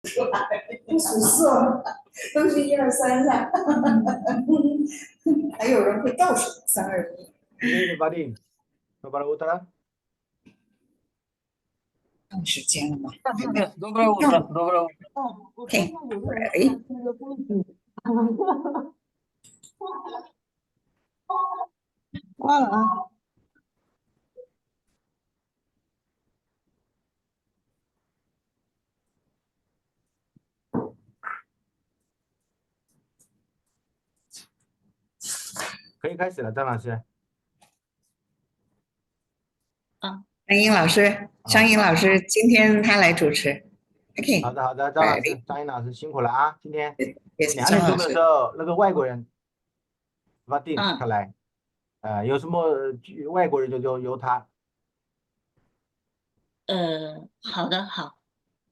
不数色，都是1、2、3下，还有人会倒数3、2、1。Everybody, para otra. 到时间了吗？ Доброе утро, доброе утро. OK，哎，挂了啊。可以开始了，张老师。张英老师，张英老师今天他来主持。OK，好的，好的，张老师，张英老师辛苦了啊！今天也是2点钟的时候，那个外国人发定他来，有什么外国人就由他。好的，好。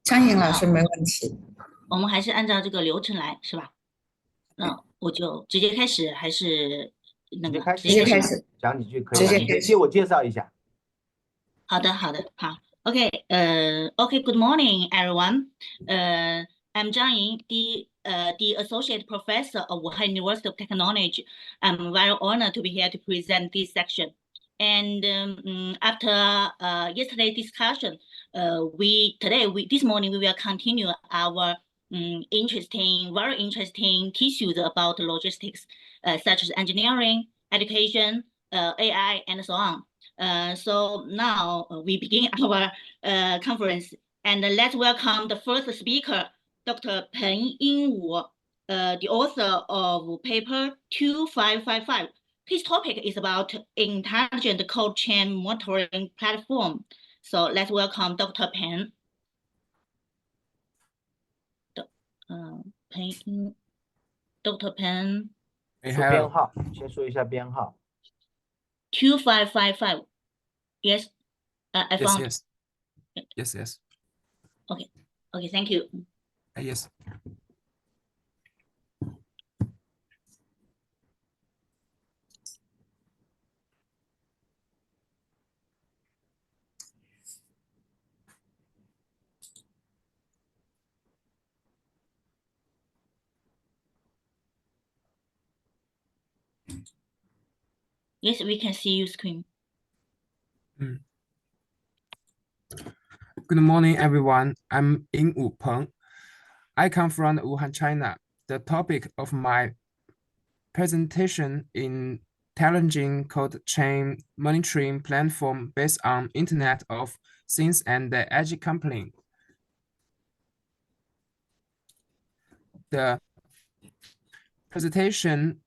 张英老师没问题。我们还是按照这个流程来，是吧？那我就直接开始，还是那个直接开始讲几句可以了，你自我介绍一下。好的，好的，好。Okay, good morning, everyone. I'm Zhang Ying, the Associate Professor of Wuhan University of Technology. I'm very honored to be here to present this section. And after yesterday's discussion, this morning we will continue our very interesting issues about logistics, such as engineering, education, AI, and so on. So now we begin our conference, and let's welcome the first speaker, Dr. Peng Yingwu, the author of paper 2555. His topic is about intelligent cold chain monitoring platform. So let's welcome Dr. Peng. Dr. Peng. 说编号，先说一下编号。2555. Yes, I found. Yes. Okay, thank you. Yes. Yes, we can see your screen. Good morning, everyone. I'm Yingwu Peng. I come from Wuhan, China. The topic of my presentation is intelligent cold chain monitoring platform based on Internet of Things and the edge computing. The presentation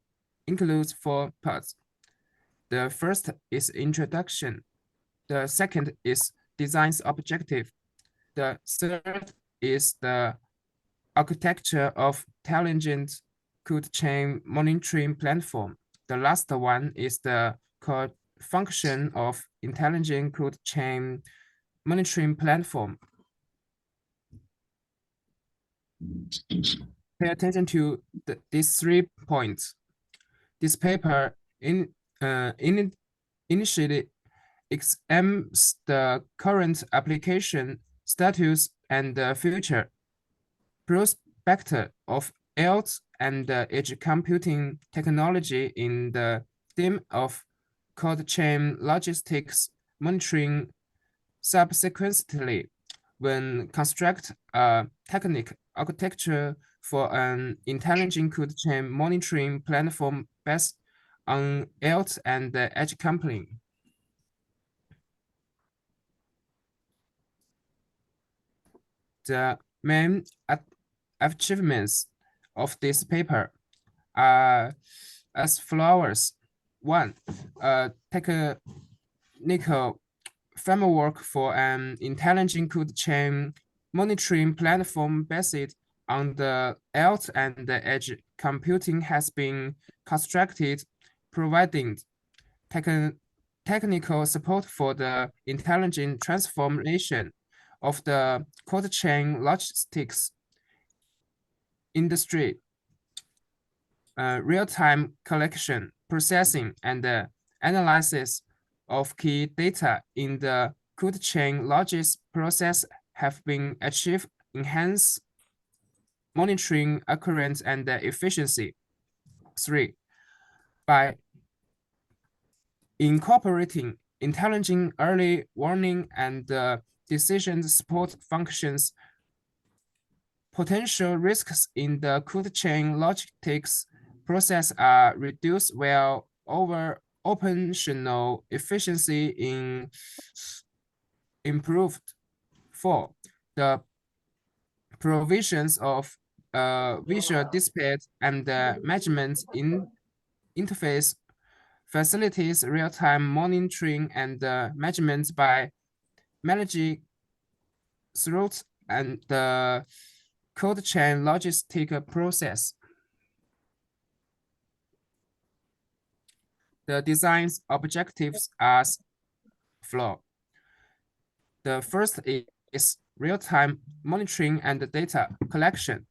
includes 4 parts. The first is introduction. The second is design's objective. The third is the architecture of intelligent cold chain monitoring platform. The last one is the core function of intelligent cold chain monitoring platform. Pay attention to these 3 points. This paper initially examines the current application status and the future prospect of ICAILE and edge computing technology in the theme of cold chain logistics monitoring. Subsequently, when construct a technical architecture for an intelligent cold chain monitoring platform based on ICAILE and edge computing. The main achievements of this paper are as follows. 1. A technical framework for an intelligent cold chain monitoring platform based on the ICAILE and the edge computing has been constructed, providing technical support for the intelligent transformation of the cold chain logistics industry, real-time collection, processing, and analysis of key data in the cold chain logistics process have been achieved, enhanced monitoring accuracy and efficiency. 3. By incorporating intelligent early warning and decision support functions, potential risks in the cold chain logistics process are reduced while operational efficiency improved. 4. The provisions of visual display and measurement interface facilitates real-time monitoring and measurements by managing throughout and the cold chain logistic process. The design's objectives are flawed. The first is real-time monitoring and data collection.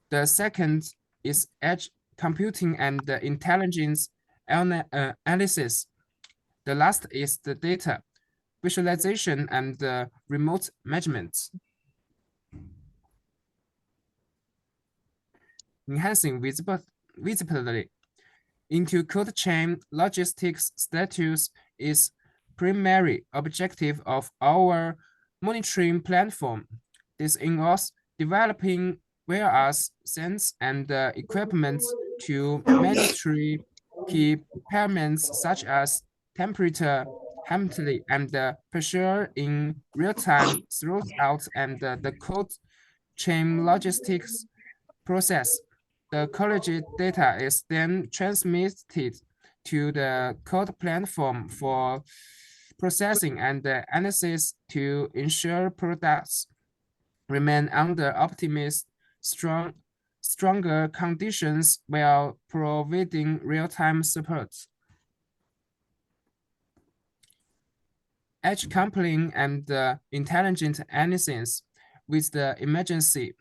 The second is edge computing and intelligence analysis. The last is the data visualization and remote measurements. Enhancing visibility into cold chain logistics status is primary objective of our monitoring platform. This involves developing various sensors and equipment to monitor key parameters such as temperature, humidity, and pressure in real time throughout and the cold chain logistics process. The collected data is then transmitted to the code platform for processing and analysis to ensure products remain under optimized, stronger conditions while providing real-time support. Edge compiling and intelligent analysis with the emergency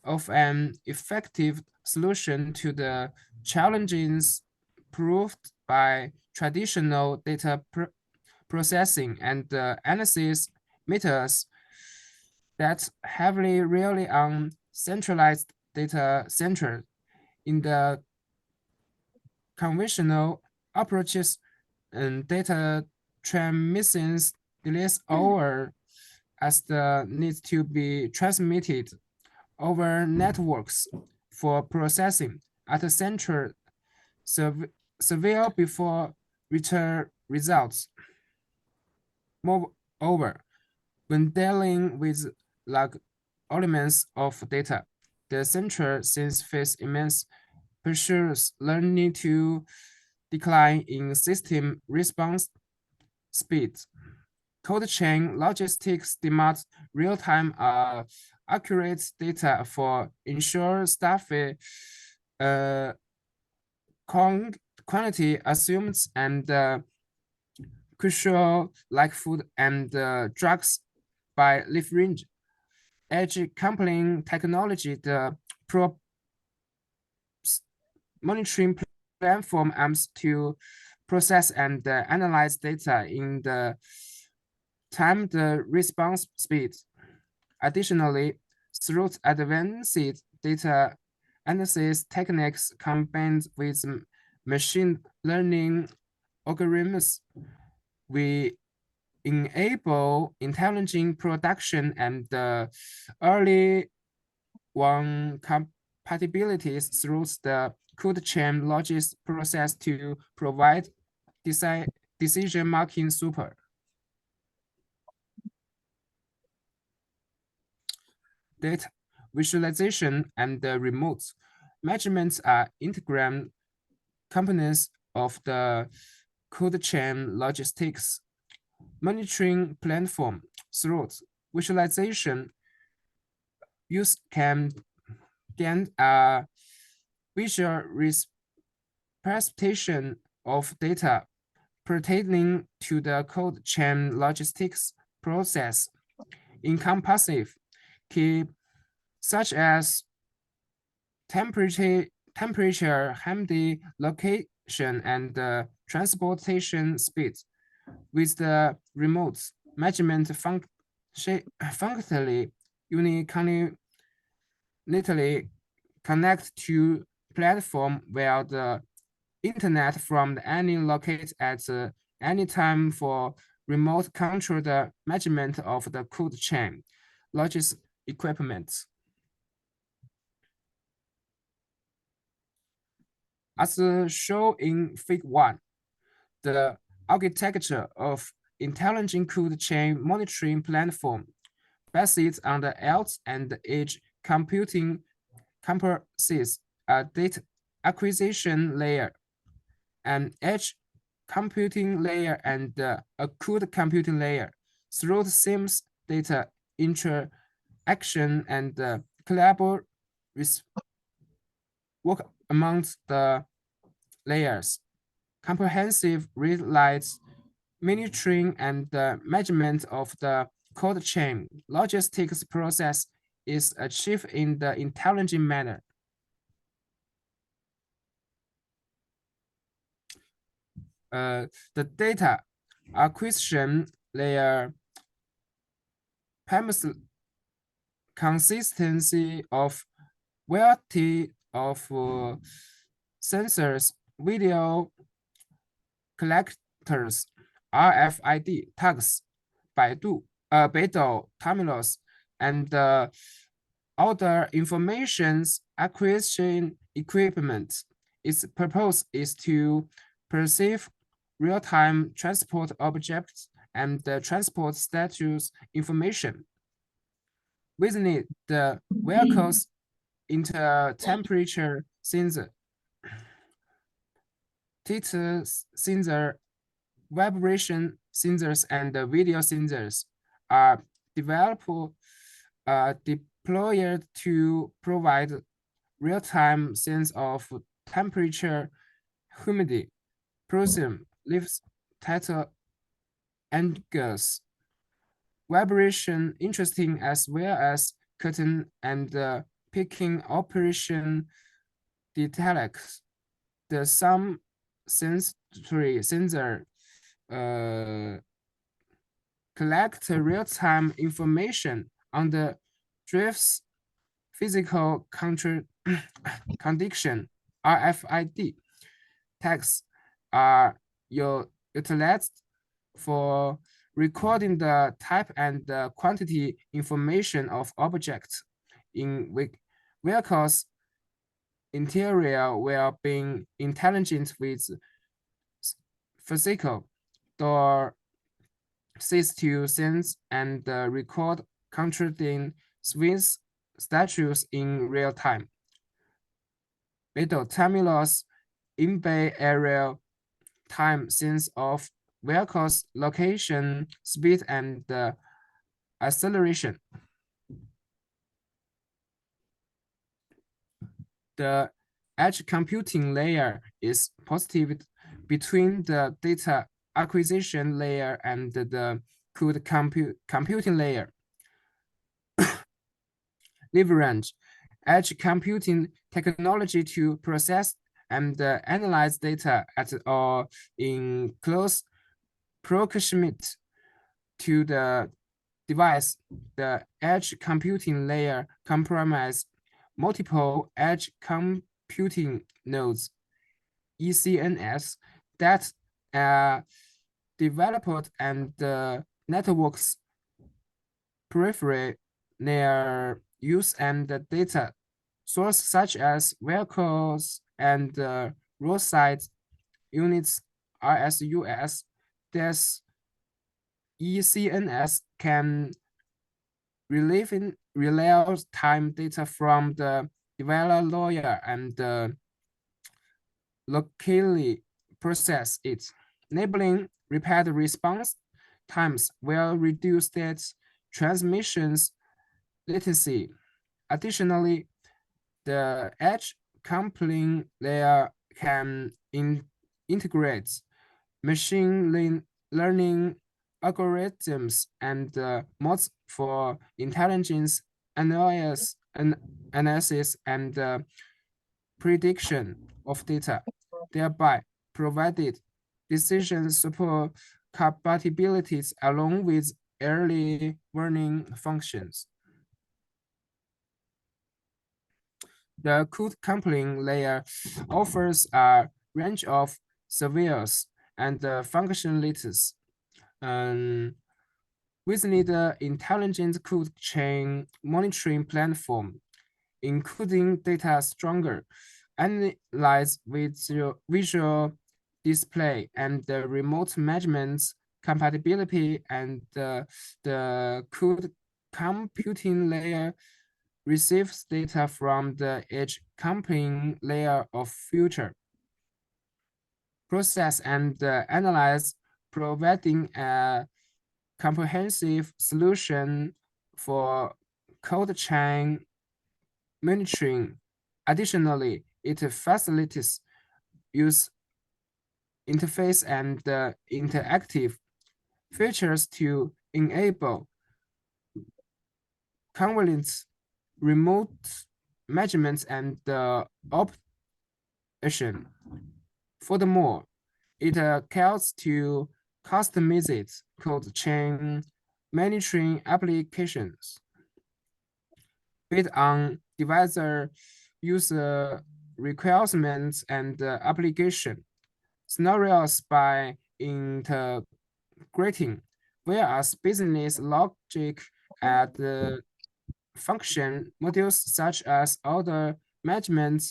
of an effective solution to the challenges proved by traditional data processing and analysis methods that heavily rely on centralized data centers. In the conventional approaches, and data transmissions delays over as the needs to be transmitted over networks for processing at the center severe before return results. Moreover, when dealing with large elements of data, the center since face immense pressures learning to decline in system response speed. Cold chain logistics demands real-time accurate data for ensure staff quantity assumes and crucial like food and drugs by leaf range. Edge compiling technology, the monitoring platform aims to process and analyze data in the timed response speed. Additionally, through advanced data analysis techniques combined with machine learning algorithms, we enable intelligent production and early one compatibilities through the cold chain logistics process to provide decision making support. Data visualization and remote measurements are integral components of the cold chain logistics monitoring platform. Through visualization, users can gain a visual representation of data pertaining to the cold chain logistics process, encompassing key such as temperature, humidity, location, and transportation speed. With the remote measurement functionally uniquely connect to platform via the internet from any locate at any time for remote control the measurement of the cold chain logistics equipment. As shown in Fig 1, the architecture of intelligent cold chain monitoring platform based on the edge and edge computing comprises a data acquisition layer, an edge computing layer, and a cold computing layer. Through the same data interaction and collaboration work amongst the layers. Comprehensive relies monitoring and measurement of the cold chain logistics process is achieved in the intelligent manner. The data acquisition layer permits consistency of variety of sensors, video collectors, RFID tags, Beidou terminals, and other information acquisition equipment. Its purpose is to perceive real-time transport objects and transport status information. Within it, the vehicle's temperature sensor, data sensor, vibration sensors, and video sensors are deployed to provide real-time sense of temperature, humidity, pressure, lift, title, and gas. Vibration interesting as well as curtain and picking operation detects the some sensory sensor collect real-time information on the drift's physical condition. RFID tags are utilized for recording the type and the quantity information of objects in vehicles interior while being intelligent with physical door cease to sense and record controlling swings status in real time. Beidou terminals in Bay Area time sense of vehicles location, speed, and acceleration. The edge computing layer is positive between the data acquisition layer and the cold computing layer. Leverage edge computing technology to process and analyze data at or in close proximity to the device. The edge computing layer comprises multiple edge computing nodes, ECNS, that are developed and networks periphery near use and data source such as vehicles and roadside units, RSUS. This ECNS can relieve real-time data from the developer lawyer and locally process it, enabling rapid response times will reduce that transmissions latency. Additionally, the edge computing layer can integrate machine learning algorithms and modes for intelligence analysis and prediction of data, thereby provided decision support capabilities along with early warning functions. The code coupling layer offers a range of surveillance and functionalities. Within the intelligent code chain monitoring platform, including data stronger, analyze visual display, and the remote management compatibility, and the code computing layer receives data from the edge computing layer of future process and analyze, providing a comprehensive solution for cold chain monitoring. Additionally, it facilitates user interface and interactive features to enable convenient remote measurements and operation. Furthermore, it calls to customized cold chain monitoring applications based on device user requirements and application scenarios by integrating various business logic and function modules such as order management,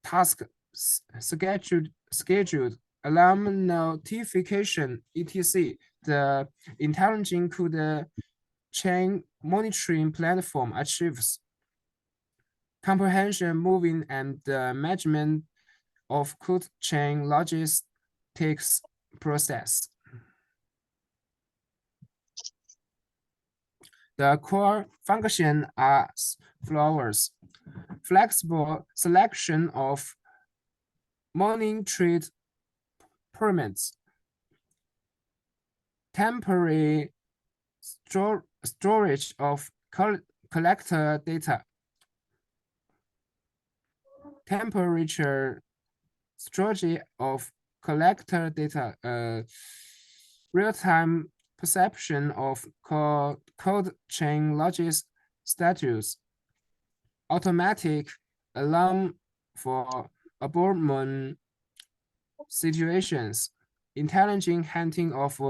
task scheduled, alarm notification, etc. The intelligent code chain monitoring platform achieves comprehension, moving, and management of code chain logistics process. The core function are flowers, flexible selection of monitored pyramids, temporary storage of collector data, temperature storage of collector data, real-time perception of code chain logic status, automatic alarm for abnormal situations, intelligent handling of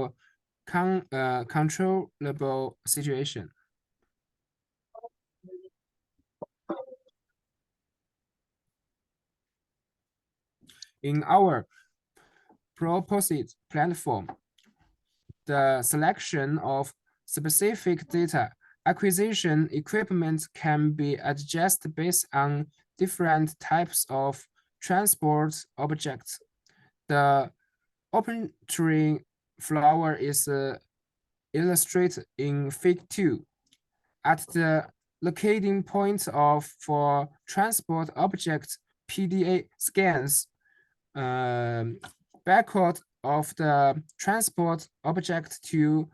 controllable situation. In our proposed platform, the selection of specific data acquisition equipment can be adjusted based on different types of transport objects. The open tree flower is illustrated in Fig 2. At the locating point for transport object PDA scans, backward of the transport object to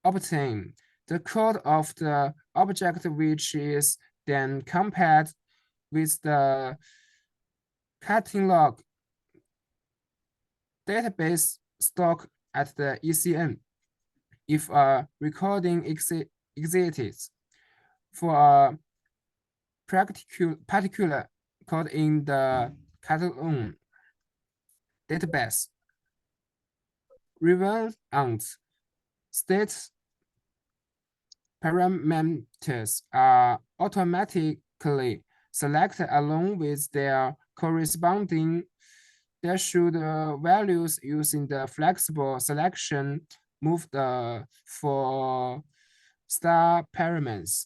obtain the code of the object, which is then compared with the catalog database stock at the ECN. If a recording exists for a particular code in the catalog database, relevant state parameters are automatically selected along with their corresponding dashboard values using the flexible selection moved for star parameters.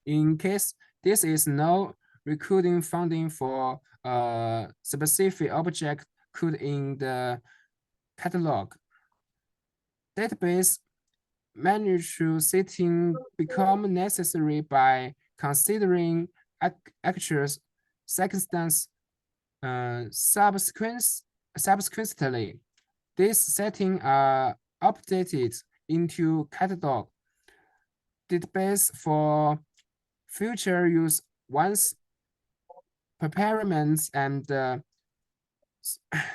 In case this is no recruiting funding for a specific object could in the catalog, database manual setting become necessary by considering actual circumstance. Subsequently, these settings are updated into catalog database for future use once preparaments and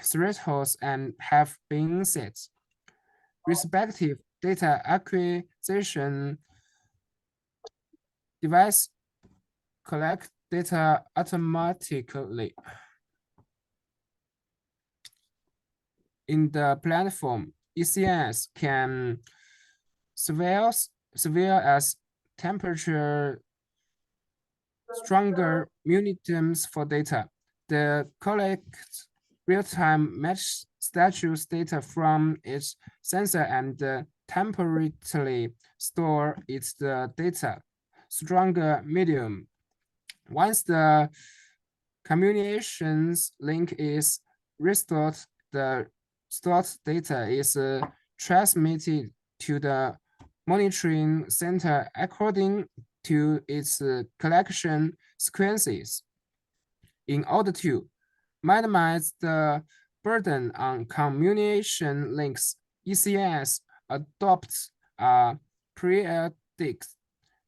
thresholds and have been set. Respective data acquisition device collect data automatically. In the platform, ECNs can severe as temperature stronger mechanisms for data. They collect real-time match status data from its sensor and temporarily store its data stronger medium. Once the communications link is restored, the stored data is transmitted to the monitoring center according to its collection sequences. In order to minimize the burden on communication links, ECS adopts a periodic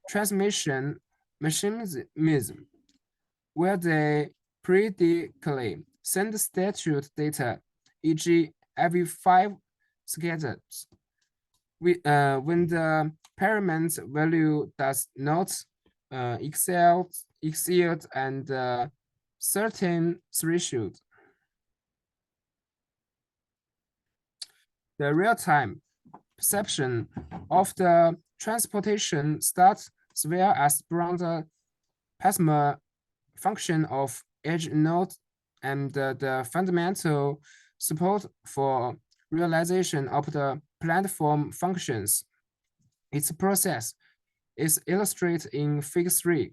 transmission mechanism where they periodically send statute data, e.g. every 5 seconds. When the parent value does not exceed and certain threshold. The real-time perception of the transportation starts where as broader plasma function of edge node and the fundamental support for realization of the platform functions. Its process is illustrated in Figure 3.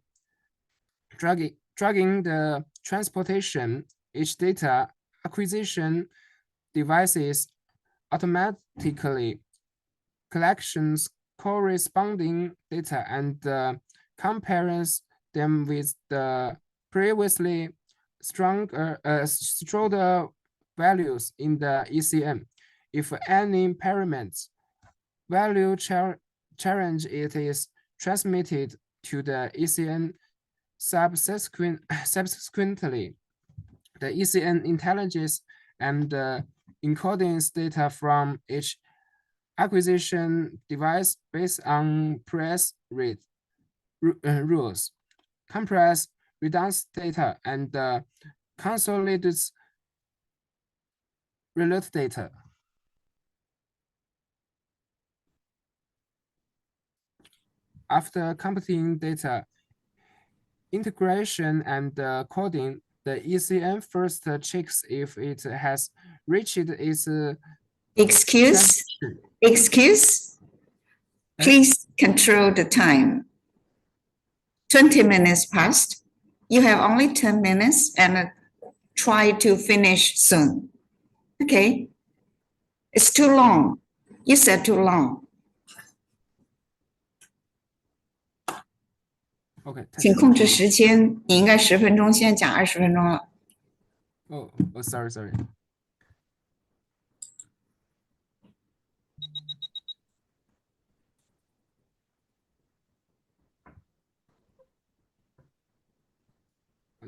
Dragging the transportation, each data acquisition devices automatically collections corresponding data and compares them with the previously stronger values in the ECN. If any parameter value challenge, it is transmitted to the ECN subsequently. The ECN intelligence and encoding data from each acquisition device based on press rate rules, compress redundant data, and consolidates related data. After computing data integration and coding, the ECN first checks if it has reached its Excuse, please control the time. 20 minutes passed. You have only 10 minutes and try to finish soon. Okay. It's too long. You said too long. Okay. 请控制时间，你应该10分钟，现在讲20分钟了。Oh, sorry.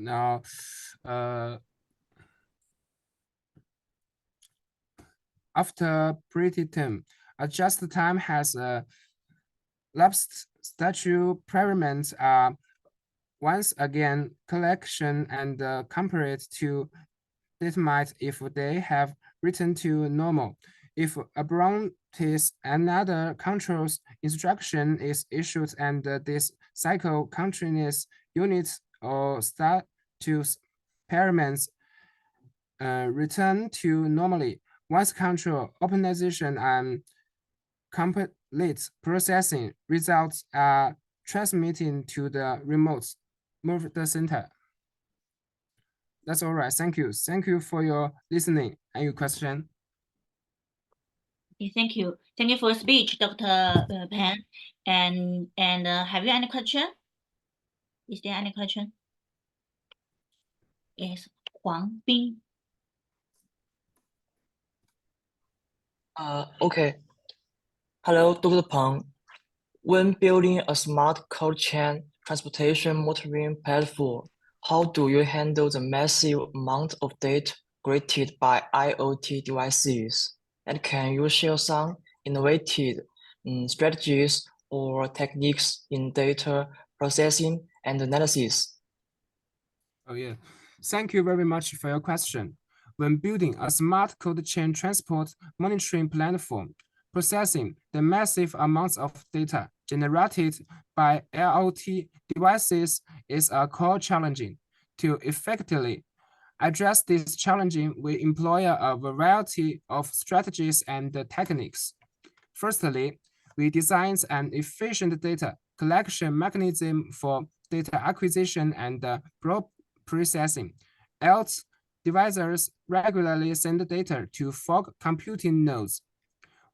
Now, after pretty time, adjust time has lapsed. Statute parameters are once again collection and compared to determine if they have returned to normal. If a Brown's another controls instruction is issued and this cycle continuous units or status parameters return to normally. Once control optimization and complete processing results are transmitting to the remote move the center. That's all right. Thank you. Thank you for your listening and your question. Okay, thank you. Thank you for your speech, Dr. Pan. And have you any question? Is there any question? Yes, Huang Bing. Okay. Hello, Dr. Peng. When building a smart cold chain transportation monitoring platform, how do you handle the massive amount of data created by IoT devices? And can you share some innovative strategies or techniques in data processing, and analysis? Oh, yeah. Thank you very much for your question. When building a smart cold chain transport monitoring platform, processing the massive amounts of data generated by IoT devices is a core challenge. To effectively address this challenge, we employ a variety of strategies and techniques. Firstly, we design an efficient data collection mechanism for data acquisition and processing. Else, devices regularly send data to fog computing nodes,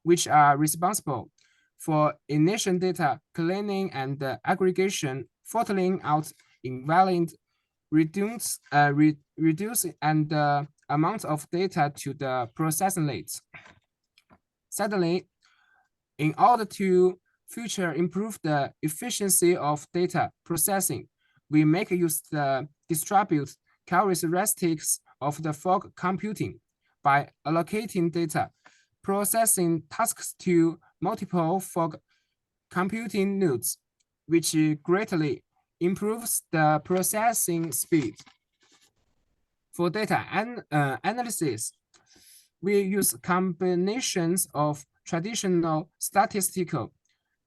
which are responsible for initial data cleaning and aggregation, filtering out invalid, reduce and amount of data to the processing rates. Secondly, in order to further improve the efficiency of data processing, we make use the distribute characteristics of the fog computing by allocating data processing tasks to multiple fog computing nodes, which greatly improves the processing speed. For data analysis, we use combinations of traditional statistical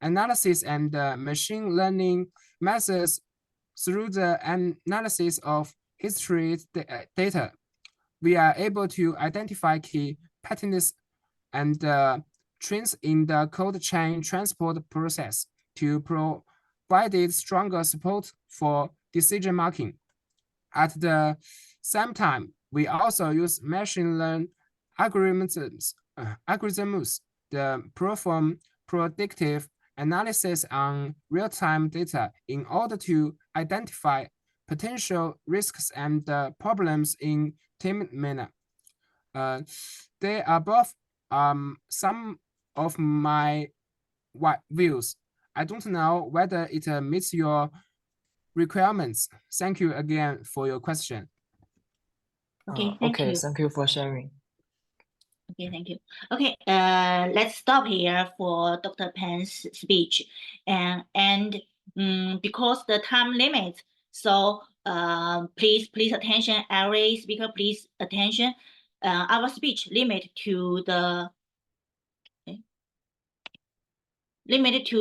analysis and machine learning methods. Through the analysis of history data, we are able to identify key patterns and trends in the cold chain transport process to provide stronger support for decision making. At the same time, we also use machine learning algorithms to perform predictive analysis on real-time data in order to identify potential risks and problems in timely manner. They are both some of my views. I don't know whether it meets your requirements. Thank you again for your question. Okay, thank you. Thank you for sharing. Okay, thank you. Okay, let's stop here for Dr. Pan's speech. And because the time limit, so please attention, every speaker, please attention. Our speech limited to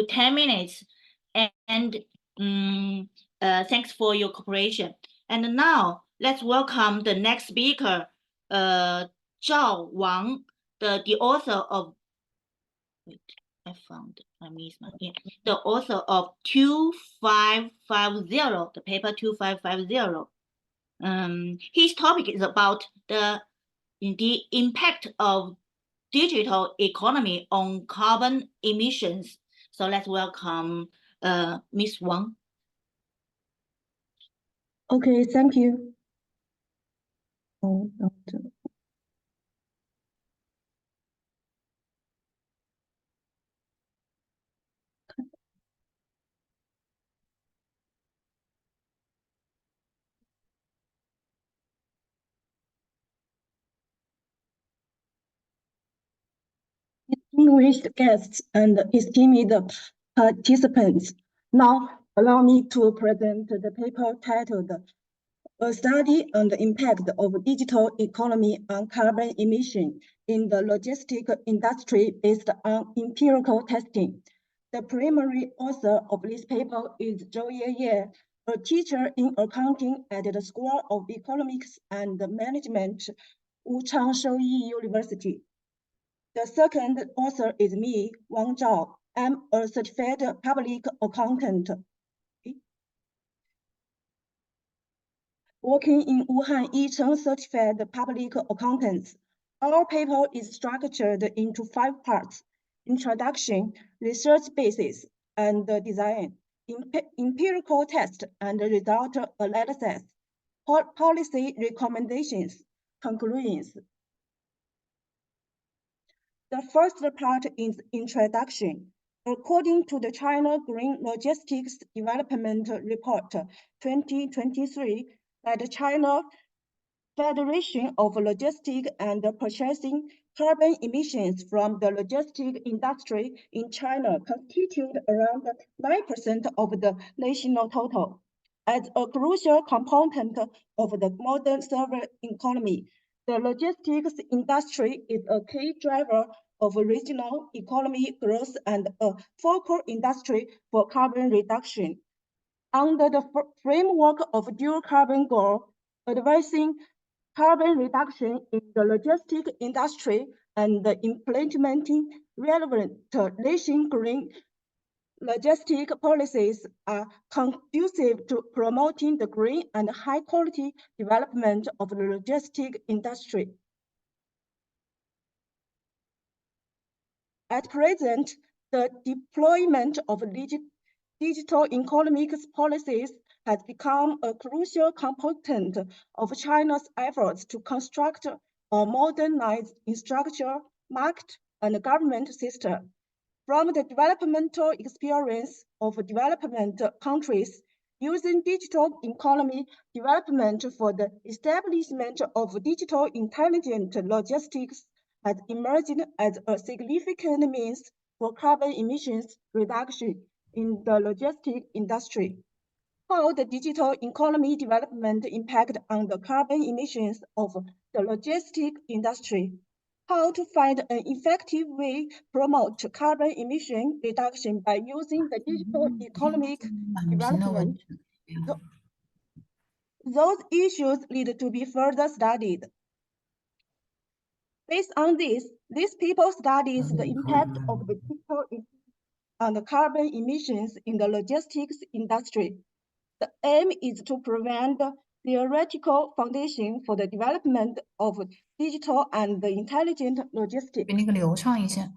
10 minutes. And thanks for your cooperation. And now let's welcome the next speaker, Zhao Wang, the author of, wait, I missed my, yeah, the author of 2550, the paper 2550. His topic is about the impact of digital economy on carbon emissions. So let's welcome Ms. Wang. Okay, thank you. Distinguished guests and esteemed participants, now allow me to present the paper titled "A Study on the Impact of Digital Economy on Carbon Emission in the Logistics Industry Based on Empirical Testing." The primary author of this paper is Zhou Ye, a teacher in accounting at the School of Economics and Management, Wuchang Shouyi University. The second author is me, Wang Zhao. I'm a certified public accountant working in Wuhan Yicheng Certified Public Accountants. Our paper is structured into 5 parts: introduction, research basis, and design, empirical test and result analysis, policy recommendations, conclusions. The first part is introduction. According to the China Green Logistics Development Report 2023 by the China Federation of Logistics and Purchasing carbon emissions from the logistics industry in China constitute around 9% of the national total. As a crucial component of the modern circular economy, the logistics industry is a key driver of regional economy growth and a focal industry for carbon reduction. Under the framework of dual carbon goal, advancing carbon reduction in the logistics industry and implementing relevant nation green logistic policies are conducive to promoting the green and high quality development of the logistics industry. At present, the deployment of digital economics policies has become a crucial component of China's efforts to construct a modernized infrastructure, market, and government system. From the developmental experience of development countries using digital economy development for the establishment of digital intelligent logistics has emerged as a significant means for carbon emissions reduction in the logistics industry. How the digital economy development impact on the carbon emissions of the logistics industry. How to find an effective way to promote carbon emission reduction by using the digital economic development. Those issues need to be further studied. Based on this paper studies the impact of the digital on the carbon emissions in the logistics industry. The aim is to provide the theoretical foundation for the development of digital and intelligent logistics. 比那个流畅一些。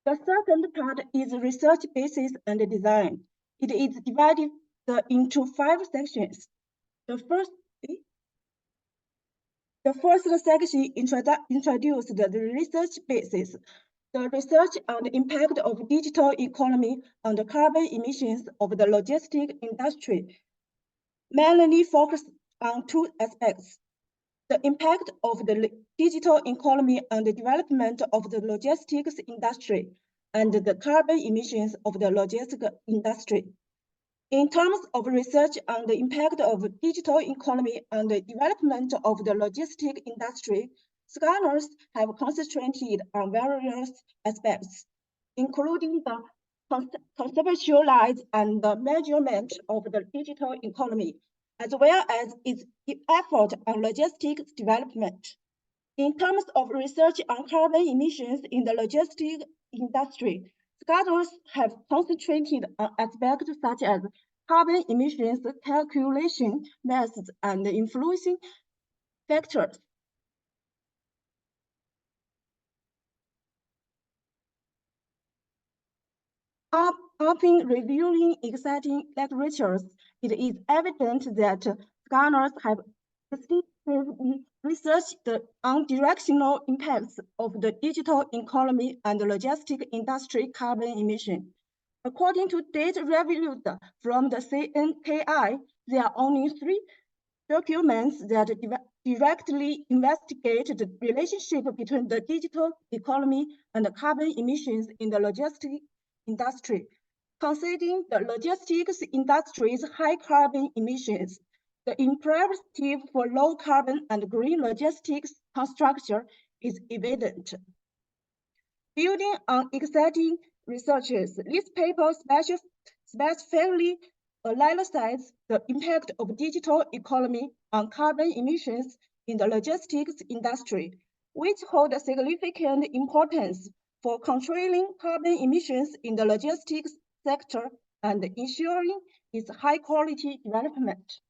The second part is research basis and design. It is divided into 5 sections. The first section introduces the research basis. The research on the impact of digital economy on the carbon emissions of the logistics industry mainly focus on 2 aspects: the impact of the digital economy on the development of the logistics industry and the carbon emissions of the logistics industry. In terms of research on the impact of digital economy on the development of the logistics industry, scholars have concentrated on various aspects, including the conceptualize and the measurement of the digital economy, as well as its effort on logistics development. In terms of research on carbon emissions in the logistics industry, scholars have concentrated on aspects such as carbon emissions calculation methods and influencing factors. Upon reviewing exciting literatures, it is evident that scholars have extensively researched the directional impacts of the digital economy and the logistics industry carbon emission. According to data reviewed from the CNKI, there are only 3 documents that directly investigate the relationship between the digital economy and the carbon emissions in the logistics industry. Considering the logistics industry's high carbon emissions, the imperative for low carbon and green logistics construction is evident. Building on exciting researches, this paper specifically analyzes the impact of digital economy on carbon emissions in the logistics industry, which hold a significant importance for controlling carbon emissions in the logistics sector and ensuring its high quality development.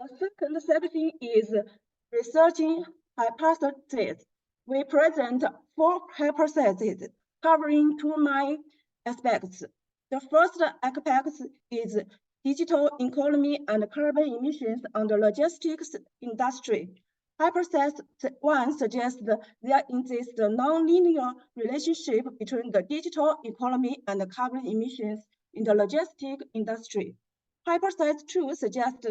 The second section is researching hypotheses. We present 4 hypotheses covering 2 main aspects. The first aspect is digital economy and carbon emissions on the logistics industry. Hypothesis 1 suggests that there exists a non-linear relationship between the digital economy and the carbon emissions in the logistic industry. Hypothesis 2 suggests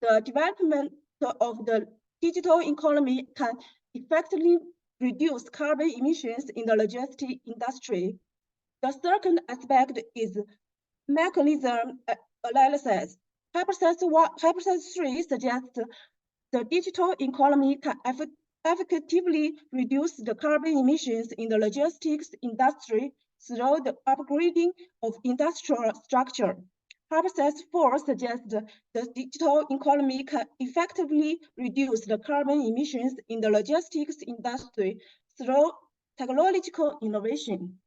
the development of the digital economy can effectively reduce carbon emissions in the logistic industry. The second aspect is mechanism analysis. Hypothesis 3 suggests the digital economy can effectively reduce the carbon emissions in the logistics industry through the upgrading of industrial structure. Hypothesis 4 suggests the digital economy can effectively reduce the carbon emissions in the logistics industry through technological innovation.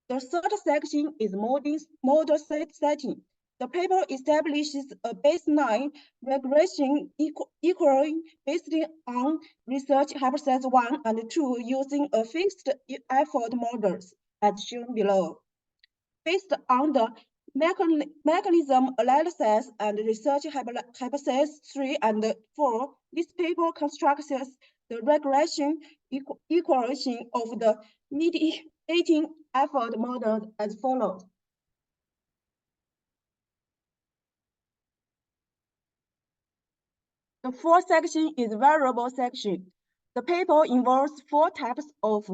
The third section is model setting. The paper establishes a baseline regression equally based on research hypothesis 1 and 2 using a fixed effort models as shown below. Based on the mechanism analysis and research hypothesis 3 and 4, this paper constructs the regression equation of the mediating effort model as follows. The fourth section is variable section. The paper involves 4 types of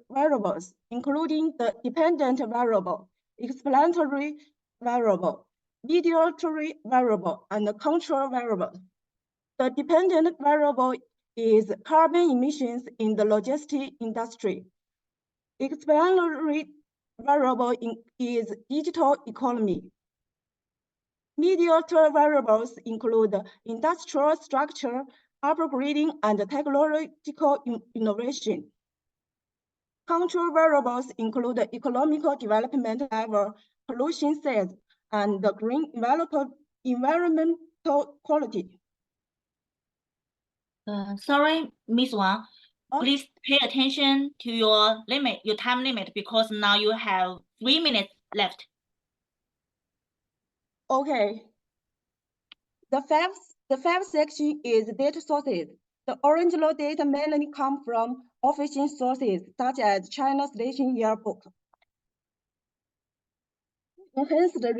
variables, including the dependent variable, explanatory variable, mediatory variable, and the control variable. The dependent variable is carbon emissions in the logistics industry. Explanatory variable is digital economy. Mediator variables include industrial structure, upgrading, and technological innovation. Control variables include economical development level, pollution size, and the green environmental quality. Sorry, Ms. Wang, please pay attention to your time limit, because now you have 3 minutes left. Okay. The fifth section is data sources. The orange law data mainly come from official sources, such as China's Station Yearbook. To enhance the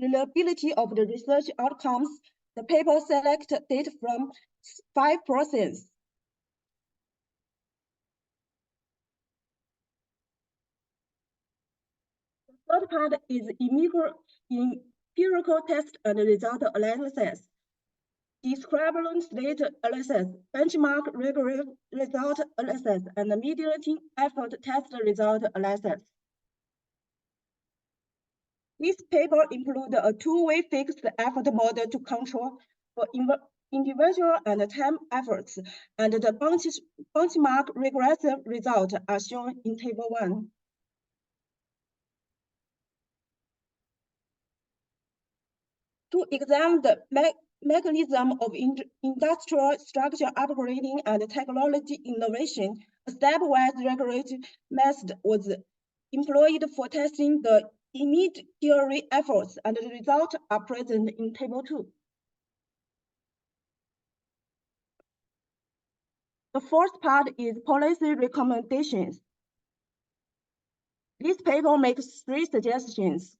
reliability of the research outcomes, the paper select data from 5 processes. The third part is empirical test and result analysis. Discrepant data analysis, benchmark regular result analysis, and mediating effort test result analysis. This paper includes a two-way fixed effort model to control for individual and time efforts, and the benchmark regressive results are shown in table 1. To examine the mechanism of industrial structure upgrading and technology innovation, a stepwise regulatory method was employed for testing the intermediary efforts, and the results are present in table 2. The fourth part is policy recommendations. This paper makes 3 suggestions.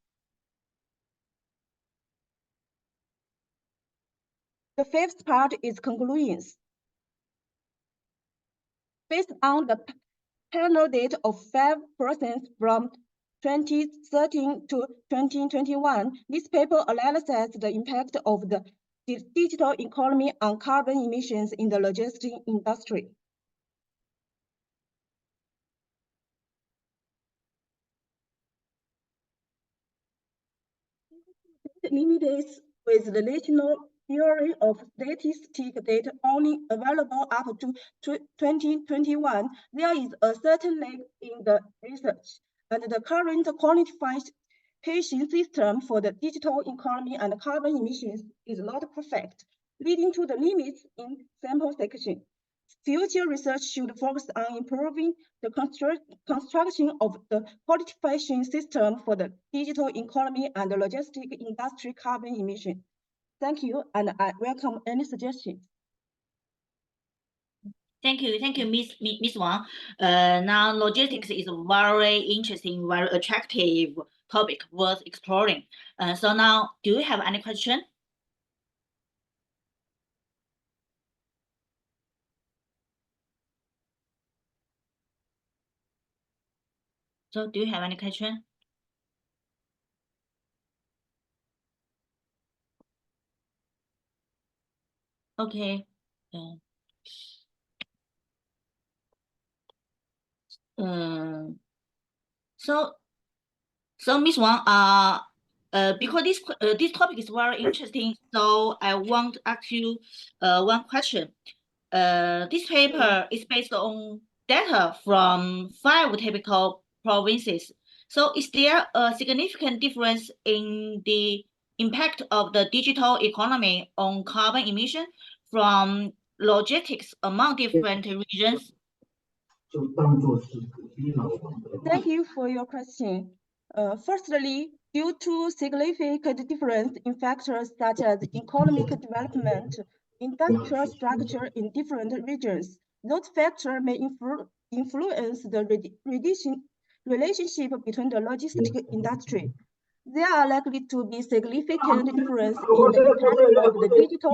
The fifth part is conclusions. Based on the panel data of 5% from 2013 to 2021, this paper analyzes the impact of the digital economy on carbon emissions in the logistics industry. Limits with the national theory of statistic data only available up to 2021, there is a certain lag in the research, and the current quantification system for the digital economy and carbon emissions is not perfect, leading to the limits in sample section. Future research should focus on improving the construction of the quantification system for the digital economy and the logistic industry carbon emission. Thank you, and I welcome any suggestions. Thank you, Miss Wang. Now logistics is a very interesting, very attractive topic worth exploring. So now, do you have any question? So do you have any question? Okay. So Miss Wang, because this topic is very interesting, so I want to ask you one question. This paper is based on data from 5 typical provinces. So is there a significant difference in the impact of the digital economy on carbon emission from logistics among different regions? Thank you for your question. Firstly, due to significant difference in factors such as economic development, industrial structure in different regions, those factors may influence the relationship between the logistics industry. There are likely to be significant difference in the impact of the digital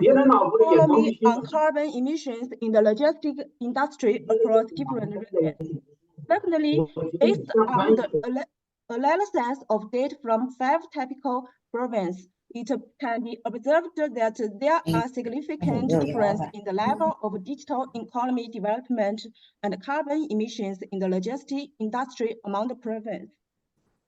economy on carbon emissions in the logistics industry across different regions. Secondly, based on the analysis of data from 5 typical provinces, it can be observed that there are significant differences in the level of digital economy development and carbon emissions in the logistics industry among the provinces.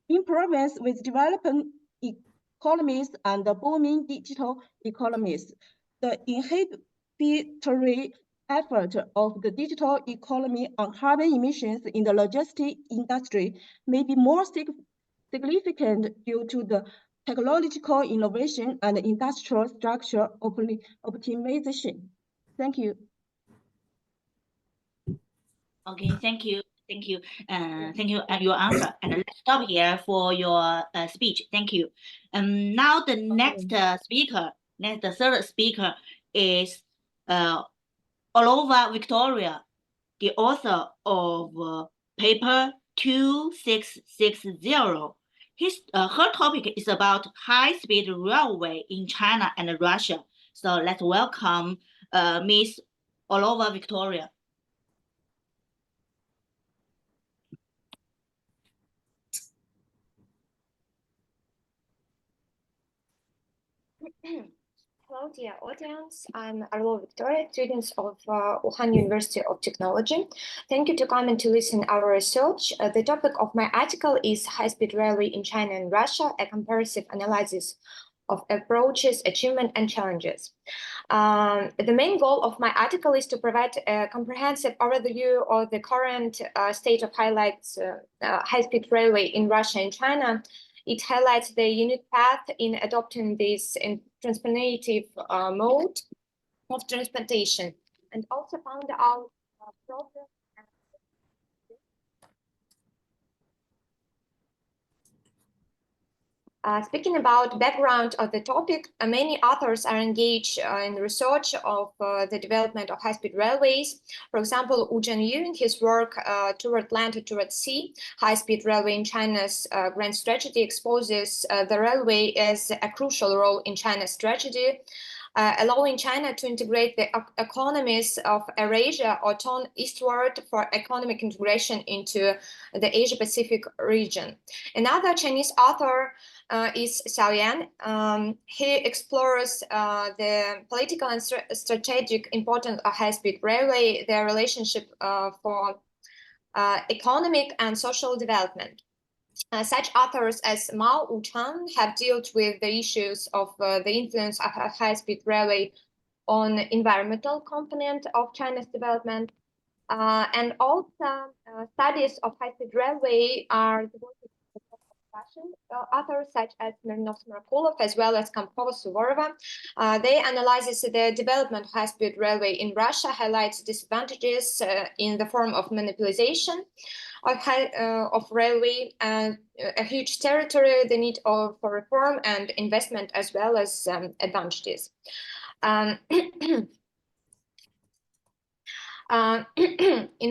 In provinces with developing economies and booming digital economies, the inhibitory effect of the digital economy on carbon emissions in the logistics industry may be more significant due to the technological innovation and industrial structure optimization. Thank you. Okay, thank you. Thank you and your answer. And let's stop here for your speech. Thank you. Now the next speaker, the third speaker is Olova Victoria, the author of paper 2660. Her topic is about high-speed railway in China and Russia. So let's welcome Miss Olova Victoria. Hello, dear audience. I'm Arlo Victoria, student of Wuhan University of Technology. Thank you to come and to listen our research. The topic of my article is High-Speed Railway in China and Russia, a comparative analysis of approaches, achievement, and challenges. The main goal of my article is to provide a comprehensive overview of the current state of highlights high-speed railway in Russia and China. It highlights the unique path in adopting this transformative mode of transportation, and also found out progress. Speaking about background of the topic, many authors are engaged in research of the development of high-speed railways. For example, Wu Zhenyu in his work Toward Land to Toward Sea, High-Speed Railway in China's Grand Strategy exposes the railway as a crucial role in China's strategy, allowing China to integrate the economies of Eurasia or turn eastward for economic integration into the Asia-Pacific region. Another Chinese author is Xiao Yan. He explores the political and strategic importance of high-speed railway, their relationship for economic and social development. Such authors as Mao Wuchang have dealt with the issues of the influence of a high-speed railway on environmental component of China's development. And also studies of high-speed railway are devoted to Russian authors such as Smirnov Merkulov as well as Kampova Suvorova. They analyze the development of high-speed railway in Russia, highlights disadvantages in the form of monopolization of railway and a huge territory, the need for reform and investment as well as advantages. In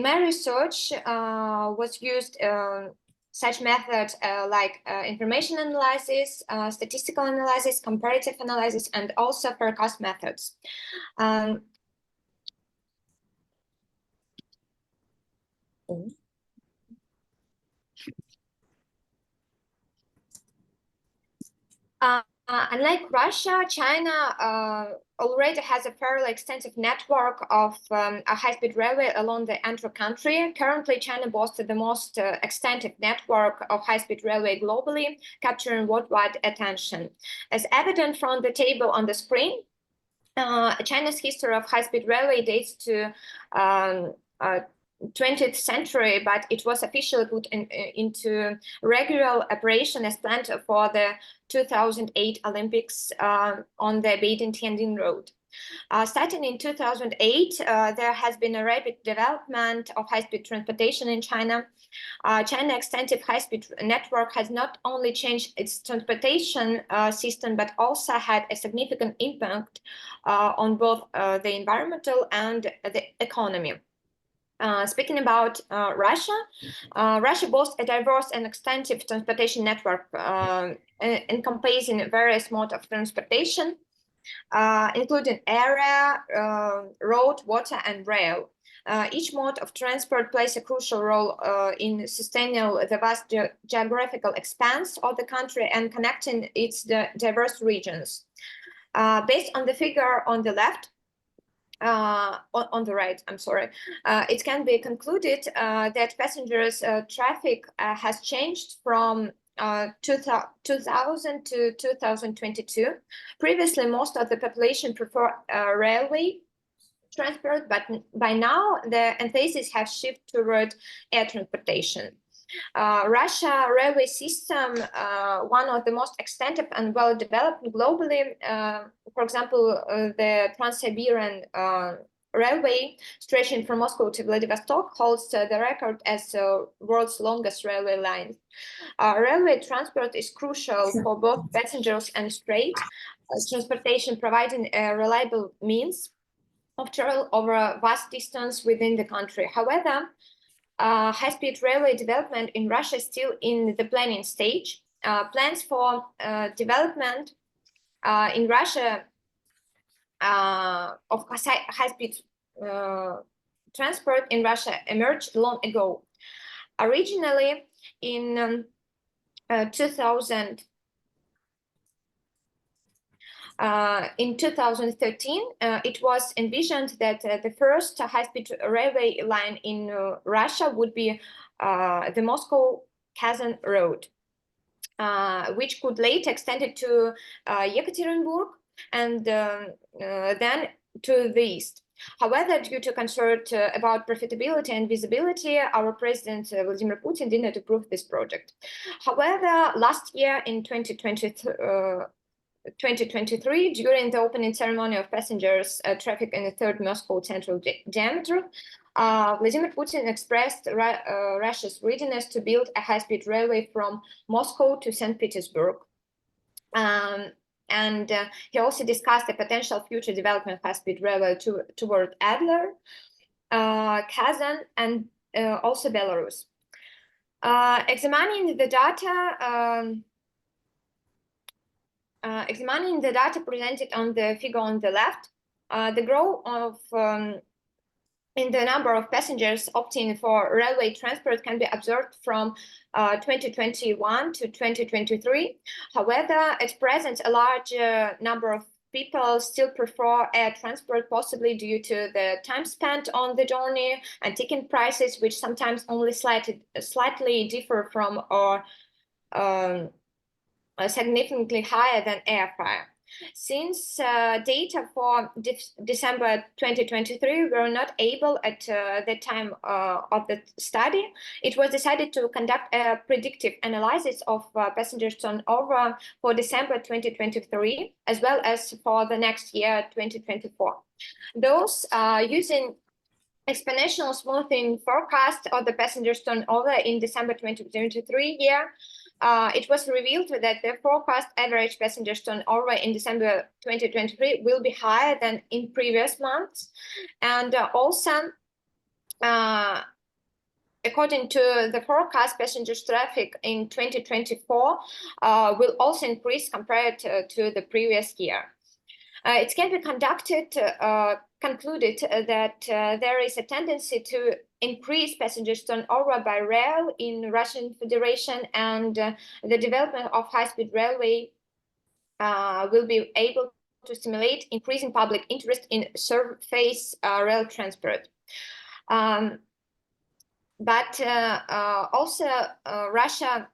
my research, was used such methods like information analysis, statistical analysis, comparative analysis, and also forecast methods. Unlike Russia, China already has a fairly extensive network of a high-speed railway along the entire country. Currently, China boasts the most extensive network of high-speed railway globally, capturing worldwide attention. As evident from the table on the screen, China's history of high-speed railway dates to 20th century, but it was officially put into regular operation as planned for the 2008 Olympics on the Beijing-Tianjin road. Starting in 2008, there has been a rapid development of high-speed transportation in China. China's extensive high-speed network has not only changed its transportation system, but also had a significant impact on both the environmental and the economy. Speaking about Russia, Russia boasts a diverse and extensive transportation network encompassing various modes of transportation, including air, road, water, and rail. Each mode of transport plays a crucial role in sustaining the vast geographical expanse of the country and connecting its diverse regions. Based on the figure on the left, on the right, I'm sorry, it can be concluded that passengers traffic has changed from 2000 to 2022. Previously, most of the population preferred railway transport, but by now the emphasis has shifted toward air transportation. Russia railway system, one of the most extensive and well-developed globally. For example, the Trans-Siberian Railway, stretching from Moscow to Vladivostok, holds the record as the world's longest railway line. Railway transport is crucial for both passengers and freight transportation, providing a reliable means of travel over a vast distance within the country. However, high-speed railway development in Russia is still in the planning stage. Plans for development in Russia of high-speed transport in Russia emerged long ago. Originally, in 2013, it was envisioned that the first high-speed railway line in Russia would be the Moscow-Kazan road, which could later extend it to Yekaterinburg and then to the east. However, due to concern about profitability and visibility, our President Vladimir Putin did not approve this project. However, last year in 2023, during the opening ceremony of passengers traffic in the third Moscow Central diameter, Vladimir Putin expressed Russia's readiness to build a high-speed railway from Moscow to St. Petersburg. And he also discussed the potential future development of high-speed railway toward Adler, Kazan, and also Belarus. Examining the data presented on the figure on the left, the growth of in the number of passengers opting for railway transport can be observed from 2021 to 2023. However, at present, a large number of people still prefer air transport, possibly due to the time spent on the journey and ticket prices, which sometimes only slightly differ from or significantly higher than airfare. Since data for December 2023 were not able at the time of the study, it was decided to conduct a predictive analysis of passenger turnover for December 2023, as well as for the next year, 2024. Those using exponential smoothing forecast of the passenger turnover in December 2023 year it was revealed that the forecast average passengers turnover in December 2023 will be higher than in previous months. And also, according to the forecast, passengers traffic in 2024 will also increase compared to the previous year. It can be concluded that there is a tendency to increase passengers turnover by rail in Russian Federation, and the development of high-speed railway will be able to stimulate increasing public interest in surface rail transport. But also Russia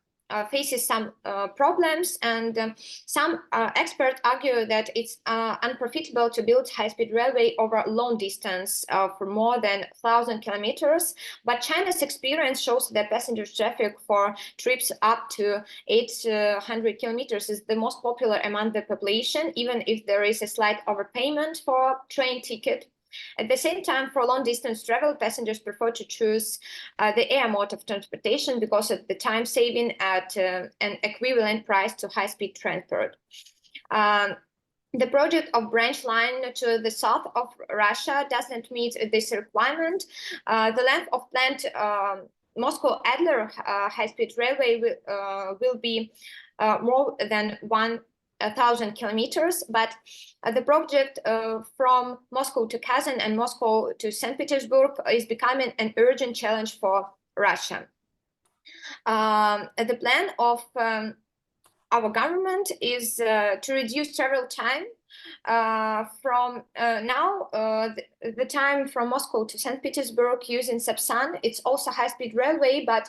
faces some problems, and some experts argue that it's unprofitable to build high-speed railway over long distance for more than 1,000 kilometers. But China's experience shows that passenger traffic for trips up to 800 kilometers is the most popular among the population, even if there is a slight overpayment for train ticket. At the same time, for long-distance travel, passengers prefer to choose the air mode of transportation because of the time saving at an equivalent price to high-speed transport. The project of branch line to the south of Russia doesn't meet this requirement. The length of planned Moscow-Adler high-speed railway will be more than 1,000 kilometers, but the project from Moscow to Kazan and Moscow to St. Petersburg is becoming an urgent challenge for Russia. The plan of our government is to reduce travel time from now, the time from Moscow to St. Petersburg using Sapsan. It's also high-speed railway, but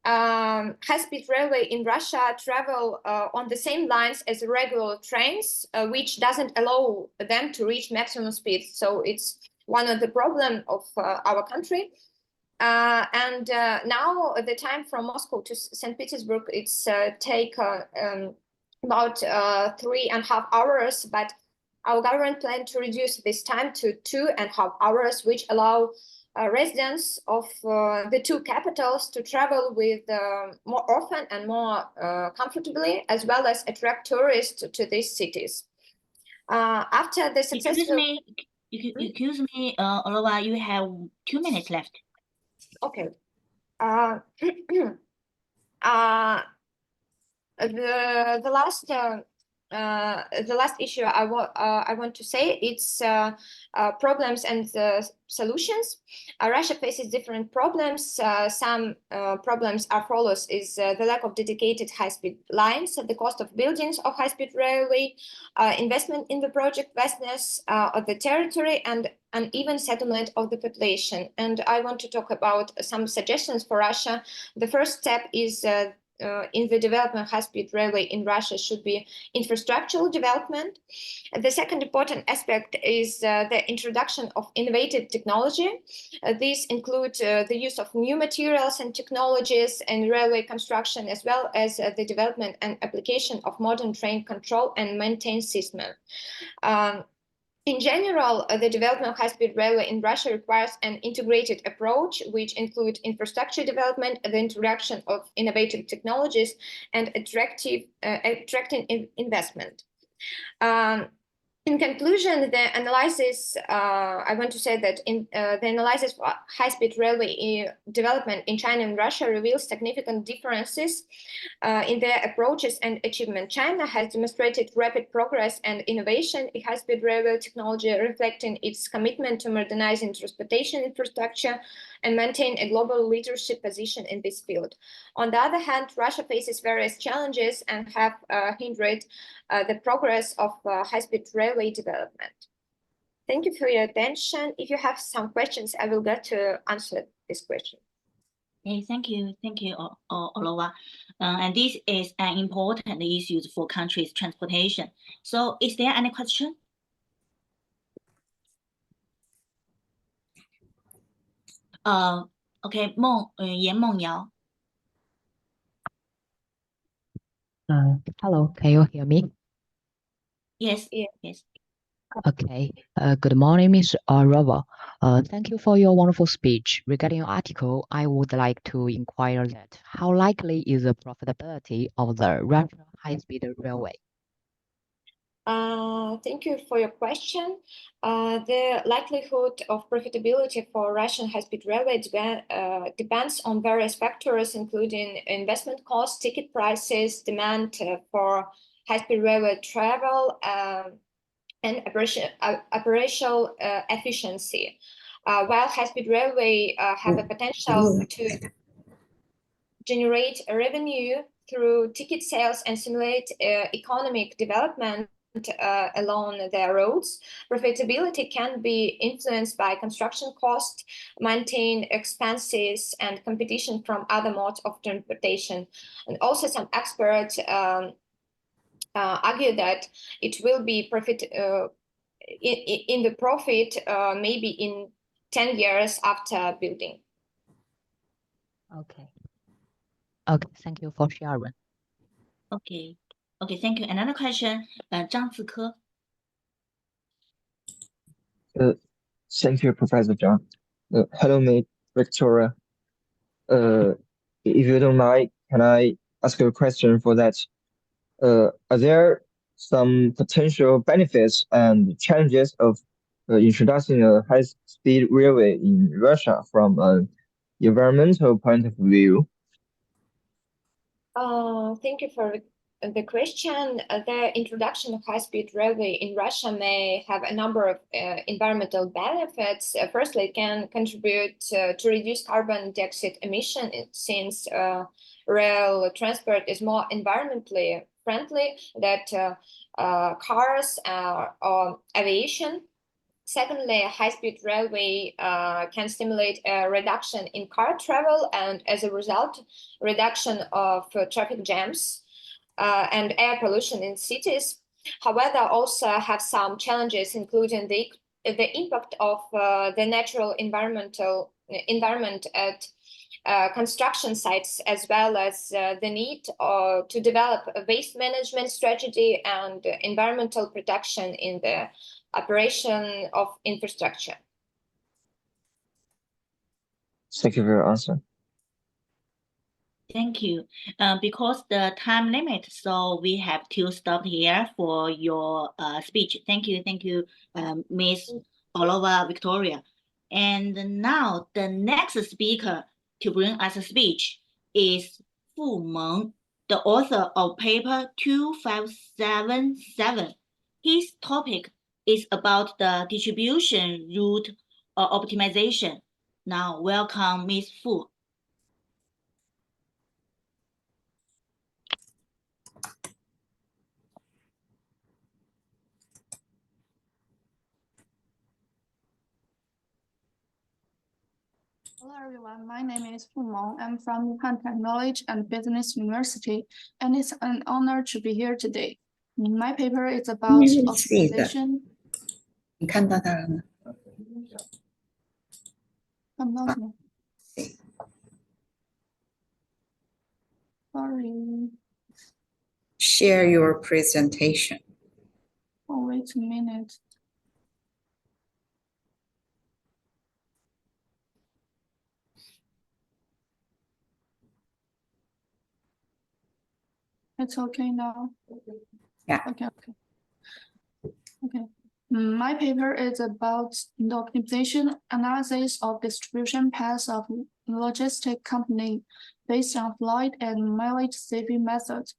high-speed railway in Russia travel on the same lines as regular trains, which doesn't allow them to reach maximum speed. So it's one of the problems of our country. And now the time from Moscow to St. Petersburg, it's take about 3.5 hours, but our government planned to reduce this time to 2.5 hours, which allow residents of the two capitals to travel with more often and more comfortably, as well as attract tourists to these cities. After the successful... Excuse me, Olova, you have 2 minutes left. Okay. The last issue I want to say, it's problems and solutions. Russia faces different problems. Some problems are follows: is the lack of dedicated high-speed lines, the cost of buildings of high-speed railway, investment in the project, vastness of the territory, and uneven settlement of the population. And I want to talk about some suggestions for Russia. The first step is in the development of high-speed railway in Russia should be infrastructural development. The second important aspect is the introduction of innovative technology. These include the use of new materials and technologies in railway construction, as well as the development and application of modern train control and maintenance system. In general, the development of high-speed railway in Russia requires an integrated approach, which includes infrastructure development, the introduction of innovative technologies, and attracting investment. In conclusion, the analysis, I want to say that the analysis for high-speed railway development in China and Russia reveals significant differences in their approaches and achievement. China has demonstrated rapid progress and innovation in high-speed railway technology, reflecting its commitment to modernizing transportation infrastructure and maintain a global leadership position in this field. On the other hand, Russia faces various challenges and have hindered the progress of high-speed railway development. Thank you for your attention. If you have some questions, I will get to answer this question. Okay, thank you, Olova. And this is an important issue for countries' transportation. So, is there any question? Okay, Yan Mengyao. Hello, can you hear me? Yes, yes. Okay. Good morning, Ms. Rava. Thank you for your wonderful speech. Regarding your article, I would like to inquire that how likely is the profitability of the Russian high-speed railway? Thank you for your question. The likelihood of profitability for Russian high-speed railway depends on various factors, including investment costs, ticket prices, demand for high-speed railway travel, and operational efficiency. While high-speed railway have a potential to generate revenue through ticket sales and stimulate economic development along their roads, profitability can be influenced by construction costs, maintain expenses, and competition from other modes of transportation. And also some experts argue that it will be profit in the profit maybe in 10 years after building. Okay. Okay, thank you for sharing. Okay. Okay, thank you. Another question, Zhang Zike. Thank you, Professor John. Hello, Ms. Victoria. If you don't mind, can I ask you a question for that? Are there some potential benefits and challenges of introducing a high-speed railway in Russia from an environmental point of view? Thank you for the question. The introduction of high-speed railway in Russia may have a number of environmental benefits. Firstly, it can contribute to reduce carbon dioxide emission since rail transport is more environmentally friendly than cars or aviation. Secondly, high-speed railway can stimulate a reduction in car travel and, as a result, reduction of traffic jams and air pollution in cities. However, also have some challenges, including the impact of the natural environment at construction sites, as well as the need to develop a waste management strategy and environmental protection in the operation of infrastructure. Thank you for your answer. Thank you. Because the time limit, so we have to stop here for your speech. Thank you, Ms. Olova Victoria. And now the next speaker to bring us a speech is Fu Meng, the author of paper 2577. His topic is about the distribution route optimization. Now, welcome Ms. Fu. Hello everyone, my name is Fu Meng. I'm from Wuhan Technology and Business University, and it's an honor to be here today. My paper is about optimization. 你看到它了吗？看不到什么？ Sorry. Share your presentation. Oh, wait a minute. It's okay now. Yeah. Okay. My paper is about the optimization analysis of distribution paths of logistic company based on flight and mileage saving methods.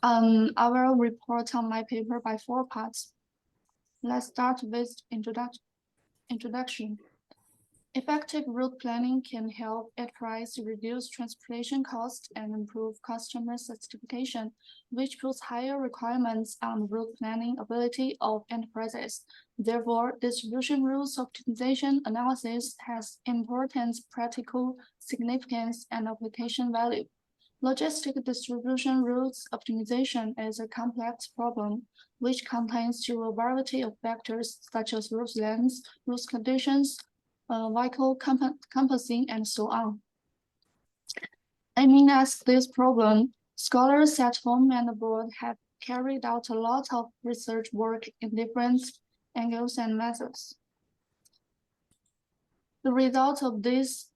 I will report on my paper by 4 parts. Let's start with introduction. Effective route planning can help enterprise reduce transportation costs and improve customer satisfaction, which puts higher requirements on the route planning ability of enterprises. Therefore, distribution rules optimization analysis has important practical significance and application value. Logistic distribution routes optimization is a complex problem which contains a variety of factors such as route lengths, route conditions, vehicle compassing, and so on. Aiming at this problem, scholars at home and abroad have carried out a lot of research work in different angles and methods. The result of these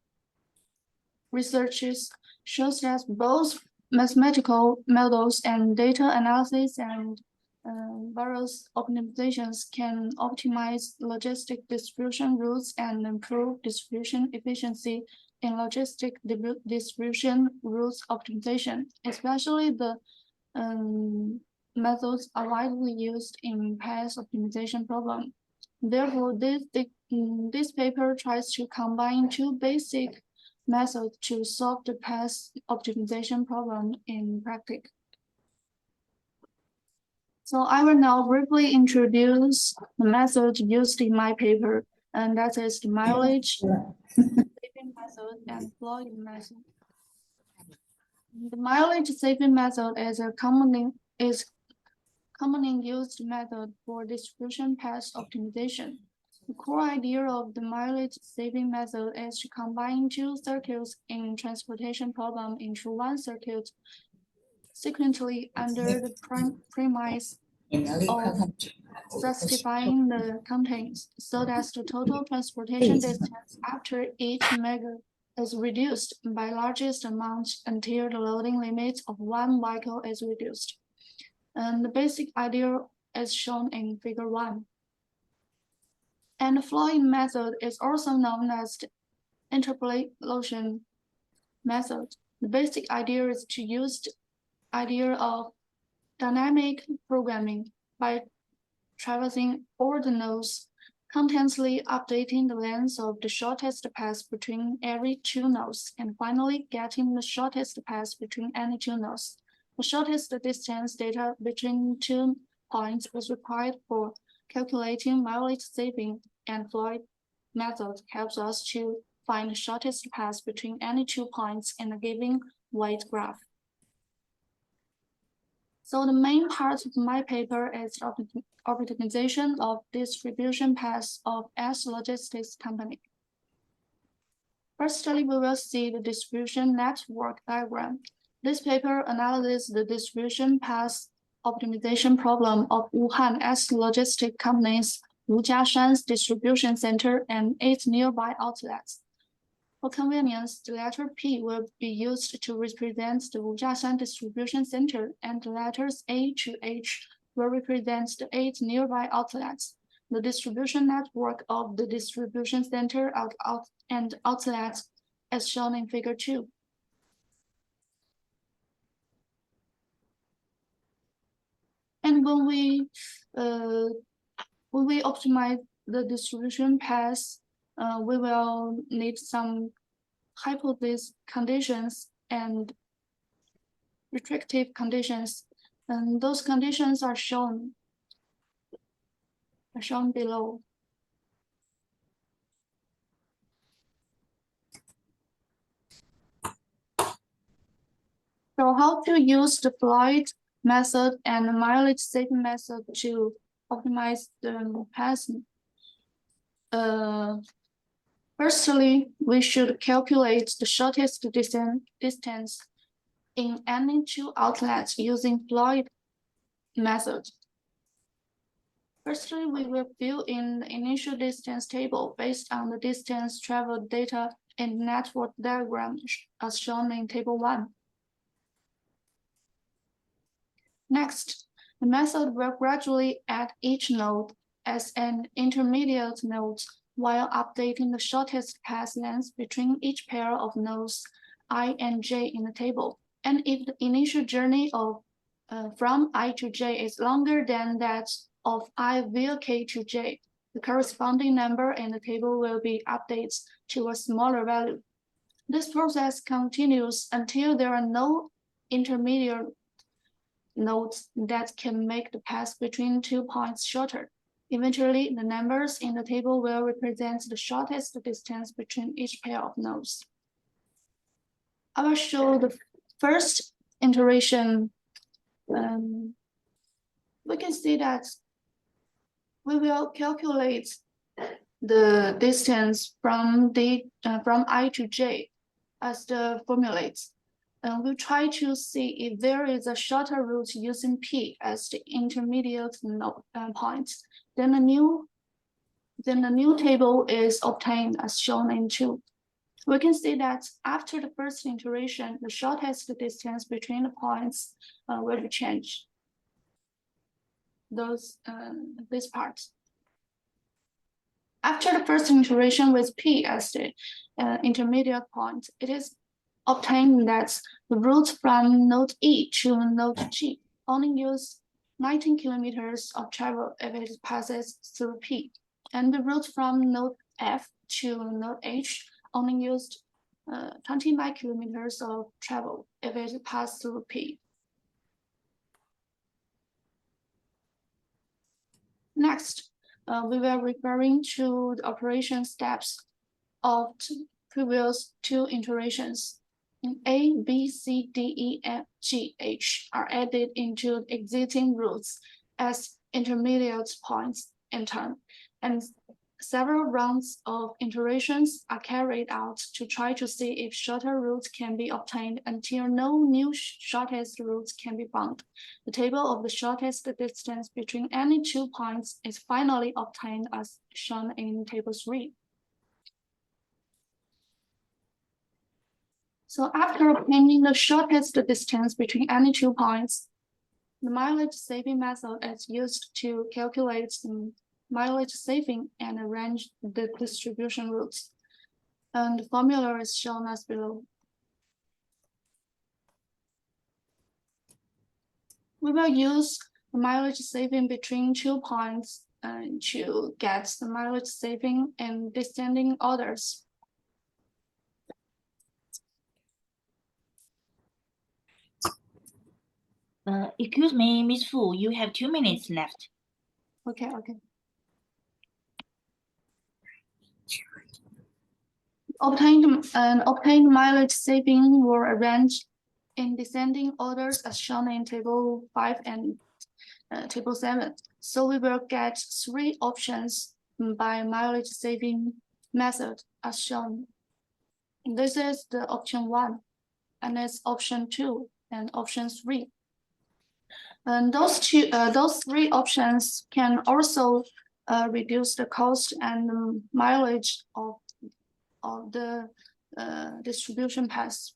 researches shows that both mathematical models and data analysis and various optimizations can optimize logistic distribution routes and improve distribution efficiency in logistic distribution routes optimization, especially the methods are widely used in path optimization problem. Therefore, this paper tries to combine two basic methods to solve the path optimization problem in practice. So I will now briefly introduce the method used in my paper, and that is the mileage saving method and Floyd method. The mileage saving method is a commonly used method for distribution path optimization. The core idea of the mileage saving method is to combine two circuits in transportation problem into one circuit sequentially under the premise of justifying the contents so that the total transportation distance after each measure is reduced by largest amount until the loading limit of one vehicle is reduced. And the basic idea is shown in figure 1. And the flowing method is also known as the interpolation method. The basic idea is to use the idea of dynamic programming by traversing all the nodes, continuously updating the length of the shortest path between every two nodes, and finally getting the shortest path between any two nodes. The shortest distance data between 2 points is required for calculating mileage saving, and Floyd method helps us to find the shortest path between any 2 points in a given weight graph. So the main part of my paper is optimization of distribution paths of S logistics company. Firstly, we will see the distribution network diagram. This paper analyzes the distribution path optimization problem of Wuhan S logistics company's Wujiashan's distribution center and its nearby outlets. For convenience, the letter P will be used to represent the Wujiashan distribution center, and the letters A to H will represent the 8 nearby outlets. The distribution network of the distribution center and outlets is shown in figure 2. And when we optimize the distribution path, we will need some hypothesis conditions and restrictive conditions, and those conditions are shown below. So how to use the Floyd method and the mileage saving method to optimize the path? Firstly, we should calculate the shortest distance in any 2 outlets using Floyd method. Firstly, we will fill in the initial distance table based on the distance traveled data in the network diagram as shown in table 1. Next, the method will gradually add each node as an intermediate node while updating the shortest path length between each pair of nodes I and J in the table. And if the initial journey of from I to J is longer than that of I via K to J, the corresponding number in the table will be updated to a smaller value. This process continues until there are no intermediate nodes that can make the path between 2 points shorter. Eventually, the numbers in the table will represent the shortest distance between each pair of nodes. I will show the first iteration. We can see that we will calculate the distance from I to J as the formulates. we'll try to see if there is a shorter route using P as the intermediate node point. Then a new table is obtained as shown in 2. We can see that after the first iteration, the shortest distance between the points will be changed. This part. After the first iteration with P as the intermediate point, it is obtained that the route from node E to node G only use 19 kilometers of travel if it passes through P, and the route from node F to node H only used 29 kilometers of travel if it passed through P. Next, we were referring to the operation steps of previous 2 iterations. A, B, C, D, E, F, G, H are added into existing routes as intermediate points in turn, and several rounds of iterations are carried out to try to see if shorter routes can be obtained until no new shortest routes can be found. The table of the shortest distance between any 2 points is finally obtained as shown in table 3. So after obtaining the shortest distance between any 2 points, the mileage saving method is used to calculate the mileage saving and arrange the distribution routes. And the formula is shown as below. We will use the mileage saving between 2 points to get the mileage saving in descending orders. Excuse me, Ms. Fu, you have 2 minutes left. Okay. Obtained mileage saving were arranged in descending orders as shown in table 5 and table 7. So we will get 3 options by mileage saving method as shown. This is the option 1, and it's option 2 and option 3. And those 3 options can also reduce the cost and the mileage of the distribution path.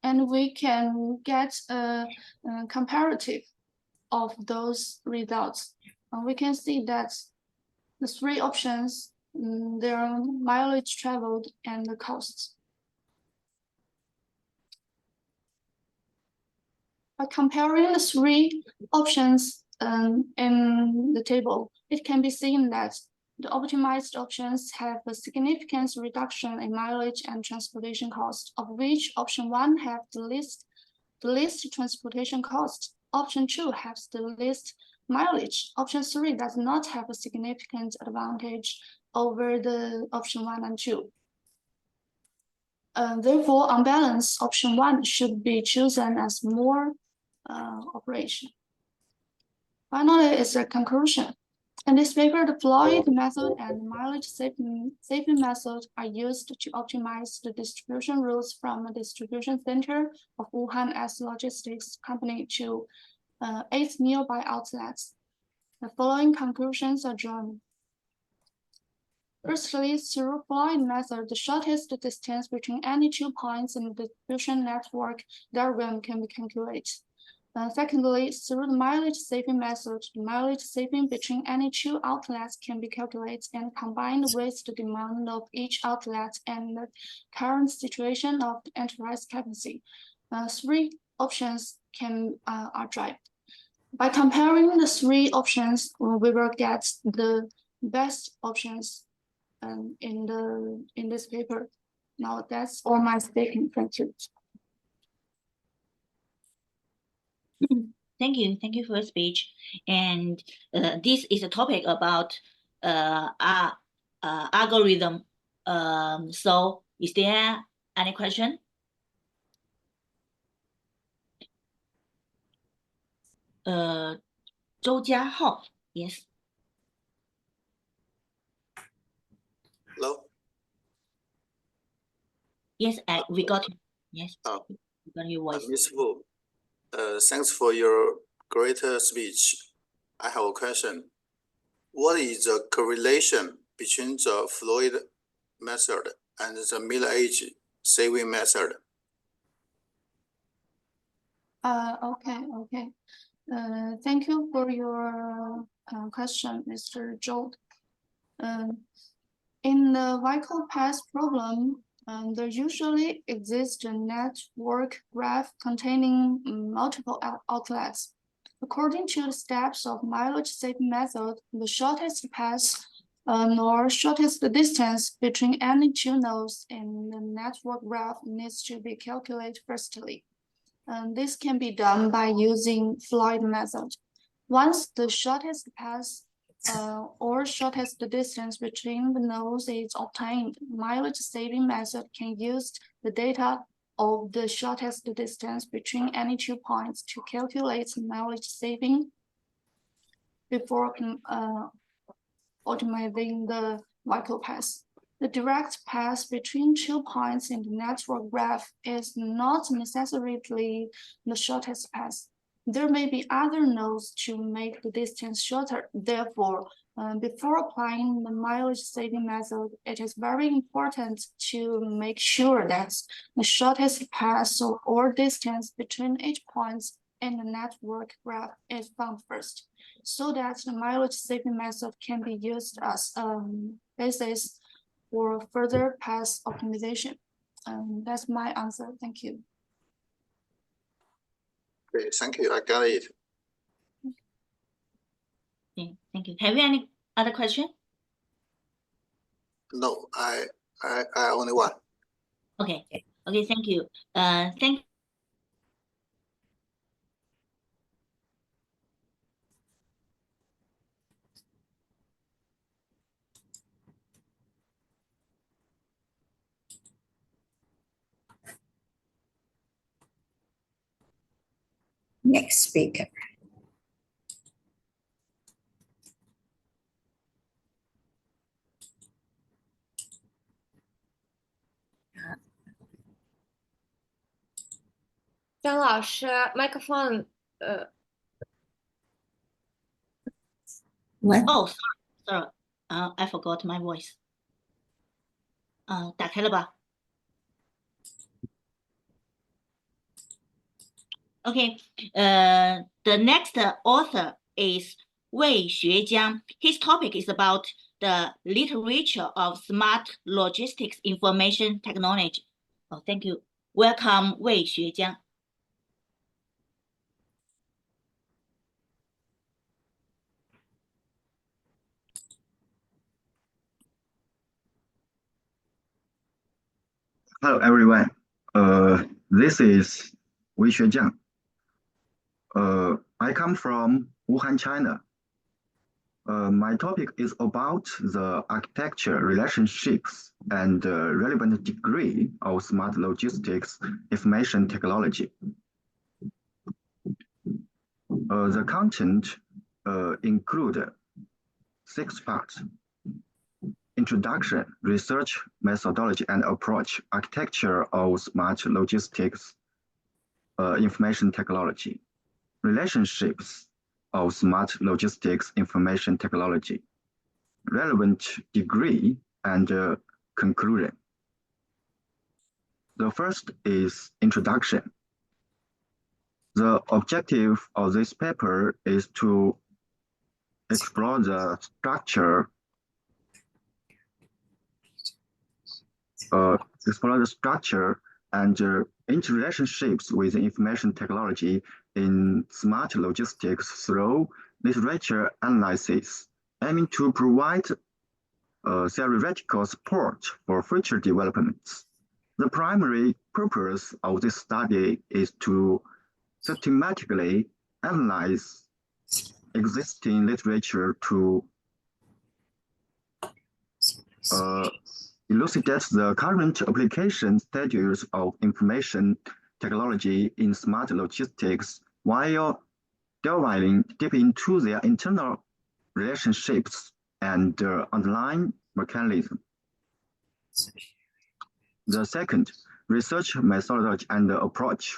And we can get a comparative of those results. And we can see that the 3 options, their mileage traveled and the costs. By comparing the 3 options in the table, it can be seen that the optimized options have a significant reduction in mileage and transportation cost, of which option 1 have the least transportation cost. Option 2 has the least mileage. Option 3 does not have a significant advantage over the option 1 and 2. Therefore, on balance, option 1 should be chosen as more operation. Finally, is a conclusion. In this paper, the Floyd method and mileage saving method are used to optimize the distribution routes from a distribution center of Wuhan S Logistics Company to 8 nearby outlets. The following conclusions are drawn. Firstly, through Floyd method, the shortest distance between any 2 points in the distribution network diagram can be calculated. Secondly, through the mileage saving method, the mileage saving between any 2 outlets can be calculated and combined with the demand of each outlet and the current situation of the enterprise capacity. 3 options are derived. By comparing the 3 options, we will get the best options in this paper. Now that's all my speaking. Thank you. Thank you for your speech. And this is a topic about algorithm. So is there any question? Zhou Jiahao, yes. Hello. Yes, we got it. Yes, Oh. we got your voice. Ms. Wu, thanks for your great speech. I have a question. What is the correlation between the fluid method and the middle-age saving method? Okay. Thank you for your question, Mr. Zhou. In the vehicle path problem, there usually exists a network graph containing multiple outlets. According to the steps of mileage saving method, the shortest path nor shortest distance between any two nodes in the network graph needs to be calculated firstly. This can be done by using fluid method. Once the shortest path or shortest distance between the nodes is obtained, mileage saving method can use the data of the shortest distance between any 2 points to calculate mileage saving before optimizing the vehicle path. The direct path between 2 points in the network graph is not necessarily the shortest path. There may be other nodes to make the distance shorter. Therefore, before applying the mileage saving method, it is very important to make sure that the shortest path or distance between each point in the network graph is found first, so that the mileage saving method can be used as a basis for further path optimization. That's my answer. Thank you. Okay, thank you. I got it. Okay, thank you. Have you any other question? No, I only one. Okay. Okay, thank you. Thank Next speaker. Microphone. What? Oh, sorry. I forgot my voice. 打开了吧 Okay, the next author is Wei Xuejiang. His topic is about the literature of smart logistics information technology. Oh, thank you. Welcome, Wei Xuejiang. Hello, everyone. This is Wei Xuejiang. I come from Wuhan, China. My topic is about the architecture, relationships, and relevant degree of smart logistics information technology. The content include 6 parts: introduction, research, methodology and approach, architecture of smart logistics information technology, relationships of smart logistics information technology, relevant degree, and conclusion. The first is introduction. The objective of this paper is to explore the structure and interrelationships with information technology in smart logistics through literature analysis, aiming to provide theoretical support for future developments. The primary purpose of this study is to systematically analyze existing literature to elucidate the current application status of information technology in smart logistics while delving deep into their internal relationships and underlying mechanism. The second, research methodology and approach.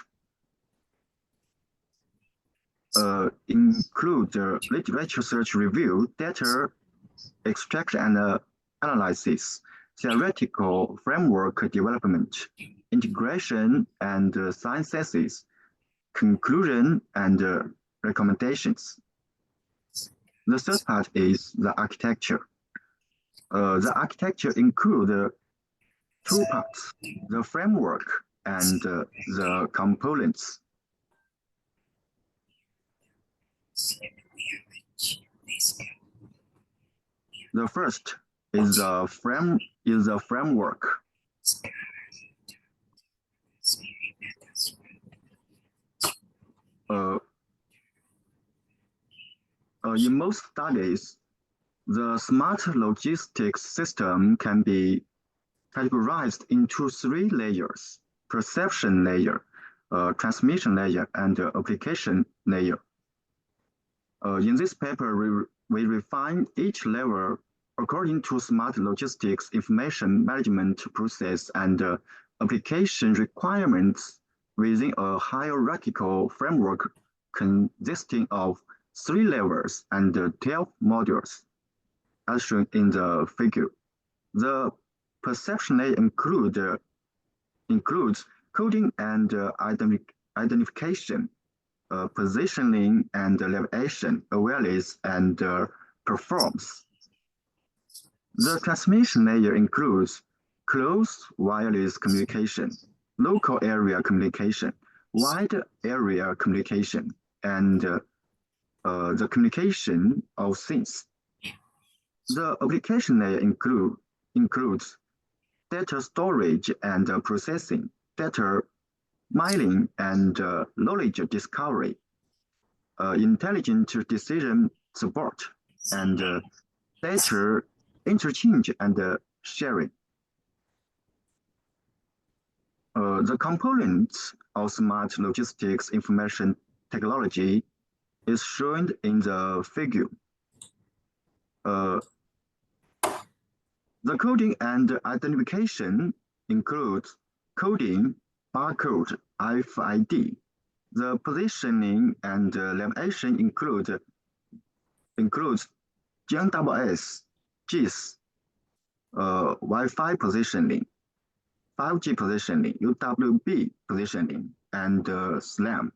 Include literature search review, data extraction and analysis, theoretical framework development, integration and synthesis, conclusion and recommendations. The third part is the architecture. The architecture includes two parts, the framework and the components. The first is the framework. In most studies, the smart logistics system can be categorized into three layers: perception layer, transmission layer, and application layer. In this paper, we refine each layer according to smart logistics information management process and application requirements within a hierarchical framework consisting of 3 layers and 12 modules, as shown in the figure. The perception layer includes coding and identification, positioning and elevation, awareness, and performance. The transmission layer includes close wireless communication, local area communication, wide area communication, and the communication of things. The application layer includes data storage and processing, data mining and knowledge discovery, intelligent decision support, and data interchange and sharing. The components of smart logistics information technology is shown in the figure. The coding and identification includes coding, barcode, RFID. The positioning and elevation includes GNSS, GIS, Wi-Fi positioning, 5G positioning, UWB positioning, and SLAM.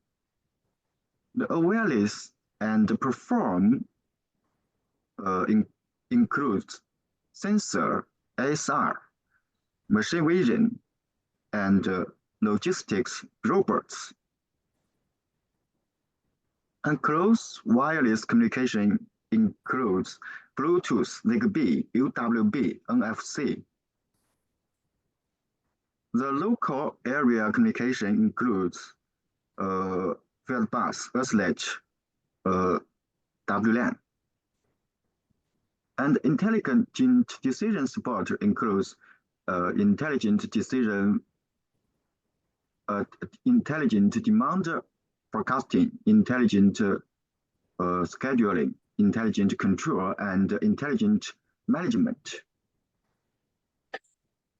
The awareness and perform includes sensor, ASR, machine vision, and logistics robots. And close wireless communication includes Bluetooth, Zigbee, UWB, NFC. The local area communication includes field bus, SLH, WLAN. And intelligent decision support includes intelligent demand forecasting, intelligent scheduling, intelligent control, and intelligent management.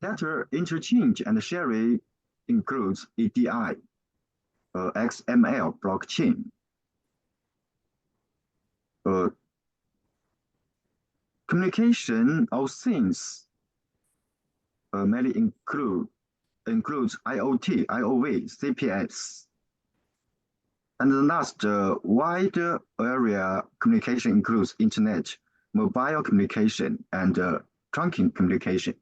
Data interchange and sharing includes EDI, XML, blockchain. Communication of things mainly includes IoT, IOV, CPS. And the last, wide area communication includes internet, mobile communication, and trunking communication.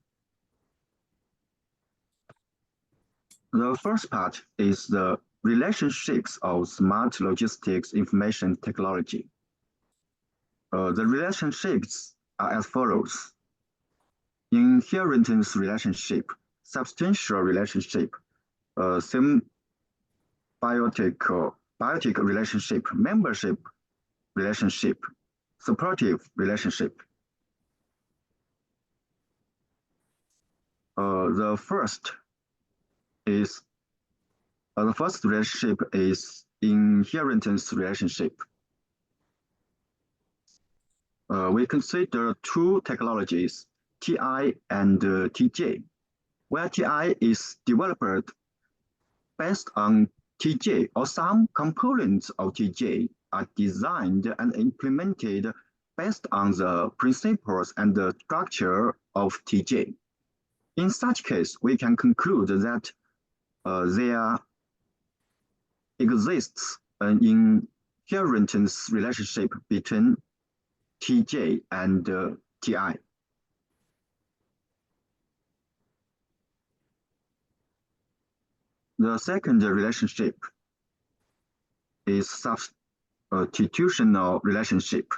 The first part is the relationships of smart logistics information technology. The relationships are as follows: inheritance relationship, substantial relationship, symbiotic relationship, membership relationship, supportive relationship. The first relationship is inheritance relationship. We consider two technologies, TI and TJ. where TI is developed based on TJ, or some components of TJ are designed and implemented based on the principles and the structure of TJ. In such case, we can conclude that there exists an inherent relationship between TJ and TI. The second relationship is substitutional relationship.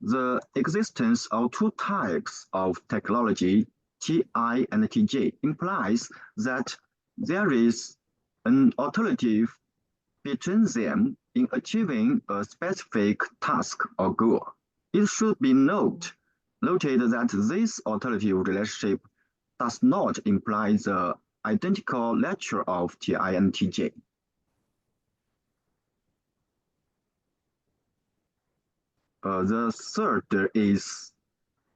The existence of two types of technology, TI and TJ, implies that there is an alternative between them in achieving a specific task or goal. It should be noted that this alternative relationship does not imply the identical nature of TI and TJ. The third is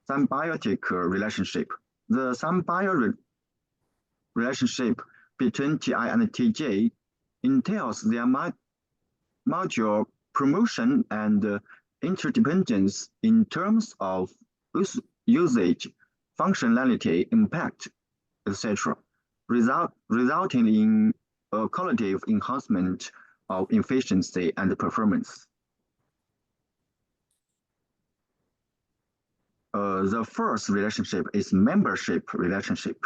symbiotic relationship. The symbiotic relationship between TI and TJ entails their mutual promotion and interdependence in terms of usage, functionality, impact, etc., resulting in a qualitative enhancement of efficiency and performance. The first relationship is membership relationship.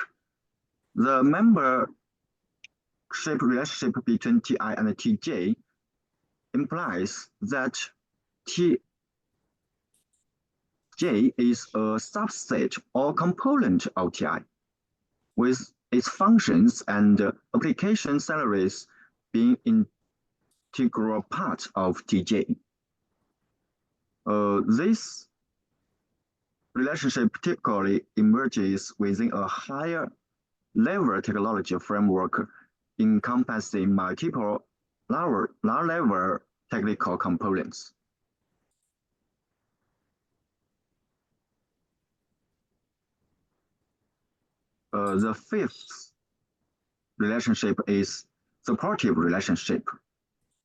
The membership relationship between TI and TJ implies that TJ is a subset or component of TI, with its functions and application salaries being integral part of TJ. This relationship typically emerges within a higher level technology framework encompassing multiple low-level technical components. The fifth relationship is supportive relationship.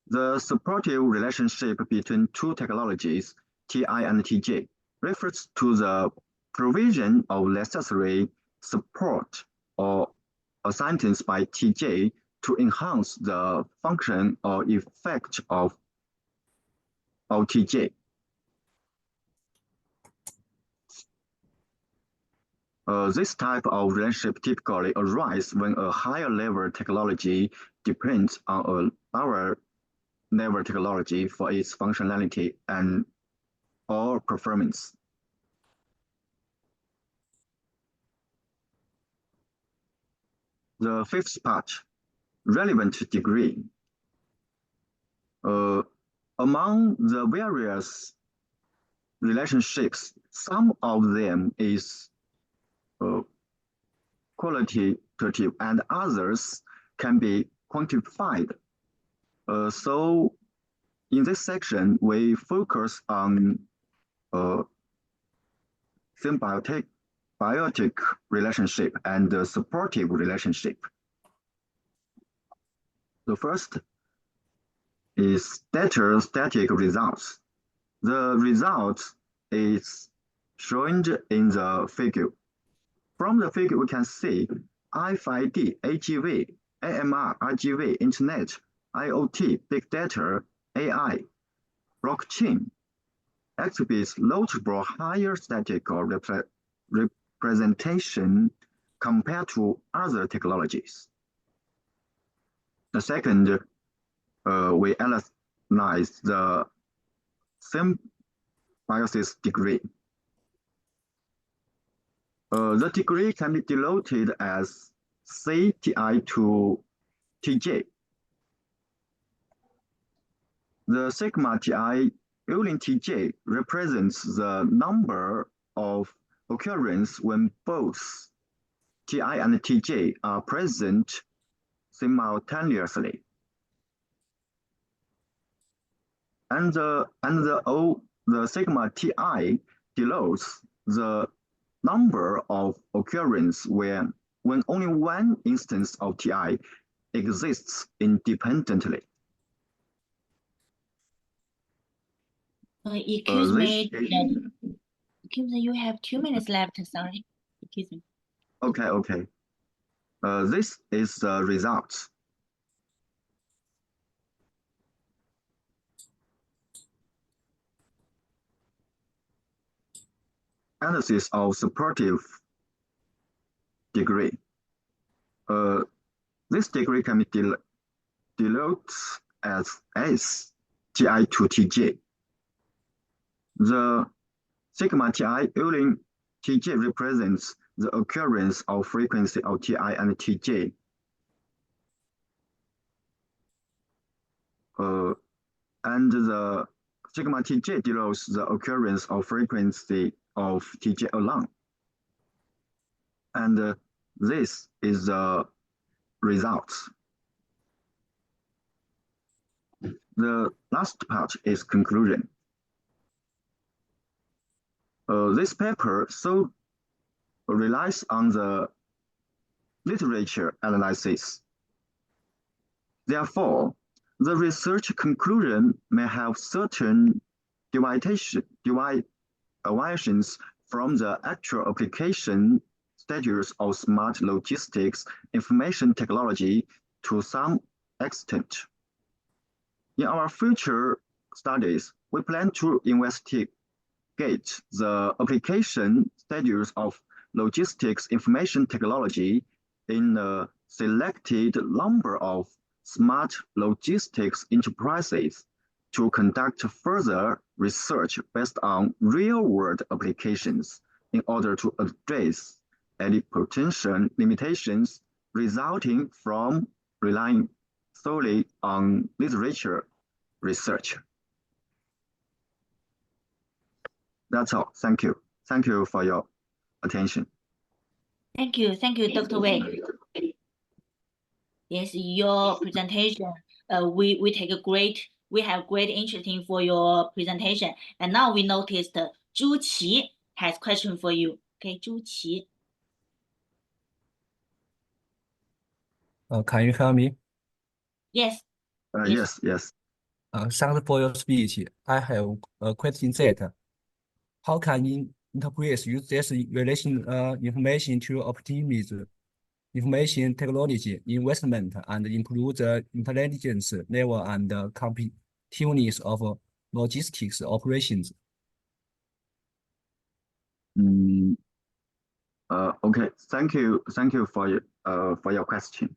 The supportive relationship between two technologies, TI and TJ, refers to the provision of necessary support or assistance by TJ to enhance the function or effect of TJ. This type of relationship typically arises when a higher level technology depends on a lower level technology for its functionality and or performance. The fifth part, relevant degree. Among the various relationships, some of them is qualitative and others can be quantified. So in this section, we focus on symbiotic relationship and supportive relationship. The first is static results. The result is shown in the figure. From the figure, we can see RFID, AGV, AMR, RGV, Internet, IoT, Big Data, AI, blockchain exhibits notable higher statistical representation compared to other technologies. The second, we analyze the symbiosis degree. The degree can be denoted as CTI to TJ. The sigma TI using TJ represents the number of occurrences when both TI and TJ are present simultaneously. And the sigma TI denotes the number of occurrences when when only one instance of TI exists independently. Excuse me, you have 2 minutes left, sorry. Excuse me. Okay. This is the result. Analysis of supportive degree. This degree can be denoted as S, TI to TJ. The sigma TI using TJ represents the occurrence of frequency of TI and TJ. And the sigma TJ denotes the occurrence of frequency of TJ alone. And this is the result. The last part is conclusion. This paper so relies on the literature analysis. Therefore, the research conclusion may have certain deviations from the actual application status of smart logistics information technology to some extent. In our future studies, we plan to investigate the application status of logistics information technology in a selected number of smart logistics enterprises to conduct further research based on real-world applications in order to address any potential limitations resulting from relying solely on literature research. That's all. Thank you. Thank you for your attention. Thank you, Dr. Wei. Yes, your presentation, we have great interest in for your presentation. And now we noticed Zhu Qi has question for you. Okay, Zhu Qi. Can you hear me? Yes. Yes. Thanks for your speech. I have a question that how can enterprise use this relation information to optimize information technology investment and improve the intelligence level and competitiveness of logistics operations? Okay. Thank you for your question.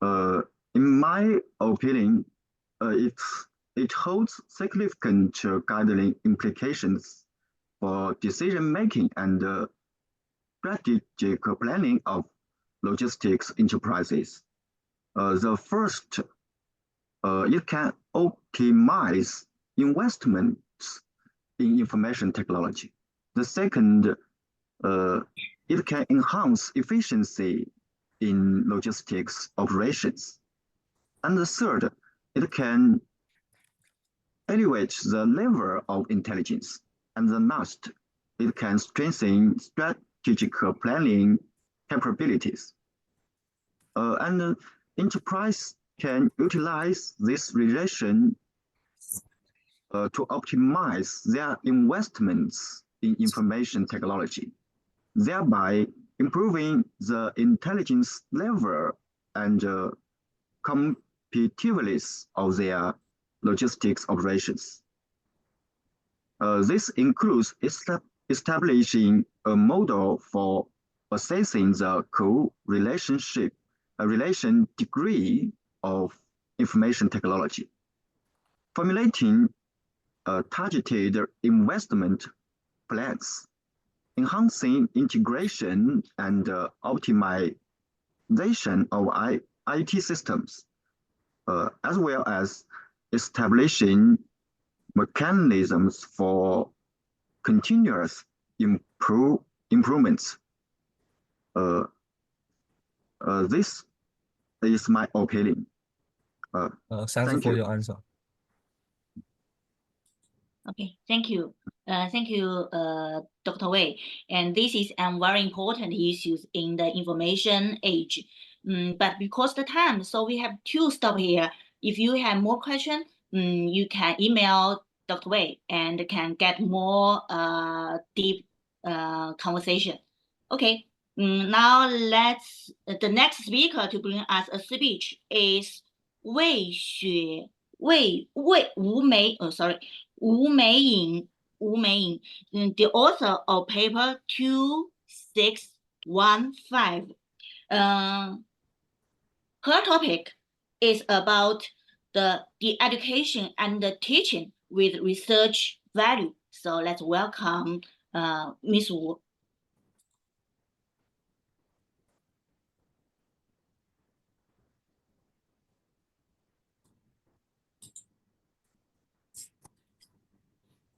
In my opinion, it holds significant guideline implications for decision making and strategic planning of logistics enterprises. The first, it can optimize investments in information technology. The second, it can enhance efficiency in logistics operations. And the third, it can elevate the level of intelligence. And the last, it can strengthen strategic planning capabilities. And enterprise can utilize this relation to optimize their investments in information technology, thereby improving the intelligence level and competitiveness of their logistics operations. This includes establishing a model for assessing the relation degree of information technology, formulating targeted investment plans, enhancing integration and optimization of IT systems, as well as establishing mechanisms for continuous improvements. This is my opinion. Thanks for your answer. Okay, thank you. Thank you, Dr. Wei. And this is a very important issues in the information age. But because the time, so we have to stop here. If you have more questions, you can email Dr. Wei and can get more deep conversation. Okay, now let's, the next speaker to bring us a speech is Wu Meiying, the author of paper 2615. Her topic is about the education and the teaching with research value. So let's welcome Ms. Wu.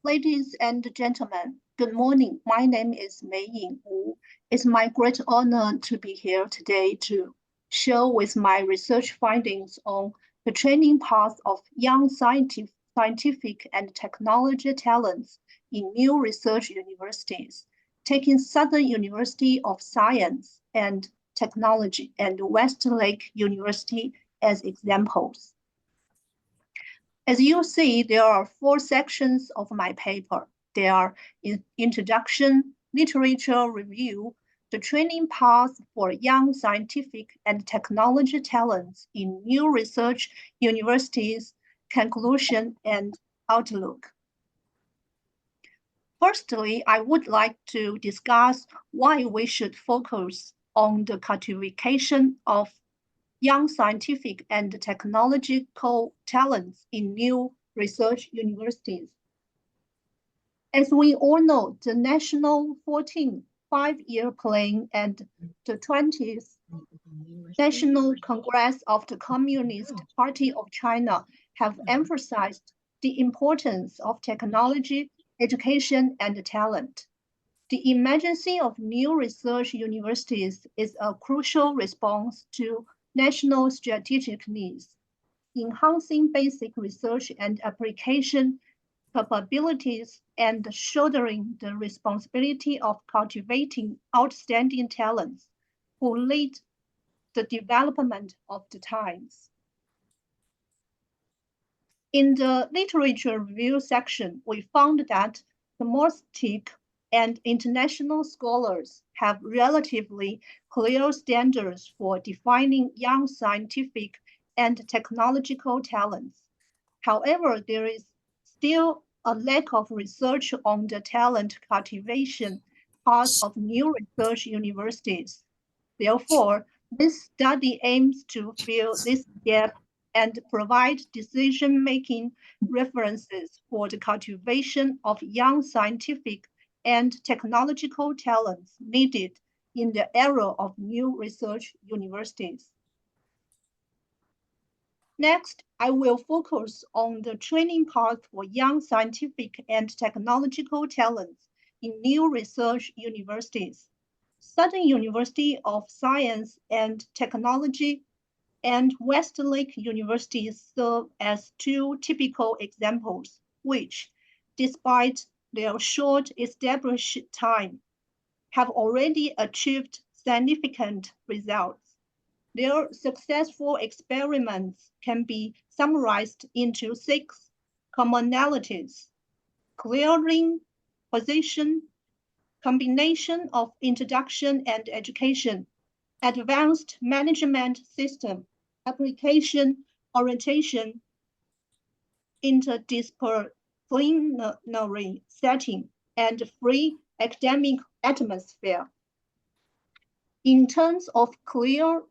Ladies and gentlemen, good morning. My name is Meiying Wu. It's my great honor to be here today to share with my research findings on the training path of young scientific and technology talents in new research universities, taking Southern University of Science and Technology and Westlake University as examples. As you see, there are 4 sections of my paper. They are introduction, literature review, the training path for young scientific and technology talents in new research universities, conclusion, and outlook. Firstly, I would like to discuss why we should focus on the cultivation of young scientific and technological talents in new research universities. As we all know, the National 14th Five-Year Plan and the 20th National Congress of the Communist Party of China have emphasized the importance of technology, education, and talent. The emergence of new research universities is a crucial response to national strategic needs, enhancing basic research and application capabilities and shouldering the responsibility of cultivating outstanding talents who lead the development of the times. In the literature review section, we found that domestic and international scholars have relatively clear standards for defining young scientific and technological talents. However, there is still a lack of research on the talent cultivation part of new research universities. Therefore, this study aims to fill this gap and provide decision-making references for the cultivation of young scientific and technological talents needed in the era of new research universities. Next, I will focus on the training path for young scientific and technological talents in new research universities. Southern University of Science and Technology and Westlake University serve as 2 typical examples, which, despite their short established time, have already achieved significant results. Their successful experiments can be summarized into 6 commonalities: clearing position, combination of introduction and education, advanced management system, application orientation, interdisciplinary setting, and free academic atmosphere. In terms of clear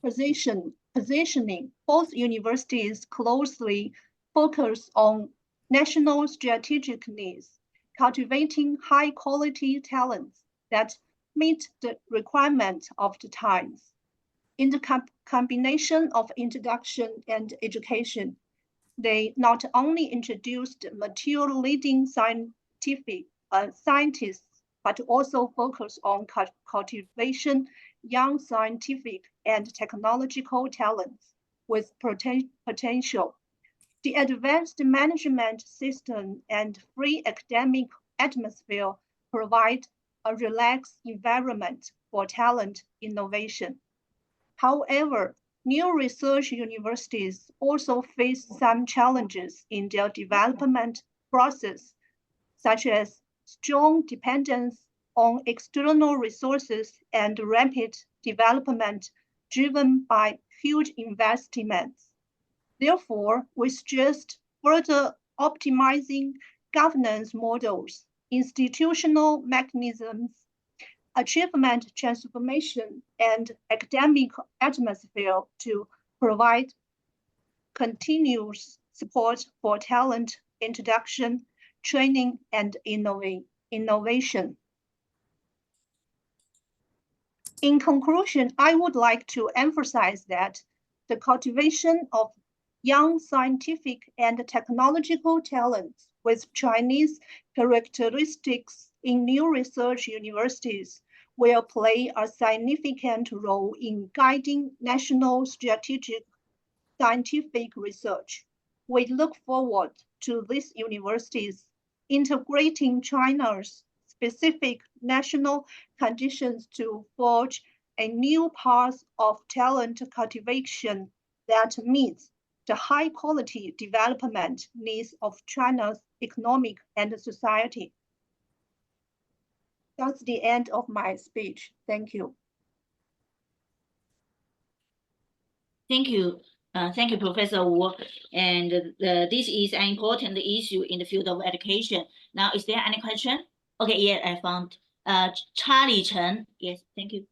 positioning, both universities closely focus on national strategic needs, cultivating high-quality talents that meet the requirements of the times. In the combination of introduction and education, they not only introduced mature leading scientists, but also focus on cultivation young scientific and technological talents with potential. The advanced management system and free academic atmosphere provide a relaxed environment for talent innovation. However, new research universities also face some challenges in their development process, such as strong dependence on external resources and rapid development driven by huge investments. Therefore, we suggest further optimizing governance models, institutional mechanisms, achievement transformation, and academic atmosphere to provide continuous support for talent introduction, training, and innovation. In conclusion, I would like to emphasize that the cultivation of young scientific and technological talents with Chinese characteristics in new research universities will play a significant role in guiding national strategic scientific research. We look forward to these universities integrating China's specific national conditions to forge a new path of talent cultivation that meets the high-quality development needs of China's economic and society. That's the end of my speech. Thank you. Thank you. Thank you, Professor Wu. And this is an important issue in the field of education. Now, is there any question? Okay, yeah, I found Charlie Chen. Yes, thank you.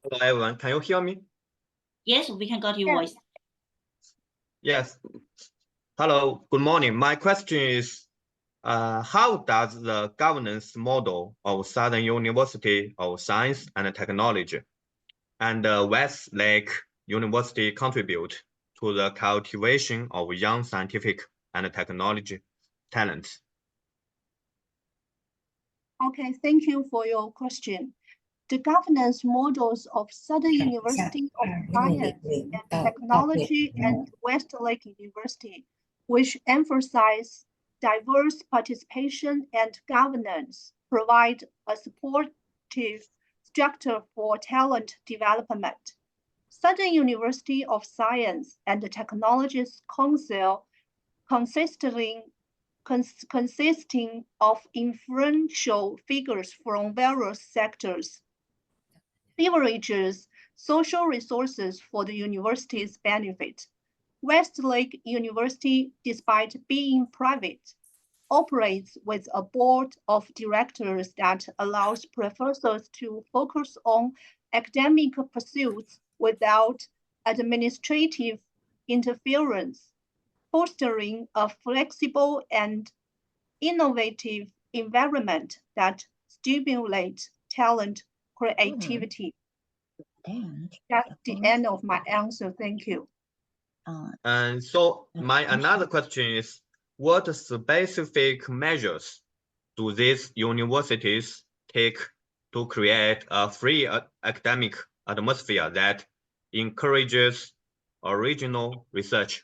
Hello, everyone. Can you hear me? Yes, we can got your voice. Yes. Hello, good morning. My question is, how does the governance model of Southern University of Science and Technology and Westlake University contribute to the cultivation of young scientific and technology talents? Okay, thank you for your question. The governance models of Southern University of Science and Technology and Westlake University, which emphasize diverse participation and governance, provide a supportive structure for talent development. Southern University of Science and Technology's Council consisting of influential figures from various sectors, leverages social resources for the university's benefit. Westlake University, despite being private, operates with a board of directors that allows professors to focus on academic pursuits without administrative interference, fostering a flexible and innovative environment that stimulates talent creativity. That's the end of my answer. Thank you. And so my another question is, what specific measures do these universities take to create a free academic atmosphere that encourages original research?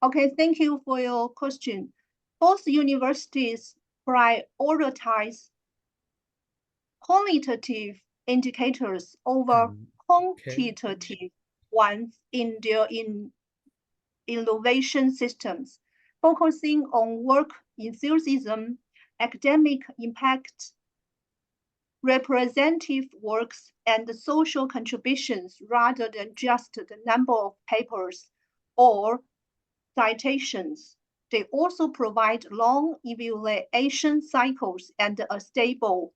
Okay, thank you for your question. Both universities prioritize qualitative indicators over quantitative ones in their innovation systems, focusing on work enthusiasm, academic impact, representative works, and social contributions rather than just the number of papers or citations. They also provide long evaluation cycles and a stable,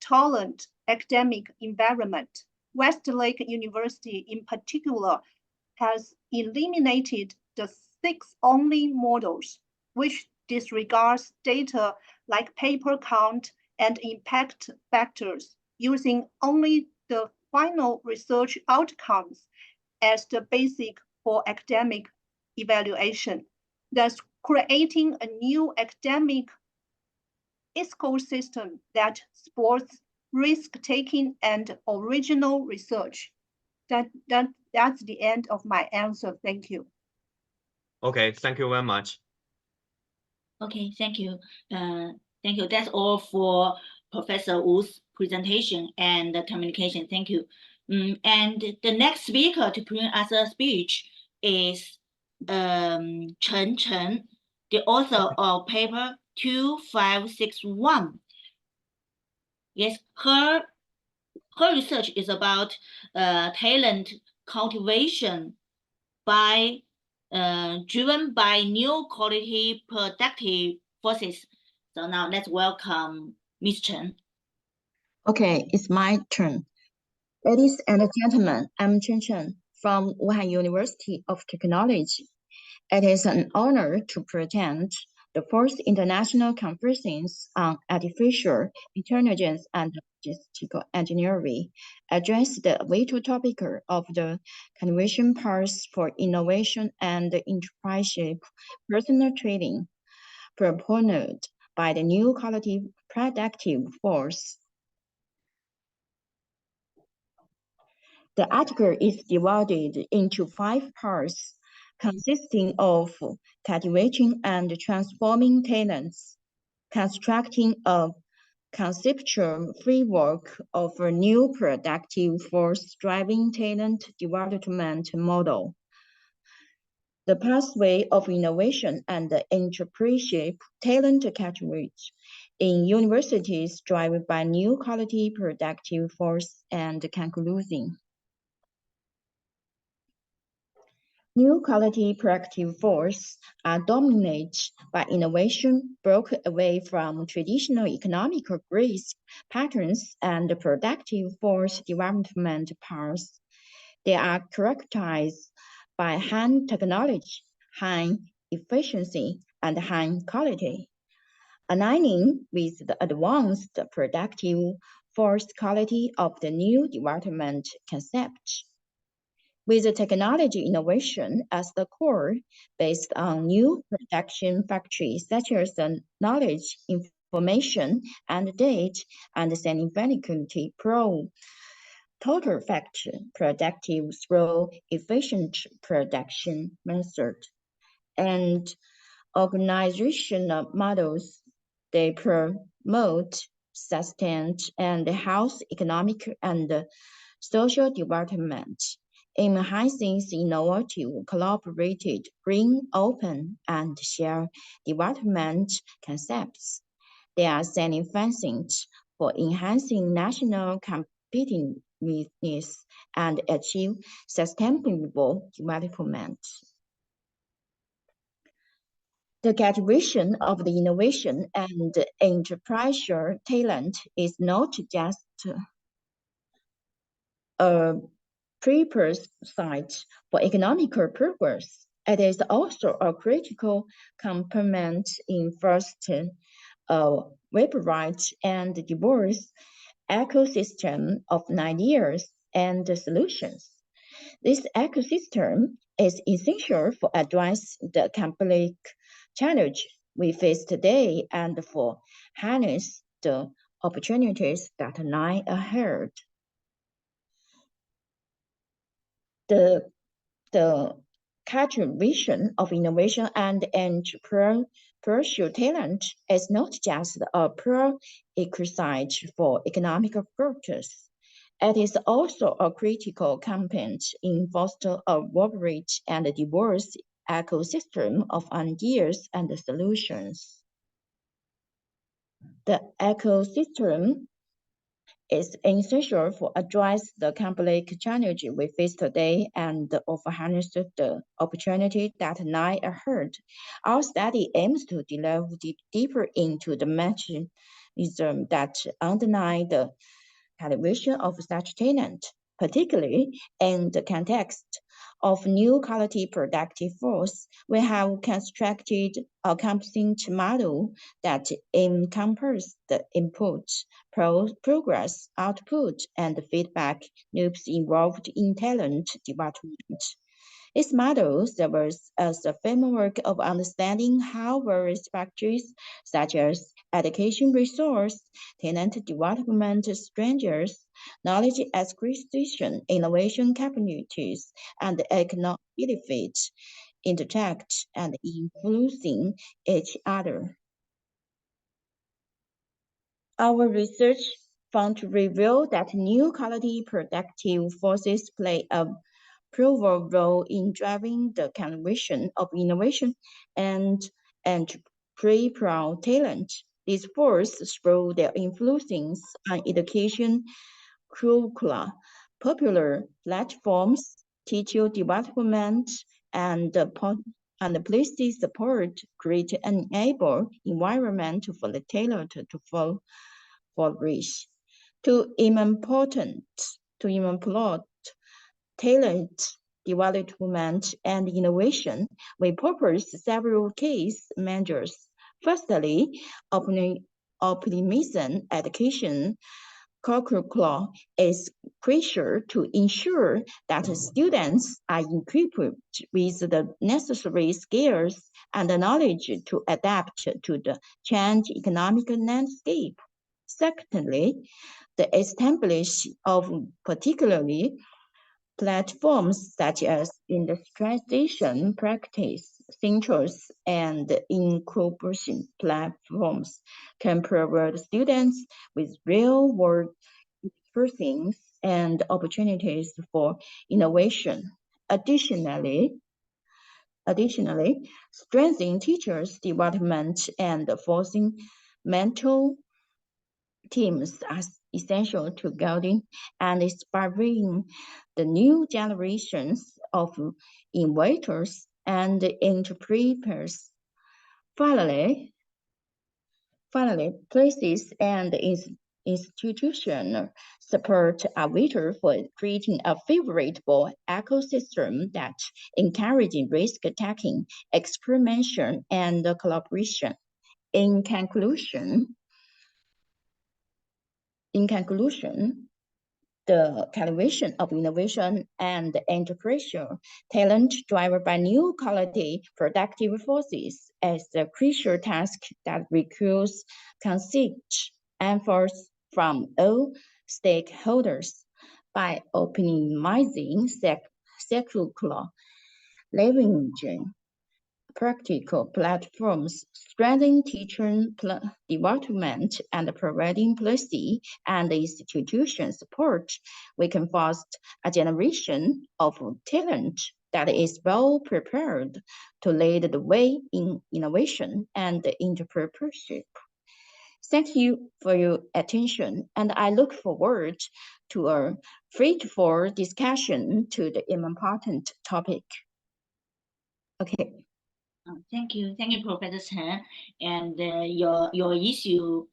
tolerant academic environment. Westlake University, in particular, has eliminated the 6-only models, which disregards data like paper count and impact factors, using only the final research outcomes as the basis for academic evaluation, thus creating a new academic ecosystem that supports risk-taking and original research. That's the end of my answer. Thank you. Okay, thank you very much. Okay, thank you. Thank you. That's all for Professor Wu's presentation and the communication. Thank you. And the next speaker to bring us a speech is Chen Chen, the author of paper 2561. Yes, her research is about talent cultivation by driven by new quality productive forces. So now let's welcome Ms. Chen. Okay, it's my turn. Ladies and gentlemen, I'm Chen Chen from Wuhan University of Technology. It is an honor to present the fourth international conference on artificial intelligence and logistical engineering, address the vital topic of the conversion paths for innovation and entrepreneurship personal training, proposed by the new quality productive force. The article is divided into 5 parts, consisting of cultivating and transforming talents, constructing a conceptual framework of a new productive force-driving talent development model, the pathway of innovation and entrepreneurship talent categories in universities driven by new quality productive force and conclusion. New quality productive force are dominated by innovation, broke away from traditional economic growth patterns and productive force development paths. They are characterized by high technology, high efficiency, and high quality, aligning with the advanced productive force quality of the new development concept. With the technology innovation as the core, based on new production factories such as the knowledge, information, and data, and significantly total factor productive through efficient production method and organizational models. They promote sustained and health economic and social development, enhancing innovative, collaborated, green, open, and shared development concepts. They are significant for enhancing national competitiveness and achieve sustainable development. The cultivation of the innovation and entrepreneurial talent is not just a prerequisite for economical progress. It is also a critical component in fostering a vibrant and diverse ecosystem of ideas and solutions. This ecosystem is essential for addressing the complex challenge we face today and for harness the opportunities that lie ahead. The cultivation of innovation and entrepreneurial talent is not just a prerequisite for economic progress. It is also a critical component in fostering a vibrant and diverse ecosystem of ideas and solutions. The ecosystem is essential for address the complex challenge we face today and of harness the opportunity that lie ahead. Our study aims to delve deeper into the mechanism that underlie the cultivation of such talent, particularly in the context of new quality productive force. We have constructed a competent model that encompasses the input, progress, output, and feedback loops involved in talent development. This model serves as a framework of understanding how various factors, such as education resource, talent development strangers, knowledge acquisition, innovation capabilities, and economic benefit interact and influencing each other. Our research found to reveal that new quality productive forces play a pivotal role in driving the conversion of innovation and entrepreneurial talent. These forces through their influence on education curricula, popular platforms, teacher development, and policy support create an enable environment for the talent to flourish. To import talent development and innovation, we propose several case measures. Firstly, optimism education curricula is crucial to ensure that students are equipped with the necessary skills and knowledge to adapt to the changed economic landscape. Secondly, the establishment of particularly platforms such as industrialization practice centers and incubation platforms can provide students with real-world experience and opportunities for innovation. Additionally, strengthening teachers' development and forcing mental teams are essential to guiding and inspiring the new generations of innovators and entrepreneurs. Finally, places and institutional support are vital for creating a favorable ecosystem that encourages risk-taking, experimentation, and collaboration. In conclusion, the cultivation of innovation and entrepreneurial talent driven by new quality productive forces is the crucial task that requires conscious effort from all stakeholders. By optimizing circular leveraging practical platforms, strengthening teacher development, and providing policy and institution support, we can foster a generation of talent that is well prepared to lead the way in innovation and entrepreneurship. Thank you for your attention, and I look forward to a fruitful discussion to the important topic. Okay. Thank you, Professor Chen. And your issue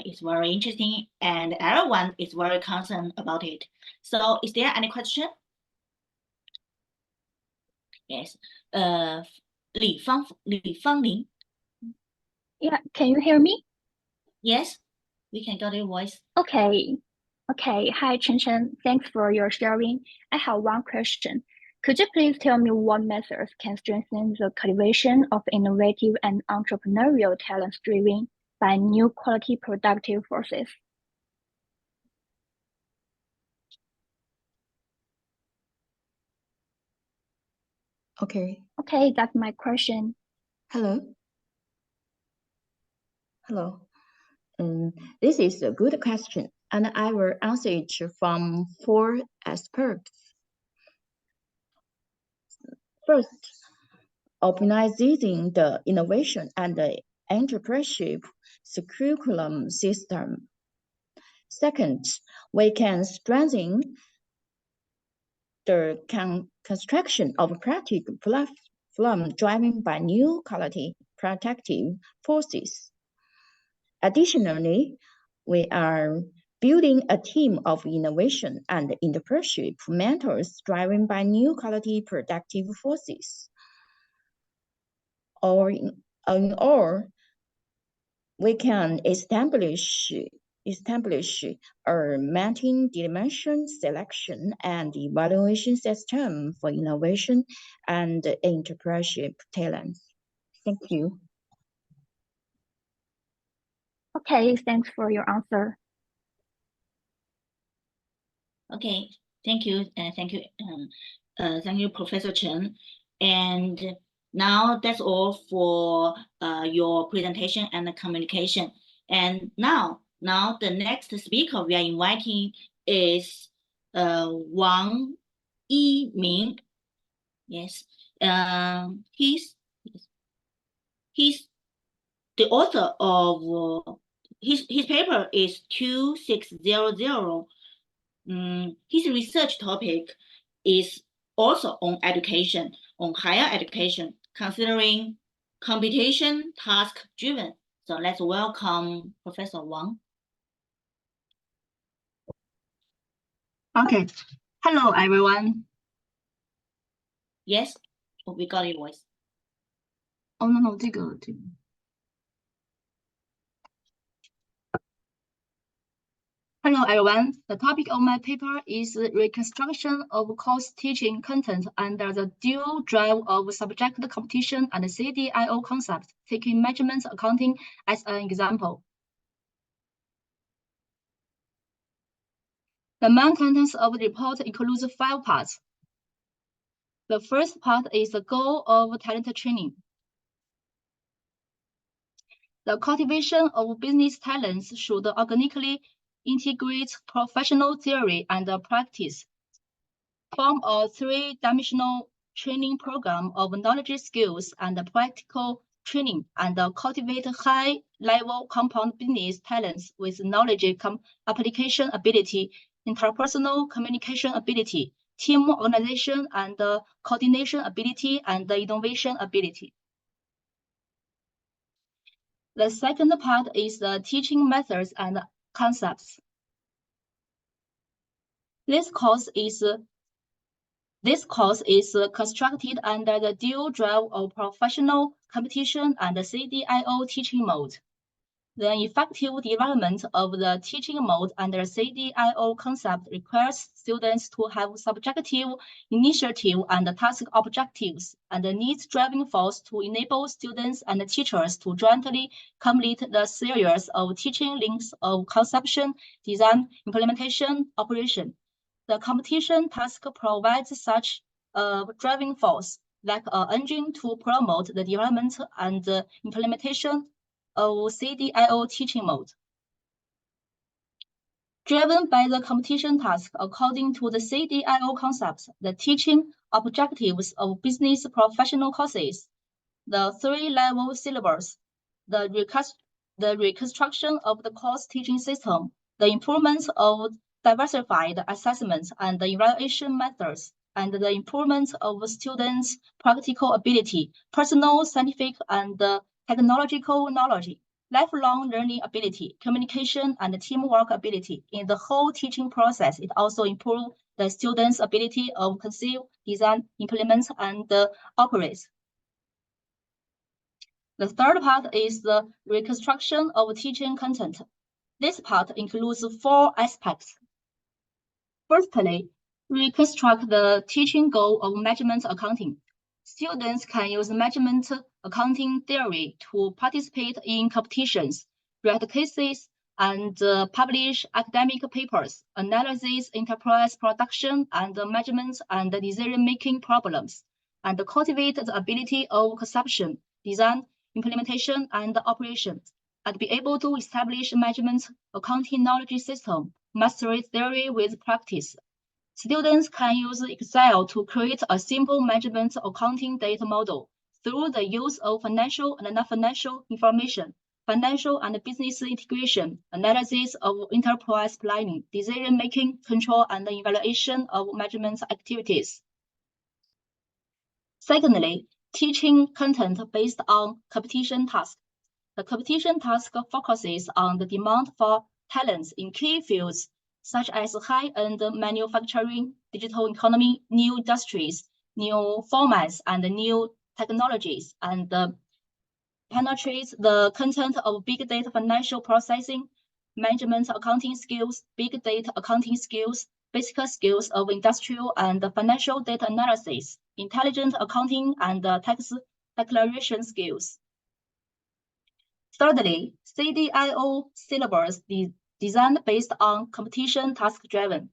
is very interesting, and everyone is very concerned about it. So, is there any question? Yes. Li Fangling. Yeah, can you hear me? Yes, we can get your voice. Okay. Hi, Chen. Thanks for your sharing. I have one question. Could you please tell me what methods can strengthen the cultivation of innovative and entrepreneurial talents driven by new quality productive forces? Okay. Okay, that's my question. Hello. This is a good question, and I will answer it from 4 aspects. First, optimizing the innovation and the entrepreneurship curriculum system. Second, we can strengthen the construction of practical platform driven by new quality productive forces. Additionally, we are building a team of innovation and entrepreneurship mentors driven by new quality productive forces. Or in all, we can establish a multi-dimension selection and evaluation system for innovation and entrepreneurship talents. Thank you. Okay, thanks for your answer. Okay, thank you, thank you, Professor Chen. And now that's all for your presentation and the communication. And now the next speaker we are inviting is Wang Yiming. Yes, he's the author of his paper is 2600. His research topic is also on education, on higher education, considering computation task driven. So let's welcome Professor Wang. Okay. Hello, everyone. Yes, we got your voice. Oh, no, 这个。Hello, everyone. The topic of my paper is reconstruction of course teaching content under the dual drive of subject competition and CDIO concepts, taking measurement accounting as an example. The main contents of the report includes 5 parts. The first part is the goal of talent training. The cultivation of business talents should organically integrate professional theory and practice, form a 3-dimensional training program of knowledge, skills, and practical training, and cultivate high-level compound business talents with knowledge application ability, interpersonal communication ability, team organization and coordination ability, and innovation ability. The second part is the teaching methods and concepts. This course is constructed under the dual drive of professional competition and the CDIO teaching mode. The effective development of the teaching mode under CDIO concept requires students to have subjective initiative and task objectives and the needs driving force to enable students and teachers to jointly complete the series of teaching links of conception, design, implementation, operation. The competition task provides such a driving force, like an engine to promote the development and implementation of CDIO teaching mode. Driven by the competition task according to the CDIO concepts, the teaching objectives of business professional courses, the 3-level syllabus, the reconstruction of the course teaching system, the improvement of diversified assessments and the evaluation methods, and the improvement of students' practical ability, personal, scientific, and technological knowledge, lifelong learning ability, communication, and teamwork ability. In the whole teaching process, it also improves the students' ability of conceive, design, implement, and operate. The third part is the reconstruction of teaching content. This part includes 4 aspects. Firstly, reconstruct the teaching goal of measurement accounting. Students can use measurement accounting theory to participate in competitions, write cases, and publish academic papers, analyze enterprise production and measurements and decision-making problems, and cultivate the ability of conception, design, implementation, and operation, and be able to establish measurement accounting knowledge system, mastery theory with practice. Students can use Excel to create a simple measurement accounting data model through the use of financial and non-financial information, financial and business integration, analysis of enterprise planning, decision-making, control, and evaluation of measurement activities. Secondly, teaching content based on competition task. The competition task focuses on the demand for talents in key fields such as high-end manufacturing, digital economy, new industries, new formats, and new technologies, and penetrates the content of big data financial processing, management accounting skills, big data accounting skills, basic skills of industrial and financial data analysis, intelligent accounting, and tax declaration skills. Thirdly, CDIO syllabus designed based on competition task-driven.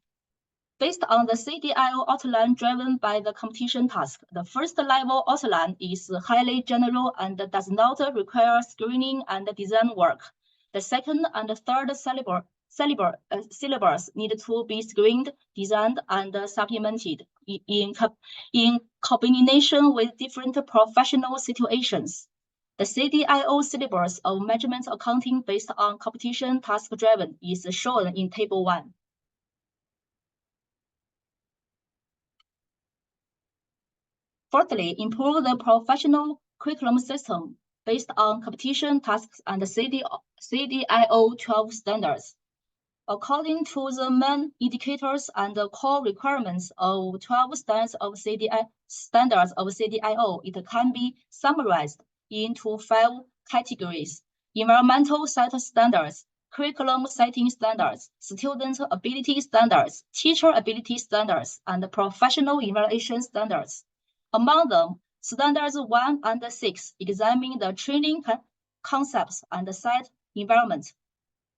Based on the CDIO outline driven by the competition task, the first level outline is highly general and does not require screening and design work. The second and third syllabus need to be screened, designed, and supplemented in combination with different professional situations. The CDIO syllabus of management accounting based on competition task-driven is shown in Table 1. Fourthly, improve the professional curriculum system based on competition tasks and CDIO 12 standards. According to the main indicators and the core requirements of 12 standards of CDIO, it can be summarized into 5 categories: environmental set standards, curriculum setting standards, student ability standards, teacher ability standards, and professional evaluation standards. Among them, standards 1 and 6 examine the training concepts and site environment.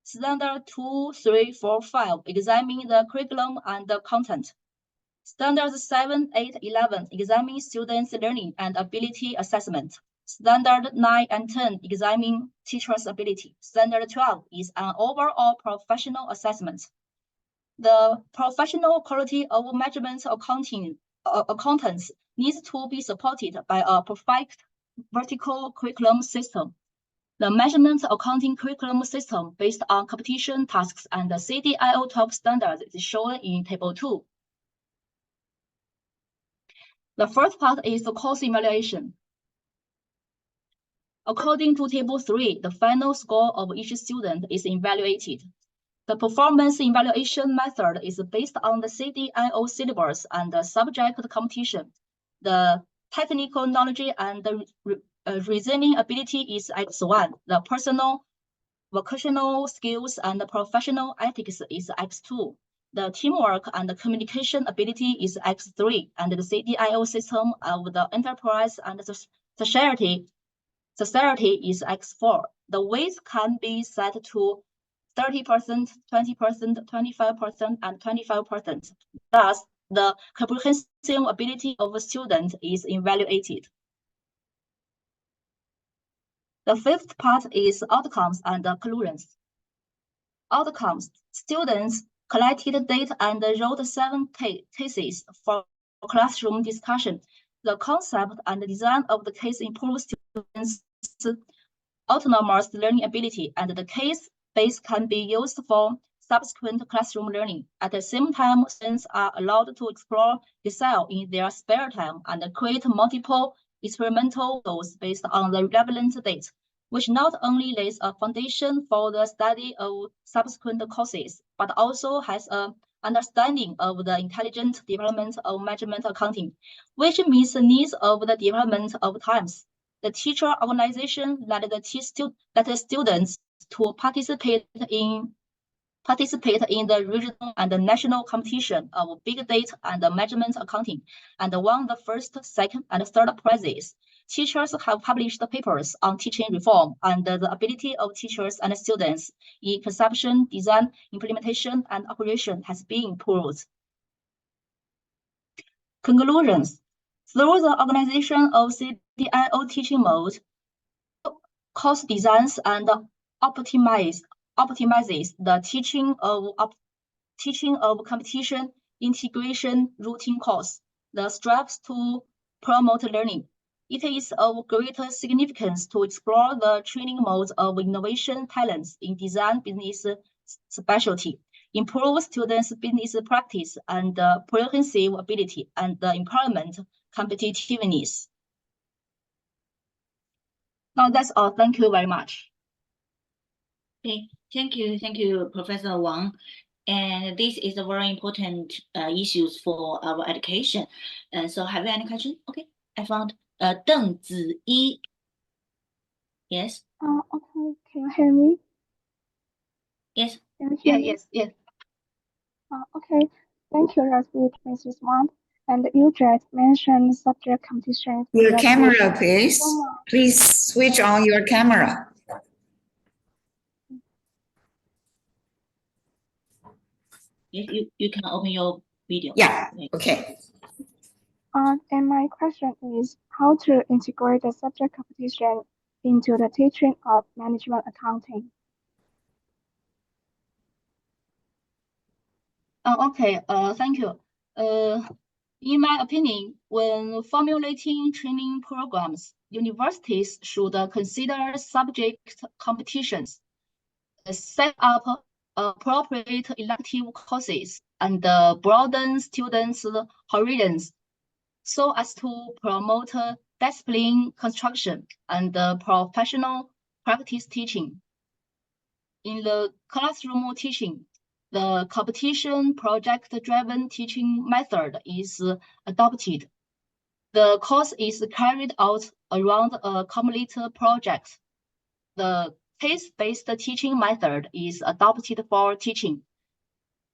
Standard 2, 3, 4, 5 examine the curriculum and the content. Standards 7, 8, 11 examine students' learning and ability assessment. Standard 9 and 10 examine teachers' ability. Standard 12 is an overall professional assessment. The professional quality of management accountants needs to be supported by a perfect vertical curriculum system. The management accounting curriculum system based on competition tasks and the CDIO 12 standards is shown in Table 2. The first part is the course evaluation. According to Table 3, the final score of each student is evaluated. The performance evaluation method is based on the CDIO syllabus and the subject competition. The technical knowledge and the reasoning ability is X1. The personal vocational skills and the professional ethics is X2. The teamwork and the communication ability is X3, and the CDIO system of the enterprise and the society is X4. The weights can be set to 30%, 20%, 25%, and 25%. Thus, the comprehensive ability of a student is evaluated. The fifth part is outcomes and conclusions. Outcomes: students collected data and wrote 7 cases for classroom discussion. The concept and design of the case improves students' autonomous learning ability, and the case base can be used for subsequent classroom learning. At the same time, students are allowed to explore excel in their spare time and create multiple experimental goals based on the relevant data, which not only lays a foundation for the study of subsequent courses, but also has an understanding of the intelligent development of management accounting, which meets the needs of the development of times. The teacher organization led the students to participate in the regional and the national competition of big data and management accounting, and won the first, second, and third prizes. Teachers have published papers on teaching reform, and the ability of teachers and students in conception, design, implementation, and operation has been improved. Conclusions: through the organization of CDIO teaching mode, course designs and optimizes the teaching of competition integration routine course. The strives to promote learning. It is of greater significance to explore the training modes of innovation talents in design business specialty, improve students' business practice and comprehensive ability, and the employment competitiveness. Now that's all. Thank you very much. Okay, thank you, Professor Wang. And this is a very important issues for our education. So have you any question? Okay, I found Deng Ziyi. Yes. Okay. Can you hear me? Yes. Can you hear me? Yes. Okay. Thank you, Mrs. Wang. And you just mentioned subject competitions. Your camera, please. Please switch on your camera. You can open your video. Yeah, okay. And my question is how to integrate the subject competition into the teaching of management accounting. Okay, thank you. In my opinion, when formulating training programs, universities should consider subject competitions, set up appropriate elective courses, and broaden students' horizons so as to promote discipline construction and professional practice teaching. In the classroom teaching, the competition project-driven teaching method is adopted. The course is carried out around a complete project. The case-based teaching method is adopted for teaching.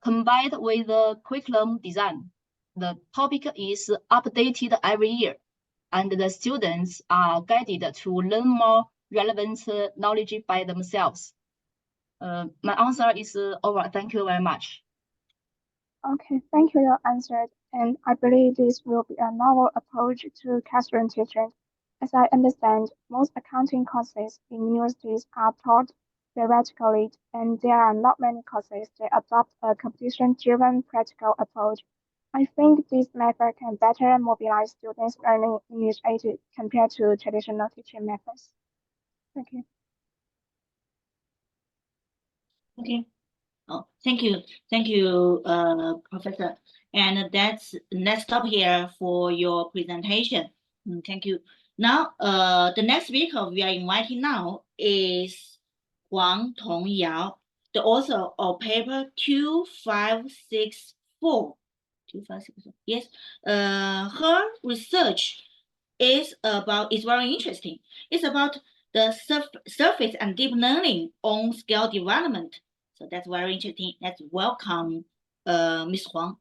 Combined with the curriculum design, the topic is updated every year, and the students are guided to learn more relevant knowledge by themselves. My answer is over. Thank you very much. Okay, thank you for your answer. And I believe this will be a novel approach to classroom teaching. As I understand, most accounting courses in universities are taught theoretically, and there are not many courses that adopt a competition-driven practical approach. I think this method can better mobilize students' learning initiative compared to traditional teaching methods. Thank you. Okay. Oh, thank you, Professor. And let's stop here for your presentation. Thank you. Now, the next speaker we are inviting now is Huang Tongyao, the author of paper 2564. 2564. Yes. Her research is very interesting. It's about the surface and deep learning on scale development. So that's very interesting. Let's welcome Ms. Huang.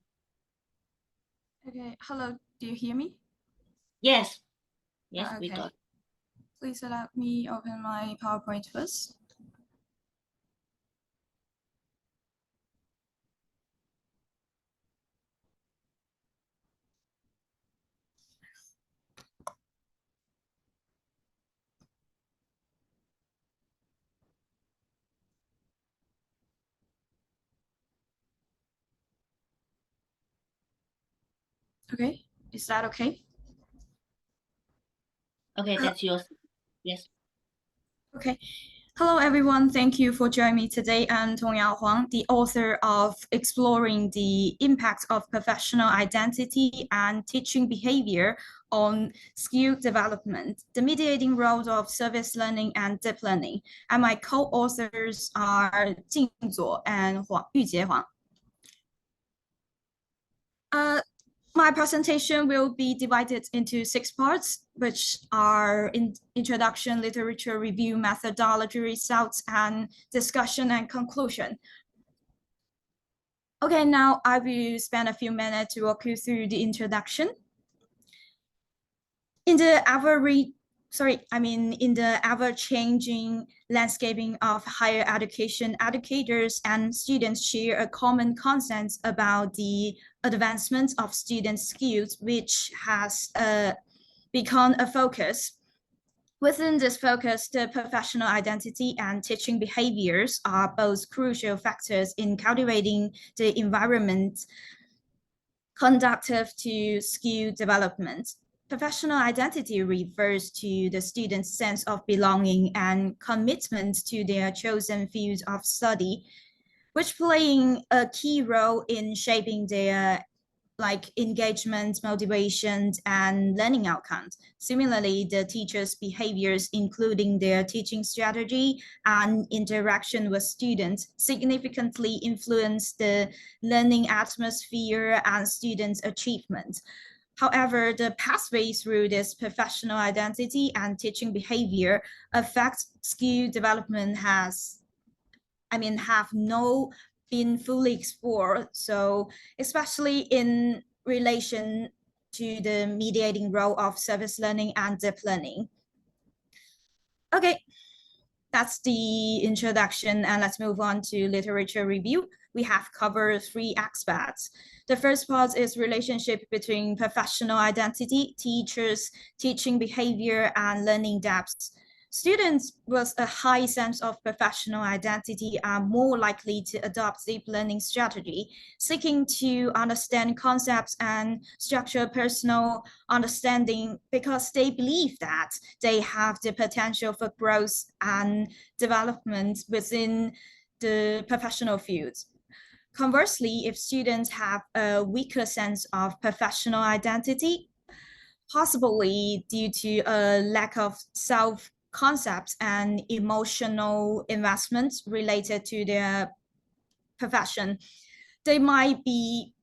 Okay, hello, do you hear me? Yes, we Okay. got. Please allow me open my PowerPoint first. Okay, is that okay? Okay, that's yours. Yes. Okay. Hello, everyone. Thank you for joining me today. I'm Tongyao Huang, the author of Exploring the Impact of Professional Identity and Teaching Behavior on Skill Development, the mediating roles of service learning and deep learning. And my co-authors are Jing Zuo and Yujie Huang. My presentation will be divided into 6 parts, which are introduction, literature review, methodology, results, and discussion and conclusion. Okay, now I will spend a few minutes to walk you through the introduction. In the ever-changing landscaping of higher education, educators and students share a common consensus about the advancement of student skills, which has become a focus. Within this focus, the professional identity and teaching behaviors are both crucial factors in cultivating the environment conducive to skill development. Professional identity refers to the student's sense of belonging and commitment to their chosen field of study, which playing a key role in shaping their engagement, motivations, and learning outcomes. Similarly, the teacher's behaviors, including their teaching strategy and interaction with students, significantly influence the learning atmosphere and students' achievement. However, the pathway through this professional identity and teaching behavior affect skill development have not been fully explored. So especially in relation to the mediating role of service learning and deep learning. Okay, that's the introduction, and let's move on to literature review. we have covered three aspects. The first part is relationship between professional identity, teachers, teaching behavior, and learning depth. Students with a high sense of professional identity are more likely to adopt deep learning strategy, seeking to understand concepts and structure personal understanding because they believe that they have the potential for growth and development within the professional fields. Conversely, if students have a weaker sense of professional identity, possibly due to a lack of self-concepts and emotional investments related to their profession, they might be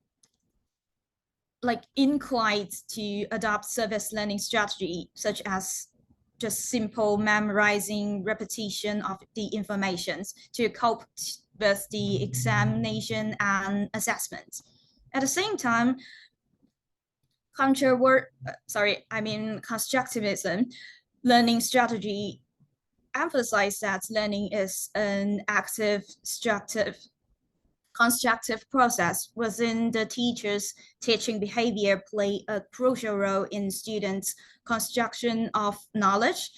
inclined to adopt service learning strategy, such as just simple memorizing repetition of the informations to cope with the examination and assessment. At the same time, constructivism learning strategy emphasize that learning is an active, constructive process within the teacher's teaching behavior play a crucial role in students' construction of knowledge.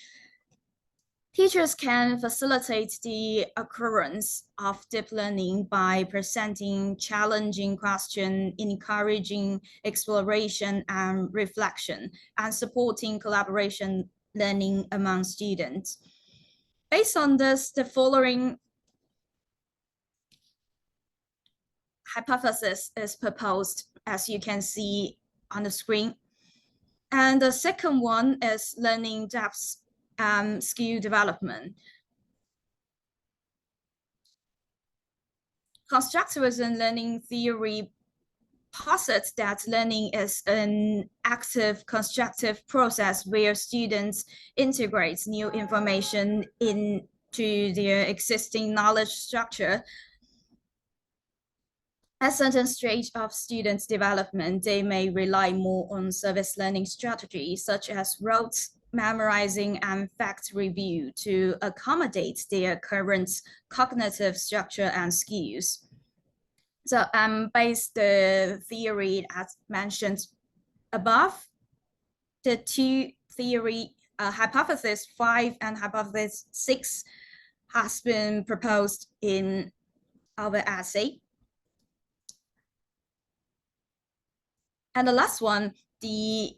Teachers can facilitate the occurrence of deep learning by presenting challenging questions, encouraging exploration and reflection, and supporting collaboration learning among students. Based on this, the following hypothesis is proposed, as you can see on the screen. And the second one is learning depth skill development. Constructivism learning theory posits that learning is an active, constructive process where students integrate new information into their existing knowledge structure. At certain stage of students' development, they may rely more on service learning strategies such as rote memorizing and fact review to accommodate their current cognitive structure and skills. So based the theory as mentioned above, the two theory hypothesis 5 and hypothesis 6 has been proposed in our essay. And the last one, the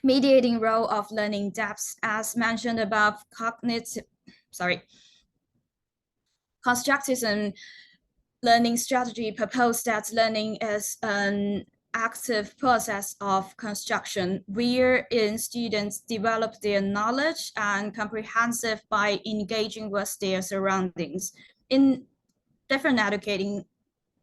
mediating role of learning depth, as mentioned above, constructivism learning strategy proposed that learning is an active process of construction wherein students develop their knowledge and comprehensive by engaging with their surroundings. In different educating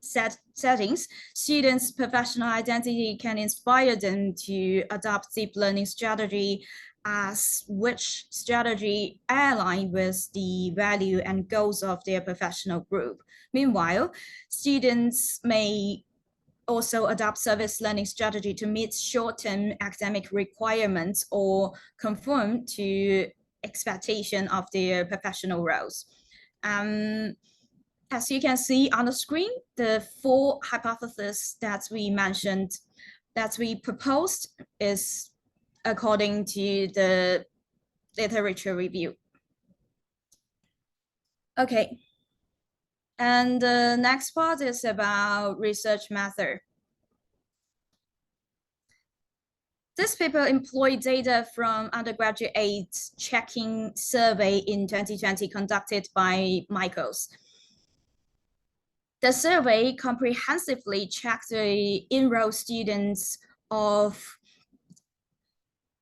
settings, students' professional identity can inspire them to adopt deep learning strategy as which strategy align with the value and goals of their professional group. Meanwhile, students may also adopt service learning strategy to meet short-term academic requirements or conform to expectation of their professional roles. As you can see on the screen, the 4 hypotheses that we mentioned, that we proposed, is according to the literature review. Okay, and the next part is about research method. This paper employed data from undergraduate checking survey in 2020 conducted by Michaels. The survey comprehensively checked the enrolled students of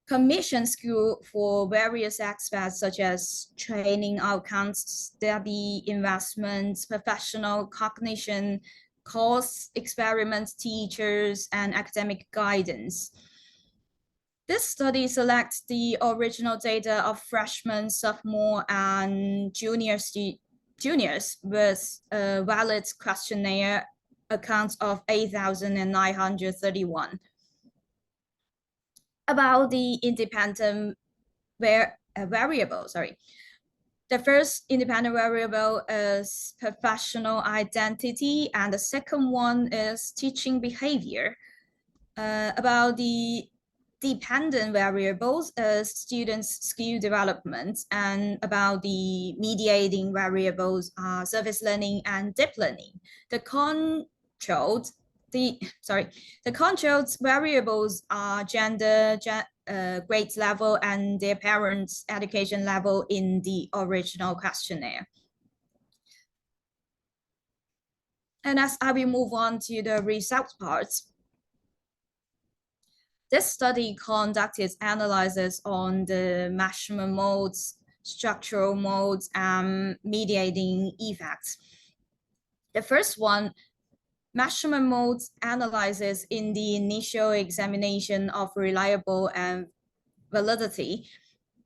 commission school for various aspects such as training outcomes, study investments, professional cognition, course experiments, teachers, and academic guidance. This study selects the original data of freshmen, sophomore, and juniors with a valid questionnaire accounts of 8,931. About the independent variable, The first independent variable is professional identity, and the second one is teaching behavior. About the dependent variables is students' skill development, and about the mediating variables are service learning and deep learning. The controlled variables are gender, grade level, and their parents' education level in the original questionnaire. And as I will move on to the results part, this study conducted analysis on the measurement modes, structural modes, and mediating effects. The first one, measurement modes analysis in the initial examination of reliable and validity.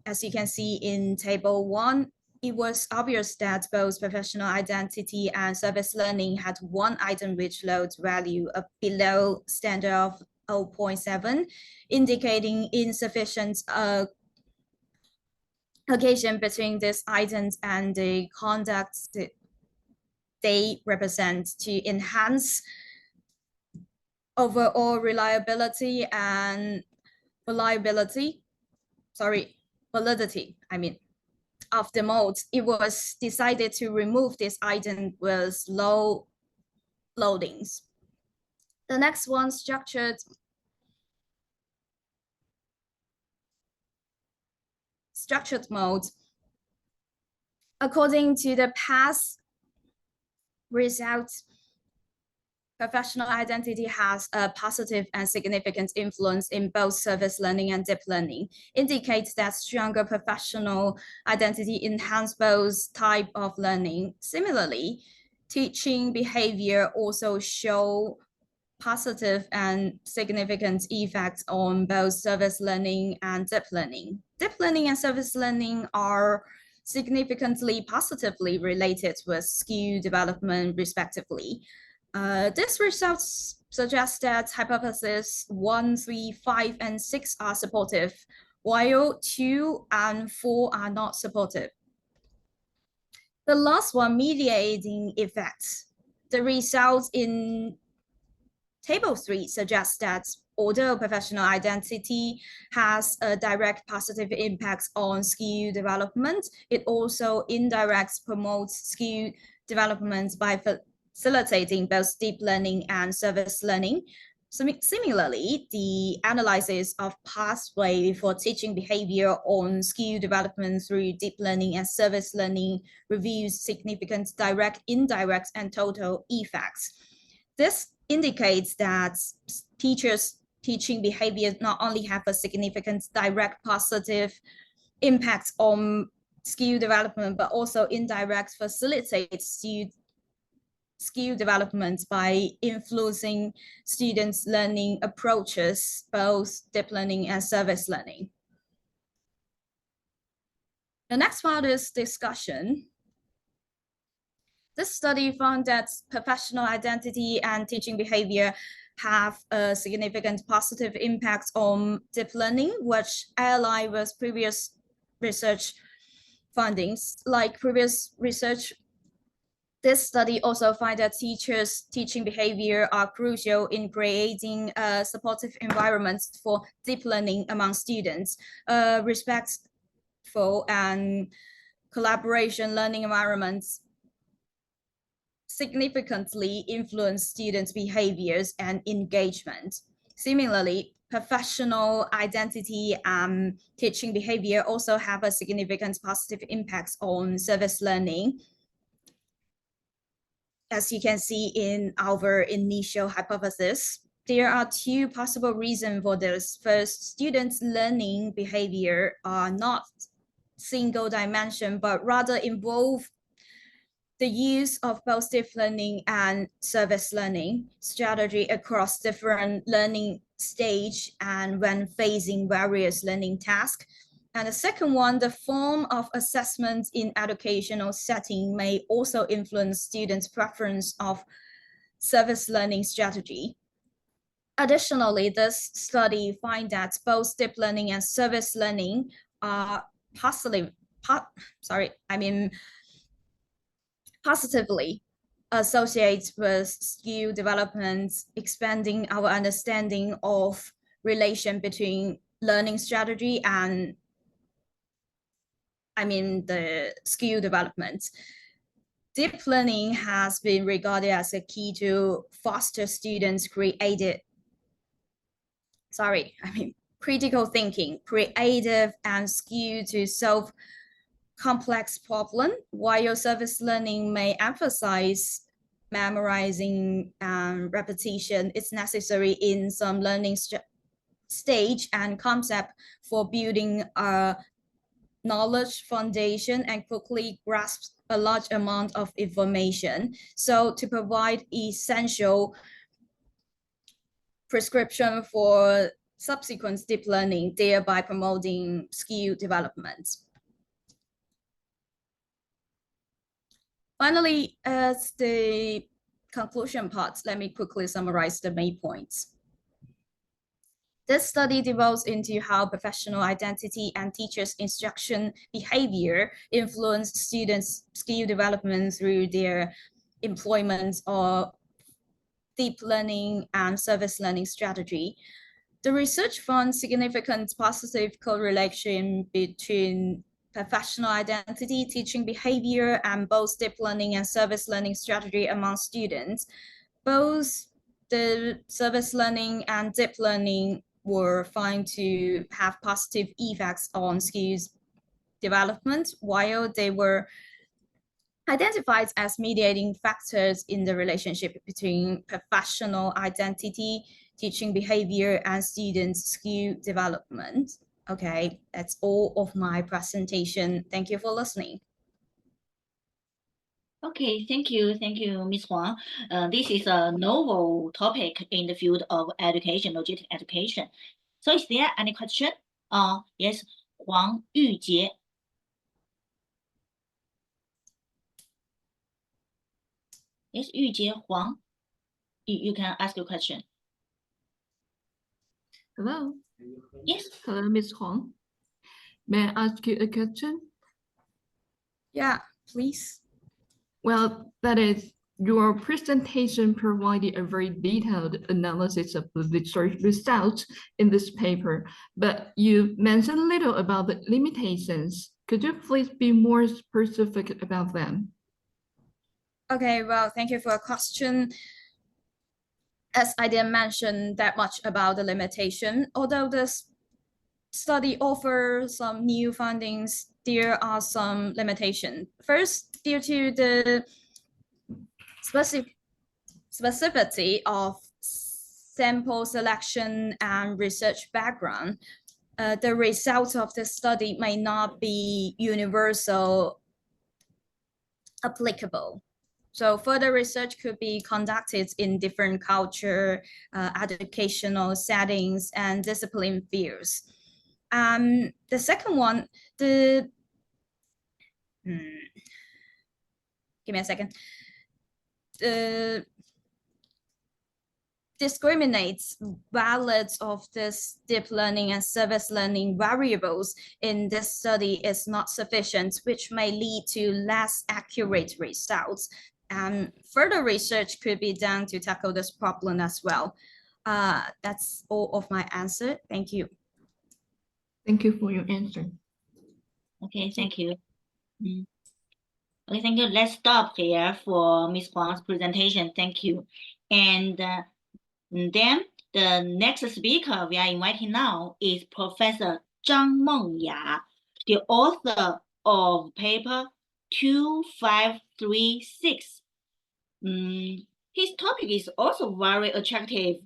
As you can see in table 1, it was obvious that both professional identity and service learning had one item which load value below standard of 0.7, indicating insufficient occasion between these items and the conduct they represent to enhance overall reliability and validity, of the modes. It was decided to remove this item with low loadings. The next one, structured mode. According to the past results, professional identity has a positive and significant influence in both service learning and deep learning, indicates that stronger professional identity enhances both type of learning. Similarly, teaching behavior also show positive and significant effects on both service learning and deep learning. Deep learning and service learning are significantly positively related with skill development, respectively. These results suggest that hypotheses 1, 3, 5, and 6 are supportive, while 2 and 4 are not supportive. The last one, mediating effects. The results in Table 3 suggests that although professional identity has a direct positive impact on skill development, it also indirectly promotes skill development by facilitating both deep learning and service learning. Similarly, the analysis of pathway for teaching behavior on skill development through deep learning and service learning reveals significant direct, indirect, and total effects. This indicates that teachers' teaching behavior not only have a significant direct positive impact on skill development, but also indirect facilitates skill development by influencing students' learning approaches, both deep learning and service learning. The next part is discussion. This study found that professional identity and teaching behavior have a significant positive impact on deep learning, which align with previous research findings. Like previous research, this study also finds that teachers' teaching behavior are crucial in creating supportive environments for deep learning among students. Respectful and collaboration learning environments significantly influence students' behaviors and engagement. Similarly, professional identity and teaching behavior also have a significant positive impact on service learning. As you can see in our initial hypothesis, there are two possible reasons for this. First, students' learning behavior are not single dimension, but rather involve the use of both deep learning and service learning strategy across different learning stage and when facing various learning tasks. And the second one, the form of assessment in educational setting may also influence students' preference of service learning strategy. Additionally, this study finds that both deep learning and service learning are positively associates with skill development, expanding our understanding of relation between learning strategy and the skill development. Deep learning has been regarded as a key to foster students' critical thinking, creative, and skill to solve complex problem, while service learning may emphasize memorizing and repetition. It's necessary in some learning stage and concept for building a knowledge foundation and quickly grasp a large amount of information. So to provide essential prescription for subsequent deep learning, thereby promoting skill development. Finally, as the conclusion part, let me quickly summarize the main points. This study delves into how professional identity and teachers' instruction behavior influence students' skill development through their employment or deep learning and service learning strategy. The research found significant positive correlation between professional identity, teaching behavior, and both deep learning and service learning strategy among students. Both the service learning and deep learning were found to have positive effects on skills development, while they were identified as mediating factors in the relationship between professional identity, teaching behavior, and students' skill development. Okay, that's all of my presentation. Thank you for listening. Okay, thank you, Ms. Huang. This is a novel topic in the field of education, logistic education. So is there any question? Yes, Huang Yujie. Yes, Yujie Huang. You can ask your question. Hello. Yes. Hello, Ms. Huang. May I ask you a question? Yeah, please. Well, that is, your presentation provided a very detailed analysis of the research results in this paper, but you mentioned little about the limitations. Could you please be more specific about them? Okay, well, thank you for your question. As I didn't mention that much about the limitation, although this study offers some new findings, there are some limitations. First, due to the specificity of sample selection and research background, the results of the study may not be universal applicable. So further research could be conducted in different culture, educational settings, and discipline fields. The second one, give me a second. Discriminates values of this deep learning and service learning variables in this study is not sufficient, which may lead to less accurate results. Further research could be done to tackle this problem as well. That's all of my answer. Thank you. Thank you for your answer. Okay, thank you. Okay, thank you. Let's stop here for Ms. Huang's presentation. Thank you. And then the next speaker we are inviting now is Professor Zhang Mengya, the author of paper 2536. His topic is also very attractive.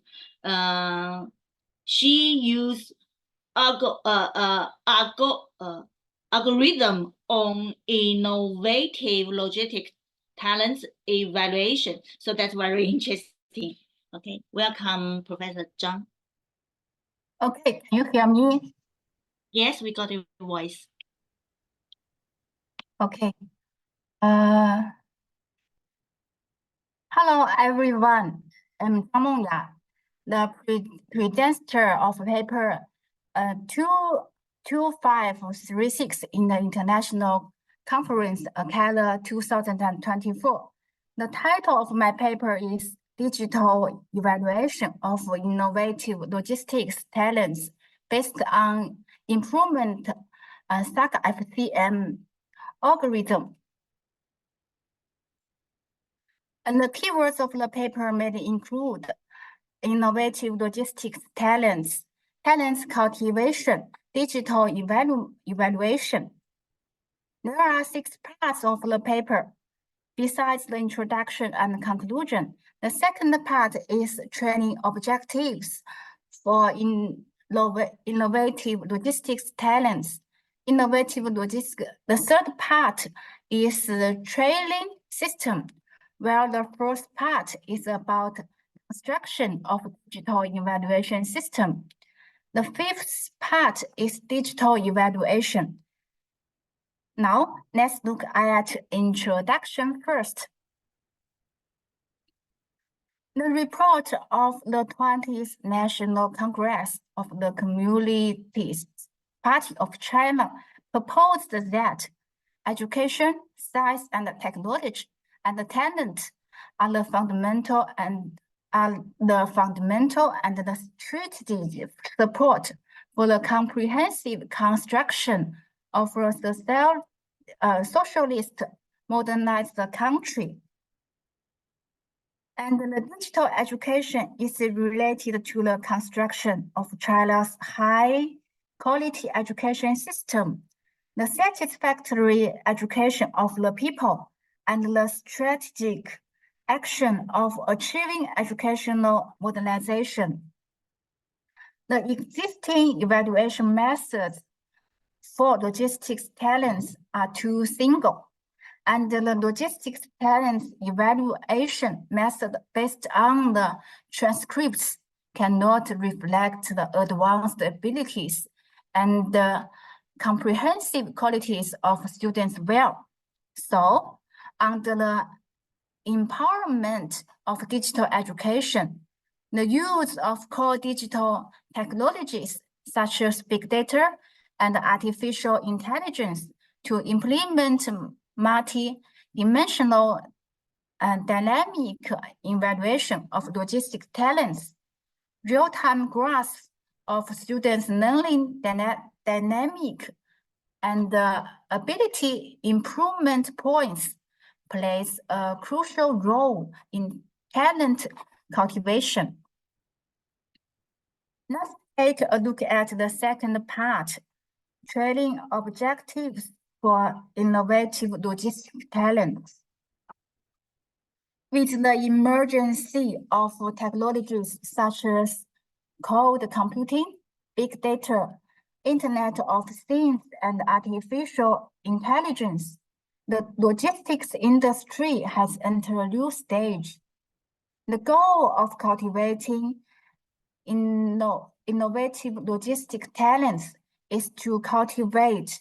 She used algorithm on innovative logistic talents evaluation. So that's very interesting. Okay, welcome, Professor Zhang. Okay, can you hear me? Yes, we got your voice. Okay. Hello, everyone. I'm Zhang Mengya, the presenter of paper ICAILE2024-2024-0536 in the International Conference ICAILE 2024. The title of my paper is Digital Evaluation of Innovative Logistics Talents based on Improvement SAC-FCM algorithm. And the keywords of the paper may include innovative logistics talents, talents cultivation, digital evaluation. There are 6 parts of the paper. Besides the introduction and conclusion, the second part is training objectives for innovative logistics talents. The third part is the training system, where the first part is about construction of digital evaluation system. The fifth part is digital evaluation. Now, let's look at introduction first. The report of the 20th National Congress of the Communist Party of China proposed that education, science, and technology and talent are the fundamental and the strategic support for the comprehensive construction of the socialist modernized country. And the digital education is related to the construction of China's high-quality education system, the satisfactory education of the people, and the strategic action of achieving educational modernization. The existing evaluation methods for logistics talents are too single, and the logistics talents evaluation method based on the transcripts cannot reflect the advanced abilities and the comprehensive qualities of students well. So, under the empowerment of digital education, the use of core digital technologies such as big data and artificial intelligence to implement multi-dimensional and dynamic evaluation of logistic talents, real-time grasp of students' learning dynamic and ability improvement points plays a crucial role in talent cultivation. Let's take a look at the second part, training objectives for innovative logistic talents. With the emergence of technologies such as cloud computing, big data, Internet of Things, and artificial intelligence, the logistics industry has entered a new stage. The goal of cultivating innovative logistic talents is to cultivate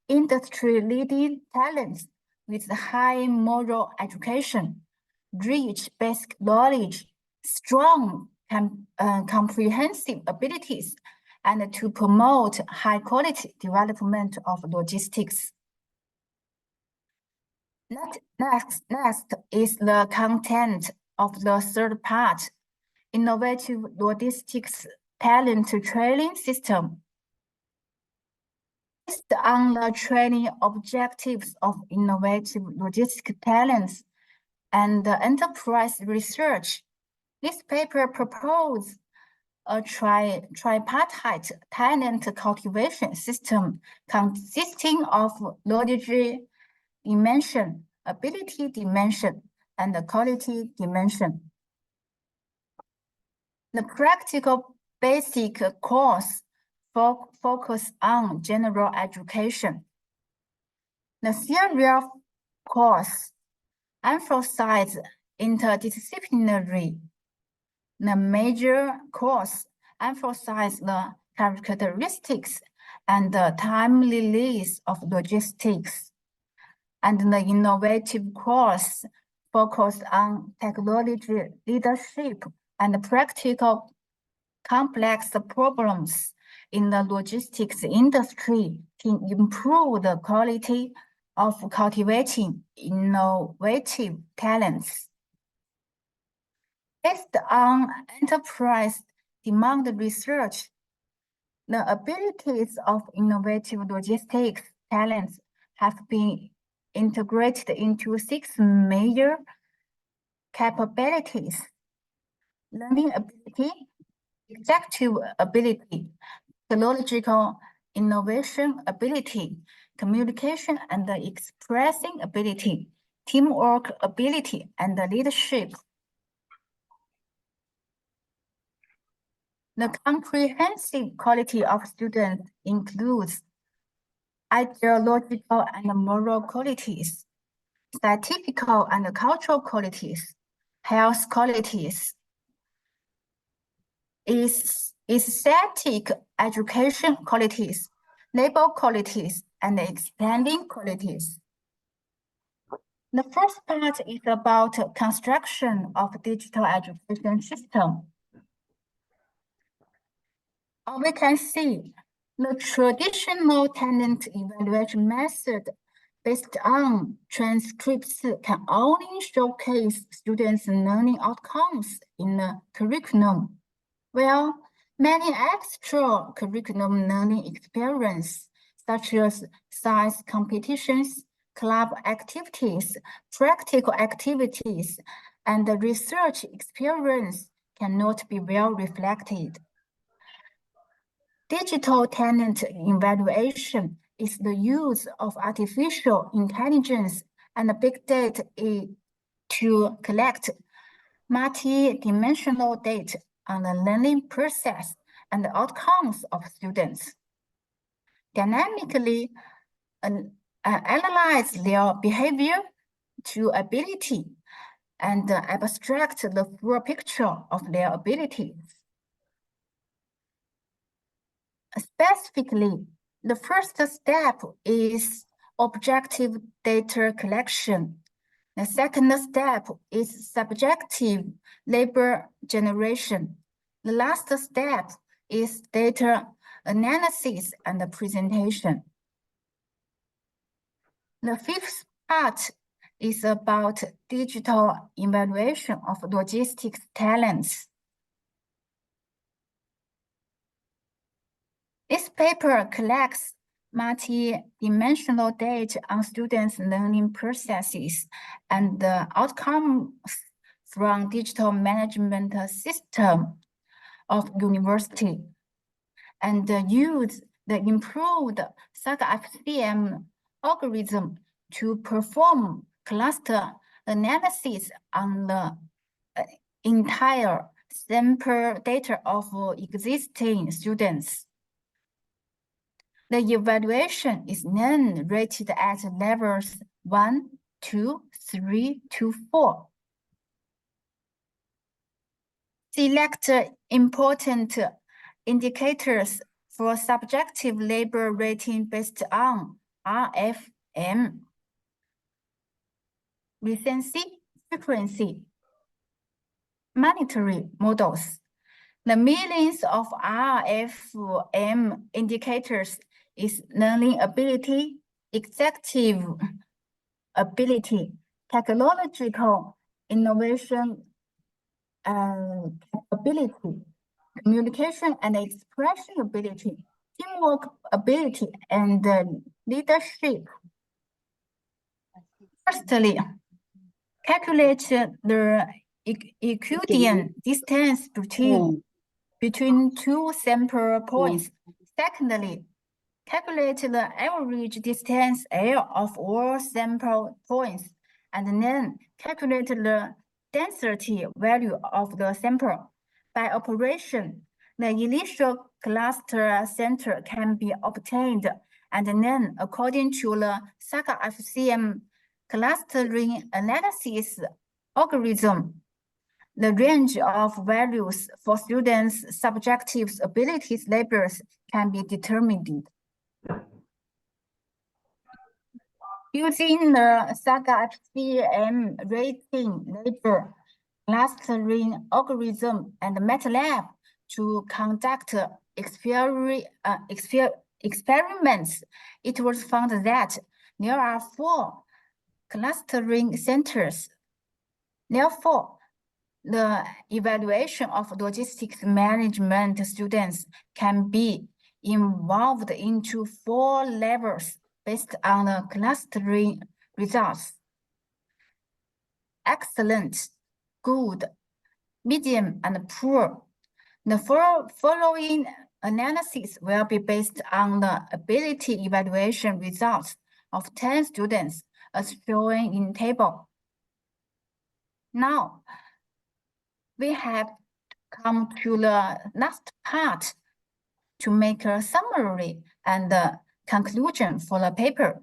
industry-leading talents with high moral education, rich basic knowledge, strong comprehensive abilities, and to promote high-quality development of logistics. Next is the content of the third part, innovative logistics talent training system. Based on the training objectives of innovative logistic talents and enterprise research, this paper proposes a tripartite talent cultivation system consisting of knowledge dimension, ability dimension, and the quality dimension. The practical basic course focus on general education. The theory course emphasize interdisciplinary. The major course emphasize the characteristics and the timeliness of logistics. And the innovative course focused on technology leadership and practical complex problems in the logistics industry can improve the quality of cultivating innovative talents. Based on enterprise demand research, the abilities of innovative logistics talents have been integrated into 6 major capabilities: learning ability, executive ability, technological innovation ability, communication and expressing ability, teamwork ability, and leadership. The comprehensive quality of students includes ideological and moral qualities, scientific and cultural qualities, health qualities, aesthetic education qualities, labor qualities, and expanding qualities. The first part is about construction of digital education system. We can see the traditional talent evaluation method based on transcripts can only showcase students' learning outcomes in the curriculum, while many extra curriculum learning experiences, such as science competitions, club activities, practical activities, and research experience cannot be well reflected. Digital talent evaluation is the use of artificial intelligence and big data to collect multi-dimensional data on the learning process and the outcomes of students, dynamically analyze their behavior to ability, and abstract the full picture of their abilities. Specifically, the first step is objective data collection. The second step is subjective labor generation. The last step is data analysis and presentation. The fifth part is about digital evaluation of logistics talents. This paper collects multi-dimensional data on students' learning processes and the outcomes from digital management system of university, and use the improved SAGA-FCM algorithm to perform cluster analysis on the entire sample data of existing students. The evaluation is then rated at levels 1, 2, 3 to 4. Select important indicators for subjective labor rating based on RFM. Recency, frequency, monetary models. The millions of RFM indicators is learning ability, executive ability, technological innovation capability, communication and expression ability, teamwork ability, and leadership. Firstly, calculate the Euclidean distance between 2 sample points. Secondly, calculate the average distance L of all sample points, and then calculate the density value of the sample. By operation, the initial cluster center can be obtained, and then according to the SAGA-FCM clustering analysis algorithm, the range of values for students' subjective abilities labels can be determined. Using the SAGA-FCM rating label clustering algorithm and MATLAB to conduct experiments, it was found that there are 4 clustering centers. Therefore, the evaluation of logistics management students can be involved into 4 levels based on the clustering results: excellent, good, medium, and poor. The following analysis will be based on the ability evaluation results of 10 students as shown in table. Now, we have come to the last part to make a summary and a conclusion for the paper.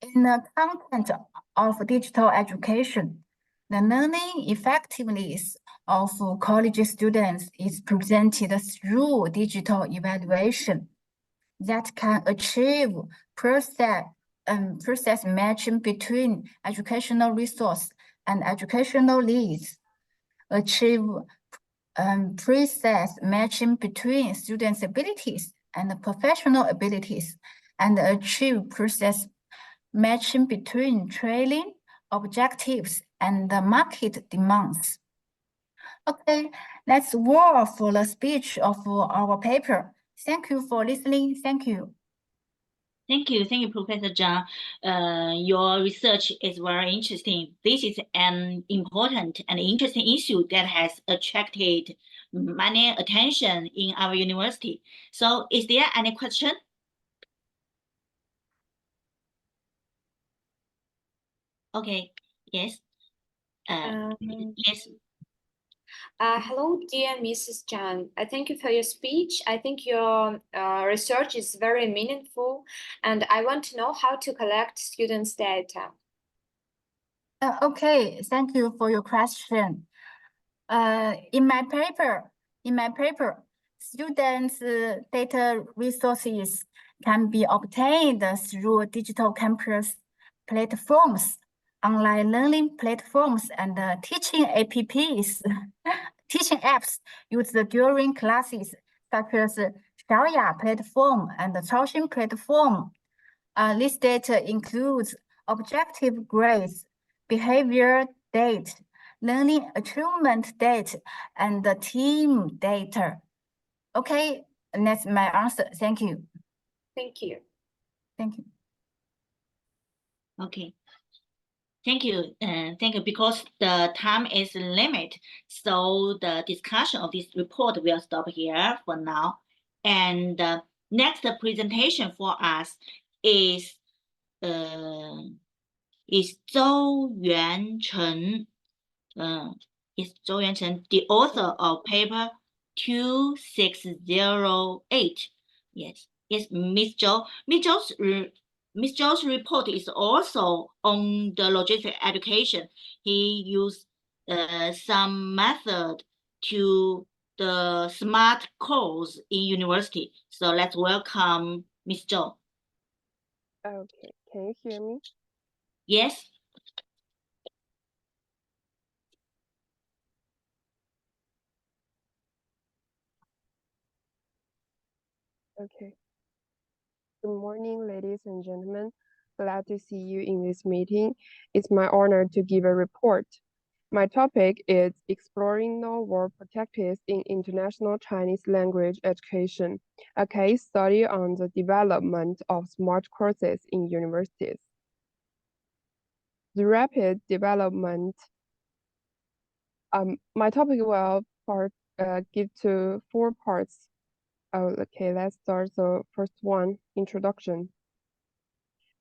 In the content of digital education, the learning effectiveness of college students is presented through digital evaluation that can achieve process matching between educational resource and educational needs, achieve process matching between students' abilities and professional abilities, and achieve process matching between training objectives and the market demands. Okay, that's all for the speech of our paper. Thank you for listening. Thank you. Thank you, Professor Zhang. Your research is very interesting. This is an important and interesting issue that has attracted many attention in our university. So is there any question? Okay, yes. Yes. Hello, dear Mrs. Zhang. I thank you for your speech. I think your research is very meaningful, and I want to know how to collect students' data. Okay, thank you for your question. In my paper, students' data resources can be obtained through digital campus platforms, online learning platforms, and teaching apps. Teaching apps used during classes, such as Xiaoya platform and the Chaoxing platform. This data includes objective grades, behavior data, learning achievement data, and the team data. Okay, and that's my answer. Thank you. Thank you. Thank you. Okay. Thank you. Thank you. Because the time is limited, so the discussion of this report will stop here for now. And the next presentation for us is Zhou Yuancheng. Is Zhou Yuancheng, the author of paper 2608. Yes, Miss Zhou. Miss Zhou's report is also on the logistic education. He used some method to the smart course in university. So let's welcome Miss Zhou. Okay, can you hear me? Yes. Okay. Good morning, ladies and gentlemen. Glad to see you in this meeting. It's my honor to give a report. My topic is exploring novel practices in international Chinese language education, a case study on the development of smart courses in universities. The rapid development. My topic will give to 4 parts. Okay, let's start the first one, introduction.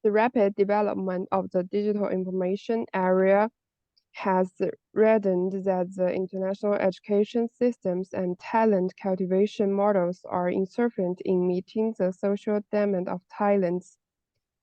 The rapid development of the digital information area has reddened that the international education systems and talent cultivation models are insufficient in meeting the social demand of talents.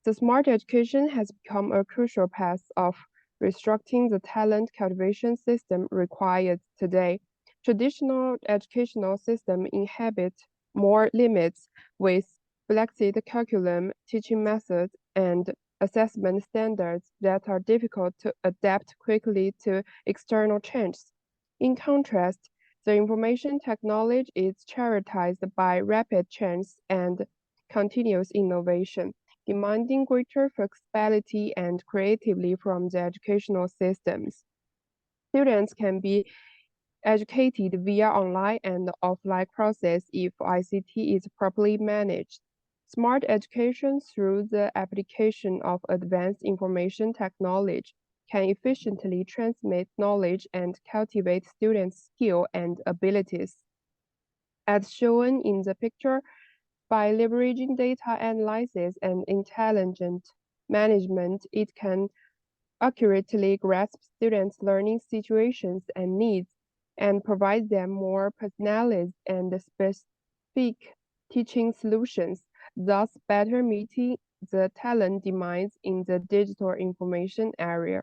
The smart education has become a crucial path of restructuring the talent cultivation system required today. Traditional educational systems inhabit more limits with flexible curriculum, teaching methods, and assessment standards that are difficult to adapt quickly to external changes. In contrast, The information technology is characterized by rapid change and continuous innovation, demanding greater flexibility and creativity from the educational systems. Students can be educated via online and offline process if ICT is properly managed. Smart education through the application of advanced information technology can efficiently transmit knowledge and cultivate students' skill and abilities. As shown in the picture, by leveraging data analysis and intelligent management, it can accurately grasp students' learning situations and needs and provide them more personalized and specific teaching solutions, thus better meeting the talent demands in the digital information area.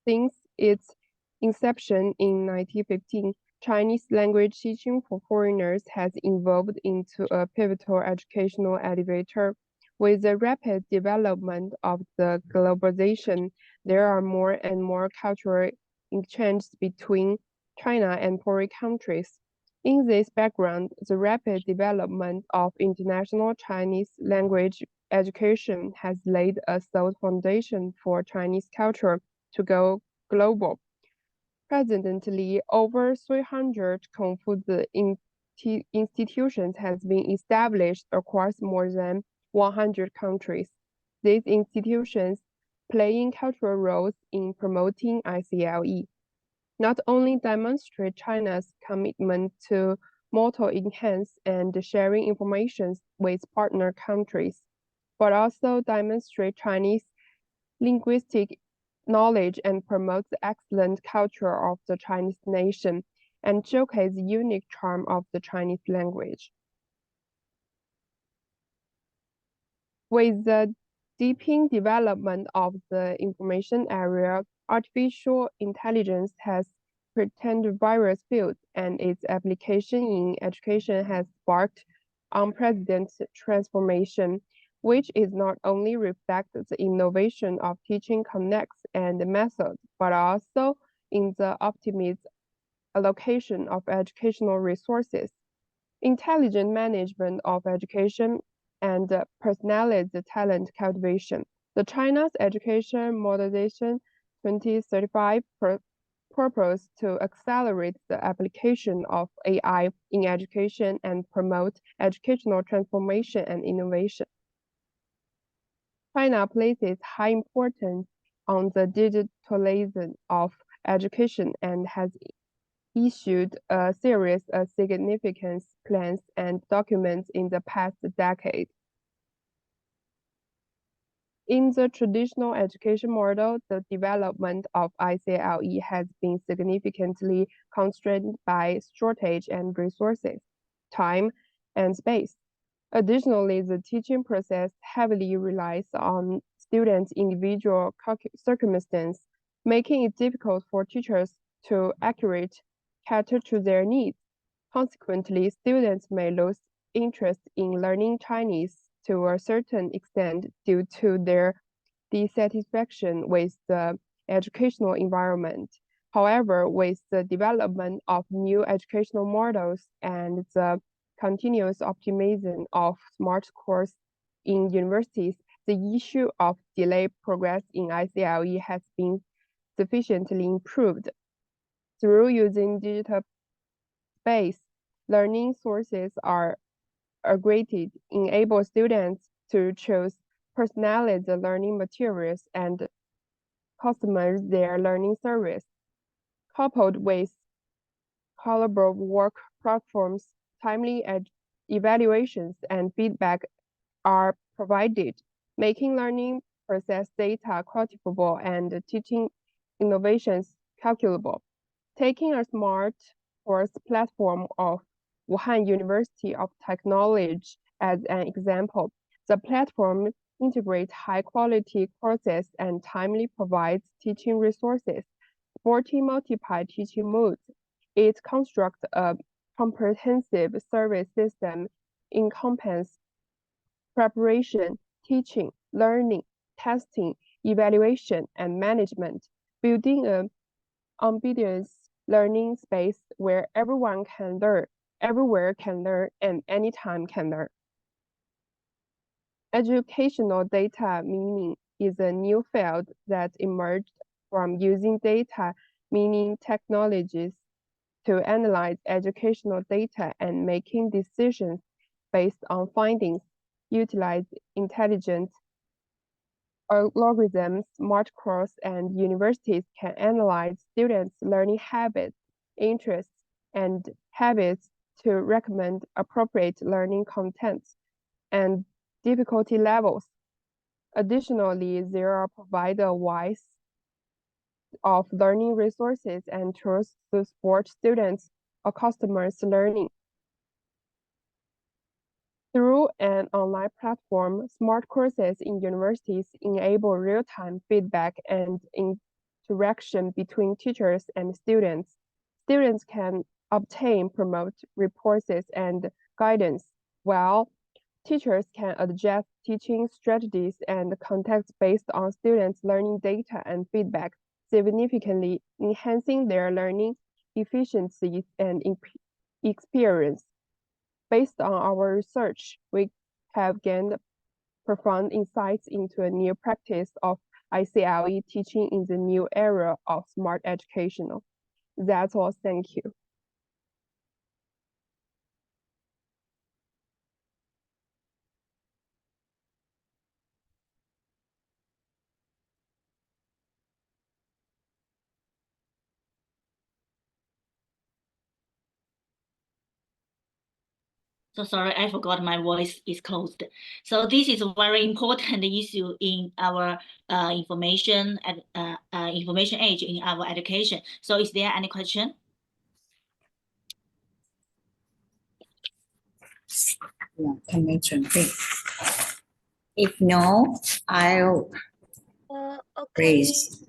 Since its inception in 1915, Chinese language teaching for foreigners has evolved into a pivotal educational elevator. With the rapid development of the globalization, there are more and more cultural exchanges between China and foreign countries. In this background, the rapid development of international Chinese language education has laid a solid foundation for Chinese culture to go global. Presently, over 300 Confucius institutions has been established across more than 100 countries. These institutions playing cultural roles in promoting ICAILE not only demonstrate China's commitment to mutual enhance and sharing information with partner countries, but also demonstrate Chinese linguistic knowledge and promote the excellent culture of the Chinese nation and showcase the unique charm of the Chinese language. With the deepening development of the information area, artificial intelligence has pertained various fields, and its application in education has sparked unprecedented transformation, which is not only reflects the innovation of teaching techniques and methods, but also in the optimized allocation of educational resources, intelligent management of education, and personalized talent cultivation. The China's Education Modernization 2035 purpose to accelerate the application of AI in education and promote educational transformation and innovation. China places high importance on the digitalization of education and has issued a series of significant plans and documents in the past decade. In the traditional education model, the development of ICAILE has been significantly constrained by shortage and resources, time, and space. Additionally, the teaching process heavily relies on students' individual circumstances, making it difficult for teachers to accurately cater to their needs. Consequently, students may lose interest in learning Chinese to a certain extent due to their dissatisfaction with the educational environment. However, with the development of new educational models and the continuous optimization of smart courses in universities, the issue of delayed progress in ICAILE has been sufficiently improved. Through using digital space, learning sources are aggregated, enable students to choose personalized learning materials and customize their learning service. Coupled with collaborative work platforms, timely evaluations and feedback are provided, making learning process data quantifiable and teaching innovations calculable. Taking a smart course platform of Wuhan University of Technology as an example, the platform integrates high-quality courses and timely provides teaching resources, supporting multiple teaching modes. It constructs a comprehensive service system encompassing preparation, teaching, learning, testing, evaluation, and management, building an ambitious learning space where everyone can learn, everywhere can learn, and anytime can learn. Educational data meaning is a new field that emerged from using data meaning technologies to analyze educational data and making decisions based on findings, utilize intelligent algorithms. Smart courses and universities can analyze students' learning habits, interests, and habits to recommend appropriate learning contents and difficulty levels. Additionally, they provide a wide of learning resources and tools to support students or customers' learning. Through an online platform, smart courses in universities enable real-time feedback and interaction between teachers and students. Students can obtain, promote reports and guidance, while teachers can adjust teaching strategies and contexts based on students' learning data and feedback, significantly enhancing their learning efficiency and experience. Based on our research, we have gained profound insights into a new practice of ICAILE teaching in the new era of smart educational. That's all. Thank you. So sorry, I forgot my voice is closed. So this is a very important issue in our information age in our education. So is there any question? If no, I'll Okay. raise.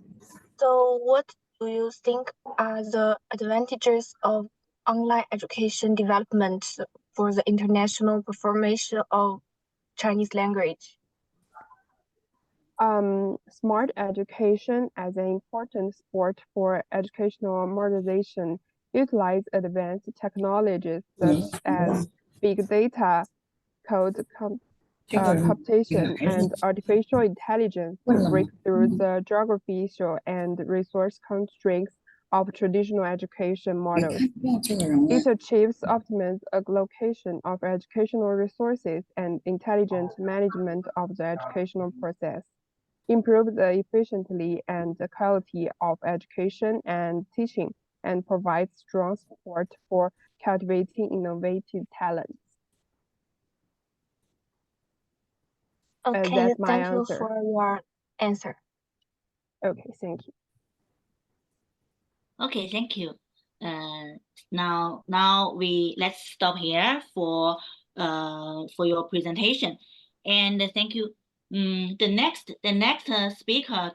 So what do you think are the advantages of online education development for the international performance of Chinese language? Smart education as an important support for educational modernization utilize advanced technologies such as big data, code computation, and artificial intelligence to break through the geographical and resource constraints of traditional education models. It achieves optimal allocation of educational resources and intelligent management of the educational process, improve the efficiency and the quality of education and teaching, and provides strong support for cultivating innovative talents. Okay, That's my thank answer. you for your answer. Okay, thank you. Okay, thank you. Now let's stop here for your presentation, and thank you. The next speaker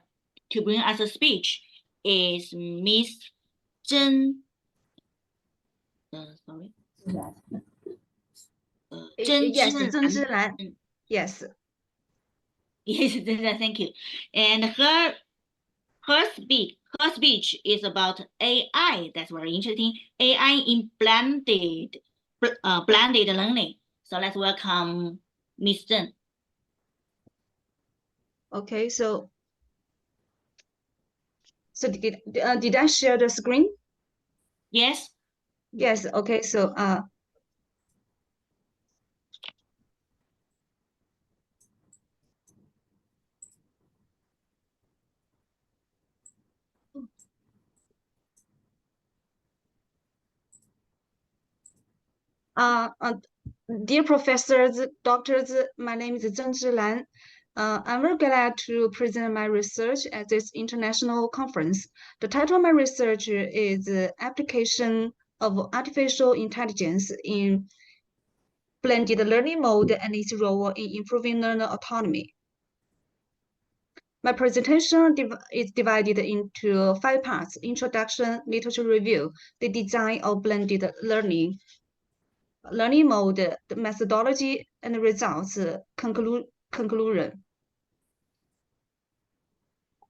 to bring us a speech is Miss Zhen. Sorry. Yes, Zheng Zhilan. Yes. Yes, thank you. And her speech is about AI. That's very interesting. AI in blended learning. So let's welcome Miss Zheng. Okay, so did I share the screen? Yes. Yes. Okay. So dear professors, doctors, my name is Zheng Zhilan. I'm very glad to present my research at this international conference. The title of my research is Application of Artificial Intelligence in Blended Learning Mode and its Role in Improving Learner Autonomy. My presentation is divided into 5 parts: introduction, literature review, the design of blended learning mode, the methodology and results, conclusion.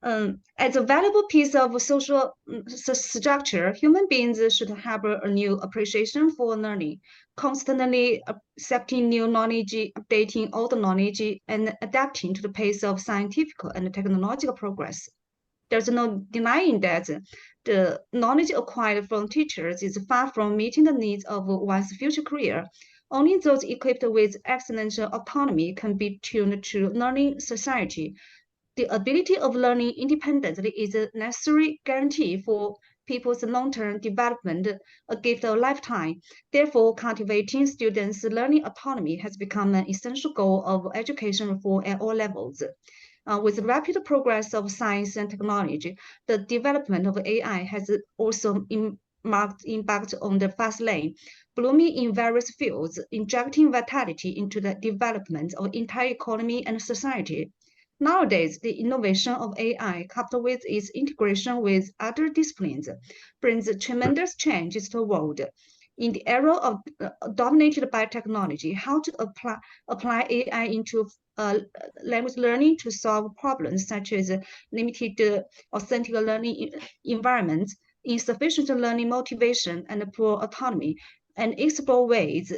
As a valuable piece of social structure, human beings should have a new appreciation for learning, constantly accepting new knowledge, updating old knowledge, and adapting to the pace of scientific and technological progress. There's no denying that the knowledge acquired from teachers is far from meeting the needs of one's future career. Only those equipped with excellent autonomy can be tuned to learning society. The ability of learning independently is a necessary guarantee for people's long-term development, a gift of a lifetime. Therefore, cultivating students' learning autonomy has become an essential goal of education reform at all levels. With the rapid progress of science and technology, the development of AI has also embarked on the fast lane, blooming in various fields, injecting vitality into the development of entire economy and society. Nowadays, the innovation of AI, coupled with its integration with other disciplines, brings tremendous changes to the world. In the era of dominated by technology, how to apply AI into language learning to solve problems such as limited authentic learning environments, insufficient learning motivation, and poor autonomy, and explore ways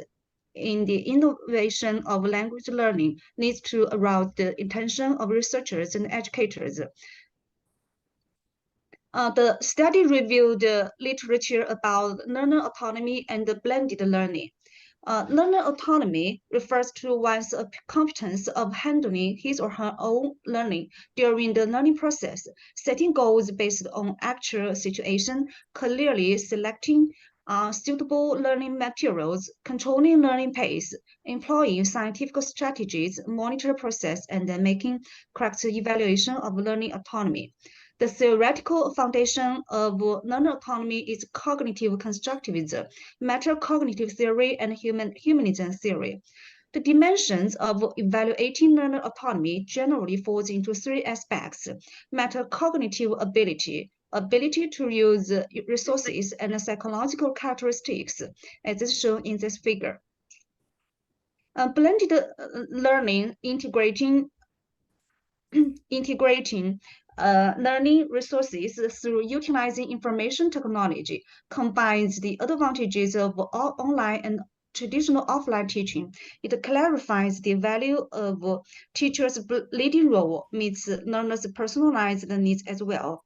in the innovation of language learning needs to arouse the attention of researchers and educators. The study reviewed literature about learner autonomy and blended learning. Learner autonomy refers to one's competence of handling his or her own learning during the learning process, setting goals based on actual situation, clearly selecting suitable learning materials, controlling learning pace, employing scientific strategies, monitor process, and then making correct evaluation of learning autonomy. The theoretical foundation of learner autonomy is cognitive constructivism, meta-cognitive theory, and humanism theory. The dimensions of evaluating learner autonomy generally falls into three aspects: meta-cognitive ability, ability to use resources, and psychological characteristics, as is shown in this figure. Blended learning integrating learning resources through utilizing information technology combines the advantages of online and traditional offline teaching. It clarifies the value of teachers' leading role, meets learners' personalized needs as well.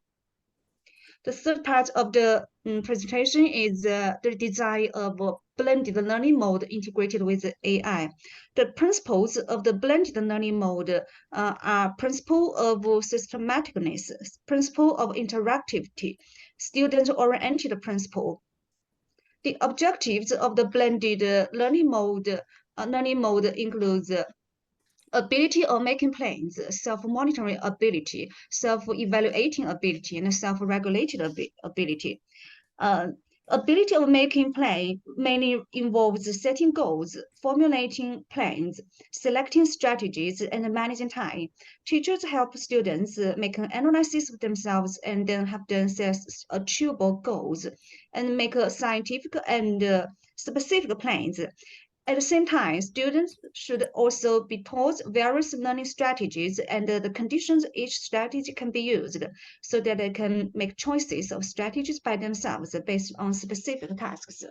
The third part of the presentation is the design of blended learning mode integrated with AI. The principles of the blended learning mode are principle of systematicness, principle of interactivity, student-oriented principle. The objectives of the blended learning mode includes ability of making plans, self-monitoring ability, self-evaluating ability, and self-regulated ability. Ability of making plans mainly involves setting goals, formulating plans, selecting strategies, and managing time. Teachers help students make an analysis of themselves and then have them set achievable goals and make scientific and specific plans. At the same time, students should also be taught various learning strategies and the conditions each strategy can be used so that they can make choices of strategies by themselves based on specific tasks.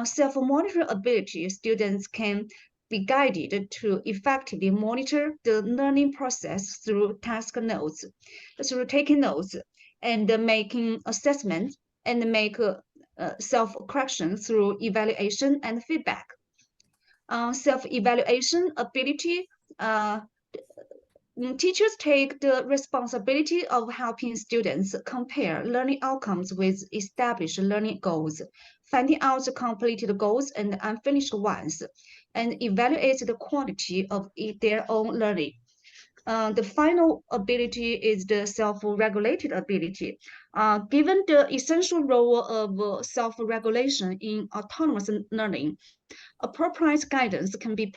Self-monitoring ability, students can be guided to effectively monitor the learning process through task notes, through taking notes and making assessments and make self-correction through evaluation and feedback. Self-evaluation ability, teachers take the responsibility of helping students compare learning outcomes with established learning goals, finding out the completed goals and unfinished ones, and evaluate the quality of their own learning. The final ability is the self-regulated ability. Given the essential role of self-regulation in autonomous learning, appropriate guidance can be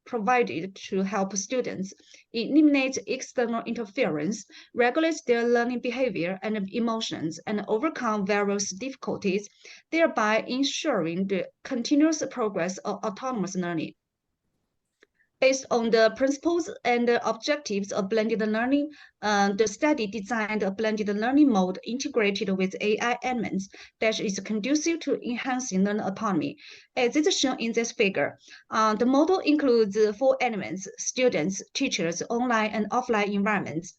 provided to help students eliminate external interference, regulate their learning behavior and emotions, and overcome various difficulties, thereby ensuring the continuous progress of autonomous learning. Based on the principles and objectives of blended learning, the study designed a blended learning mode integrated with AI elements that is conducive to enhancing learner autonomy. As is shown in this figure, the model includes 4 elements: students, teachers, online and offline environments.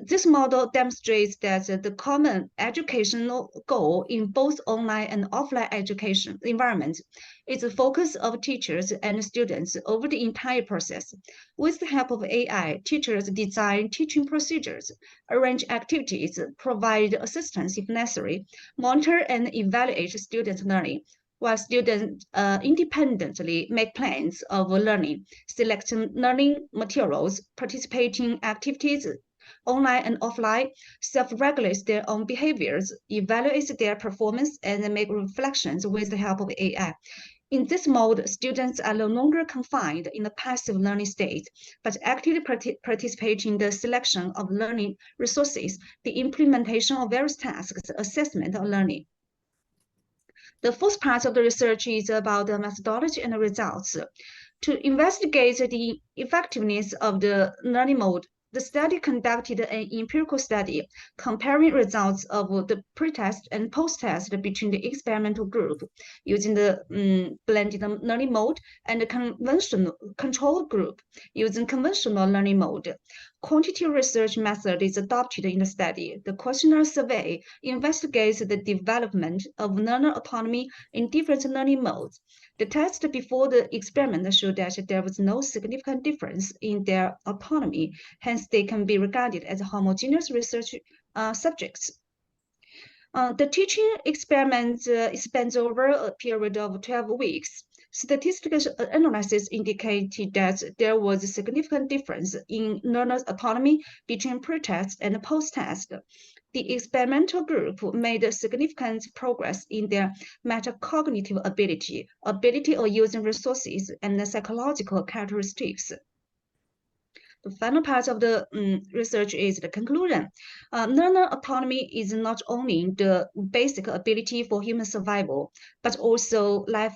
This model demonstrates that the common educational goal in both online and offline education environments is the focus of teachers and students over the entire process. With the help of AI, teachers design teaching procedures, arrange activities, provide assistance if necessary, monitor and evaluate students' learning, while students independently make plans of learning, select learning materials, participating activities, online and offline, self-regulate their own behaviors, evaluate their performance, and make reflections with the help of AI. In this mode, students are no longer confined in the passive learning state, but actively participate in the selection of learning resources, the implementation of various tasks, assessment of learning. The fourth part of the research is about the methodology and the results. To investigate the effectiveness of the learning mode, the study conducted an empirical study comparing results of the pre-test and post-test between the experimental group using the blended learning mode and the conventional control group using conventional learning mode. Quantitative research method is adopted in the study. The questionnaire survey investigates the development of learner autonomy in different learning modes. The test before the experiment showed that there was no significant difference in their autonomy, hence they can be regarded as homogeneous research subjects. The teaching experiment spans over a period of 12 weeks. Statistical analysis indicated that there was a significant difference in learners' autonomy between pre-test and post-test. The experimental group made significant progress in their metacognitive ability of using resources, and the psychological characteristics. The final part of the research is the conclusion. Learner autonomy is not only the basic ability for human survival, but also life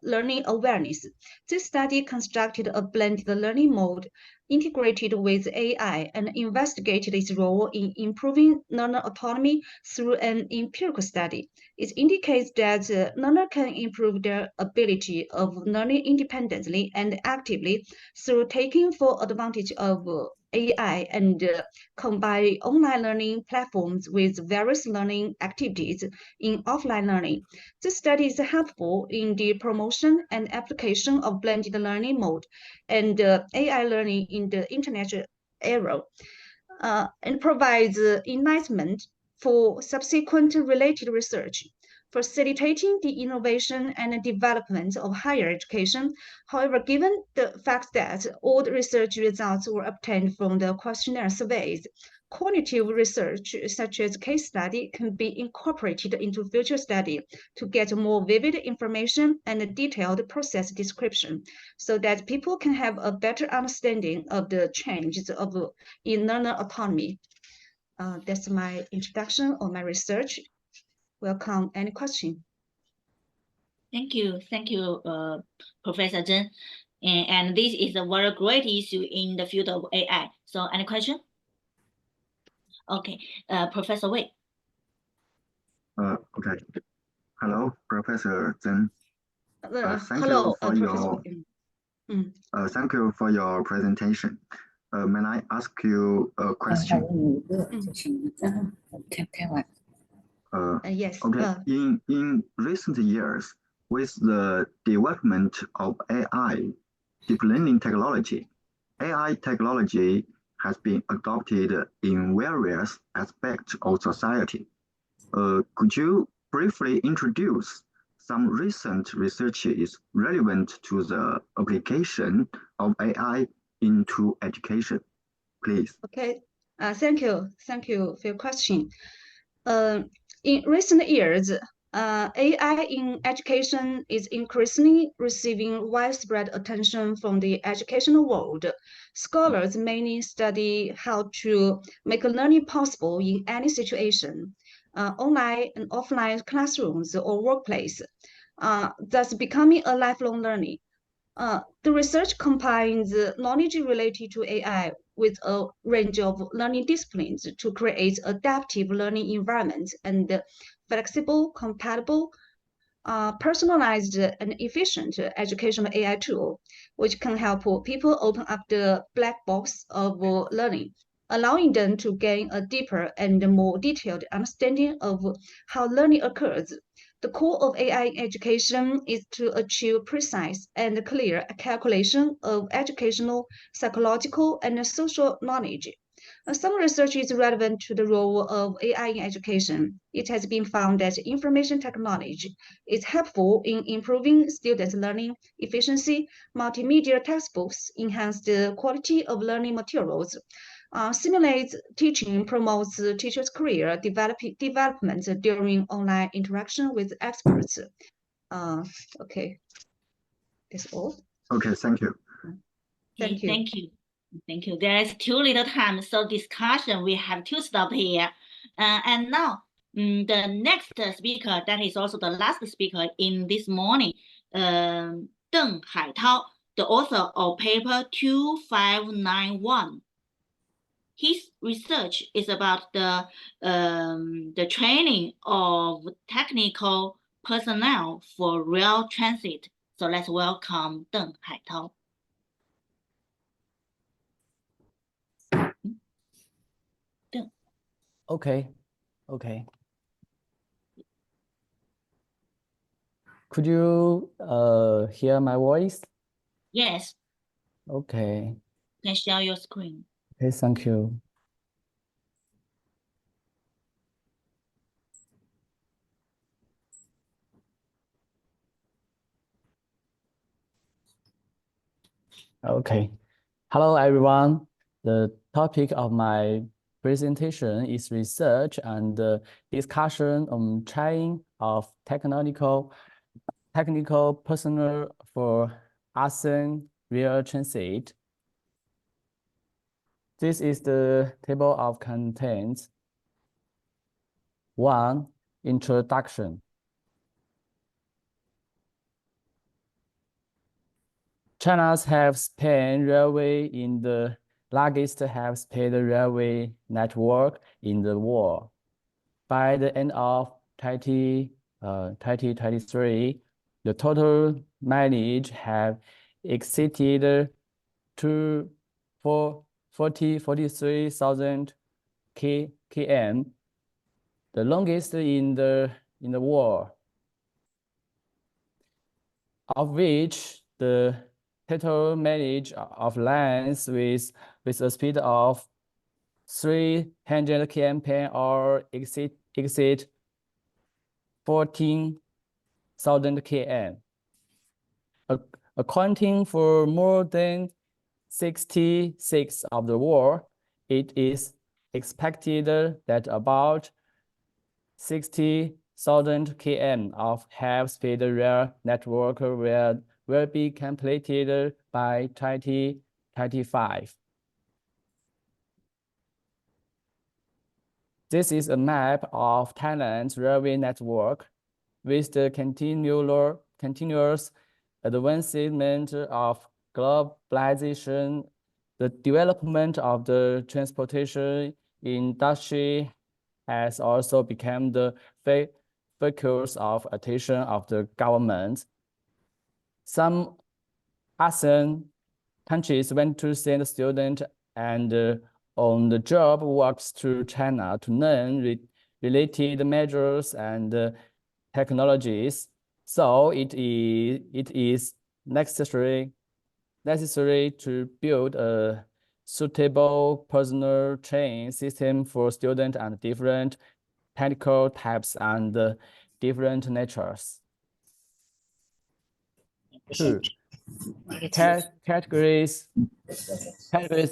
learning awareness. This study constructed a blended learning mode integrated with AI and investigated its role in improving learner autonomy through an empirical study. It indicates that learners can improve their ability of learning independently and actively through taking full advantage of AI and combine online learning platforms with various learning activities in offline learning. This study is helpful in the promotion and application of blended learning mode and AI learning in the internet era, and provides enlightenment for subsequent related research, facilitating the innovation and development of higher education. However, given the fact that all the research results were obtained from the questionnaire surveys, quantitative research, such as case study, can be incorporated into future study to get more vivid information and a detailed process description, so that people can have a better understanding of the changes in learner autonomy. That's my introduction on my research. Welcome any question. Thank you, Professor Zheng. And this is a very great issue in the field of AI. So any question? Okay, Professor Wei. Okay. Hello, Professor Zheng. Hello, Professor. Thank you for your presentation. May I ask you a question? Yes. Okay. In recent years, with the development of AI, deep learning technology, AI technology has been adopted in various aspects of society. Could you briefly introduce some recent researches relevant to the application of AI into education, please? Okay. Thank you for your question. In recent years, AI in education is increasingly receiving widespread attention from the educational world. Scholars mainly study how to make learning possible in any situation, online and offline classrooms or workplace, thus becoming a lifelong learning. The research combines knowledge related to AI with a range of learning disciplines to create adaptive learning environments and flexible, compatible, personalized, and efficient educational AI tool, which can help people open up the black box of learning, allowing them to gain a deeper and more detailed understanding of how learning occurs. The core of AI education is to achieve precise and clear calculation of educational, psychological, and social knowledge. Some research is relevant to the role of AI in education. It has been found that information technology is helpful in improving students' learning efficiency. Multimedia textbooks enhance the quality of learning materials. Simulates teaching promotes teachers' career development during online interaction with experts. Okay, that's all. Okay, thank you. Thank you. Thank you. Thank you. There is too little time, so discussion, we have to stop here. And now, the next speaker, that is also the last speaker in this morning, Deng Haitao, the author of paper 2591. His research is about the training of technical personnel for rail transit. So let's welcome Deng Haitao. Okay. Could you hear my voice? Yes. Okay. You can share your screen. Okay, thank you. Okay. Hello, everyone. The topic of my presentation is research and discussion on training of technical personnel for ASEAN rail transit. This is the table of contents. 1. Introduction. China's half-span railway in the largest half-span railway network in the world. By the end of 2023, the total mileage have exceeded 43,000 km, the longest in the world, of which the total mileage of lines with a speed of 300 km per hour exceed 14,000 km. Accounting for more than 66% of the world, it is expected that about 60,000 km of half-speed rail network will be completed by 2035. This is a map of Thailand's railway network with the continuous advancement of globalization. The development of the transportation industry has also become the focus of attention of the government. Some ASEAN countries went to send students and on-the-job works to China to learn related measures and technologies. So it is necessary to build a suitable personal training system for students and different technical types and different natures. 2. Categories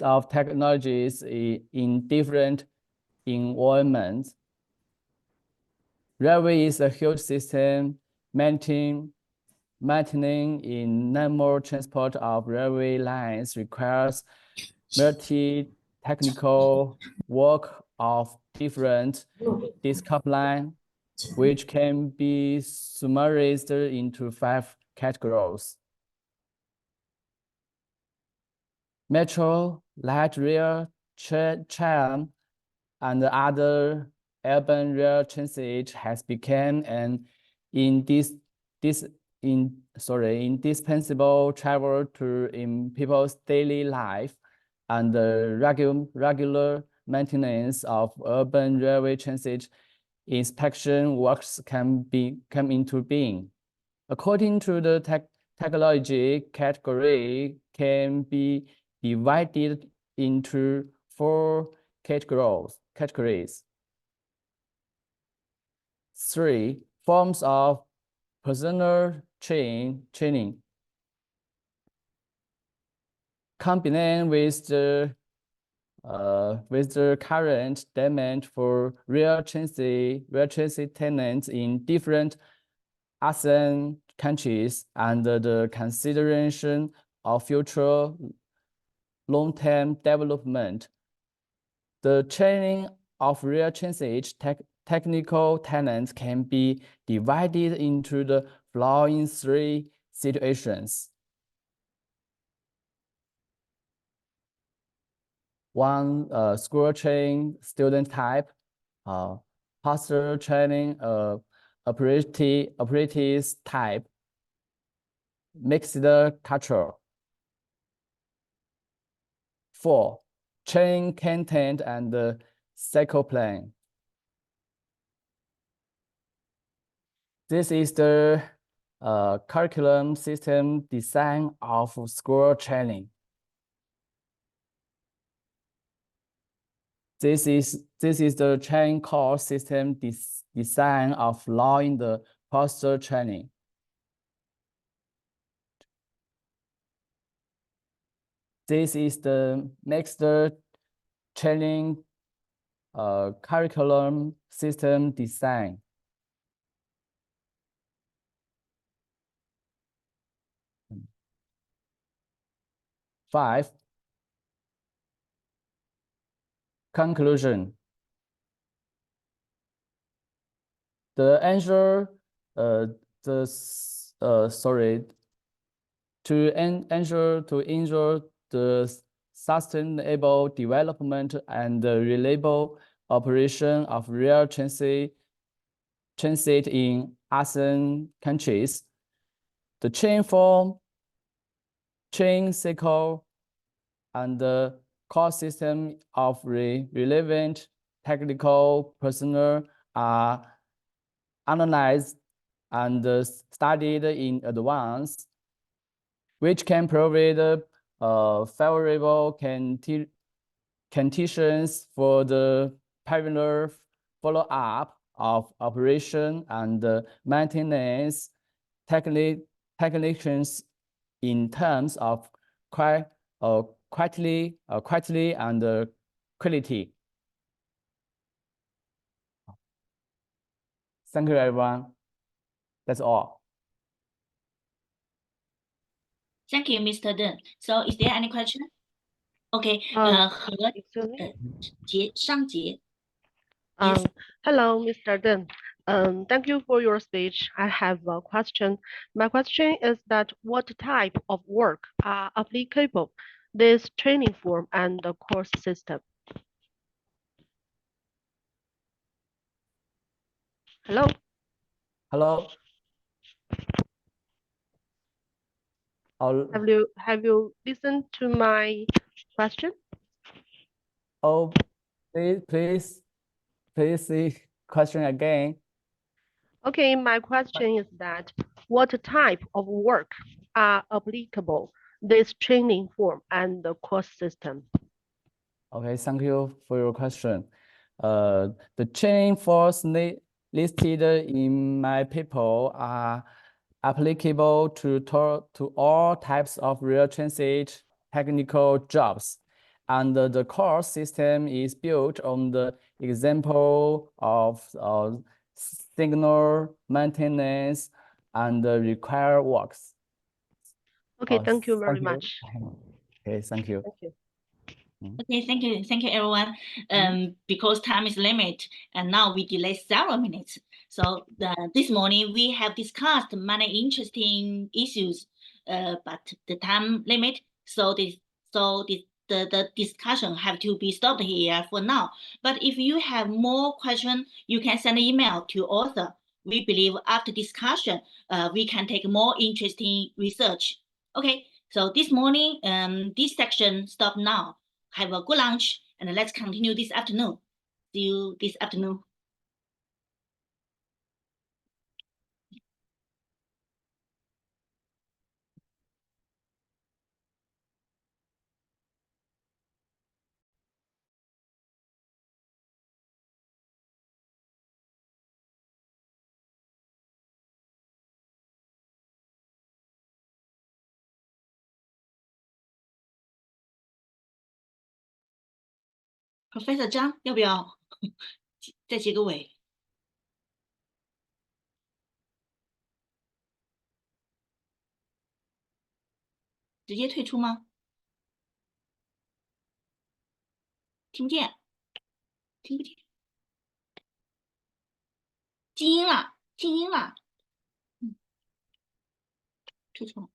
of technologies in different environments. Railway is a huge system maintaining in normal transport of railway lines requires multi-technical work of different disciplines, which can be summarized into 5 categories. metro, light rail, tram, and other urban rail transit has become an indispensable travel tool in people's daily life, and the regular maintenance of urban railway transit inspection works come into being. According to the technology category can be divided into 4 categories. 3 forms of personal training. Combined with the current demand for rail transit tenants in different ASEAN countries and the consideration of future long-term development, the training of rail transit technical talents can be divided into the following 3 situations. 1, school training student type, pastor training apprentice type, mixed culture. 4, training content and cycle plan. This is the curriculum system design of school training. This is the training course system design of allowing the pastor training. This is the next training curriculum system design. Five, conclusion. The answer, to ensure the sustainable development and the reliable operation of rail transit in ASEAN countries, the chain cycle and the core system of relevant technical personnel are analyzed and studied in advance, which can provide favorable conditions for the parallel follow-up of operation and maintenance technicians in terms of quality and quality. Thank you, everyone. That's all. Thank you, Mr. Deng. So is there any question? Okay, Shang-Jie. Yes. Hello, Mr. Deng. Thank you for your speech. I have a question. My question is that what type of work are applicable this training form and the course system? Hello? Hello? Have you listened to my question? Oh, please see question again. Okay, my question is that what type of work are applicable this training form and the course system? Okay, thank you for your question. The training forms listed in my paper are applicable to all types of rail transit technical jobs. And the course system is built on the example of signal maintenance and required works. Okay, thank you very much. Okay, thank you. Thank you. Okay, thank you, everyone. Because time is limited, and now we delay several minutes. So this morning we have discussed many interesting issues, but the time limit. So So the discussion have to be stopped here for now. But if you have more questions, you can send an email to author. We believe after discussion, we can take more interesting research. Okay, so this morning, this section stop now. Have a good lunch, and let's continue this afternoon. See you this afternoon. Professor 张，要不要再结个尾？直接退出吗？听不见，听不见，静音了，静音了，退出了，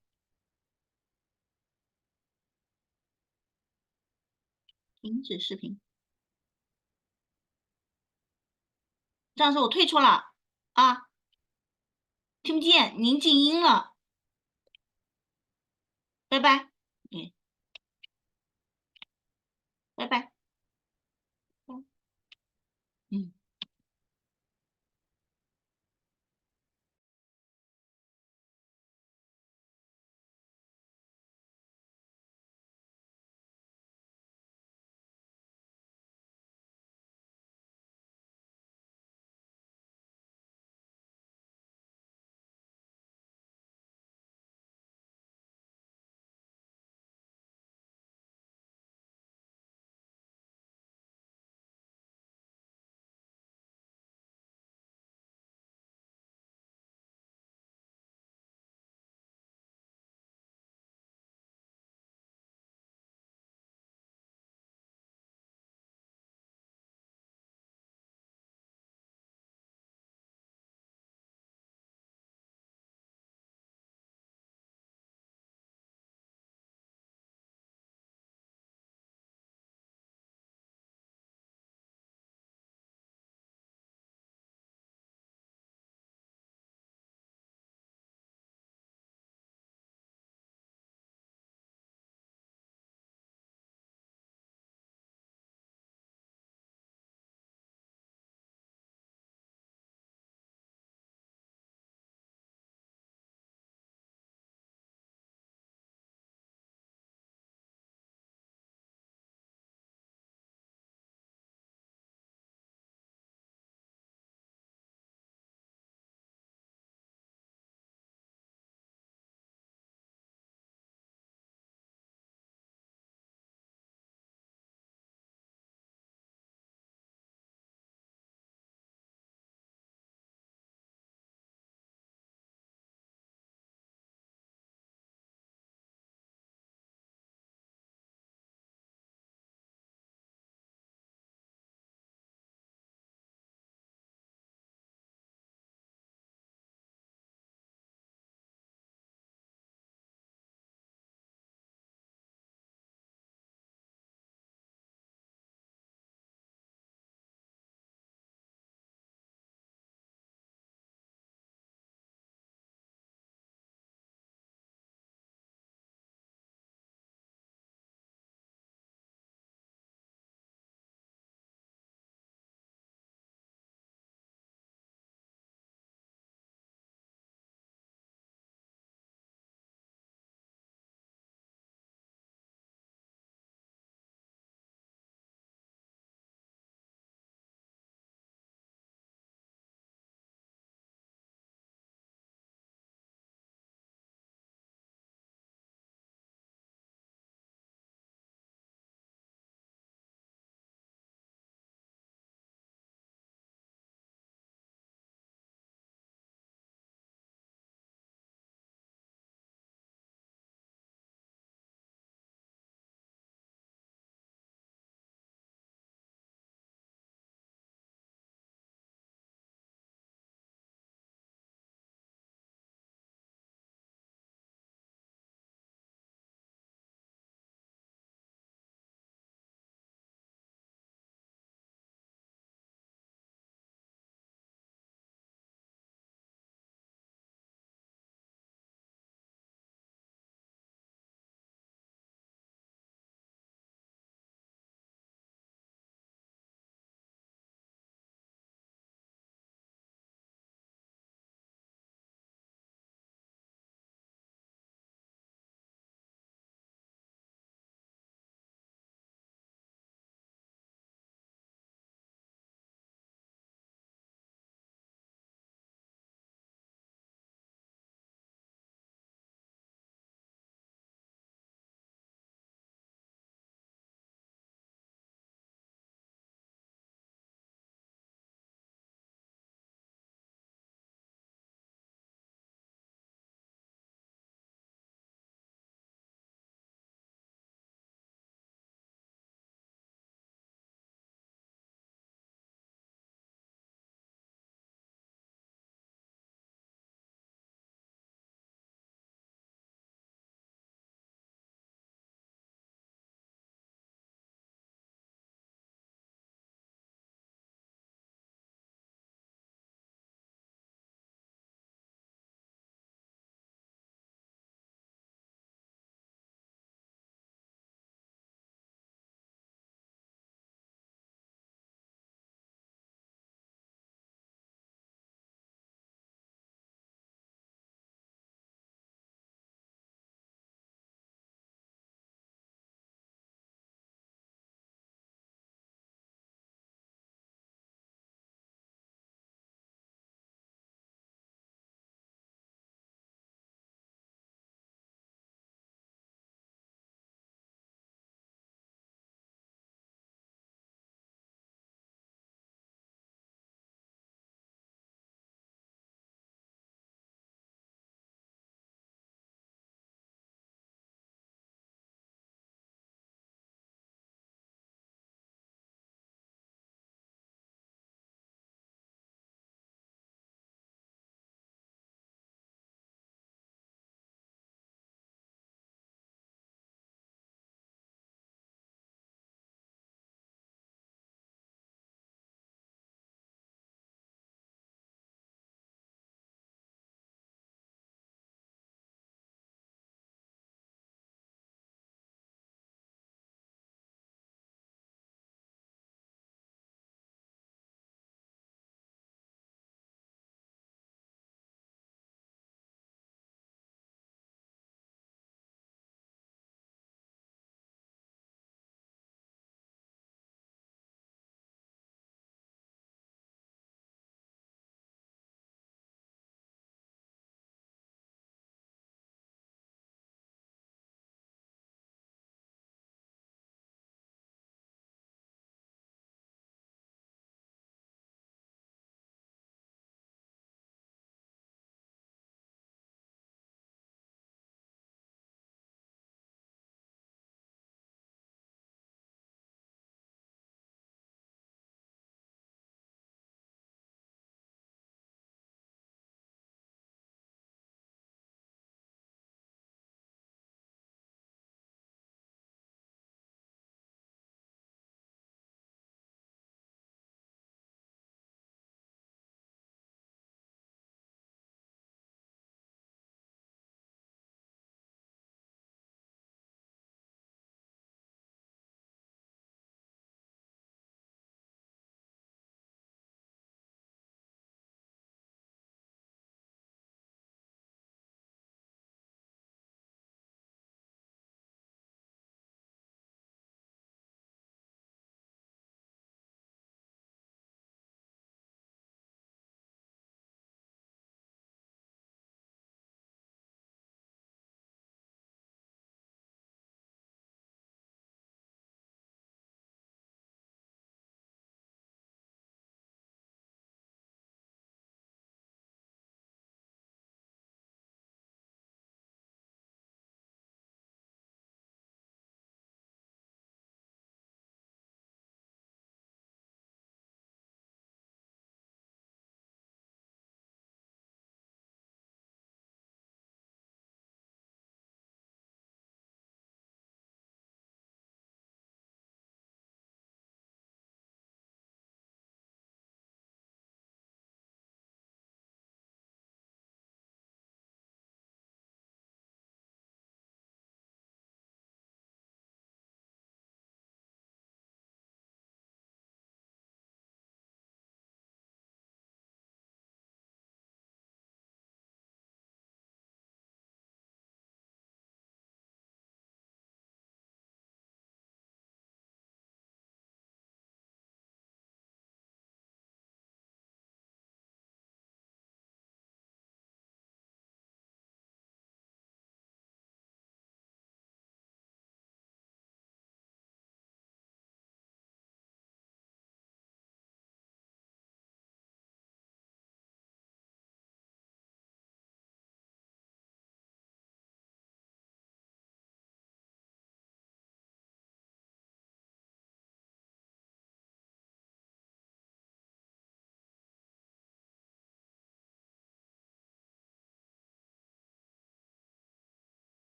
停止视频。张老师，我退出了啊，听不见，您静音了，拜拜，拜拜，嗯。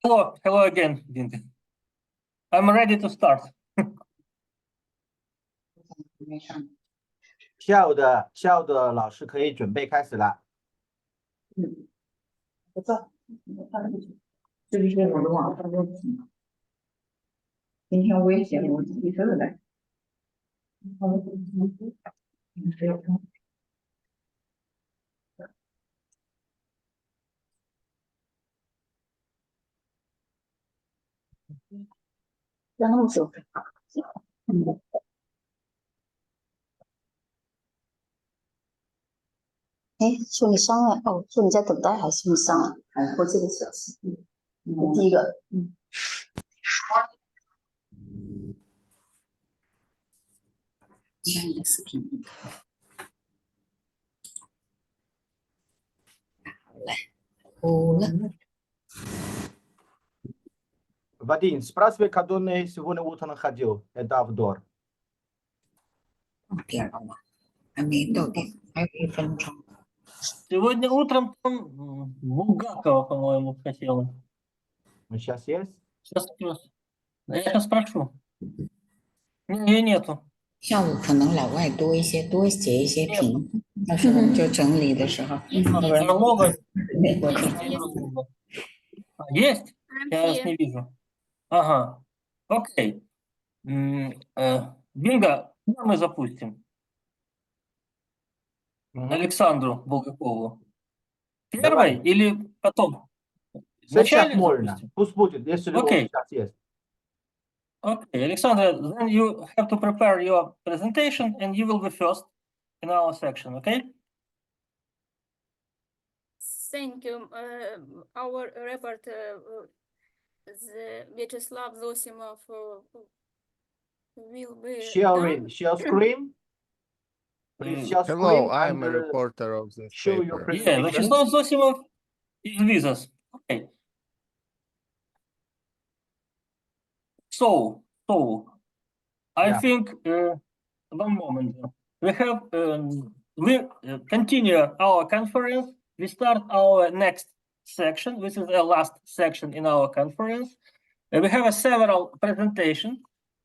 hello again, Dinka. I'm ready to start. 下午的老师可以准备开始了。不错，是不是我的网上问题？今天我也写了我自己的来。然后就，哎，说你上来哦，说你在等待还是你上来？我这个小时，第一个，看你的视频。好了。Вадим, спрашивай, когда он сегодня утром ходил, это обзор. 第二个嘛，还没到点，还有1分钟。 Сегодня утром там Булгакова, по-моему, хотела. Он сейчас есть? Сейчас, я сейчас спрошу. Ее нету. 下午可能老外多一些，多写一些评，到时候就整理的时候，要不然 Есть? Я вас не вижу. Ага. Окей. Бинго, куда мы запустим? Александру Булгакову. Первой или потом? Сейчас Вначале можно. запустим? Пусть будет, если он Окей. сейчас есть. Okay, Alexandra, then you have to prepare your presentation and you will be first in our section, okay? Thank you. Our report, Vyacheslav Zosimov, will be Share screen. Please share screen. Hello, I am a and, reporter of this show your paper. Yeah, presentation. Vyacheslav Zosimov is with us. Okay. So I think one moment. We have we continue our conference. We start our next section. This is the last section in our conference. We have several presentations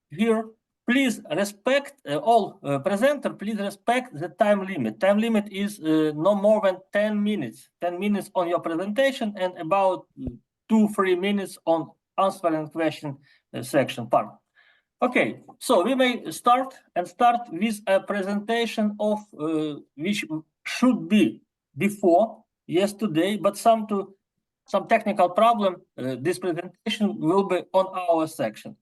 here. Please respect all presenter. Please respect the time limit. Time limit is no more than 10 minutes. 10 minutes on your presentation and about 2-3 minutes on answering question section part. Okay, so we may start with a presentation of which should be before yesterday, but some technical problem. This presentation will be on our section.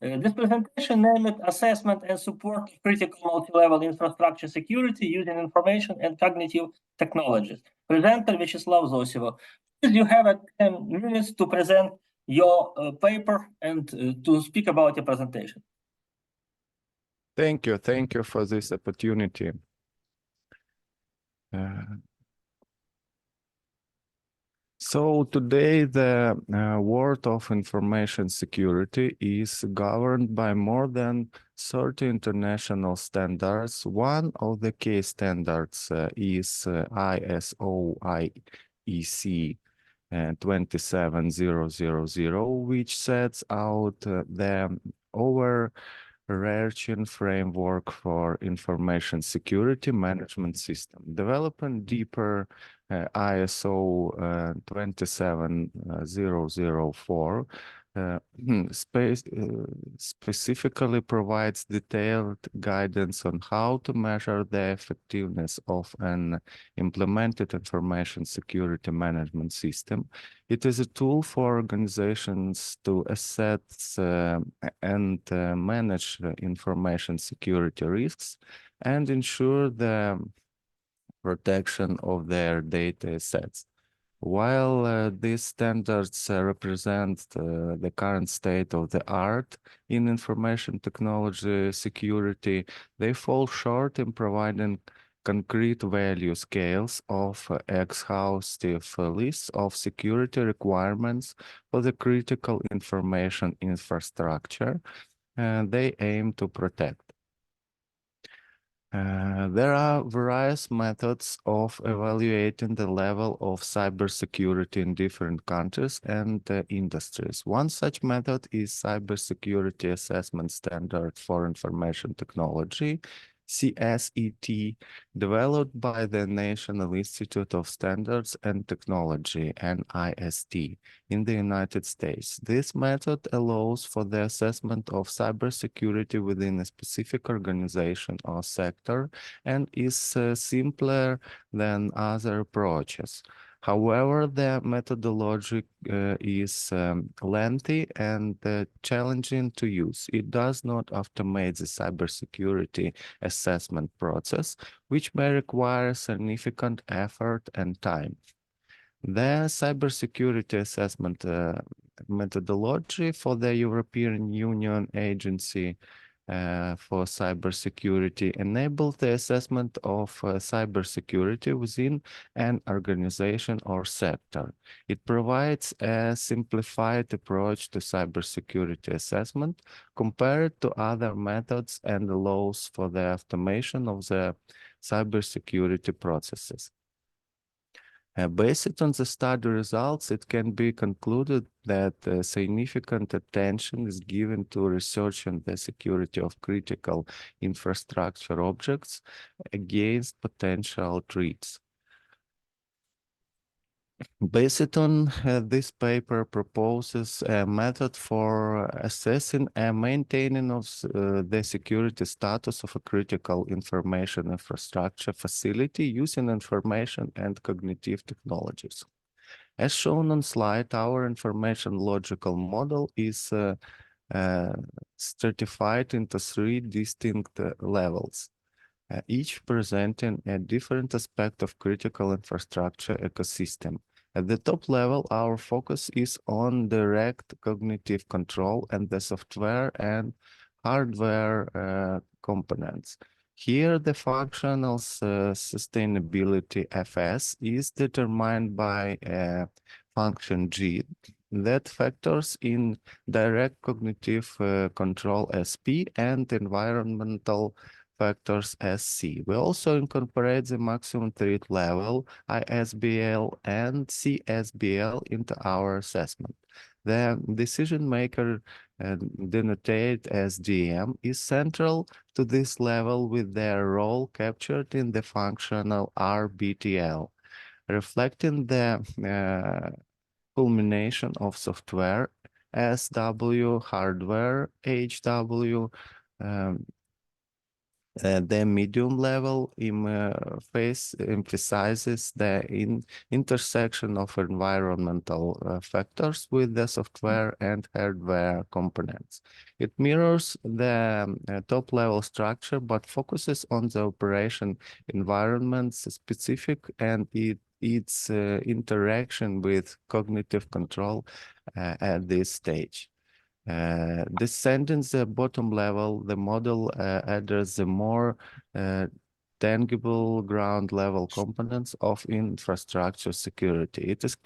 This presentation named Assessment and Support of Critical Multi-Level Infrastructure Security Using Information and Cognitive Technologies. Presenter Vyacheslav Zosimo. Please, you have 10 minutes to present your paper and to speak about your presentation. Thank you for this opportunity. So today the world of information security is governed by more than 30 international standards. One of the key standards is ISO IEC 27000, which sets out the overarching framework for information security management system. Developing deeper ISO 27004 specifically provides detailed guidance on how to measure the effectiveness of an implemented information security management system. It is a tool for organizations to assess and manage information security risks and ensure the protection of their data sets. While these standards represent the current state of the art in information technology security, they fall short in providing concrete value scales of exhaustive lists of security requirements for the critical information infrastructure they aim to protect. There are various methods of evaluating the level of cybersecurity in different countries and industries. One such method is Cybersecurity Assessment Standard for Information Technology, CSET, developed by the National Institute of Standards and Technology, NIST, in the United States. This method allows for the assessment of cybersecurity within a specific organization or sector and is simpler than other approaches. However, the methodology is lengthy and challenging to use. It does not automate the cybersecurity assessment process, which may require significant effort and time. The cybersecurity assessment methodology for the European Union Agency for Cybersecurity enables the assessment of cybersecurity within an organization or sector. It provides a simplified approach to cybersecurity assessment compared to other methods and allows for the automation of the cybersecurity processes. Based on the study results, it can be concluded that significant attention is given to research on the security of critical infrastructure objects against potential threats. Based on this paper proposes a method for assessing and maintaining of the security status of a critical information infrastructure facility using information and cognitive technologies. As shown on slide, our information logical model is stratified into three distinct levels, each presenting a different aspect of critical infrastructure ecosystem. At the top level, our focus is on direct cognitive control and the software and hardware components. Here, the functional sustainability FS is determined by a function G that factors in direct cognitive control SP and environmental factors SC. We also incorporate the maximum threat level, ISBL and CSBL, into our assessment. The decision maker, denoted as DM, is central to this level with their role captured in the functional RBTL, reflecting the culmination of software, SW, hardware, HW, the medium level phase emphasizes the intersection of environmental factors with the software and hardware components. It mirrors the top level structure, but focuses on the operation environments specific and its interaction with cognitive control at this stage. Descending the bottom level, the model addresses the more tangible ground level components of infrastructure security. It is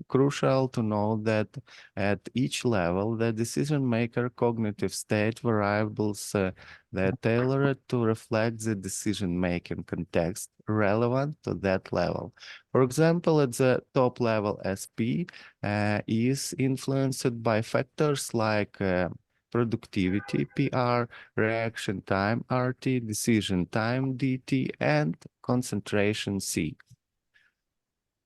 crucial to know that at each level, the decision maker cognitive state variables that are tailored to reflect the decision-making context relevant to that level. For example, at the top level, SP is influenced by factors like productivity, PR, reaction time, RT, decision time, DT, and concentration, C.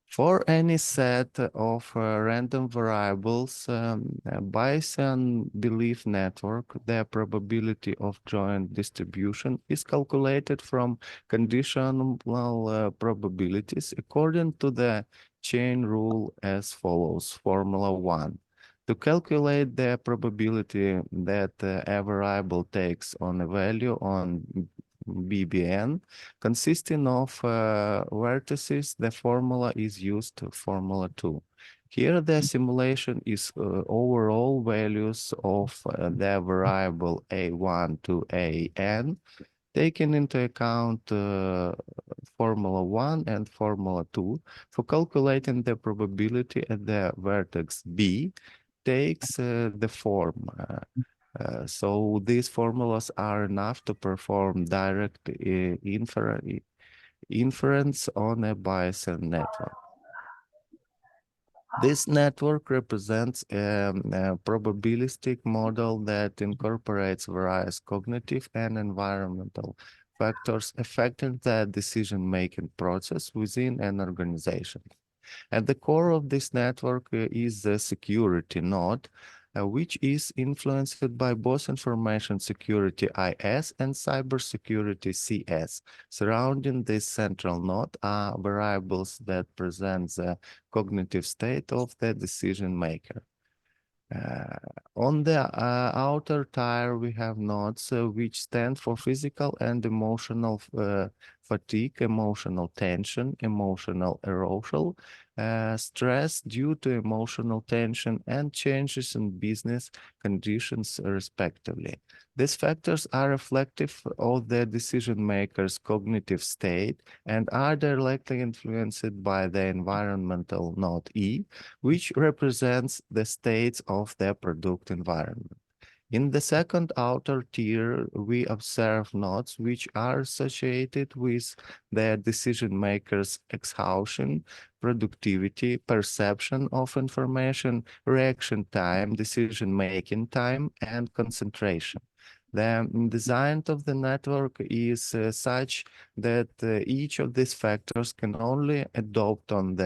For any set of random variables, Bayesian belief network, the probability of joint distribution is calculated from conditional probabilities according to the chain rule as follows, Formula 1. To calculate the probability that a variable takes on a value on BBN consisting of vertices, the formula is used, Formula 2. Here the simulation is overall values of the variable A1 to AN, taking into account Formula 1 and Formula 2 for calculating the probability at the vertex B takes the form So these formulas are enough to perform direct inference on a Bayesian network. This network represents a probabilistic model that incorporates various cognitive and environmental factors affecting the decision-making process within an organization. At the core of this network is the security node, which is influenced by both information security IS and cybersecurity CS. Surrounding this central node are variables that present the cognitive state of the decision maker. On the outer tier, we have nodes which stand for physical and emotional fatigue, emotional tension, emotional arousal, stress due to emotional tension, and changes in business conditions, respectively. These factors are reflective of the decision maker's cognitive state and are directly influenced by the environmental node E, which represents the states of the product environment. In the second outer tier, we observe nodes which are associated with the decision maker's exhaustion, productivity, perception of information, reaction time, decision-making time, and concentration. The design of the network is such that each of these factors can only adopt on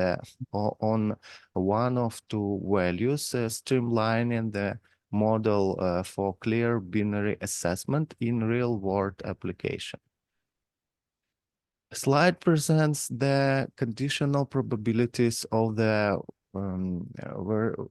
one of two values, streamlining the model for clear binary assessment in real-world application. Slide presents the conditional probabilities of the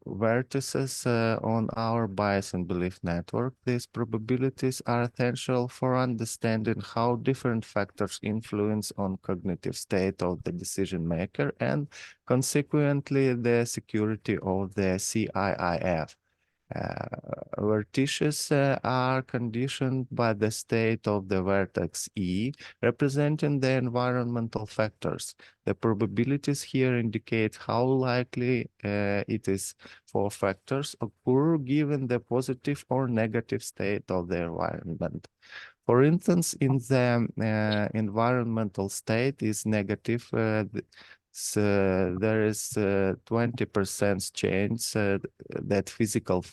vertices on our bias and belief network. These probabilities are essential for understanding how different factors influence on cognitive state of the decision maker and consequently the security of the CIIF. Vertices are conditioned by the state of the vertex E, representing the environmental factors. The probabilities here indicate how likely it is for factors occur given the positive or negative state of the environment. For instance, in the environmental state is negative, so there is 20% chance that physical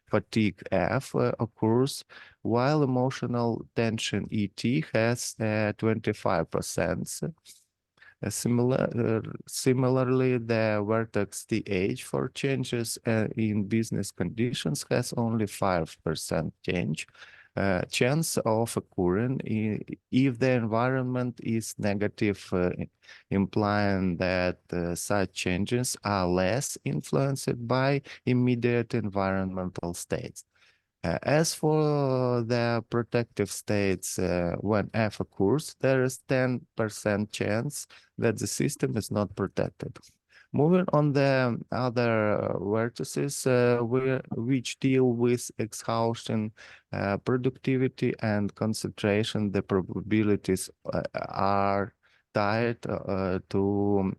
fatigue F occurs, while emotional tension ET has 25%. Similarly, the vertex TH for changes in business conditions has only 5% chance of occurring if the environment is negative, implying that such changes are less influenced by immediate environmental states. As for the protective states, when F occurs, there is 10% chance that the system is not protected. Moving on the other vertices which deal with exhaustion, productivity, and concentration, the probabilities are tied to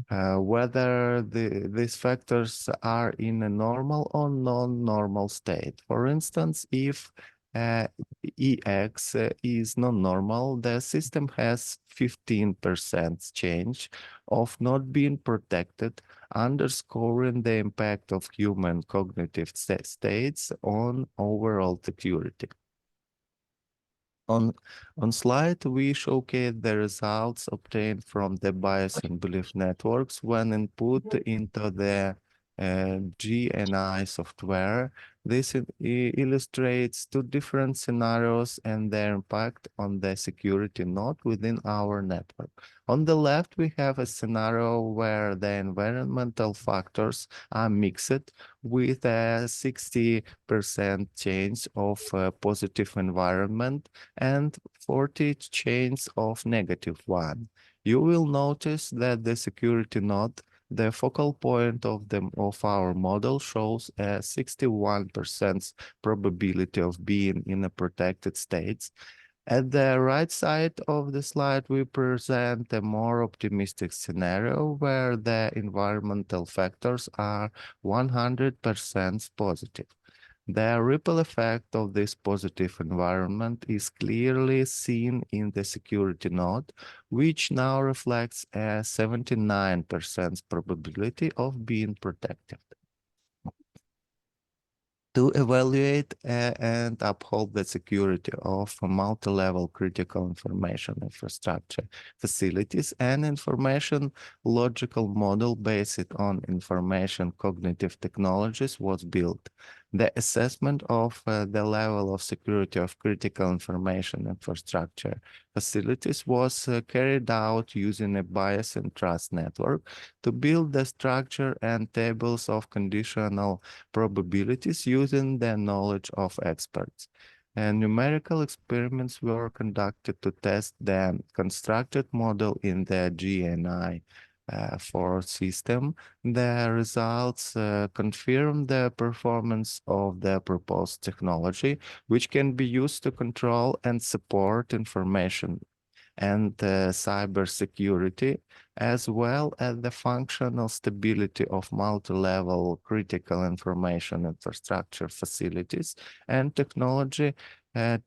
whether these factors are in a normal or non-normal state. For instance, if EX is non-normal, the system has 15% chance of not being protected, underscoring the impact of human cognitive states on overall security. On slide, we showcase the results obtained from the bias and belief networks when input into the GNI software. This illustrates two different scenarios and their impact on the security node within our network. On the left, we have a scenario where the environmental factors are mixed with a 60% chance of positive environment and 40 chance of negative one. You will notice that the security node, the focal point of our model, shows a 61% probability of being in a protected state. At the right side of the slide, we present a more optimistic scenario where the environmental factors are 100% positive. The ripple effect of this positive environment is clearly seen in the security node, which now reflects a 79% probability of being protected. To evaluate and uphold the security of multi-level critical information infrastructure facilities, an information logical model based on information cognitive technologies was built. The assessment of the level of security of critical information infrastructure facilities was carried out using a bias and trust network to build the structure and tables of conditional probabilities using the knowledge of experts. And numerical experiments were conducted to test the constructed model in the GNI 4 system. The results confirm the performance of the proposed technology, which can be used to control and support information and cybersecurity, as well as the functional stability of multi-level critical information infrastructure facilities, and technology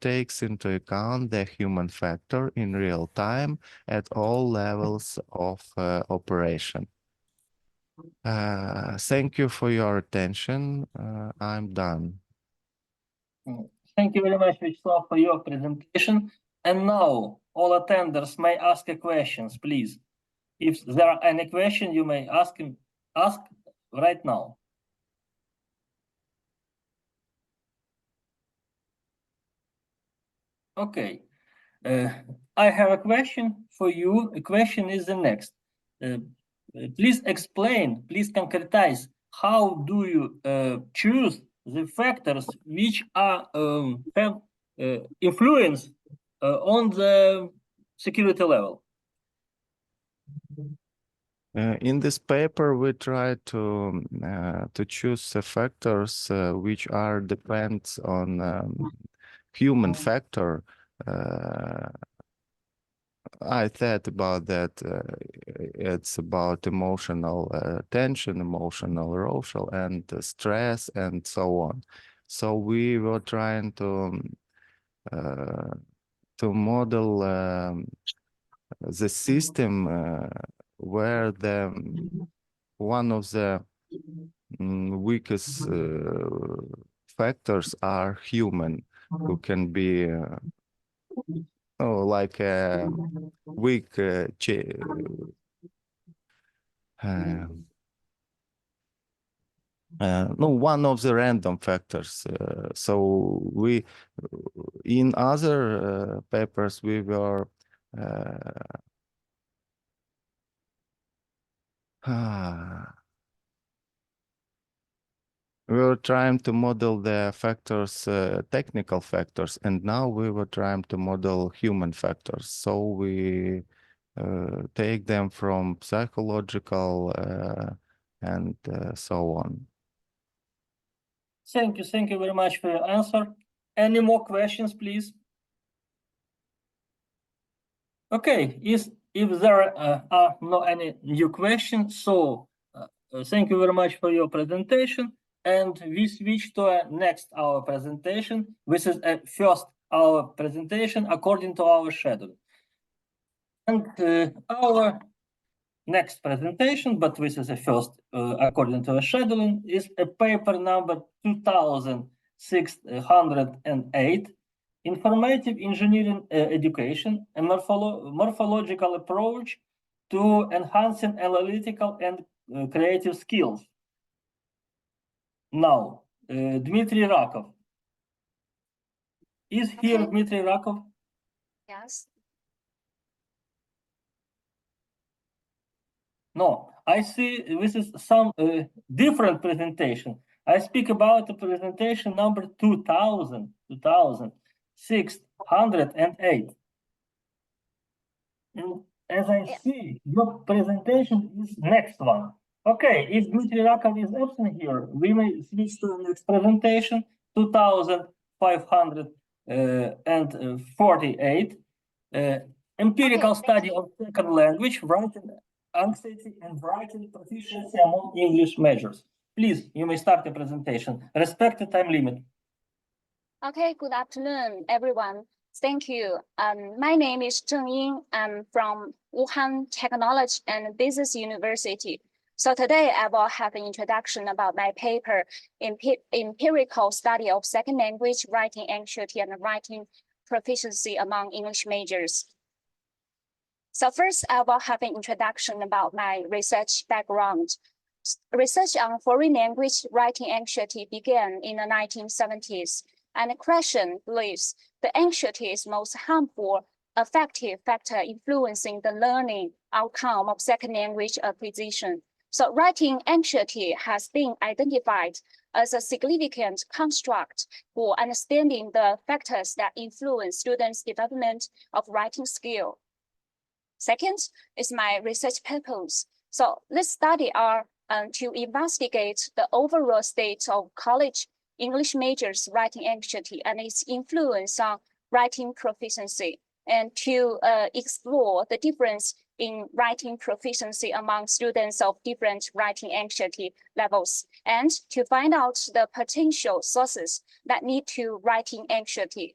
takes into account the human factor in real time at all levels of operation. Thank you for your attention. I'm done. Thank you very much, Vyacheslav, for your presentation. And now all attenders may ask a questions, please. If there are any questions, you may ask right now. Okay. I have a question for you. The question is the next. Please explain, please concretize, how do you choose the factors which are have influence on the security level? In this paper, we try to choose the factors which are depends on human factor. I thought about that. It's about emotional tension, emotional arousal, and stress, and so on. So we were trying to model the system where one of the weakest factors are human, who can be like a weak no, one of the random factors. So we, in other papers, we were we were trying to model the factors, technical factors, and now we were trying to model human factors. So we take them from psychological and so on. Thank you very much for your answer. Any more questions, please? Okay, if there are no any new questions, so thank you very much for your presentation. And we switch to next our presentation. This is first our presentation according to our schedule. And our next presentation, but this is a first according to the scheduling, is a paper number 2608, Informative Engineering Education, a morphological approach to enhancing analytical and creative skills. Now, Dmitry Rakov. Is here Dmitry Rakov? Yes. No, I see this is some different presentation. I speak about the presentation number 2608. And as I see, your presentation is next one. Okay, if Dmitry Rakov is absent here, we may switch to the next presentation, 2548, empirical study of second language, writing anxiety and writing proficiency among English measures. Please, you may start the presentation. Respect the time limit. Okay, good afternoon, everyone. Thank you. My name is Zheng Ying. I'm from Wuhan Technology and Business University. So today I will have an introduction about my paper, Empirical Study of Second Language Writing Anxiety and Writing Proficiency Among English Majors. So first, I will have an introduction about my research background. Research on foreign language writing anxiety began in the 1970s, and the question believes the anxiety is most harmful affective factor influencing the learning outcome of second language acquisition. So writing anxiety has been identified as a significant construct for understanding the factors that influence students' development of writing skill. Second is my research purpose. So this study are to investigate the overall state of college English majors writing anxiety and its influence on writing proficiency, and to explore the difference in writing proficiency among students of different writing anxiety levels, and to find out the potential sources that lead to writing anxiety.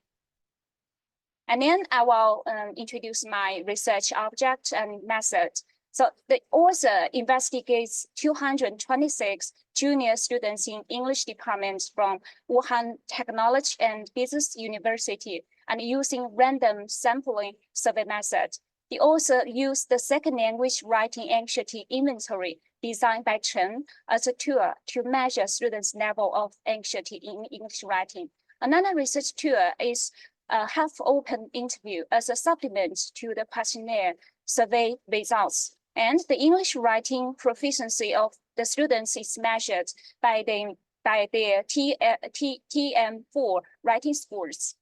And then I will introduce my research object and method. So the author investigates 226 junior students in English departments from Wuhan Technology and Business University, and using random sampling survey method. The author used the second language writing anxiety inventory designed by Chen as a tool to measure students' level of anxiety in English writing. Another research tool is a half-open interview as a supplement to the questionnaire survey results. And the English writing proficiency of the students is measured by their TM4 writing scores.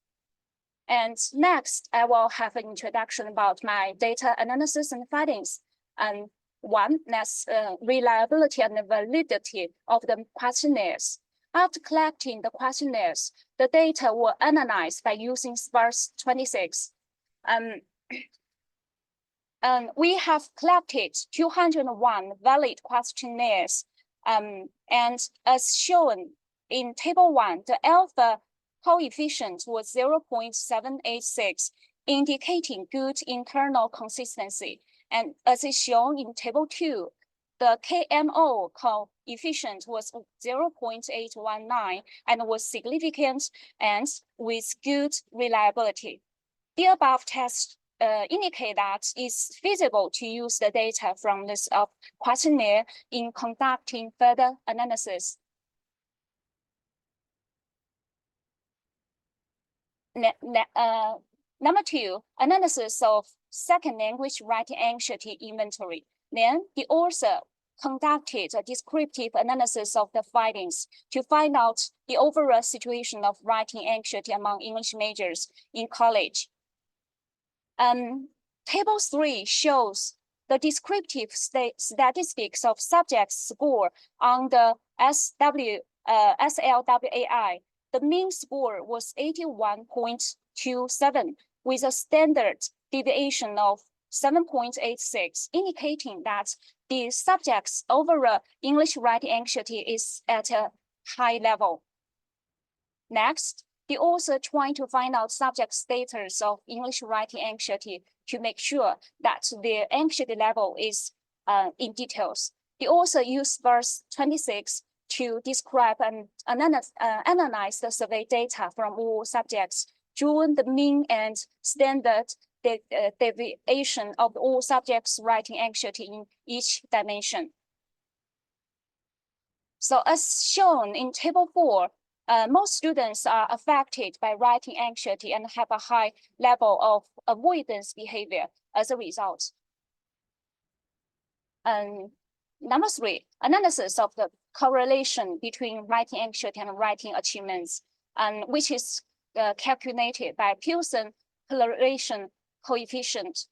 And next, I will have an introduction about my data analysis and findings. And one, that's reliability and validity of the questionnaires. After collecting the questionnaires, the data were analyzed by using sparse 26. We have collected 201 valid questionnaires. And as shown in table 1, the alpha coefficient was 0.786, indicating good internal consistency. And as is shown in table 2, the KMO coefficient was 0.819 and was significant and with good reliability. The above tests indicate that it's feasible to use the data from this questionnaire in conducting further analysis. Number 2, analysis of second language writing anxiety inventory. Then the author conducted a descriptive analysis of the findings to find out the overall situation of writing anxiety among English majors in college. Table 3 shows the descriptive statistics of subjects' score on the SLWAI. The mean score was 81.27 with a standard deviation of 7.86, indicating that the subject's overall English writing anxiety is at a high level. Next, the author trying to find out subject status of English writing anxiety to make sure that their anxiety level is in details. The author used verse 26 to describe and analyze the survey data from all subjects, drawing the mean and standard deviation of all subjects writing anxiety in each dimension. So as shown in table 4, most students are affected by writing anxiety and have a high level of avoidance behavior as a result. Number 3, analysis of the correlation between writing anxiety and writing achievements, which is calculated by Pearson correlation coefficient.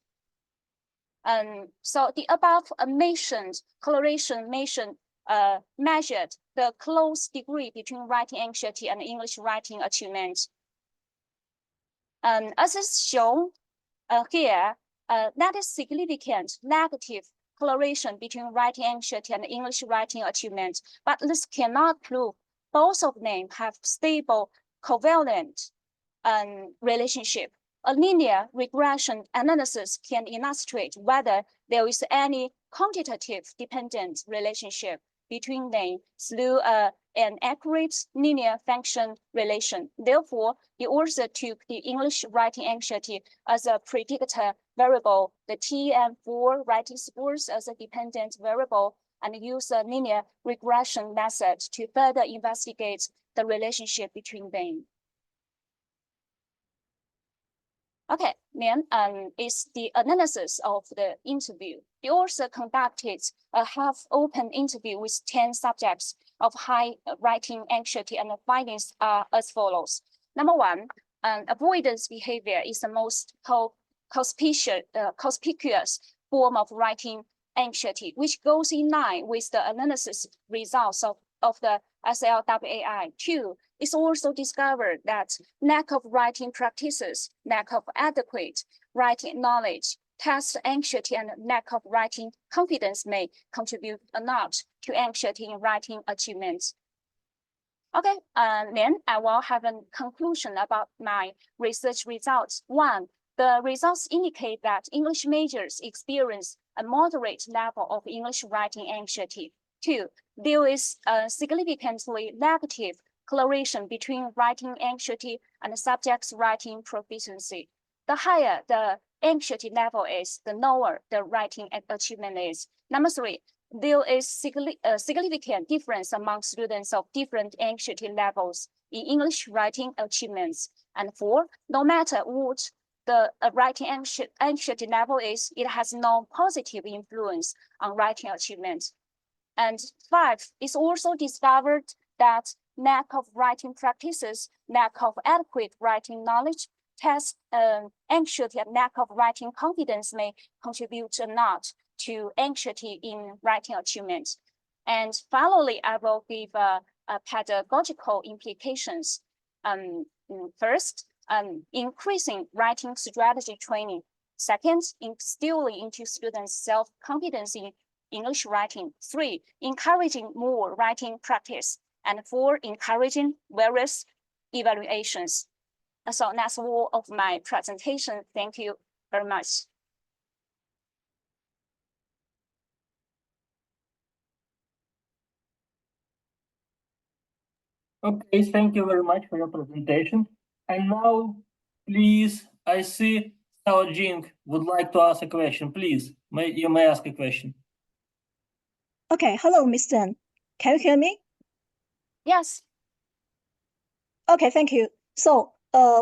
So the above mentioned correlation measured the close degree between writing anxiety and English writing achievement. As is shown here, that is significant negative correlation between writing anxiety and English writing achievement, but this cannot prove both of them have stable covalent relationship. A linear regression analysis can illustrate whether there is any quantitative dependent relationship between them through an accurate linear function relation. Therefore, the author took the English writing anxiety as a predictor variable, the TM4 writing scores as a dependent variable, and use a linear regression method to further investigate the relationship between them. Okay, then is the analysis of the interview. The author conducted a half-open interview with 10 subjects of high writing anxiety, and the findings are as follows. Number one, avoidance behavior is the most conspicuous form of writing anxiety, which goes in line with the analysis results of the ICAILE. Two, it's also discovered that lack of writing practices, lack of adequate writing knowledge, test anxiety, and lack of writing confidence may contribute a lot to anxiety in writing achievements. Okay, then I will have a conclusion about my research results. One, the results indicate that English majors experience a moderate level of English writing anxiety. Two, there is a significantly negative correlation between writing anxiety and the subject's writing proficiency. The higher the anxiety level is, the lower the writing achievement is. Number three, there is a significant difference among students of different anxiety levels in English writing achievements. And four, no matter what the writing anxiety level is, it has no positive influence on writing achievement. And five, it's also discovered that lack of writing practices, lack of adequate writing knowledge, test anxiety, and lack of writing confidence may contribute a lot to anxiety in writing achievement. And finally, I will give pedagogical implications. First, increasing writing strategy training. Second, instilling into students self-confidence in English writing. Three, encouraging more writing practice. And four, encouraging various evaluations. So that's all of my presentation. Thank you very much. Okay, thank you very much for your presentation. And now, please, I see Sao Jing would like to ask a question. Please, you may ask a question. Okay, hello, Ms. Zhang. Can you hear me? Yes. Okay, thank you. So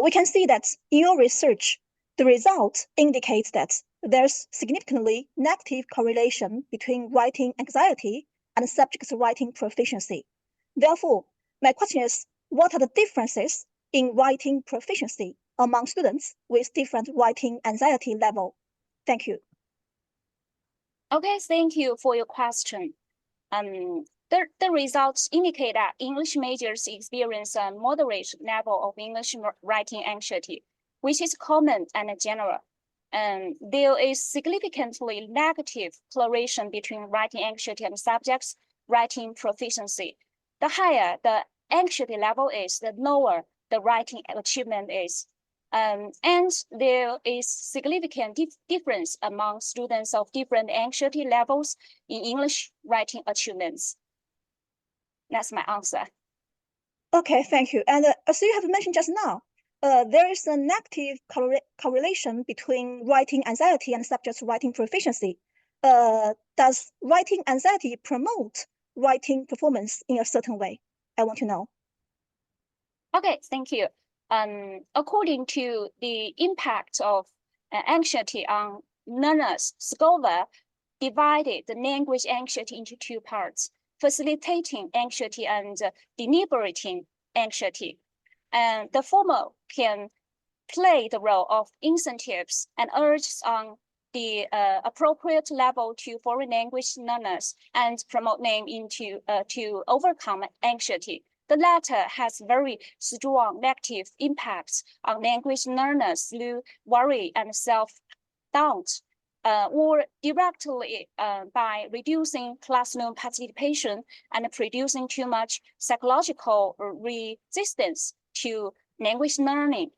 we can see that in your research, the result indicates that there's significantly negative correlation between writing anxiety and subject's writing proficiency. Therefore, my question is, what are the differences in writing proficiency among students with different writing anxiety level? Thank you. Okay, thank you for your question. The results indicate that English majors experience a moderate level of English writing anxiety, which is common and general. There is significantly negative correlation between writing anxiety and subjects' writing proficiency. The higher the anxiety level is, the lower the writing achievement is. And there is significant difference among students of different anxiety levels in English writing achievements. That's my answer. Okay, thank you. And as you have mentioned just now, there is a negative correlation between writing anxiety and subjects' writing proficiency. Does writing anxiety promote writing performance in a certain way? I want to know. Okay, thank you. According to the impact of anxiety on learners, scholar divided the language anxiety into two parts: facilitating anxiety and deliberating anxiety. And the former can play the role of incentives and urges on the appropriate level to foreign language learners and promote them into to overcome anxiety. The latter has very strong negative impacts on language learners through worry and self-doubt. or directly by reducing classroom participation and producing too much psychological resistance to language learning.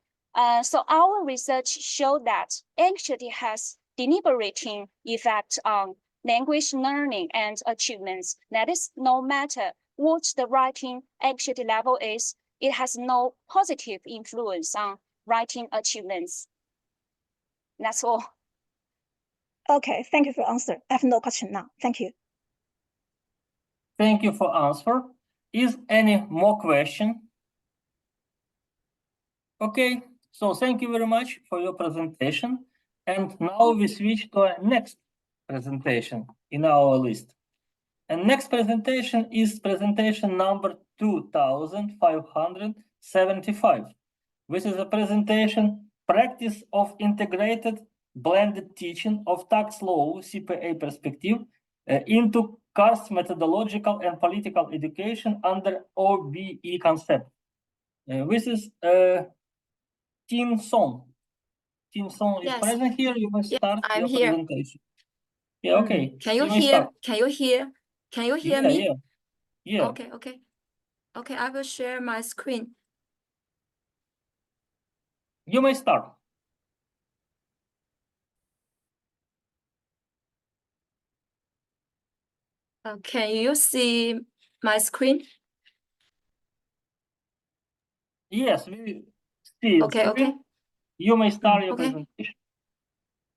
So our research showed that anxiety has deliberating effect on language learning and achievements. That is, no matter what the writing anxiety level is, it has no positive influence on writing achievements. That's all. Okay, thank you for your answer. I have no question now. Thank you. Thank you for answer. Is any more question? Okay, so thank you very much for your presentation. And now we switch to our next presentation in our list. And next presentation is presentation number 2575. This is a presentation, Practice of Integrated Blended Teaching of Tax Law, CPA Perspective, into CARS Methodological and Political Education under OBE concept. This is Tin Song. Tin Song is present here. You must start I'm your here. presentation. Yeah, okay. Can you may hear? start. Can you hear? Can you hear Yeah, me? yeah. Okay, okay. Okay, I will share my screen. You may start. Can you see my screen? Yes, we see Okay, screen. okay. You may start your Okay. presentation.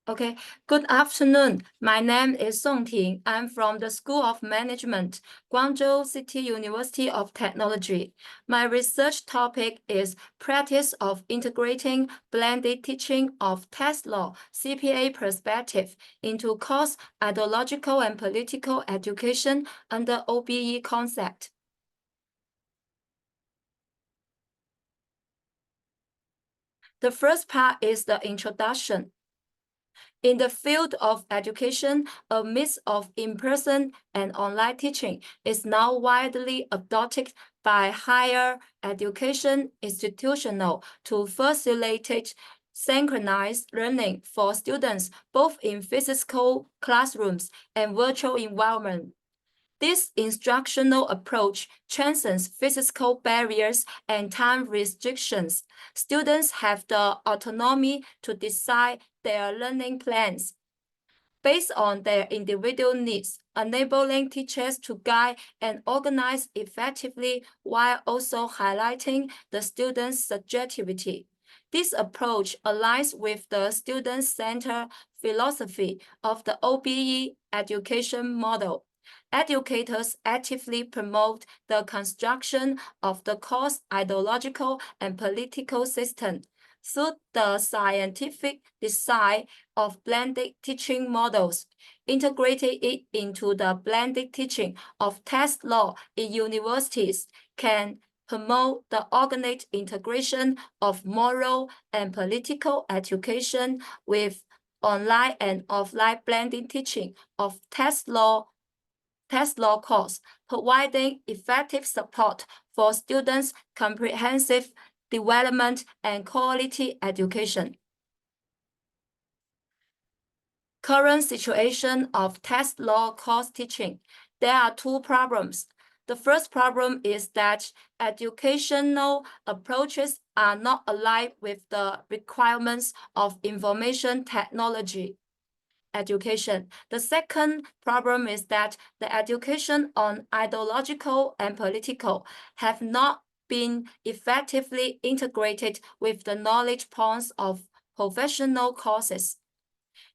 Okay, good afternoon. My name is Song Ting. I'm from the School of Management, Guangzhou City University of Technology. My research topic is practice of integrating blended teaching of tax law, CPA perspective into course ideological and political education under OBE concept. The first part is the introduction. In the field of education, a mix of in-person and online teaching is now widely adopted by higher education institutions to facilitate synchronized learning for students both in physical classrooms and virtual environments. This instructional approach transcends physical barriers and time restrictions. Students have the autonomy to decide their learning plans based on their individual needs, enabling teachers to guide and organize effectively while also highlighting the students' subjectivity. This approach aligns with the student-centered philosophy of the OBE education model. Educators actively promote the construction of the course ideological and political system through the scientific design of blended teaching models, integrating it into the blended teaching of tax law in universities can promote the organic integration of moral and political education with online and offline blended teaching of tax law course, providing effective support for students' comprehensive development and quality education. Current situation of tax law course teaching. There are two problems. The first problem is that educational approaches are not aligned with the requirements of information technology education. The second problem is that the education on ideological and political have not been effectively integrated with the knowledge points of professional courses.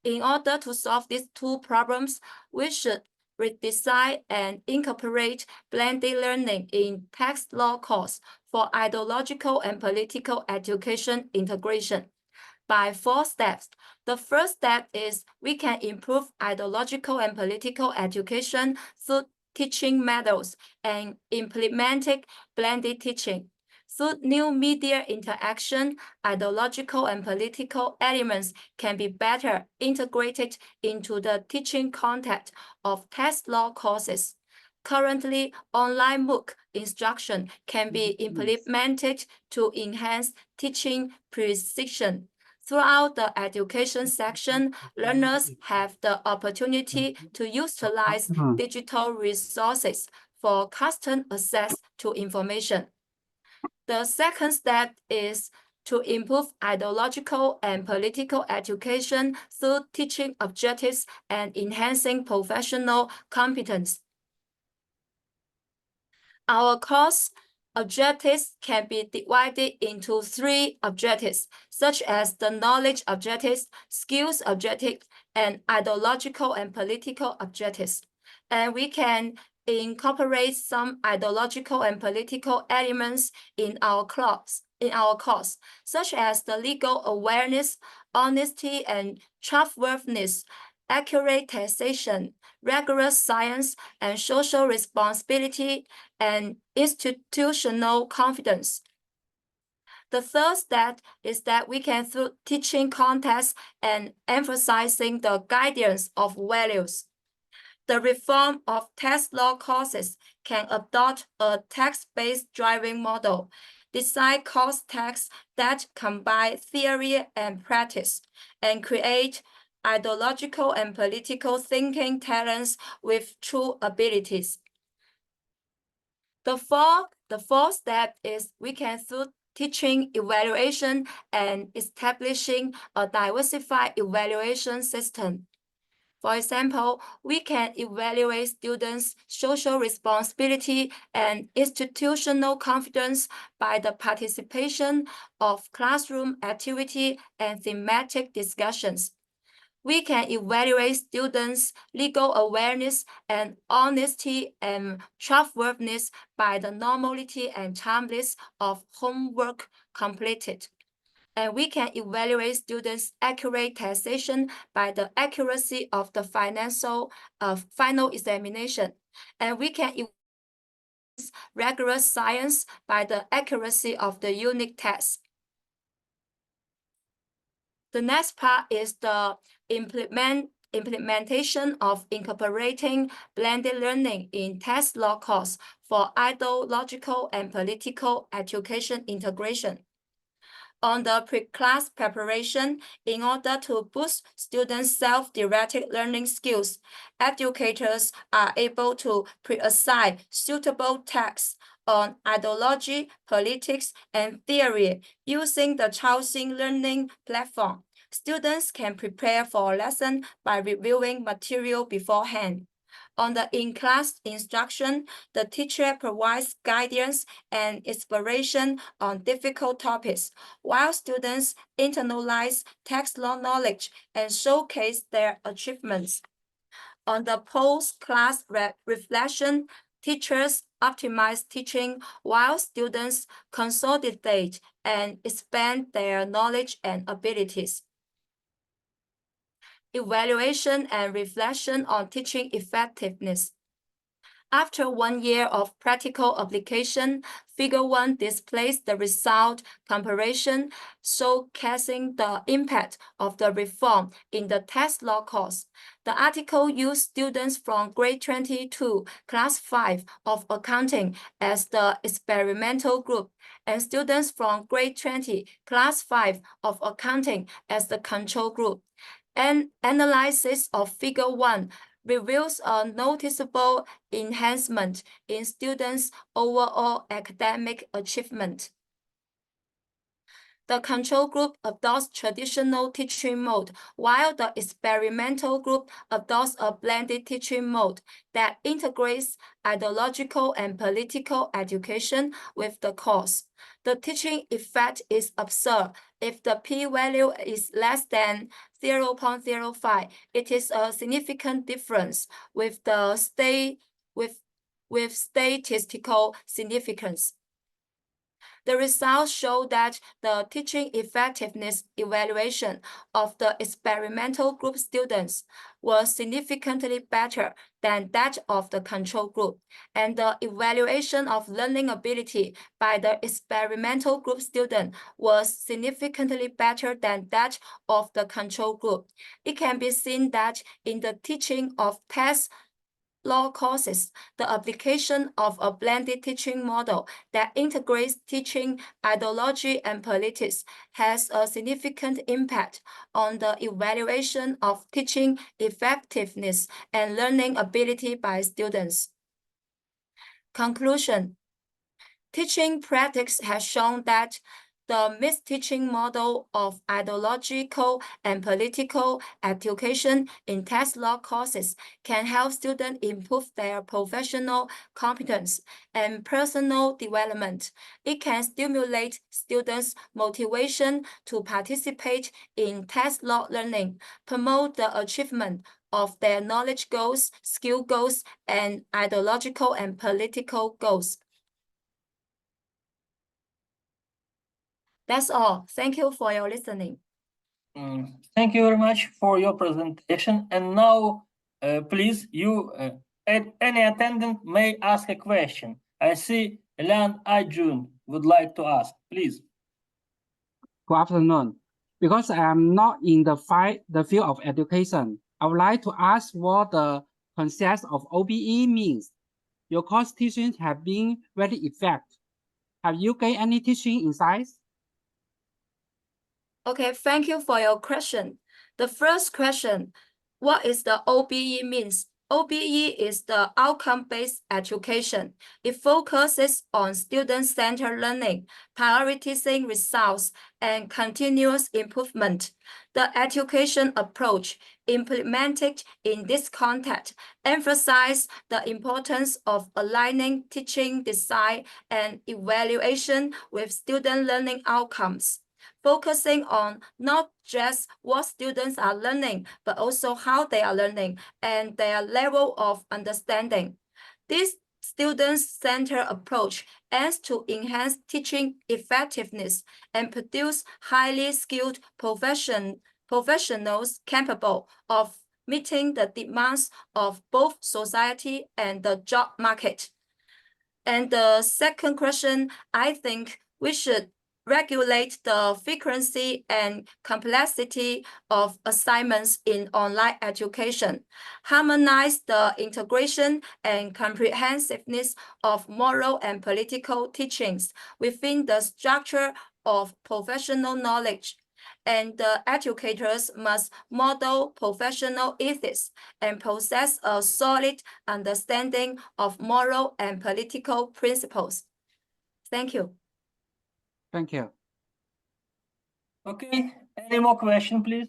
In order to solve these two problems, we should redesign and incorporate blended learning in tax law course for ideological and political education integration by 4 steps. The first step is we can improve ideological and political education through teaching methods and implementing blended teaching. Through new media interaction, ideological and political elements can be better integrated into the teaching content of tax law courses. Currently, online MOOC instruction can be implemented to enhance teaching precision. Throughout the education section, learners have the opportunity to utilize digital resources for constant access to information. The second step is to improve ideological and political education through teaching objectives and enhancing professional competence. Our course objectives can be divided into 3 objectives, such as the knowledge objectives, skills objectives, and ideological and political objectives. And we can incorporate some ideological and political elements in our course, such as the legal awareness, honesty and trustworthiness, accurate taxation, rigorous science, and social responsibility, and institutional confidence. The third step is that we can, through teaching context and emphasizing the guidance of values. The reform of test law courses can adopt a text-based driving model, design course texts that combine theory and practice, and create ideological and political thinking talents with true abilities. The fourth step is we can, through teaching evaluation and establishing a diversified evaluation system. For example, we can evaluate students' social responsibility and institutional confidence by the participation of classroom activity and thematic discussions. We can evaluate students' legal awareness and honesty and trustworthiness by the normality and timeliness of homework completed. And we can evaluate students' accurate taxation by the accuracy of the final examination. And we can evaluate rigorous science by the accuracy of the unit test. The next part is the implementation of incorporating blended learning in test law course for ideological and political education integration. On the pre-class preparation, in order to boost students' self-directed learning skills, educators are able to pre-assign suitable texts on ideology, politics, and theory using the Chaoxing learning platform. Students can prepare for a lesson by reviewing material beforehand. On the in-class instruction, the teacher provides guidance and inspiration on difficult topics, while students internalize text law knowledge and showcase their achievements. On the post-class reflection, teachers optimize teaching while students consolidate and expand their knowledge and abilities. Evaluation and reflection on teaching effectiveness. After 1 year of practical application, Figure 1 displays the result comparison, showcasing the impact of the reform in the test law course. The article used students from grade 20 to class 5 of accounting as the experimental group, and students from grade 20, class 5 of accounting as the control group. An analysis of Figure 1 reveals a noticeable enhancement in students' overall academic achievement. The control group adopts traditional teaching mode, while the experimental group adopts a blended teaching mode that integrates ideological and political education with the course. The teaching effect is observed if the p-value is less than 0.05. It is a significant difference with statistical significance. The results show that the teaching effectiveness evaluation of the experimental group students was significantly better than that of the control group, and the evaluation of learning ability by the experimental group student was significantly better than that of the control group. It can be seen that in the teaching of test law courses, the application of a blended teaching model that integrates teaching, ideology, and politics has a significant impact on the evaluation of teaching effectiveness and learning ability by students. Conclusion. Teaching practice has shown that the mixed teaching model of ideological and political education in test law courses can help students improve their professional competence and personal development. It can stimulate students' motivation to participate in test law learning, promote the achievement of their knowledge goals, skill goals, and ideological and political goals. That's all. Thank you for your listening. Thank you very much for your presentation. And now, please, any attendant may ask a question. I see Lian Aijun would like to ask. Please. Good afternoon. Because I am not in the field of education, I would like to ask what the concept of OBE means. Your course teachings have been very effective. Have you gained any teaching insights? Okay, thank you for your question. The first question, what is the OBE means? OBE is the outcome-based education. It focuses on student-centered learning, prioritizing results, and continuous improvement. The education approach implemented in this context emphasizes the importance of aligning teaching design and evaluation with student learning outcomes, focusing on not just what students are learning, but also how they are learning and their level of understanding. This student-centered approach aims to enhance teaching effectiveness and produce highly skilled professionals capable of meeting the demands of both society and the job market. And the second question, I think we should regulate the frequency and complexity of assignments in online education, harmonize the integration and comprehensiveness of moral and political teachings within the structure of professional knowledge. And the educators must model professional ethics and possess a solid understanding of moral and political principles. Thank you. Thank you. Okay, any more question, please?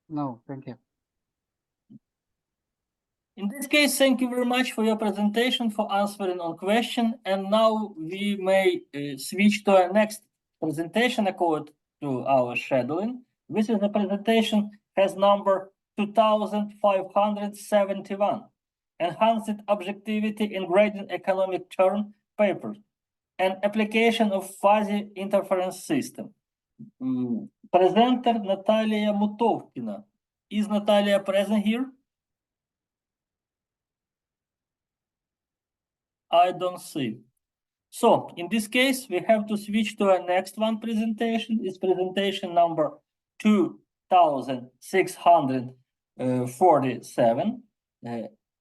No, thank you. In this case, thank you very much for your presentation, for answering all questions. And now we may switch to our next presentation according to our scheduling. This is the presentation has number 2571, Enhanced Objectivity in Grading Economic Term Papers, an application of fuzzy interference system. Presenter Natalia Mutovkina. Is Natalia present here? I don't see. So in this case, we have to switch to our next one presentation. It's presentation number 2647,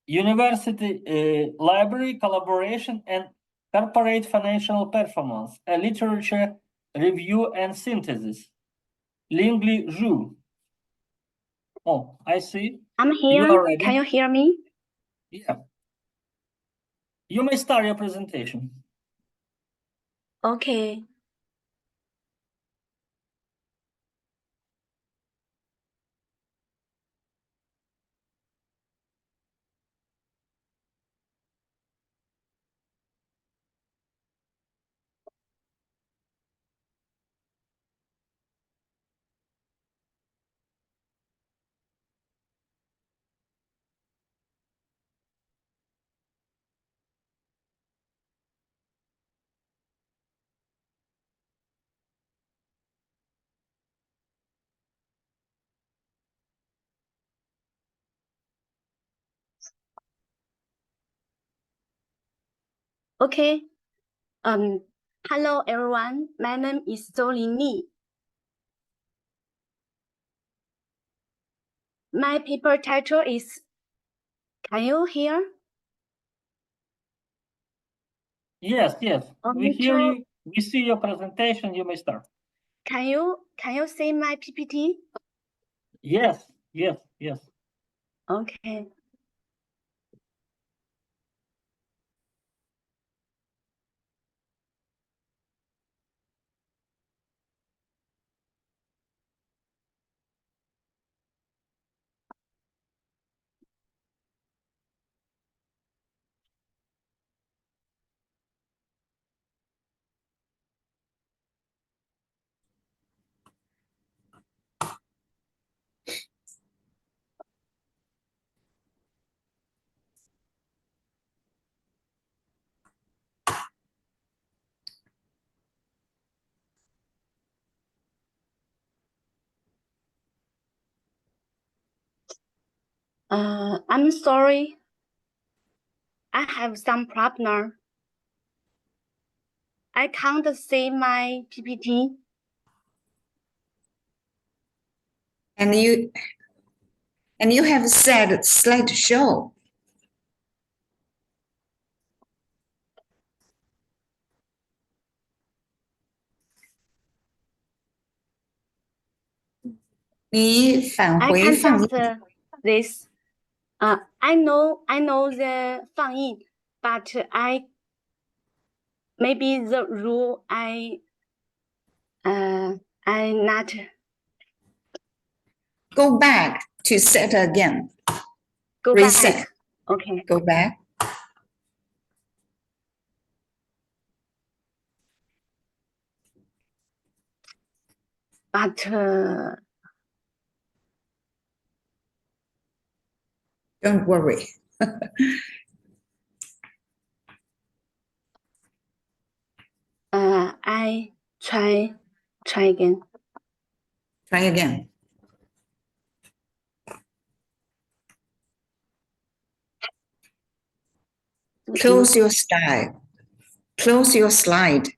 University Library Collaboration and Corporate Financial Performance, a Literature Review and Synthesis. Lingli Zhu. Oh, I see. I'm here. Can you hear me? Yeah. You may start your presentation. Okay. Okay. Hello everyone. My name is Zhouling Li. My paper title is Can you hear? Yes, yes. We Me hear too. you. We see your presentation. You may start. Can you see my PPT? Yes, yes, yes. Okay. I'm sorry. I have some problem. I can't see my PPT. And you have said slideshow. I can just this. I know the 放映, but maybe the rule I not. Go back to set again. Go Reset. back. Okay. Go back. But don't worry. I try again. Try again. Close your slide. Close your slide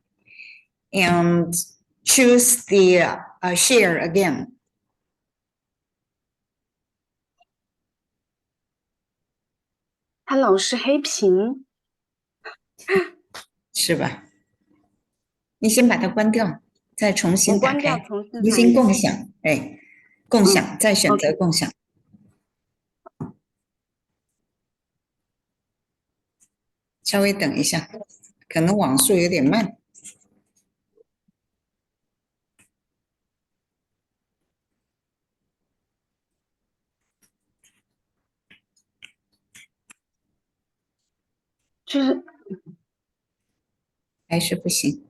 and choose the share again. 它老是黑屏。是吧？你先把它关掉，再重新打开，重新新共享，哎，共享，再选择共享。稍微等一下，可能网速有点慢。就是还是不行。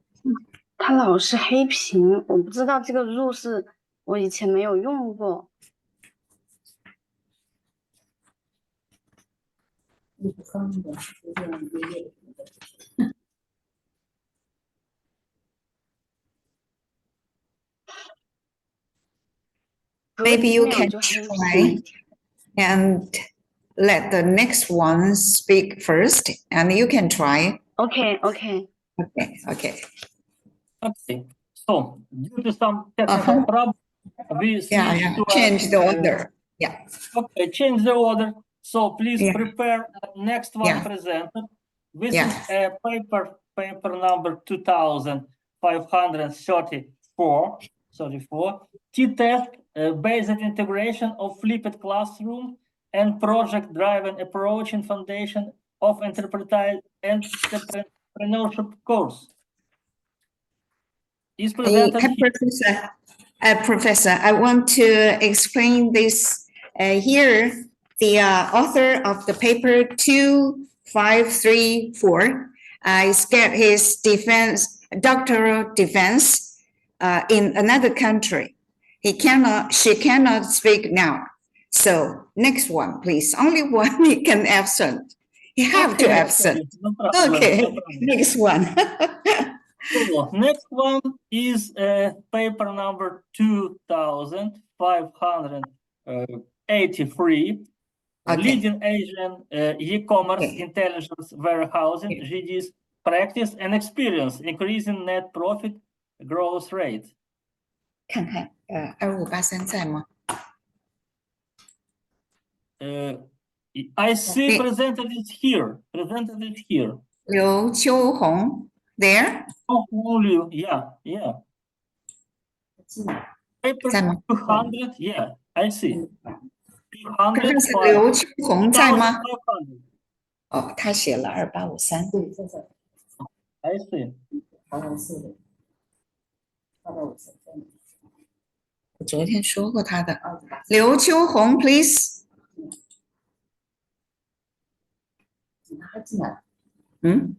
它老是黑屏，我不知道这个入是我以前没有用过。Maybe you can try and let the next one speak first, and you can try. Okay. Okay. Okay. So due to some technical problem, we switch to change the order. Yeah. Okay, change the order. So please prepare next one presented. This is a paper number 2534, T-test based integration of flipped classroom and project-driven approach in foundation of entrepreneurship course. Is presented Professor, I want to explain this here. The author of the paper 2534 is get his doctoral defense in another country. She cannot speak now. So next one, please. Only one he can absent. You have to absent. No problem, Okay, no problem. next one. So next one is paper number 2583, Leading Asian e-commerce intelligence warehousing, GD's practice and experience, increasing net profit growth rate. 看看，2583在吗？ I see presented it here. Presented it here. Liu Qiuhong, there? Oh, only, yeah. Paper 200, yeah, I see. 看看是 205. 刘秋红在吗？ 2500. 哦，他写了2853。对，在这。I see. 好像是的。我昨天说过他的。刘秋红 ，please。他进来了，嗯，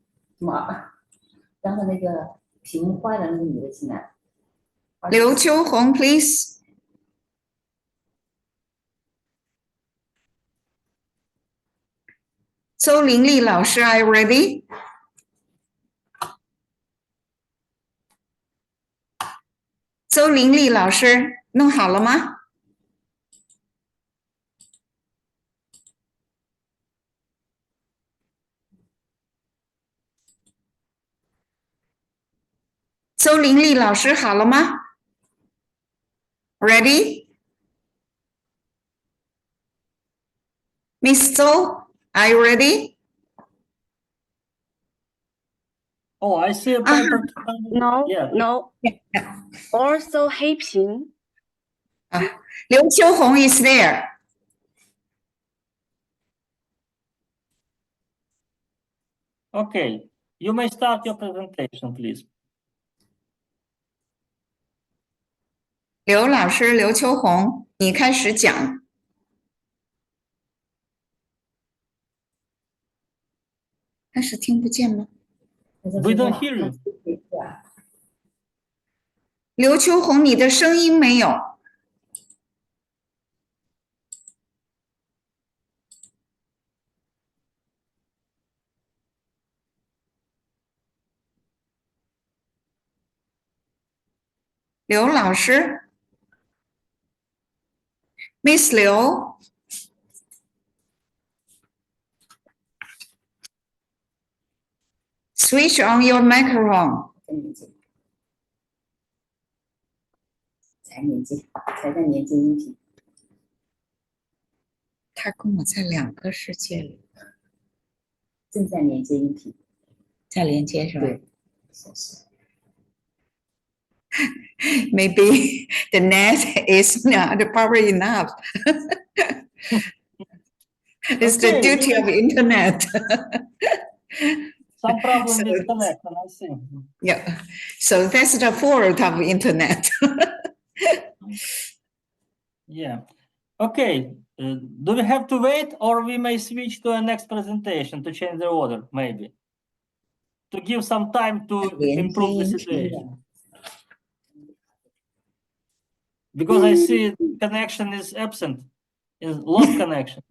然后那个屏坏了，那个女的进来了。刘秋红 ，please。周玲丽老师 ，Are you ready？ 周玲丽老师，弄好了吗？周玲丽老师好了吗 ？Ready？ Miss Zhou, are you ready? Oh, I see a paper. No, Yeah. no. Also 黑屏。刘秋红 is there. Okay, you may start your presentation, please. 刘老师，刘秋红，你开始讲。但是听不见吗 We don't hear you. 刘秋红，你的声音没有。刘老师 ，Miss 刘。Switch on your microphone. 才连接，才在连接音频。他跟我在两个世界里。正在连接音频。在连接是吧？对。Maybe the net is not power enough. It's the duty of internet. Some problem with connection, I see. Yeah, so that's the fault of internet. Yeah. Okay. Do we have to wait, or we may switch to a next presentation to change the order, maybe, to give some time to improve the situation? Because I see connection is absent, is lost connection.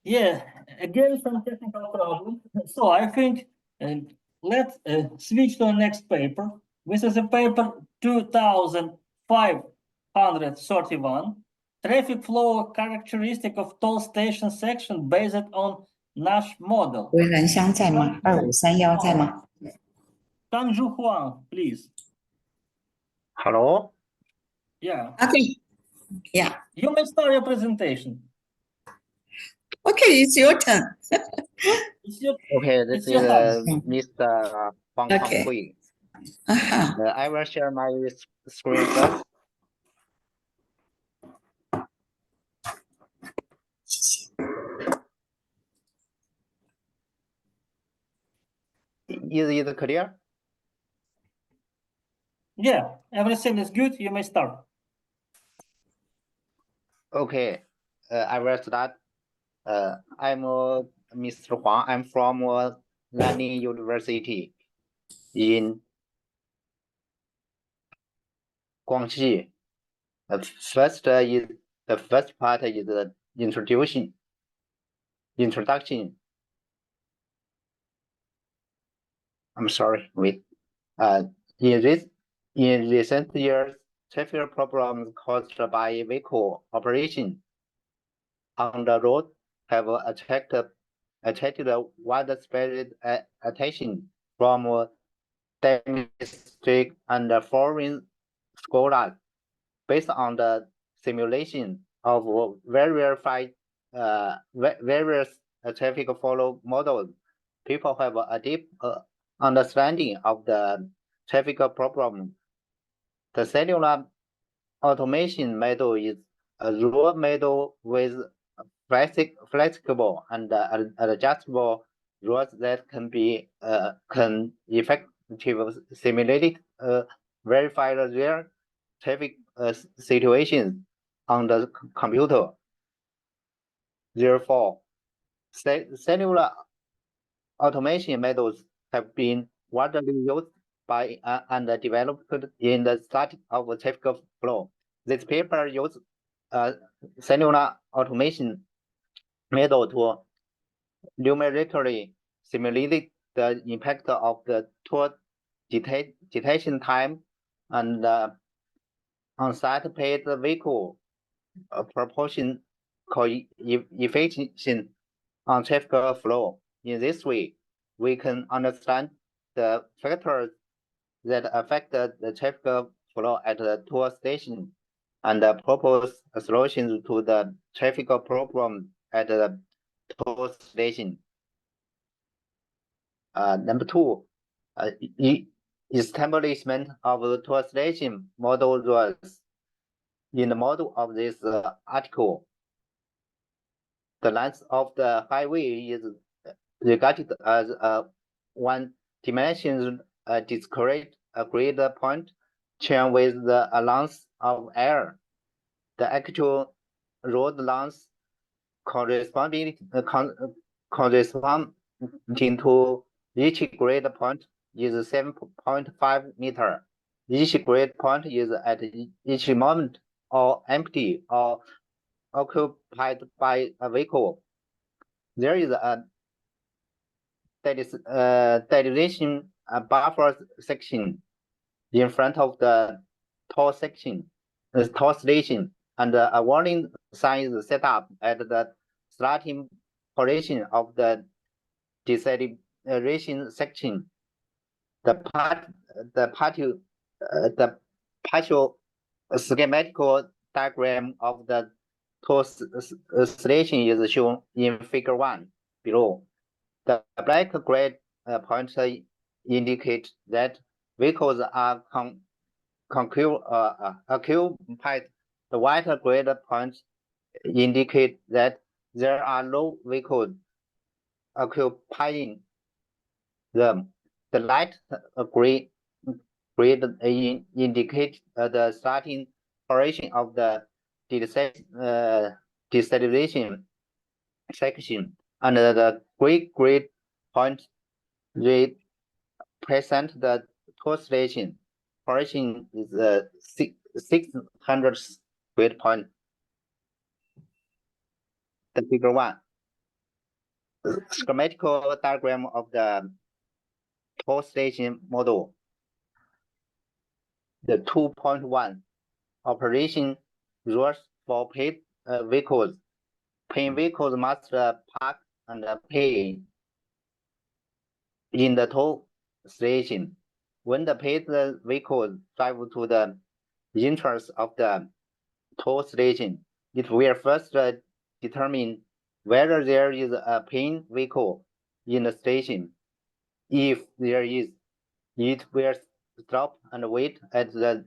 Yeah, again, some technical problem. So I think let's switch to the next paper. This is a paper 2531, traffic flow characteristic of toll station section based on Nash model. 回兰香在吗？2531在吗 Tanju Huang, please. Hello. Yeah. Okay. Yeah. You may start your presentation. Okay, it's your turn. Okay, this is Mr. Huang Kanghui. I will share my screen first. Is it clear? Yeah, everything is good. You may start. Okay, I will start. I'm Mr. Huang. I'm from Nanning University in Guangxi. The first part is the introduction. I'm sorry. Wait. In recent years, traffic problems caused by vehicle operation on the road have attracted widespread attention from domestic and foreign scholars. Based on the simulation of various traffic flow models, people have a deep understanding of the traffic problem. The cellular automation model is a raw model with flexible and adjustable rules that can effectively simulate verified real traffic situations on the computer. Therefore, cellular automation models have been widely used by and developed in the study of traffic flow. This paper uses cellular automation model to numerically simulate the impact of the toll detection time and on-site paid vehicle proportion coefficient on traffic flow. In this way, we can understand the factors that affect the traffic flow at the toll station and propose solutions to the traffic problem at the toll station. Number two, establishment of the toll station model rules. In the model of this article, the length of the highway is regarded as a one-dimensional discrete grid point chain with the length of air. The actual road length corresponding to each grid point is 7.5 meters. Each grid point is at each moment or empty or occupied by a vehicle. There is a dedication buffer section in front of the toll station, and a warning sign is set up at the starting position of the deceleration section. The partial schematical diagram of the toll station is shown in Figure 1 below. The black grid points indicate that vehicles are occupied. The white grid points indicate that there are no vehicles occupying them. The light grid indicate the starting operation of the deceleration section, and the gray grid point represent the toll station. Operation is 600 grid point. The Figure 1. Schematical diagram of the toll station model. The 2.1 operation rules for paid vehicles. Paying vehicles must park and pay in the toll station. When the paid vehicle drive to the entrance of the toll station, it will first determine whether there is a paying vehicle in the station. If there is, it will stop and wait at the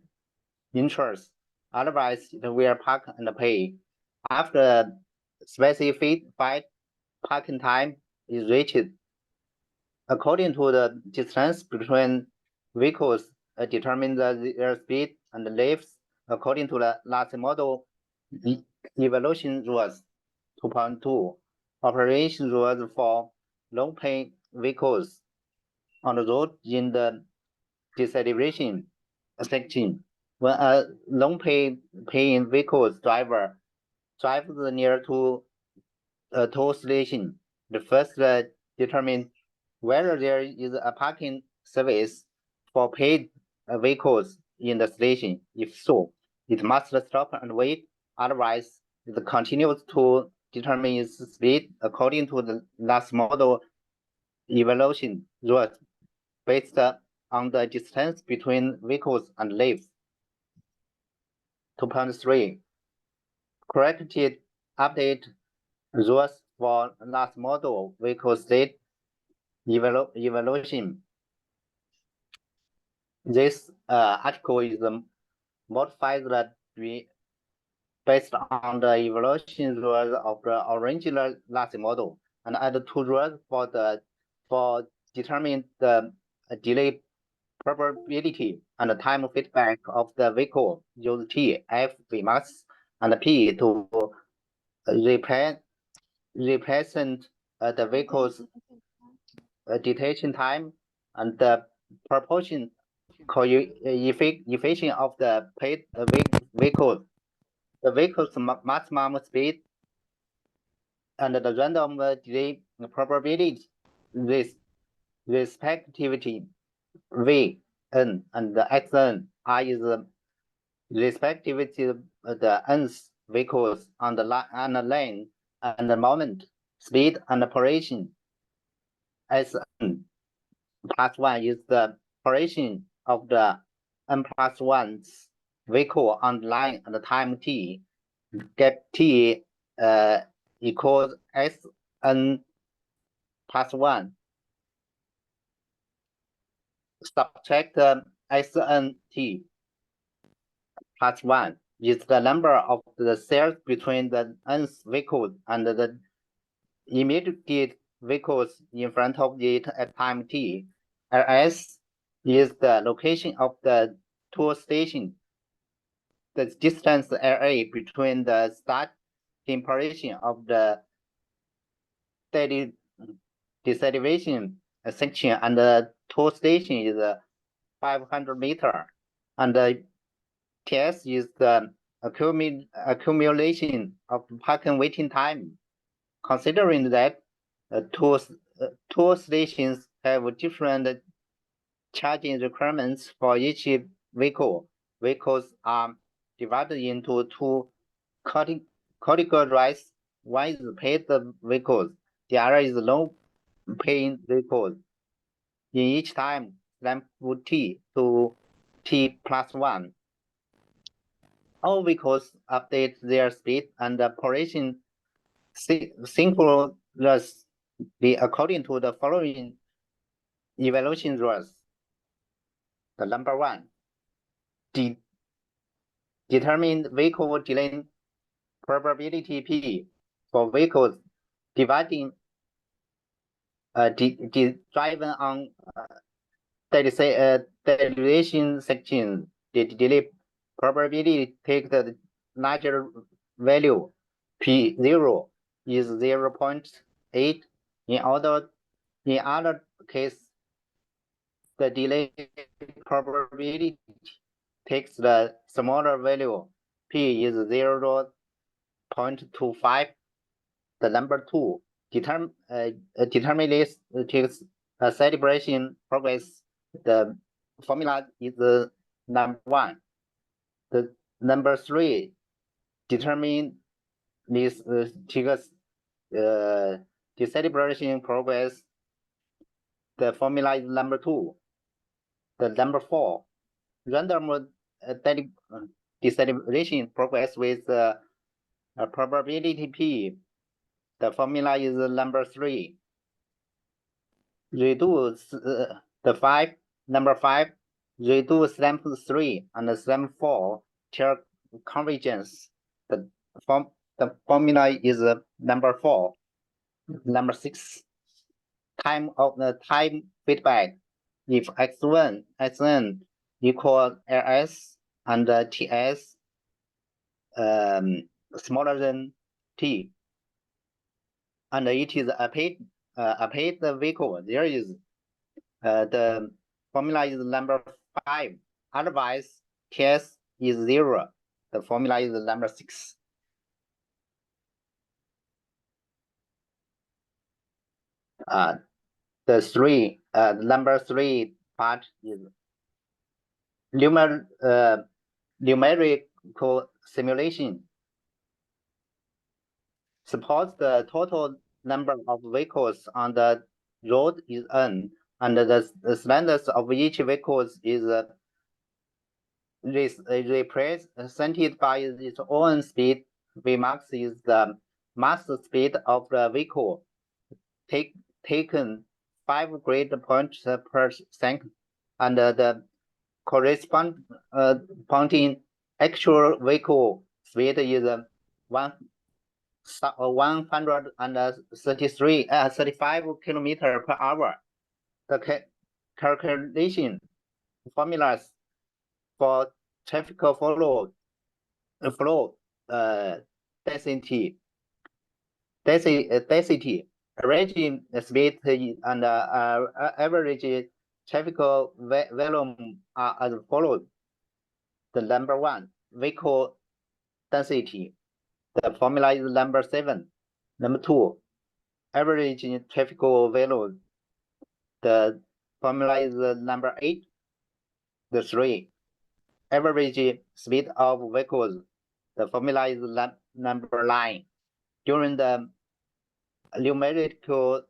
entrance. Otherwise, it will park and pay. After specified parking time is reached, according to the distance between vehicles, determine their speed and length according to the last model evaluation rules. 2.2 operation rules for long-pay vehicles on the road in the deceleration section. When a long-paying vehicle driver drives near to a toll station, the first determine whether there is a parking service for paid vehicles in the station. If so, it must stop and wait. Otherwise, it continues to determines speed according to the last model evaluation rules based on the distance between vehicles and leaves. 2.3. Corrected update rules for last model vehicle state evaluation. This article is modified based on the evaluation rules of the original last model and add 2 rules for determining the delay probability and the time feedback of the vehicle. Use T, F, Vmax, and P to represent the vehicle's detention time and the proportion efficient of the paid vehicle, the vehicle's maximum speed, and the random delay probability respectively. V, N, and the Xn are is respectively the nth vehicles on the lane and the moment, speed, and operation. Sn plus 1 is the operation of the n plus 1's vehicle on the line and the time t. Get t equals Sn plus 1. Subtract Snt plus 1 is the number of the cells between the nth vehicle and the immediate vehicles in front of it at time t. Ls is the location of the tool station. The distance La between the starting position of the desativation section and the tool station is 500 meters, and the TS is the accumulation of parking waiting time. Considering that tool stations have different charging requirements for each vehicle, vehicles are divided into 2 categories. One is paid vehicles, the other is low-paying vehicles. In each time, lamp T to T plus 1. All vehicles update their speed and operation synchronously according to the following evaluation rules. The number 1, determine vehicle delay probability P for vehicles dividing driven on derivation section. The delay probability take the larger value P0 is 0.8. In other case, the delay probability takes the smaller value P is 0.25. The number 2, determinist takes celebration progress. The formula is the number 1. The number 3, determine this takes the celebration progress. The formula is number 2. The number 4, random deceleration progress with probability P. The formula is number 3. Reduce number 5, reduce SLAMP 3 and SLAMP 4 till convergence. The formula is number 4. Number 6, time feedback. If X1, Xn equal Ls and Ts smaller than T, and it is a paid vehicle, there is the formula is number 5. Otherwise, Ts is 0. The formula is number 6. The number 3 part is numerical simulation. Suppose the total number of vehicles on the road is n, and the slenderness of each vehicle is represented by its own speed. Vmax is the mass speed of the vehicle taken 5 grid points per second, and the corresponding actual vehicle speed is 135 kilometers per hour. The calculation formulas for traffic flow density, origin speed, and average traffic volume are as follows. The number 1, vehicle density. The formula is number 7. Number 2, average traffic volume. The formula is number 8. The 3, average speed of vehicles. The formula is number 9. During the numerical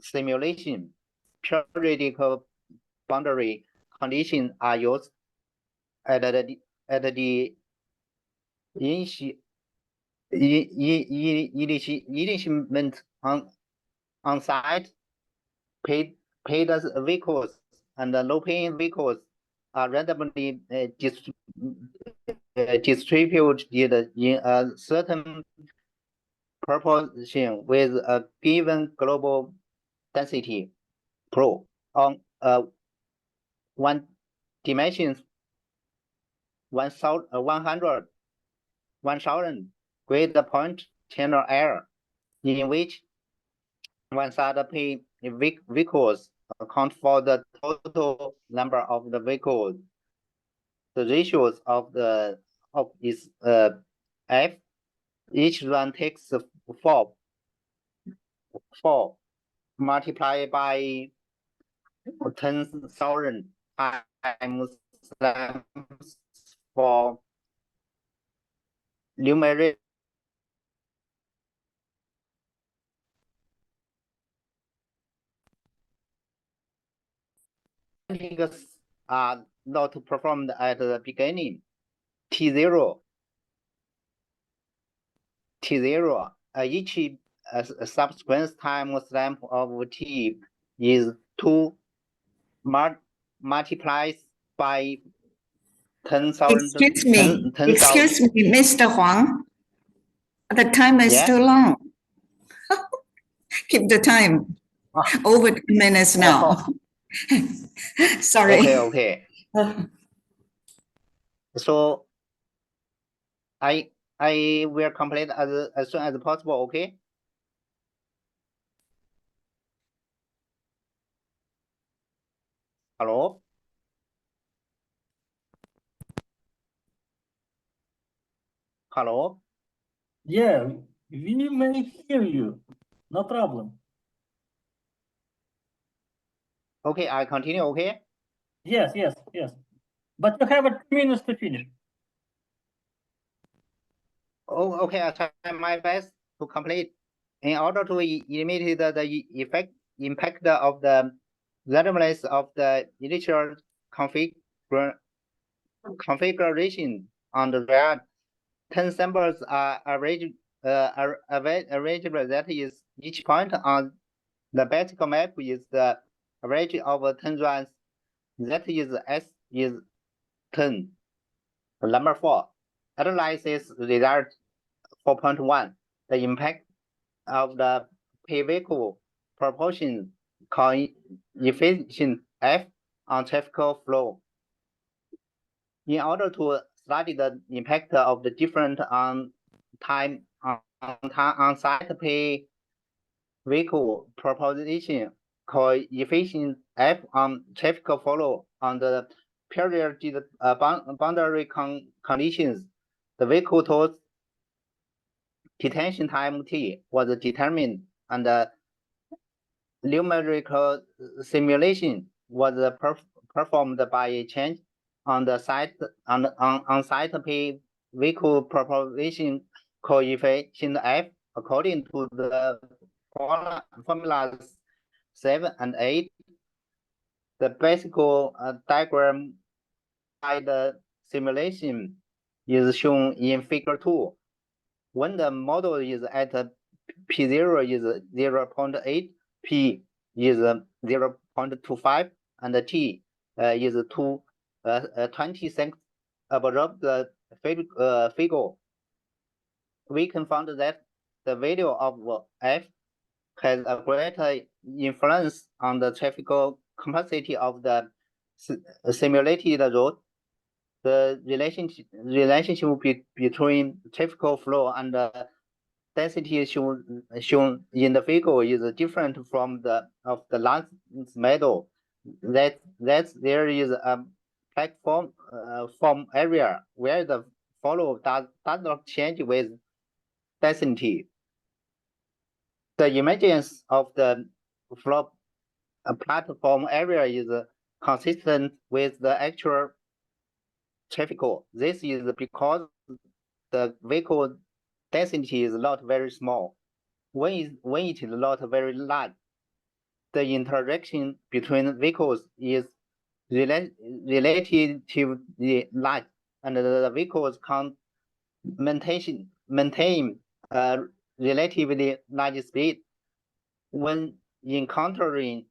simulation, periodical boundary conditions are used at the initiation on site. Paid vehicles and low-paying vehicles are randomly distributed in a certain proportion with a given global density pro on one dimension 1,000 grid point channel area, in which 1,000 vehicles account for the total number of the vehicles. The ratios of is f. Each run takes 4 multiplied by 10,000 times for numeric are not performed at the beginning. T0, each subsequent time stamp of T is 2 multiplied by 10,000. Excuse me, Mr. Huang. The time is too long. Keep the time. Over 2 minutes now. Sorry. Okay. So I will complete as soon as possible. Okay. Hello. Hello. Yeah, we may hear you. No problem. Okay, I continue. Okay. Yes. But you have 2 minutes to finish. Oh, okay. I try my best to complete. In order to eliminate the impact of the randomness of the initial configuration on the real 10 samples are arranged that is each point on the vertical map is the average of 10 runs. That is S is 10. Number 4, analysis result 4.1. The impact of the vehicle proportion coefficient F on traffic flow. In order to study the impact of the different on-site vehicle proposition coefficient F on traffic flow on the periodic boundary conditions, the vehicle to detention time T was determined, and the numerical simulation was performed by a change on the site on site vehicle proposition coefficient F according to the formulas 7 and 8. The basic diagram by the simulation is shown in figure 2. When the model is at P0 is 0.8, P is 0.25, and T is 20 seconds above the figure. We can find that the value of F has a greater influence on the traffic capacity of the simulated route. The relationship between traffic flow and density shown in the figure is different from the last model. That there is a platform form area where the flow does not change with density. The emergence of the flow platform area is consistent with the actual traffic. This is because the vehicle density is not very small. When it is not very large, the interaction between vehicles is relatively large, and the vehicles can maintain relatively large speed. When encountering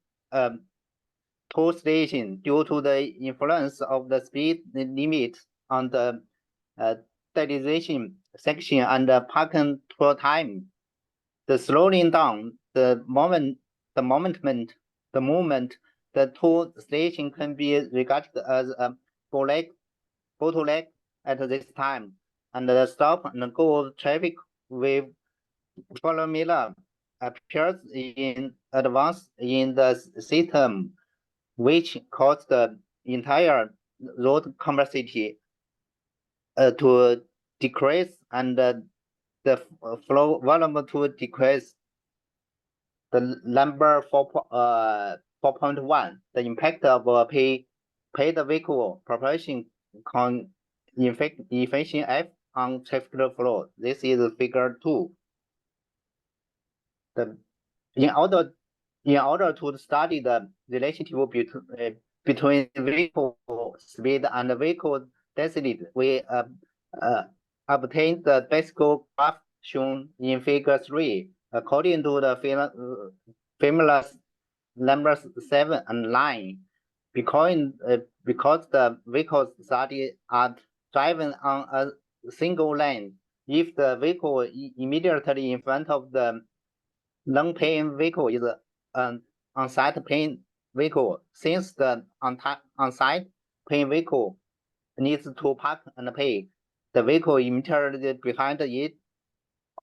toll station, due to the influence of the speed limit on the stabilization section and the parking toll time, the slowing down the movement, the toll station can be regarded as a bottleneck at this time, and the stop and go traffic with formula appears in advance in the system, which causes the entire road capacity to decrease and the flow volume to decrease. The number 4.1, the impact of paid vehicle population can efficient F on traffic flow. This is figure 2. In order to study the relationship between vehicle speed and vehicle density, we obtained the basic graph shown in figure 3. According to the formulas numbers 7 and 9, because the vehicles studied are driven on a single lane, if the vehicle immediately in front of the non-paying vehicle is an on-site paying vehicle, since the on-site paying vehicle needs to park and pay, the vehicle immediately behind it,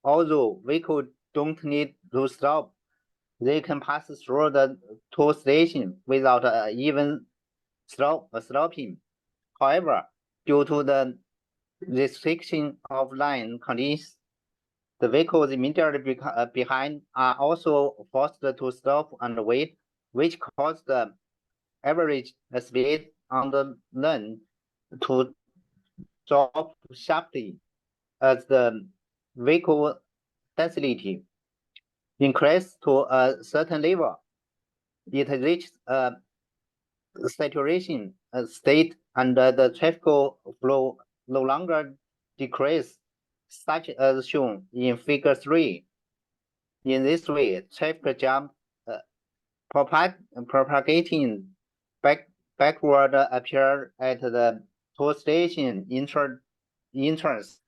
although vehicles don't need to stop, they can pass through the toll station without even stopping. However, due to the restriction of line conditions, the vehicles immediately behind are also forced to stop and wait, which causes the average speed on the lane to drop sharply as the vehicle density increases to a certain level. It reaches a saturation state, and the traffic flow no longer decreases, such as shown in figure 3. In this way, traffic jam propagating backward appear at the toll station entrance,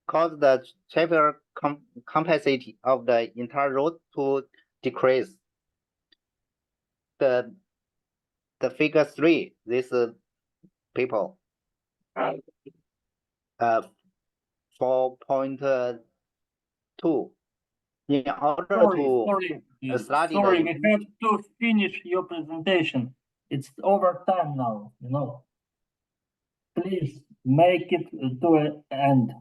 cause the traffic capacity of the entire road to decrease. The figure 3, this people 4.2. In order to study sorry, we have to finish your presentation. It's over time now, you know. Please make it to an end.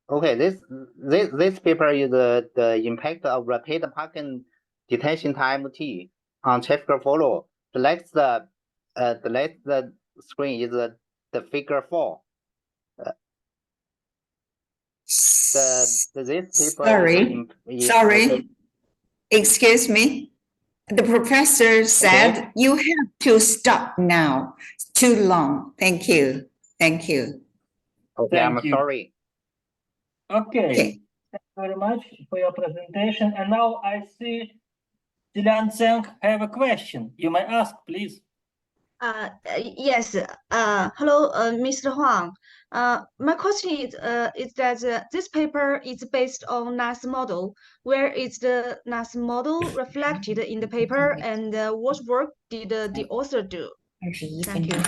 Okay, this paper is the impact of rapid parking detention time T on traffic flow. The next screen is the figure 4. This paper Sorry, sorry. Excuse me. The professor said you have to stop now. It's too long. Thank you. Thank you. Okay, I'm sorry. Okay. Thank you very much for your presentation. And now I see Zilan Zheng have a question. You may ask, please. Yes. Hello, Mr. Huang. My question is that this paper is based on NAS model. Where is the NAS model reflected in the paper, and what work did the author do? Thank you.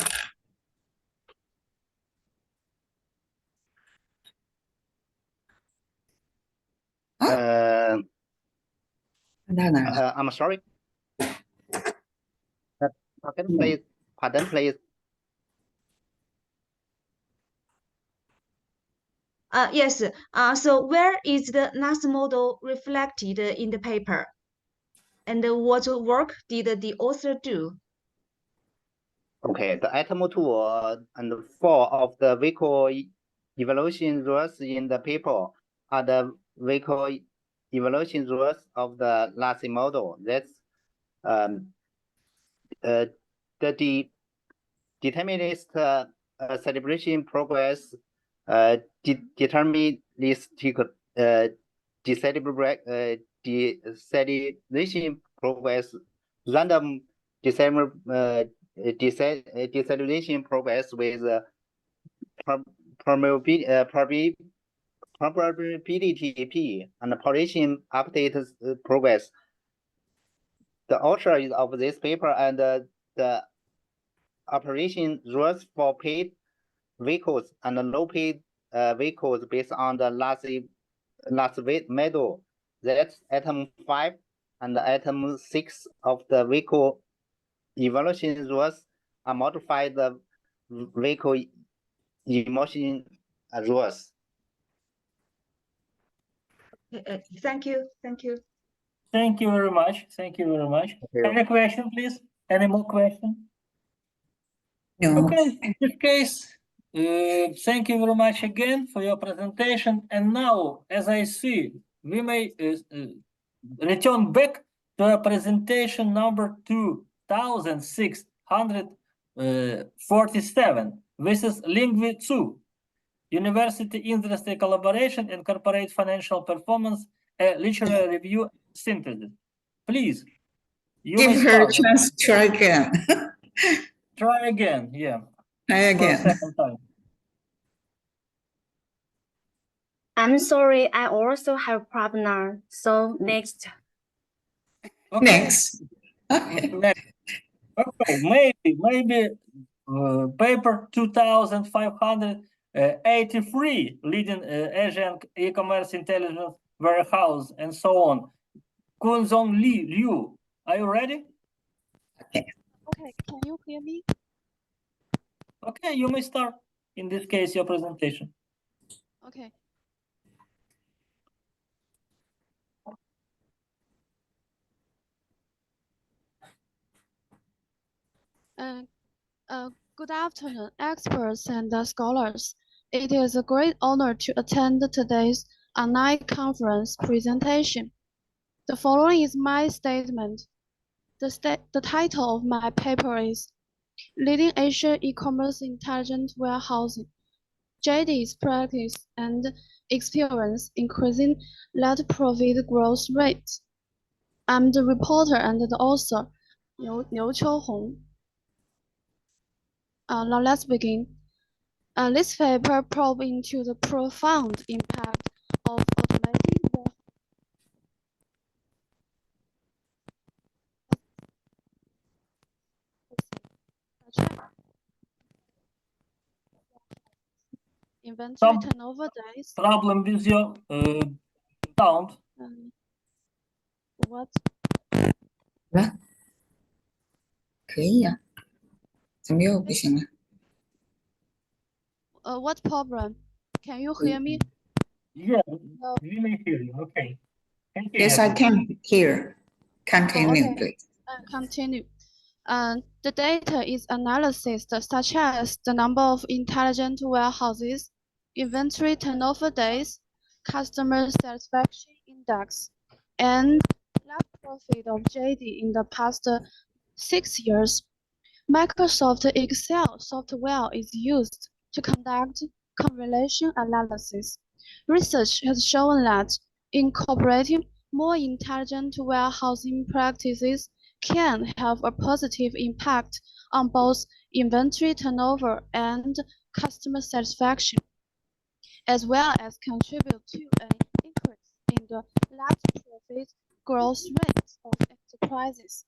I'm sorry. Pardon, please. Yes. So where is the NAS model reflected in the paper, and what work did the author do? Okay, the item 2 and 4 of the vehicle evaluation rules in the paper are the vehicle evaluation rules of the last model. That's the deterministic celebration progress, deterministic deceleration progress, random deceleration progress with probability P and population update progress. The author of this paper and the operation rules for paid vehicles and low paid vehicles based on the last model. That's item 5 and item 6 of the vehicle evaluation rules are modified the vehicle evaluation rules. Thank you. Thank you. Thank you very much. Thank you very much. Any question, please? Any more questions? No. Okay, in this case, thank you very much again for your presentation. And now, as I see, we may return back to a presentation number 2647. This is Lingui 2, University Industry Collaboration and Corporate Financial Performance, a literary review synthesis. Please, you Give may her start. a chance to try again. Try again, yeah. Try again. For a second time. I'm sorry, I also have problem now. So next. Okay. Next. Next. Okay, maybe paper 2583, leading Asian e-commerce intelligence warehouse and so on. Kunzong Liu, are you ready? Okay, can you hear me? Okay, you may start, in this case, your presentation. Okay. Good afternoon, experts and scholars. It is a great honor to attend today's online conference presentation. The following is my statement. The title of my paper is Leading Asian E-commerce Intelligent Warehousing, JD's Practice and Experience Increasing Net Profit Growth Rates. I'm the reporter and the author, Liu Qiuhong. Now let's begin. This paper probes into the profound impact of automated inventory turnover days. Problem with your sound. What? 可以呀，怎么又不行了？ What problem? Can you hear me? Yeah, we may hear you. Okay. Yes, I can hear. Continue, Okay. please. Continue. The data is analysis such as the number of intelligent warehouses, inventory turnover days, customer satisfaction index, and net profit of JD in the past 6 years. Microsoft Excel software is used to conduct correlation analysis. Research has shown that incorporating more intelligent warehousing practices can have a positive impact on both inventory turnover and customer satisfaction, as well as contribute to an increase in the net profit growth rate of enterprises.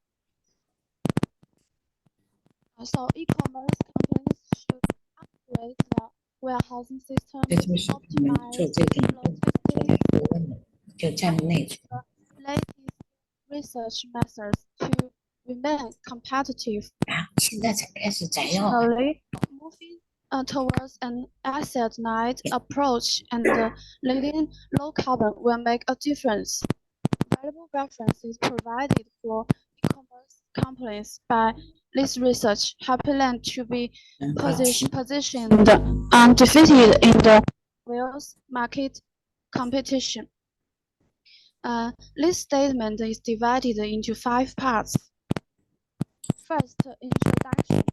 So e-commerce companies should upgrade their warehousing system, optimize logistics, latest research methods to remain competitive. Additionally, moving towards an asset-light approach and leading low carbon will make a difference. Valuable references provided for e-commerce companies by this research help them to be positioned undefeated in the world's market competition. This statement is divided into 5 parts. First, introduction.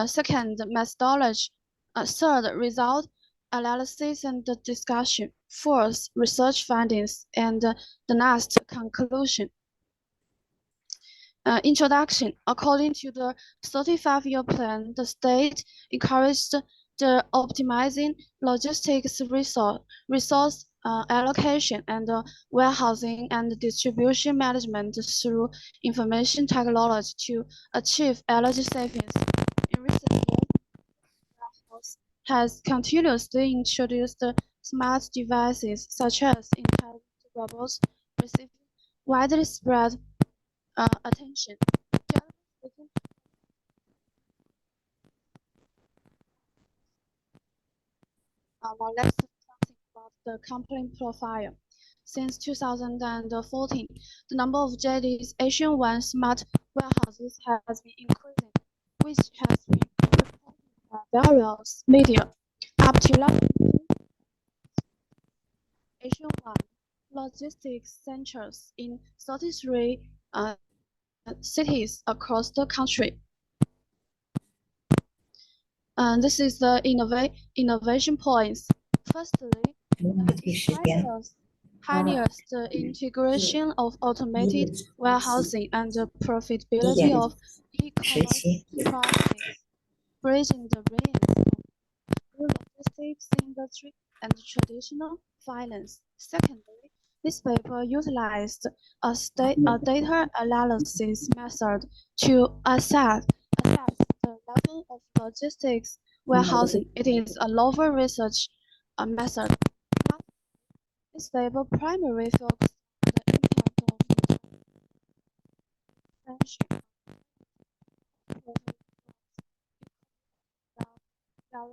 Second, methodology. Third, result analysis and discussion. Fourth, research findings. And the last, conclusion. Introduction. According to the 35-year plan, the state encouraged the optimizing logistics resource allocation and warehousing and distribution management through information technology to achieve energy savings. In recent years, warehouse has continuously introduced smart devices such as intelligent robots, receiving widely spread attention. Now let's talk something about the company profile. Since 2014, the number of JD's Asian-wide smart warehouses has been increasing, which has been reported by various media. Up to last year, Asian-wide logistics centers in 33 cities across the country. And this is the innovation points. Firstly, it pioneers the integration of automated warehousing and the profitability of e-commerce processes, bridging the range of logistics industry and traditional finance. Secondly, this paper utilized a data analysis method to assess the level of logistics warehousing. It is a novel research method. This paper primarily focuses on the impact of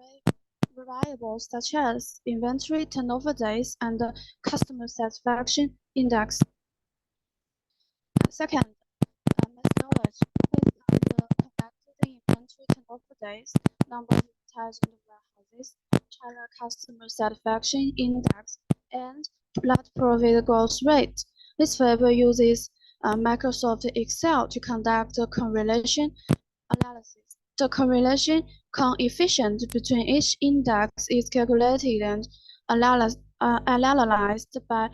variables such as inventory turnover days and the customer satisfaction index. Second, methodology based on the connected inventory turnover days, number of intelligent warehouses, China customer satisfaction index, and net profit growth rate. This paper uses Microsoft Excel to conduct a correlation analysis. The correlation coefficient between each index is calculated and analyzed by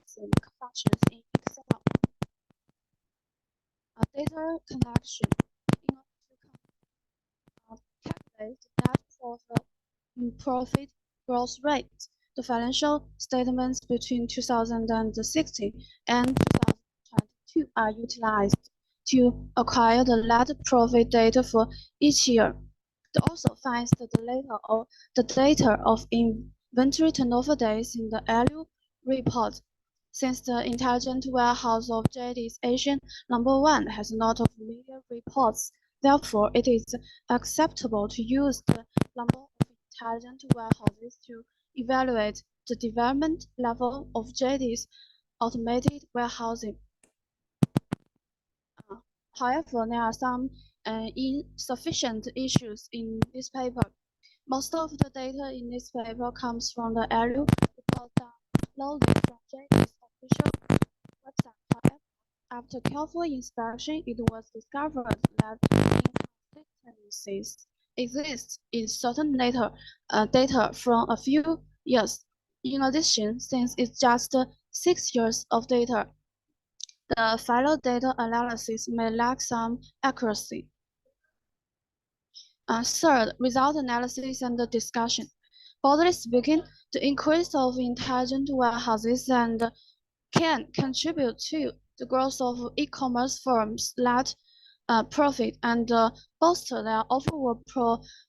using functions in Excel. Data connection in order to calculate the net profit growth rate. The financial statements between 2016 and 2022 are utilized to acquire the net profit data for each year. The author finds the data of inventory turnover days in the annual report. Since the intelligent warehouse of JD's Asian #1 has a lot of media reports, therefore it is acceptable to use the number of intelligent warehouses to evaluate the development level of JD's automated warehousing. However, there are some insufficient issues in this paper. Most of the data in this paper comes from the ALU report downloaded from JAIC's official website. However, after careful inspection, it was discovered that inconsistencies exist in certain data from a few years. In addition, since it's just 6 years of data, the final data analysis may lack some accuracy. Third, result analysis and discussion. Broadly speaking, the increase of intelligent warehouses can contribute to the growth of e-commerce firms that profit and bolster their overall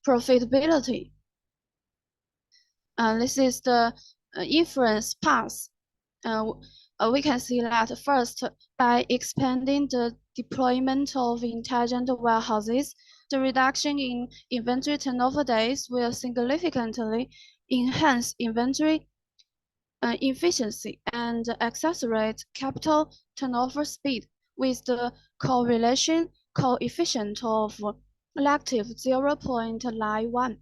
profitability. This is the inference path. We can see that first, by expanding the deployment of intelligent warehouses, the reduction in inventory turnover days will significantly enhance inventory efficiency and accelerate capital turnover speed with the correlation coefficient of negative 0.91.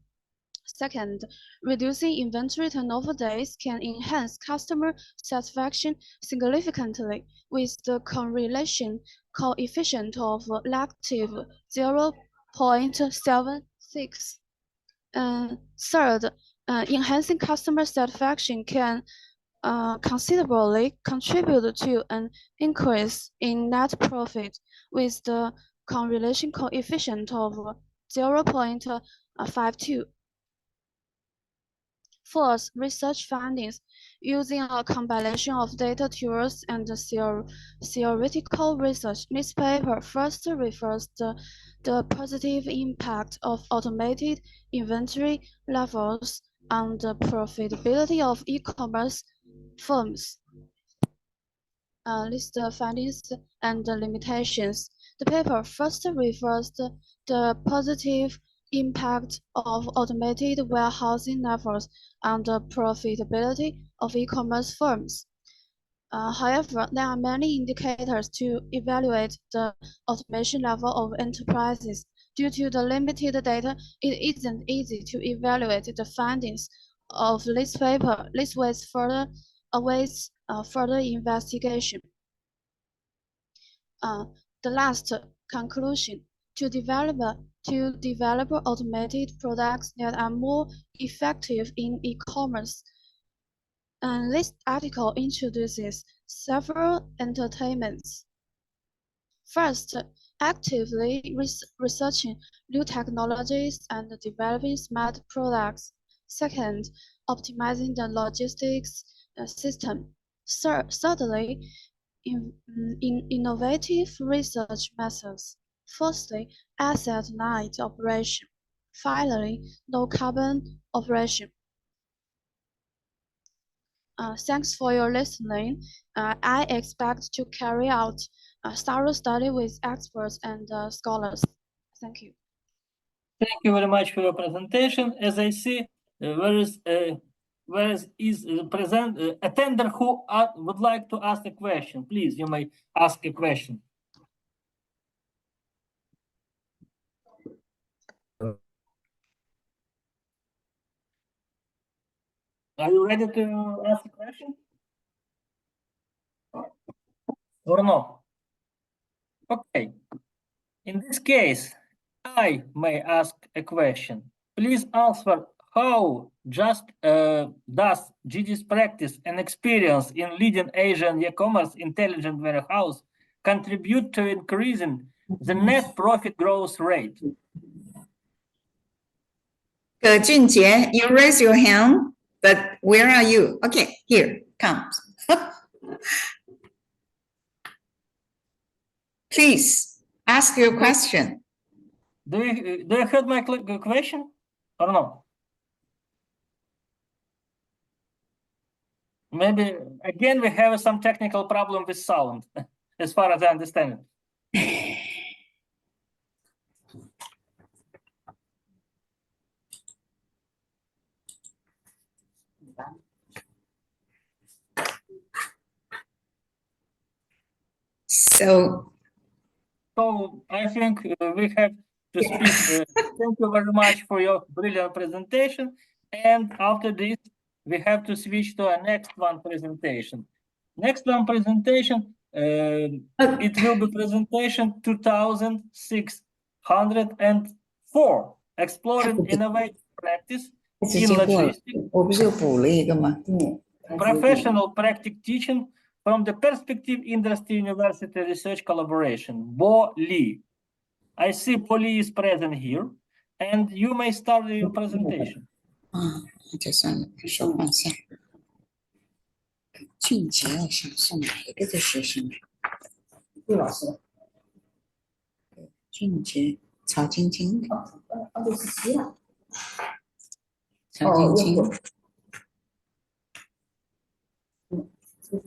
Second, reducing inventory turnover days can enhance customer satisfaction significantly with the correlation coefficient of negative 0.76. Third, enhancing customer satisfaction can considerably contribute to an increase in net profit with the correlation coefficient of 0.52. Fourth, research findings using a combination of data tools and theoretical research. This paper first refers to the positive impact of automated inventory levels on the profitability of e-commerce firms. List the findings and the limitations. The paper first refers to the positive impact of automated warehousing levels on the profitability of e-commerce firms. However, there are many indicators to evaluate the automation level of enterprises. Due to the limited data, it isn't easy to evaluate the findings of this paper. This awaits further investigation. The last conclusion: to develop automated products that are more effective in e-commerce. And this article introduces several entertainments. First, actively researching new technologies and developing smart products. Second, optimizing the logistics system. Thirdly, innovative research methods. Fourthly, asset-light operation. Finally, low-carbon operation. Thanks for your listening. I expect to carry out a thorough study with experts and scholars. Thank you. Thank you very much for your presentation. As I see, there is present attender who would like to ask a question. Please, you may ask a question. Are you ready to ask a question? Or no? Okay. In this case, I may ask a question. Please answer how does GD's practice and experience in leading Asian e-commerce intelligent warehouse contribute to increasing the net profit growth rate? Junjie, you raise your hand, but where are you? Okay, here comes. Please ask your question. Do you heard my question or no? Maybe again we have some technical problem with sound, as far as I understand it. So I think we have to speak. Thank you very much for your brilliant presentation. And after this, we have to switch to our next one presentation. Next one presentation, it will be presentation 2604, exploring innovative practice in logistics, professional practice teaching from the perspective industry university research collaboration, Bo Lee. I see Bo Lee is present here, and you may start your presentation. 就算了，说放下。俊杰，我想是哪一个的学生？陆老师。俊杰，曹晶晶。这是谁啊？曹晶晶。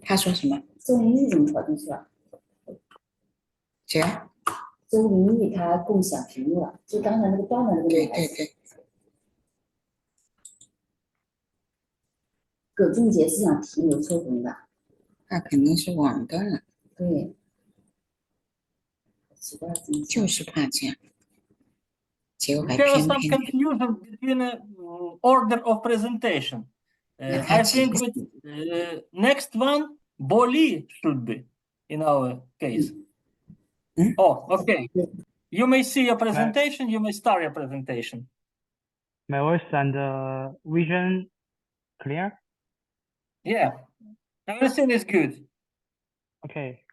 他说什么？周林玉怎么跑进去了？谁啊？周林玉他共享屏幕了，就刚才那个断了那个女孩子。对。葛俊杰是想提留错红的，那肯定是网断了。对，奇怪，就是怕这样，结果还 There was 偏 some 偏。 confusion between order of presentation. I think with next one, Bo Lee should be in our case. Oh, okay. You may see your presentation. You may start your presentation. My voice and vision clear? Yeah, everything is good. Okay.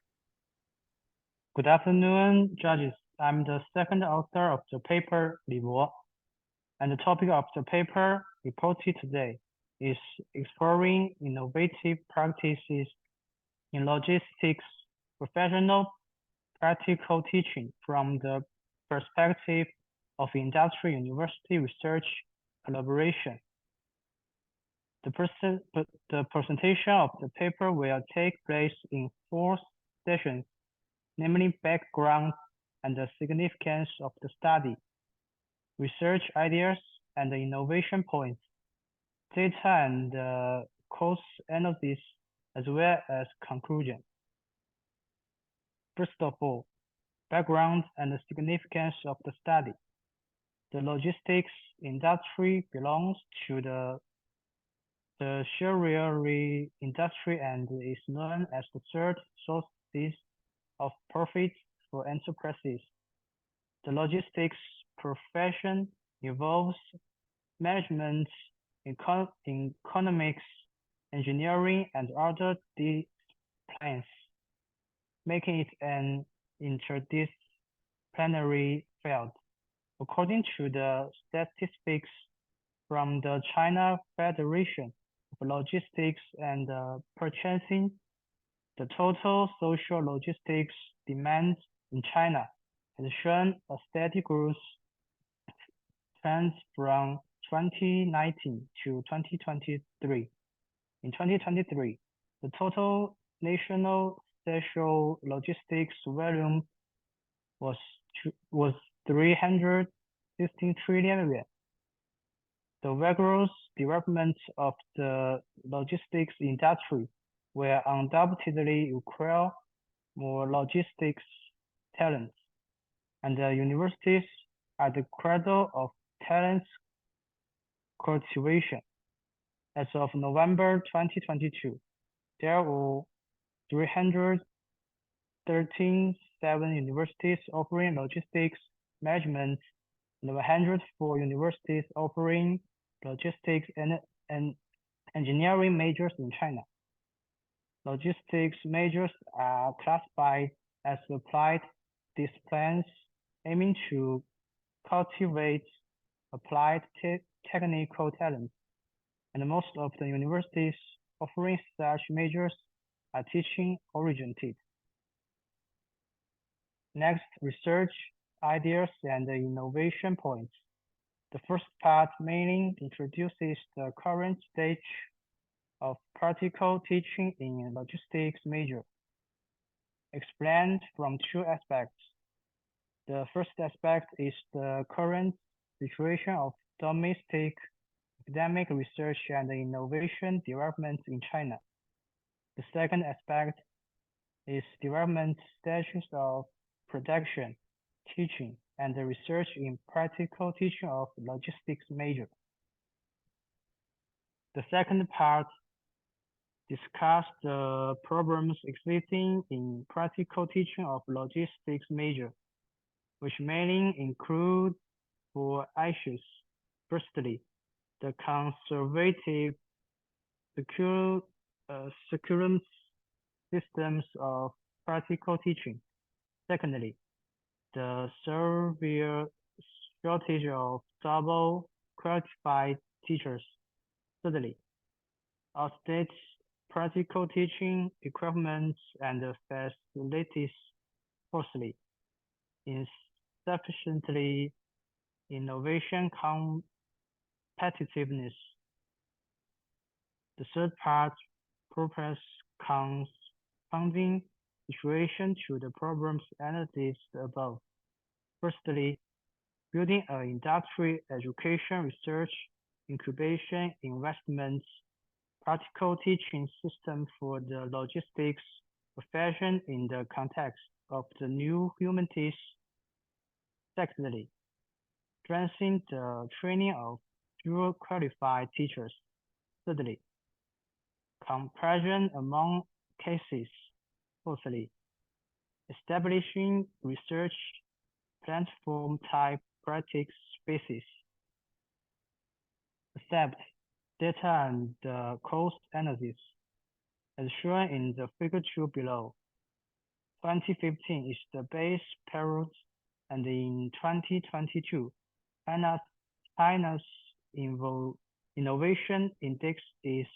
Good afternoon, judges. I'm the second author of the paper, Li Bo, and the topic of the paper reported today is exploring innovative practices in logistics, professional practical teaching from the perspective of industry-university research collaboration. The presentation of the paper will take place in 4 sessions, namely background and the significance of the study, research ideas and the innovation points, data and cost analysis, as well as conclusion. First of all, background and the significance of the study. The logistics industry belongs to the tertiary industry and is known as the third source of profit for enterprises. The logistics profession involves management, economics, engineering, and other disciplines, making it an interdisciplinary field. According to the statistics from the China Federation of Logistics and Purchasing, the total social logistics demand in China has shown a steady growth trend from 2019 to 2023. In 2023, the total national social logistics volume was 316 trillion yuan. The vigorous development of the logistics industry will undoubtedly require more logistics talents, and the universities are the cradle of talents cultivation. As of November 2022, there were 313 universities offering logistics management and 104 universities offering logistics and engineering majors in China. Logistics majors are classified as applied disciplines aiming to cultivate applied technical talents, and most of the universities offering such majors are teaching-oriented. Next, research ideas and innovation points. The first part mainly introduces the current stage of practical teaching in logistics major, explained from 2 aspects. The first aspect is the current situation of domestic academic research and innovation development in China. The second aspect is development status of production, teaching, and the research in practical teaching of logistics major. The second part discussed the problems existing in practical teaching of logistics major, which mainly include four issues. Firstly, the conservative curriculum systems of practical teaching. Secondly, the severe shortage of double qualified teachers. Thirdly, outdated practical teaching equipment and facilities. Fourthly, insufficiently innovation competitiveness. The third part proposes confounding situation to the problems analyzed above. Firstly, building an industry education research incubation investments practical teaching system for the logistics profession in the context of the new humanities. Secondly, strengthening the training of dual qualified teachers. Thirdly, comparison among cases. Fourthly, establishing research platform type practice spaces. Accept data and cost analysis as shown in the figure 2 below. 2015 is the base period, and in 2022, China's innovation index is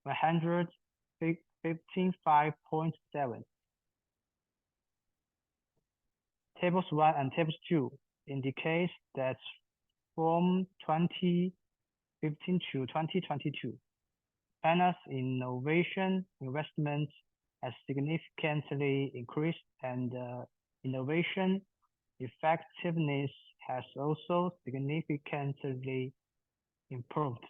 155.7. Tables 1 and tables 2 indicate that from 2015 to 2022, China's innovation investment has significantly increased, and innovation effectiveness has also significantly improved.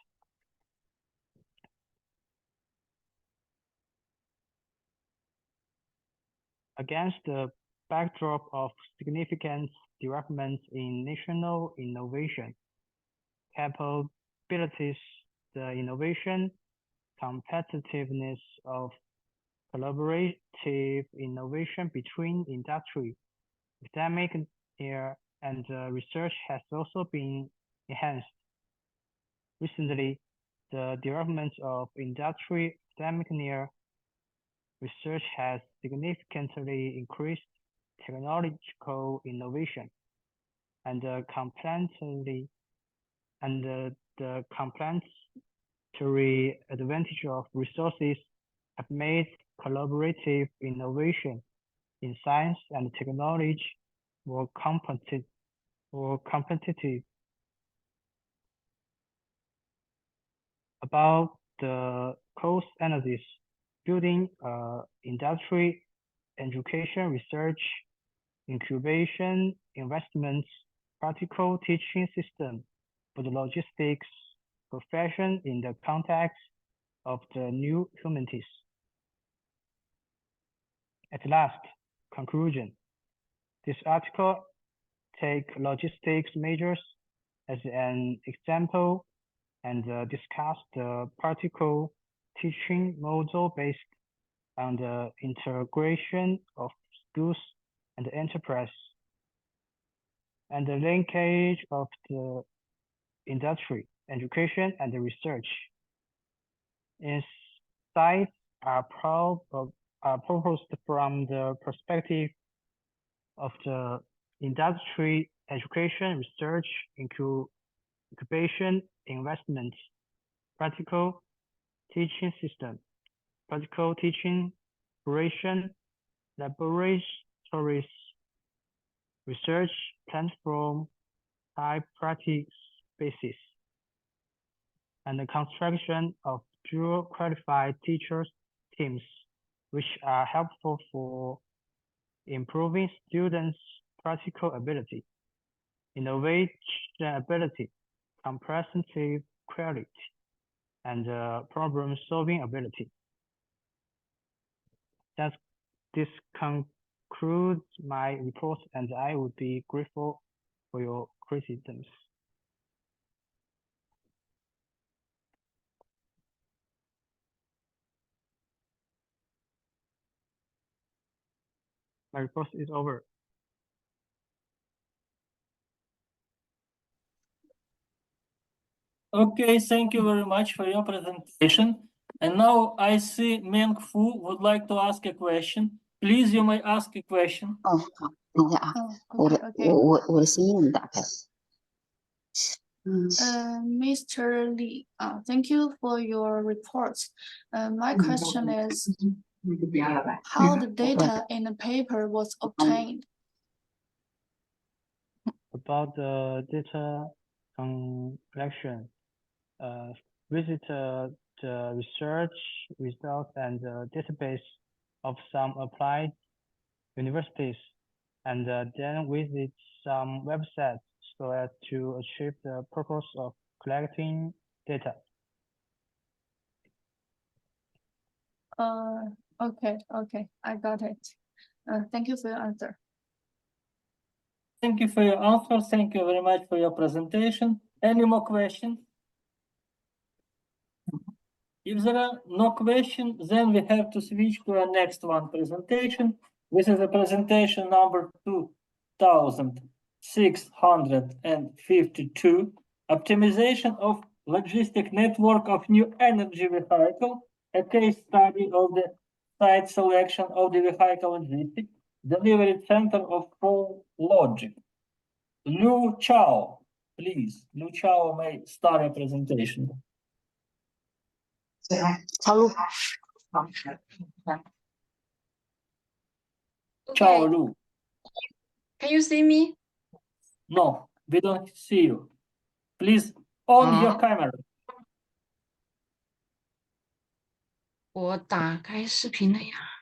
Against the backdrop of significant developments in national innovation capabilities, the innovation competitiveness of collaborative innovation between industry, academic and research has also been enhanced. Recently, the development of industry academic research has significantly increased technological innovation, and the complementary advantage of resources have made collaborative innovation in science and technology more competitive. About the cost analysis, building industry education research incubation investments practical teaching system for the logistics profession in the context of the new humanities. At last, conclusion. This article takes logistics majors as an example and discuss the practical teaching model based on the integration of schools and enterprise, and the linkage of the industry, education, and the research. Insights are proposed from the perspective of the industry, education, research, incubation, investment, practical teaching system, practical teaching operation, laboratories, research platform, type practice spaces, and the construction of dual qualified teachers teams, which are helpful for improving students' practical ability, innovation ability, comprehensive quality, and problem-solving ability. This concludes my report, and I would be grateful for your criticisms. My report is over. Okay, thank you very much for your presentation. And now I see Meng Fu would like to ask a question. Please, you may ask a question. 哦，好，等一下啊，我的声音能打开。Mr. Li, thank you for your report. My question is, how the data in the paper was obtained? About the data collection, visit the research results and the database of some applied universities, and then visit some websites so as to achieve the purpose of collecting data. Okay, I got it. Thank you for your answer. Thank you for your answer. Thank you very much for your presentation. Any more questions? If there are no questions, then we have to switch to our next one presentation. This is a presentation number 2652, optimization of logistic network of new energy vehicle, a case study of the site selection of the vehicle logistics, delivery center of Pro Logic. Liu Chao, please. Liu Chao may start a presentation. Chao Lu. Can you see me? No, we don't see you. Please on your camera. 我打开视频了呀。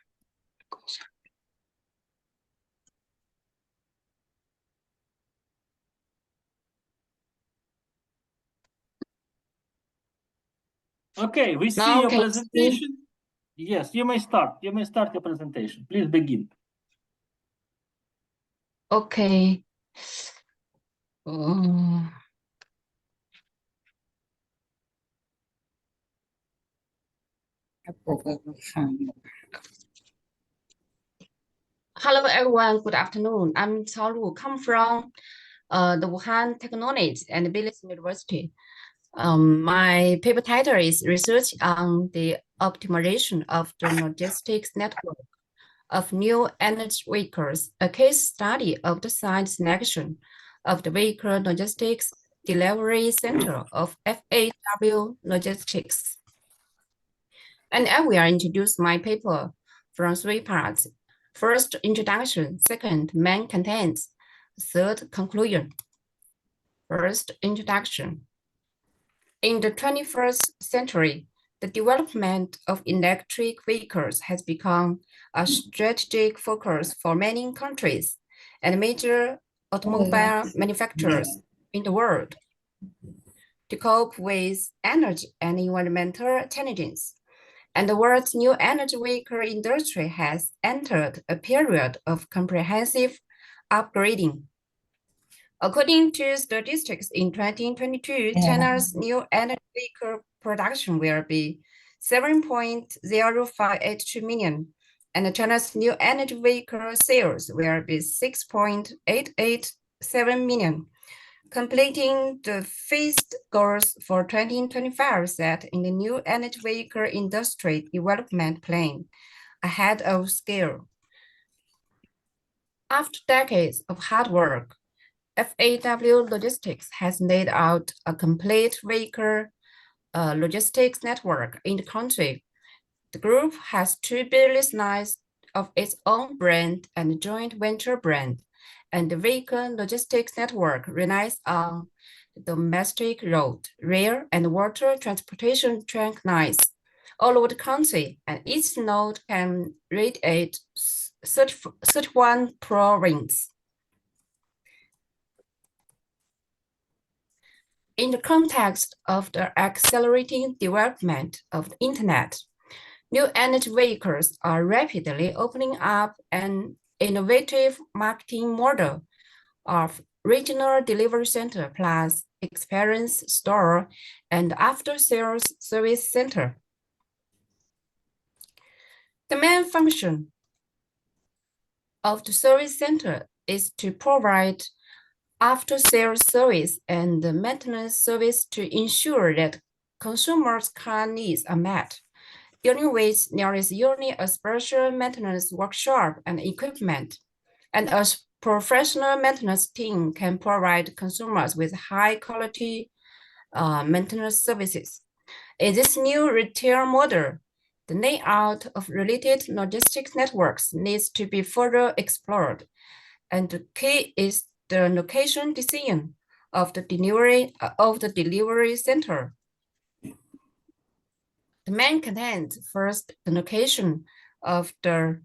Okay, we see Now your can you presentation. Yes, you may start. You may start your presentation. Please begin. Okay. Hello everyone, good afternoon. I'm Cao Lu, come from the Wuhan Technology and Business University. My paper title is Research on the Optimization of the Logistics Network of New Energy Vehicles, a case study of the site selection of the Vehicle Logistics Delivery Center of FAW Logistics. And I will introduce my paper from three parts. First, introduction. Second, main contents. Third, conclusion. First, introduction. In the 21st century, the development of electric vehicles has become a strategic focus for many countries and major automobile manufacturers in the world. To cope with energy and environmental challenges, and the world's new energy vehicle industry has entered a period of comprehensive upgrading. According to statistics in 2022, China's new energy vehicle production will be 7.0582 million, and China's new energy vehicle sales will be 6.887 million, completing the phased goals for 2025 set in the new energy vehicle industry development plan ahead of scale. After decades of hard work, FAW Logistics has laid out a complete vehicle logistics network in the country. The group has two business lines of its own brand and joint venture brand, and the vehicle logistics network relies on domestic road, rail, and water transportation train lines all over the country, and each node can radiate 31 provinces. In the context of the accelerating development of the internet, new energy vehicles are rapidly opening up an innovative marketing model of regional delivery center plus experience store and after-sales service center. The main function of the service center is to provide after-sales service and maintenance service to ensure that consumers' car needs are met. During which there is usually a special maintenance workshop and equipment, and a professional maintenance team can provide consumers with high-quality maintenance services. In this new retail model, the layout of related logistics networks needs to be further explored, and the key is the location decision of the delivery center. The main content first, the location of the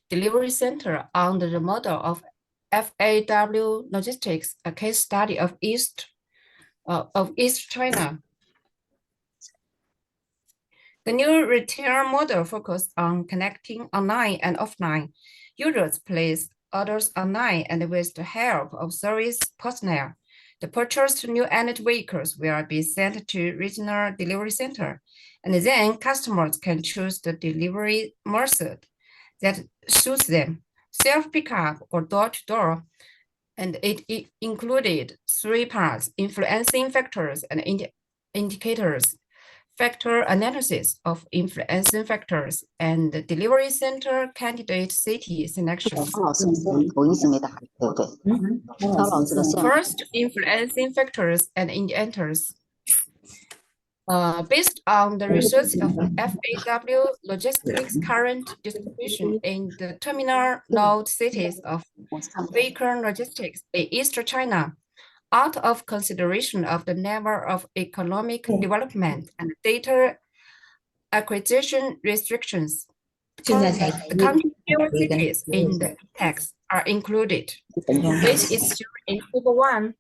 delivery center under the model of FAW logistics, a case study of East China. The new retail model focused on connecting online and offline. Users place orders online and with the help of service personnel. The purchased new energy vehicles will be sent to regional delivery center, and then customers can choose the delivery method that suits them, self-pickup or door-to-door, and it included 3 parts: influencing factors and indicators, factor analysis of influencing factors, and the delivery center candidate city selection. First, influencing factors and indicators. Based on the research of FAW logistics current distribution in the terminal node cities of vehicle logistics in East China, out of consideration of the level of economic development and data acquisition restrictions, the country cities in the text are included, which is shown in Table 1.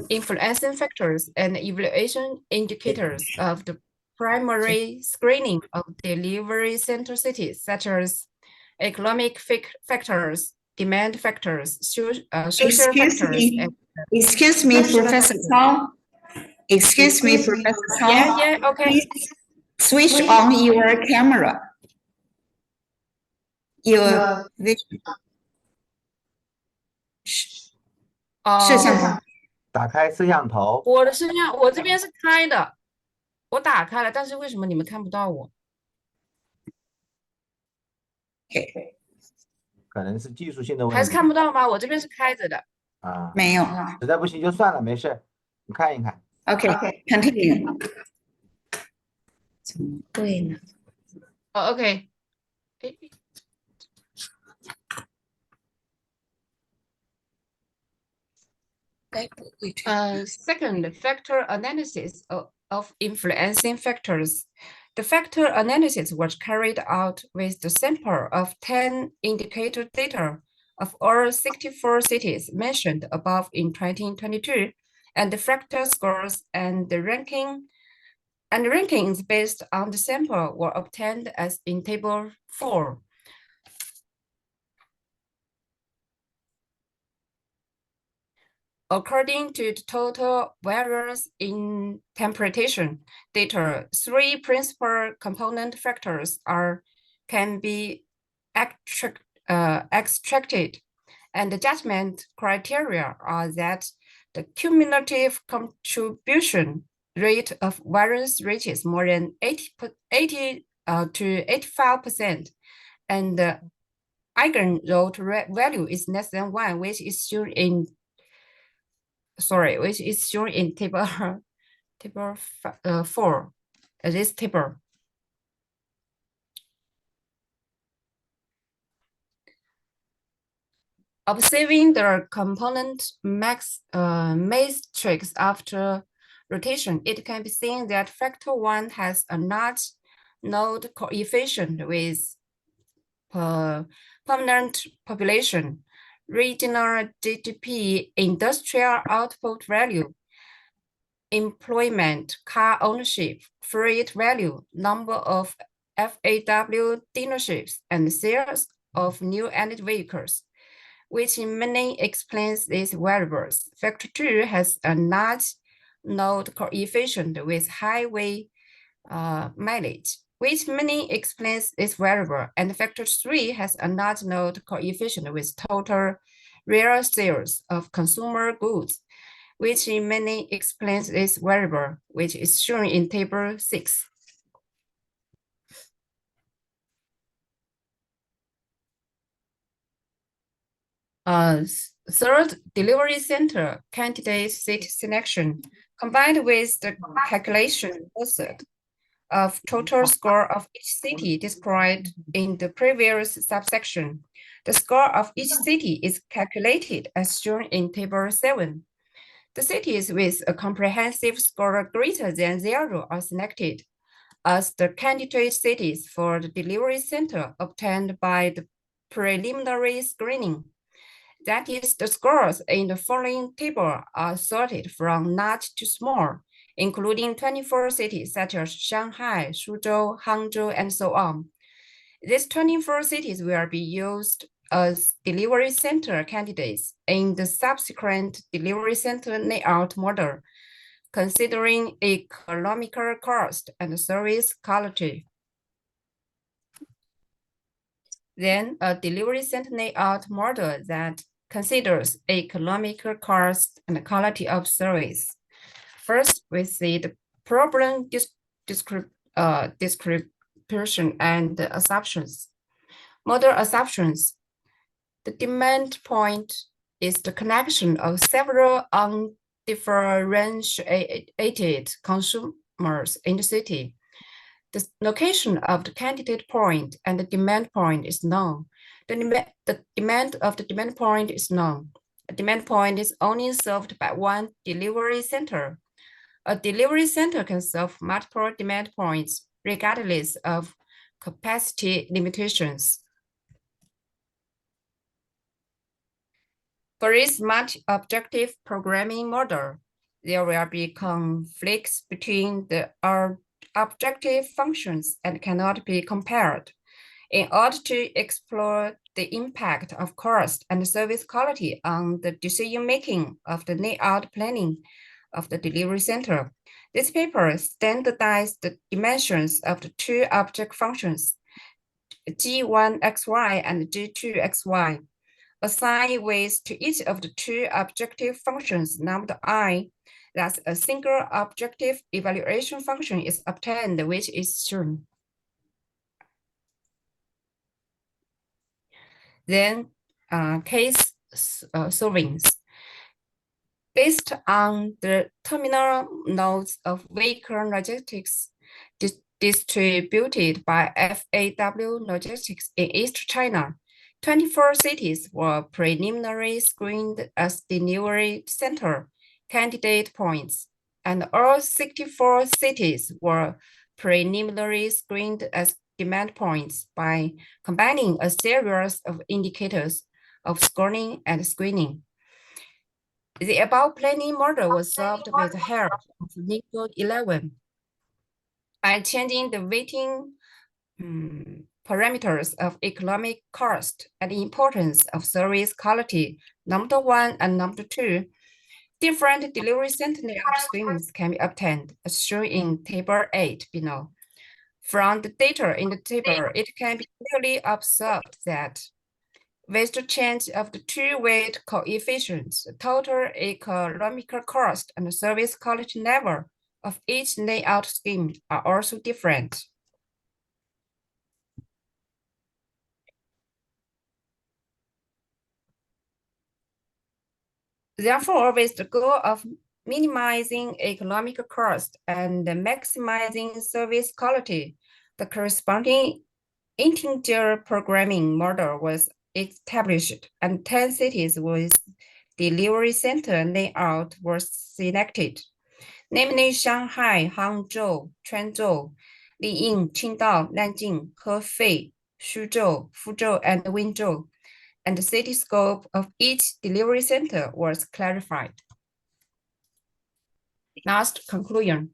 Influencing factors and evaluation indicators of the primary screening of delivery center cities, such as economic factors, demand factors, social factors. Excuse me, Professor Tong. Excuse me, Professor Tong. Yeah, okay. Please switch on your camera. Your vision. 摄像头。打开摄像头。我的摄像，我这边是开的，我打开了，但是为什么你们看不到我？可能是技术性的问题。还是看不到吗？我这边是开着的。啊，没有。实在不行就算了，没事，你看一看。Okay, continue. 怎么对呢？哦 ，OK。Second, factor analysis of influencing factors. The factor analysis was carried out with the sample of 10 indicator data of all 64 cities mentioned above in 2022, and the factor scores and the rankings based on the sample were obtained as in Table 4. According to the total variance in interpretation data, 3 principal component factors can be extracted, and the judgment criteria are that the cumulative contribution rate of variance reaches more than 80 to 85%, and the eigenroot value is less than 1, which is shown in table 4, this table. Observing the component matrix after rotation, it can be seen that factor 1 has a large node coefficient with permanent population, regional GDP, industrial output value, employment, car ownership, freight value, number of FAW dealerships, and sales of new energy vehicles. which mainly explains these variables. Factor 2 has a large node coefficient with high weight mileage, which mainly explains this variable, and factor 3 has a large node coefficient with total real sales of consumer goods, which mainly explains this variable, which is shown in table 6. Third, delivery center candidate seat selection, combined with the calculation method of total score of each city described in the previous subsection. The score of each city is calculated as shown in table 7. The cities with a comprehensive score greater than 0 are selected as the candidate cities for the delivery center obtained by the preliminary screening. That is, the scores in the following table are sorted from large to small, including 24 cities such as Shanghai, Suzhou, Hangzhou, and so on. These 24 cities will be used as delivery center candidates in the subsequent delivery center layout model, considering economical cost and service quality. Then a delivery center layout model that considers economical cost and quality of service. First, we see the problem description and the assumptions. Model assumptions. The demand point is the connection of several undifferentiated consumers in the city. The location of the candidate point and the demand point is known. The demand of the demand point is known. A demand point is only served by one delivery center. A delivery center can serve multiple demand points regardless of capacity limitations. For this multi-objective programming model, there will be conflicts between the objective functions and cannot be compared. In order to explore the impact of cost and service quality on the decision-making of the layout planning of the delivery center, this paper standardized the dimensions of the two object functions, G1xy and G2xy, assign weights to each of the two objective functions named I. Thus, a single objective evaluation function is obtained, which is shown. Then, case solvings. Based on the terminal nodes of vehicle logistics distributed by FAW Logistics in East China, 24 cities were preliminary screened as delivery center candidate points, and all 64 cities were preliminary screened as demand points by combining a series of indicators of scoring and screening. The above planning model was solved with the help of LeetCode 11 by changing the weighting parameters of economic cost and importance of service quality, number 1 and number 2. Different delivery center layout schemes can be obtained, as shown in table 8 below. From the data in the table, it can be clearly observed that with the change of the two weight coefficients, the total economical cost and the service quality level of each layout scheme are also different. Therefore, with the goal of minimizing economic cost and maximizing service quality, the corresponding integer programming model was established, and 10 cities with delivery center layout were selected, namely Shanghai, Hangzhou, Quanzhou, Liying, Qingdao, Nanjing, Hefei, Suzhou, Fuzhou, and Wenzhou, and the city scope of each delivery center was clarified. Last conclusion.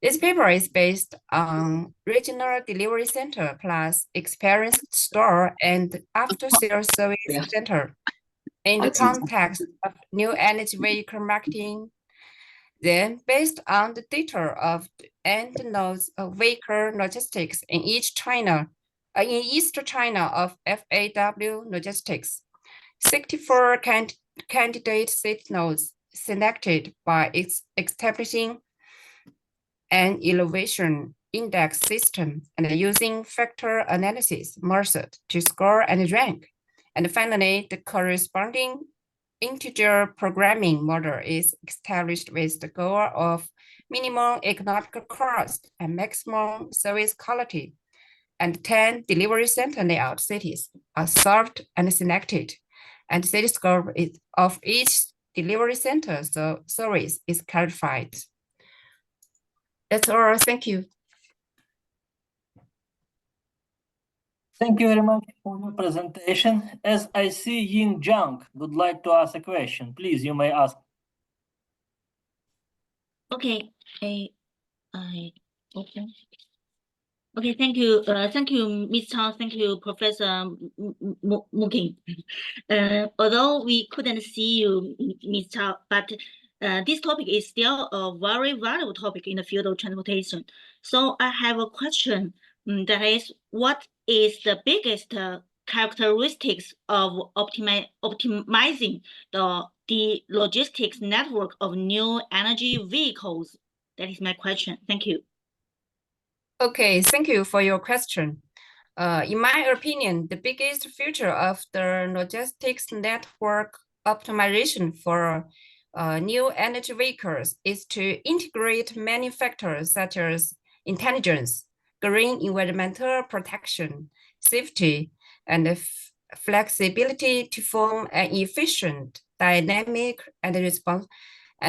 This paper is based on regional delivery center plus experience store and after-sales service center in the context of new energy vehicle marketing. Then, based on the data of the end nodes of vehicle logistics in East China of FAW Logistics, 64 candidate seat nodes selected by establishing an elevation index system and using factor analysis method to score and rank. And finally, the corresponding integer programming model is established with the goal of minimum economic cost and maximum service quality. And 10 delivery center layout cities are served and selected. And city scope of each delivery center service is clarified. That's all. Thank you. Thank you very much for your presentation. As I see Yin Jiang would like to ask a question. Please, you may ask. Okay. Okay, thank you. Thank you, Ms. Chang. Thank you, Professor Mukin. Although we couldn't see you, Ms. Chang, but this topic is still a very valuable topic in the field of transportation. So I have a question. That is, what is the biggest characteristics of optimizing the logistics network of new energy vehicles? That is my question. Thank you. Okay, thank you for your question. In my opinion, the biggest feature of the logistics network optimization for new energy vehicles is to integrate many factors such as intelligence, green environmental protection, safety, and flexibility to form an efficient, dynamic, and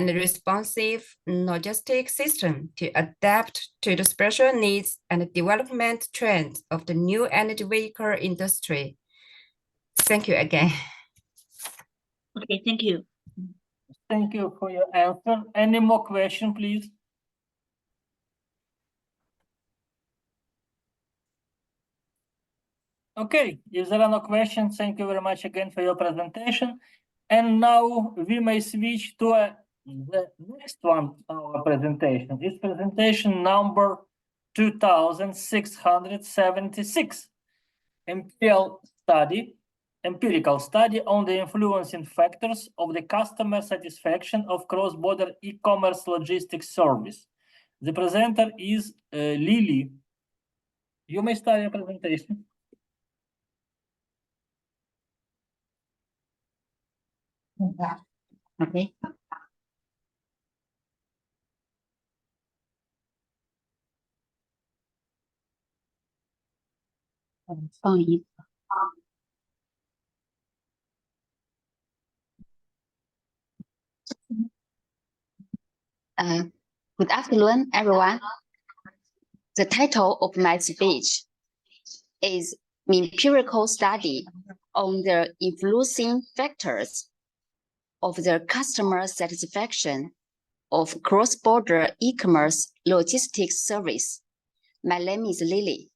responsive logistics system to adapt to the special needs and development trends of the new energy vehicle industry. Thank you again. Okay, thank you. Thank you for your answer. Any more questions, please? Okay, if there are no questions, thank you very much again for your presentation. And now we may switch to the next one, our presentation. It's presentation number 2676, empirical study on the influencing factors of the customer satisfaction of cross-border e-commerce logistics service. The presenter is Lily. You may start your presentation. Okay. Good afternoon, everyone. The title of my speech is Empirical Study on the Influencing Factors of the Customer Satisfaction of Cross-Border E-commerce Logistics Service. My name is Lily.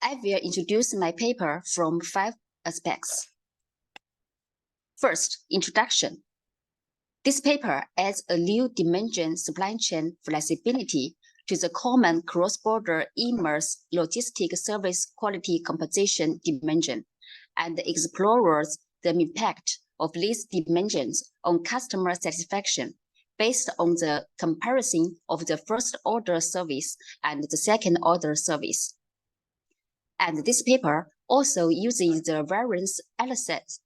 I will introduce my paper from 5 aspects. First, introduction. This paper adds a new dimension supply chain flexibility to the common cross-border e-commerce logistics service quality composition dimension and explores the impact of these dimensions on customer satisfaction based on the comparison of the first-order service and the second-order service. And this paper also uses the variance analysis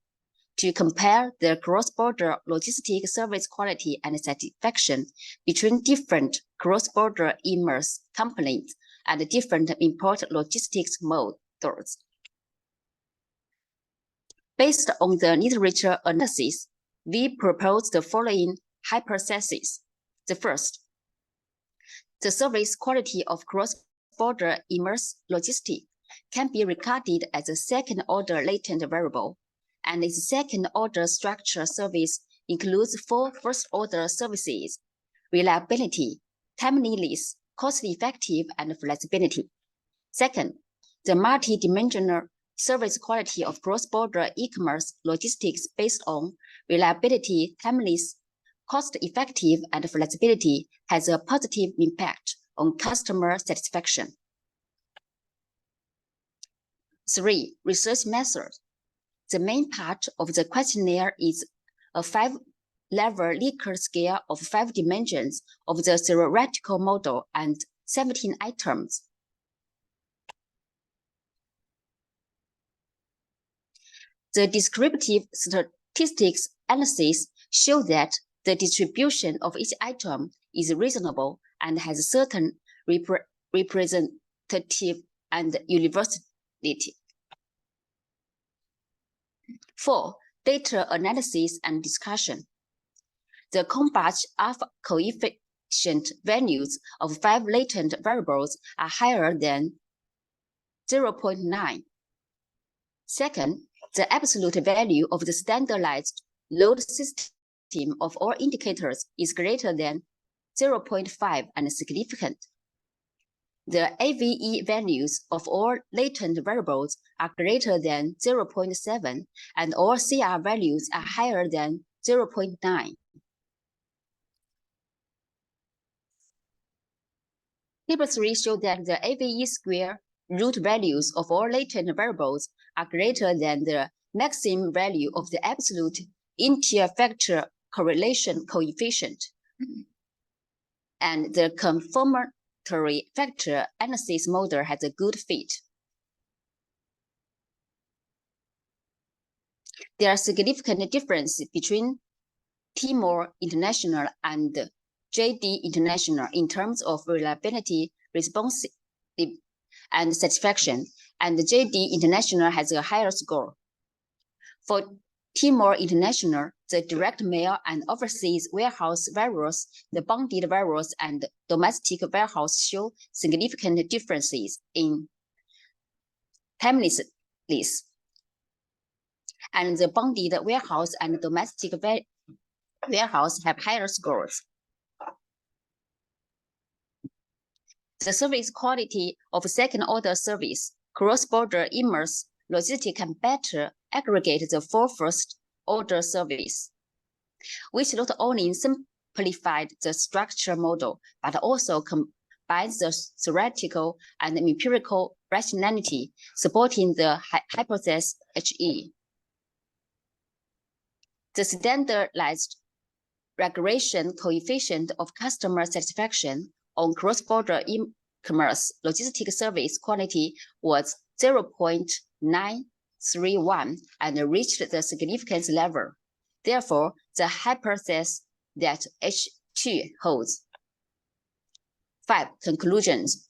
to compare the cross-border logistics service quality and satisfaction between different cross-border e-commerce companies and different import logistics modes. Based on the literature analysis, we propose the following hypotheses. The first, the service quality of cross-border e-commerce logistics can be regarded as a second-order latent variable, and its second-order structure service includes 4 first-order services: reliability, timeliness, cost-effective, and flexibility. Second, the multi-dimensional service quality of cross-border e-commerce logistics based on reliability, timeliness, cost-effective, and flexibility has a positive impact on customer satisfaction. 3. Research method. The main part of the questionnaire is a 5-level Likert scale of 5 dimensions of the theoretical model and 17 items. The descriptive statistics analysis show that the distribution of each item is reasonable and has certain representative and universality. 4. Data analysis and discussion. The combined alpha coefficient values of 5 latent variables are higher than 0.9. Second, the absolute value of the standardized load system of all indicators is greater than 0.5 and significant. The AVE values of all latent variables are greater than 0.7 and all CR values are higher than 0.9. Table 3 shows that the AVE square root values of all latent variables are greater than the maximum value of the absolute interfactor correlation coefficient. And the confirmatory factor analysis model has a good fit. There are significant differences between Timor International and JD International in terms of reliability, responsive, and satisfaction, and JD International has a higher score. For Timor International, the direct mail and overseas warehouse variables, the bonded variables, and domestic warehouse show significant differences in timeliness. And the bonded warehouse and domestic warehouse have higher scores. The service quality of second-order service, cross-border immerse logistics can better aggregate the 4 first-order service, which not only simplified the structure model, but also combines the theoretical and empirical rationality supporting the hypothesis HE. The standardized regression coefficient of customer satisfaction on cross-border e-commerce logistics service quality was 0.931 and reached the significance level. Therefore, the hypothesis that H2 holds. 5. Conclusions.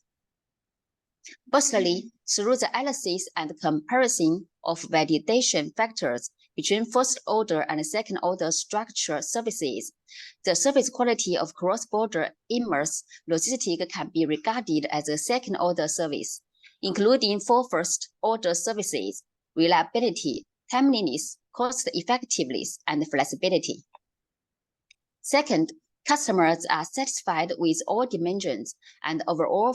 Firstly, through the analysis and comparison of validation factors between first-order and second-order structure services, the service quality of cross-border immerse logistics can be regarded as a second-order service, including 4 first-order services: reliability, timeliness, cost-effectiveness, and flexibility. Second, customers are satisfied with all dimensions and overall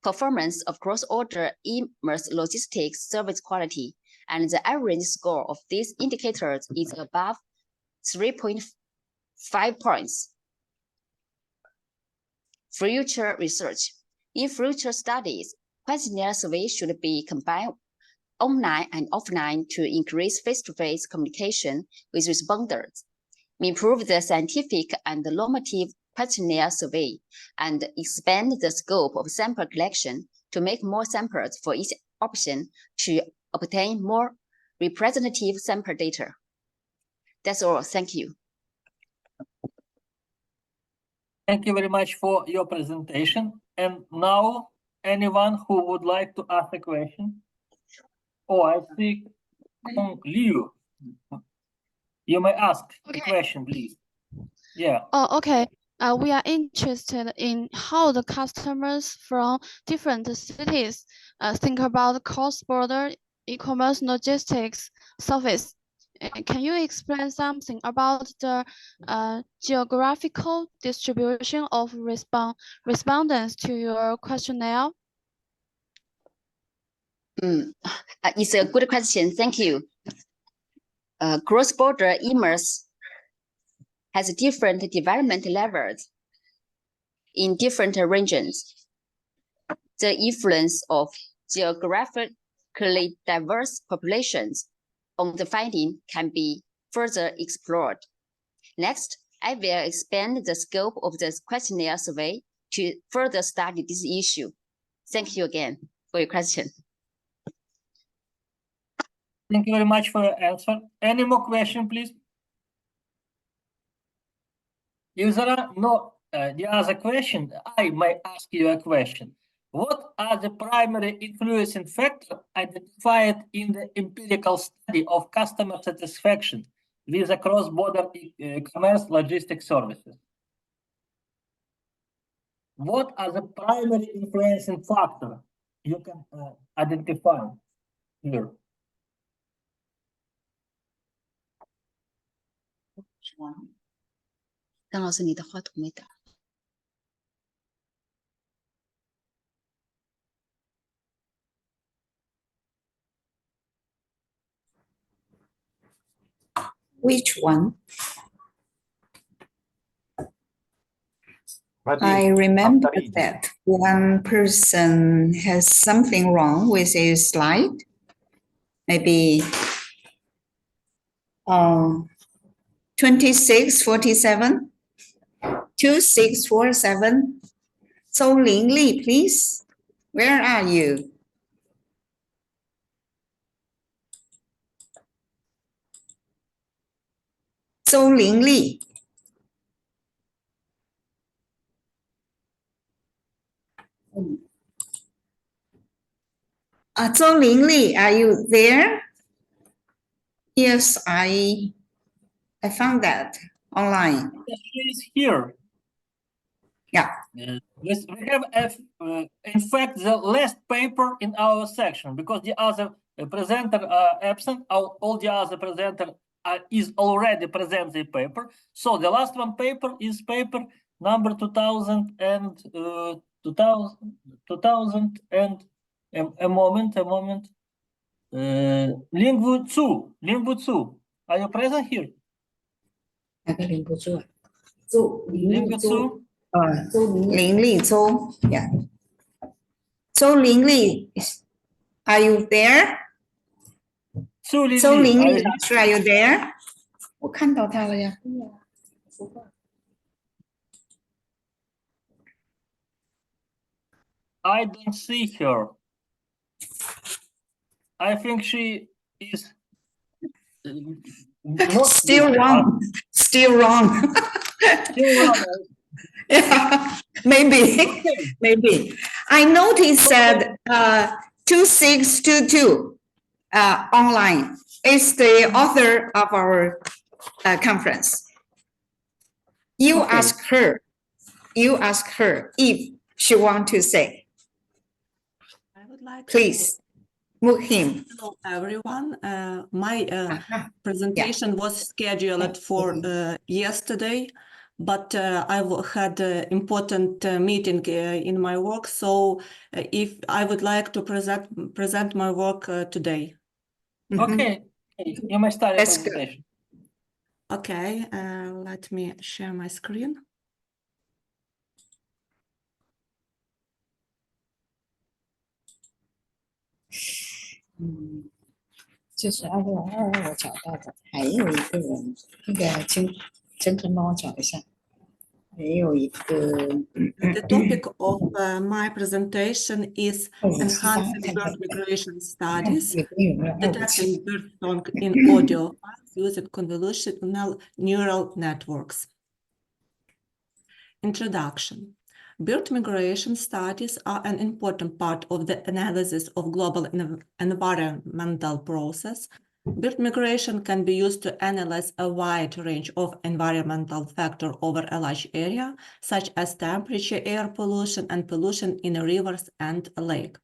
performance of cross-order immerse logistics service quality, and the average score of these indicators is above 3.5 points. Future research. In future studies, questionnaire surveys should be combined online and offline to increase face-to-face communication with respondents, improve the scientific and normative questionnaire survey, and expand the scope of sample collection to make more samples for each option to obtain more representative sample data. That's all. Thank you. Thank you very much for your presentation. And now, anyone who would like to ask a question? Oh, I see Liu. You may ask a question, please. Yeah. Oh, okay. We are interested in how the customers from different cities think about cross-border e-commerce logistics service. Can you explain something about the geographical distribution of respondents to your questionnaire? It's a good question. Thank you. Cross-border emails has different development levels in different regions. The influence of geographically diverse populations on the finding can be further explored. Next, I will expand the scope of the questionnaire survey to further study this issue. Thank you again for your question. Thank you very much for your answer. Any more question, please? If there are no the other question, I may ask you a question. What are the primary influencing factors identified in the empirical study of customer satisfaction with the cross-border commerce logistics services? What are the primary influencing factors you can identify here? Which one? I remember that one person has something wrong with his slide. Maybe 2647, 2647. So Ling Li, please. Where are you? So Ling Li. So Ling Li, are you there? Yes, I found that online. She's here. Yeah. Yes, we have, in fact, the last paper in our section because the other presenter are absent. All the other presenter is already present the paper. So the last one paper is paper number 2000 and a moment. Lingwu Zhu, are you present here? Lingwu Zhu. Ling Li Zhou. Yeah. So Ling Li, are you there? So Ling Li, are you there? 我看到他了呀。I don't see her. I think she is still wrong. Still wrong. Still wrong. Yeah, maybe. Maybe. I noticed that 2622 online is the author of our conference. You ask her if she want to say. I would like Please move him. Hello everyone. My presentation was scheduled for yesterday, but I had an important meeting in my work, so if I would like to present my work today. Okay, you may start your presentation. Okay, let me share my screen. Mm. 就是2222我找到的，还有一个人，那个请帮我找一下，还有一个。The topic of my presentation is enhancing bird migration studies, detecting bird song in audio files using convolutional neural networks. Introduction. Bird migration studies are an important part of the analysis of global environmental process. Bird migration can be used to analyze a wide range of environmental factors over a large area, such as temperature, air pollution, and pollution in rivers and a lake.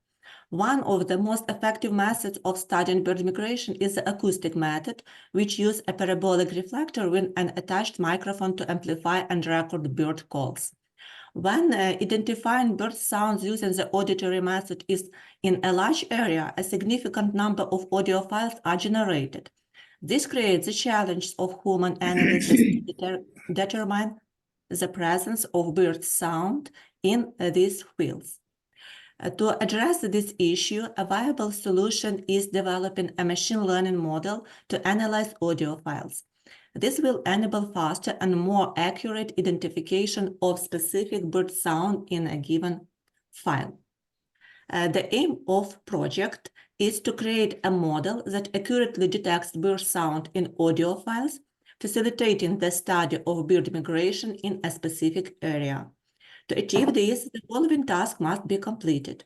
One of the most effective methods of studying bird migration is the acoustic method, which uses a parabolic reflector with an attached microphone to amplify and record bird calls. When identifying bird sounds using the auditory method is in a large area, a significant number of audio files are generated. This creates the challenge of human analysis to determine the presence of bird sound in these fields. To address this issue, a viable solution is developing a machine learning model to analyze audio files. This will enable faster and more accurate identification of specific bird sound in a given file. The aim of project is to create a model that accurately detects bird sound in audio files, facilitating the study of bird migration in a specific area. To achieve this, the following task must be completed.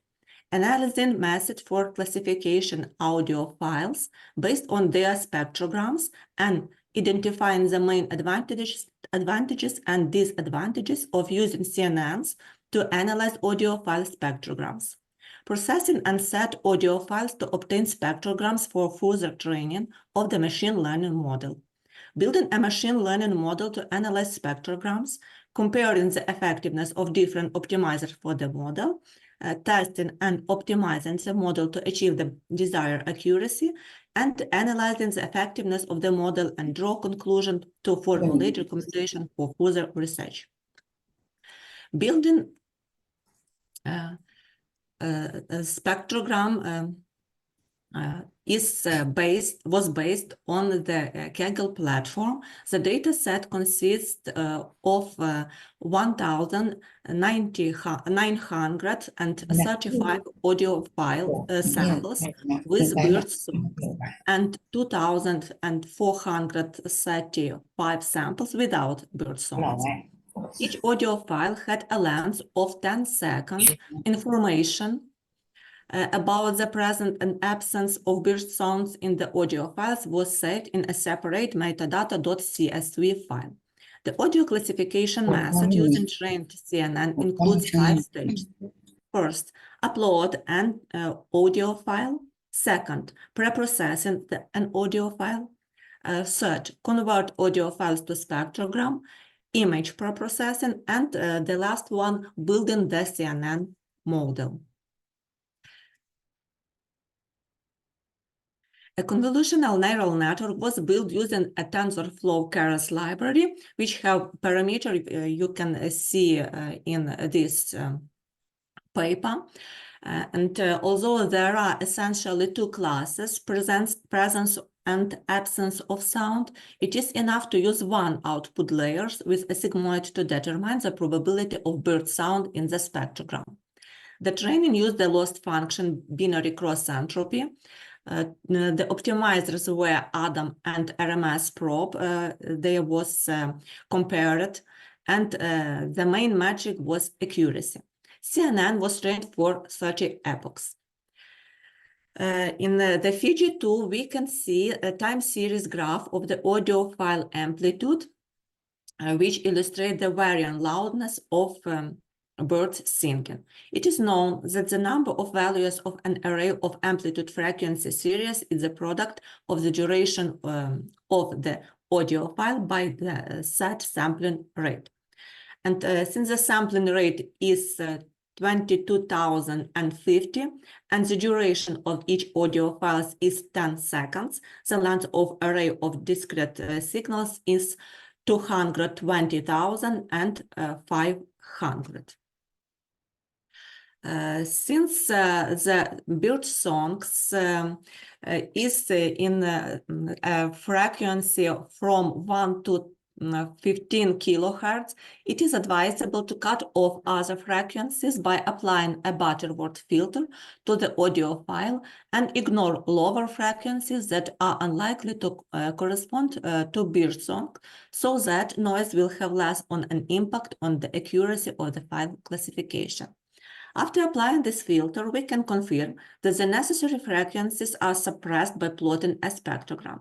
Analyzing methods for classification audio files based on their spectrograms and identifying the main advantages and disadvantages of using CNNs to analyze audio file spectrograms. Processing and set audio files to obtain spectrograms for further training of the machine learning model. Building a machine learning model to analyze spectrograms, comparing the effectiveness of different optimizers for the model, testing and optimizing the model to achieve the desired accuracy, and analyzing the effectiveness of the model and draw conclusion to formulate recommendations for further research. Building a spectrogram was based on the ICAILE platform. The data set consists of 1,935 audio file samples with bird songs and 2,435 samples without bird songs. Each audio file had a length of 10 seconds. Information about the presence and absence of bird sounds in the audio files was saved in a separate metadata.csv file. The audio classification method using trained CNN includes 5 stages. First, upload an audio file. Second, preprocessing an audio file. Third, convert audio files to spectrogram, image preprocessing, and the last one, building the CNN model. A convolutional neural network was built using a TensorFlow Keras library, which have parameters you can see in this paper. Although there are essentially two classes, presence and absence of sound, it is enough to use one output layer with a sigmoid to determine the probability of bird sound in the spectrogram. The training used the loss function binary cross entropy. The optimizers were Adam and RMS probe. They was compared, and the main metric was accuracy. CNN was trained for 30 epochs. In the Fiji 2, we can see a time series graph of the audio file amplitude, which illustrates the varying loudness of birds singing. It is known that the number of values of an array of amplitude frequency series is the product of the duration of the audio file by the set sampling rate. And since the sampling rate is 22,050 and the duration of each audio file is 10 seconds, the length of array of discrete signals is 220,500. Since the bird songs is in a frequency from 1 to 15 kilohertz, it is advisable to cut off other frequencies by applying a Butterworth filter to the audio file and ignore lower frequencies that are unlikely to correspond to bird song, so that noise will have less on an impact on the accuracy of the file classification. After applying this filter, we can confirm that the necessary frequencies are suppressed by plotting a spectrogram.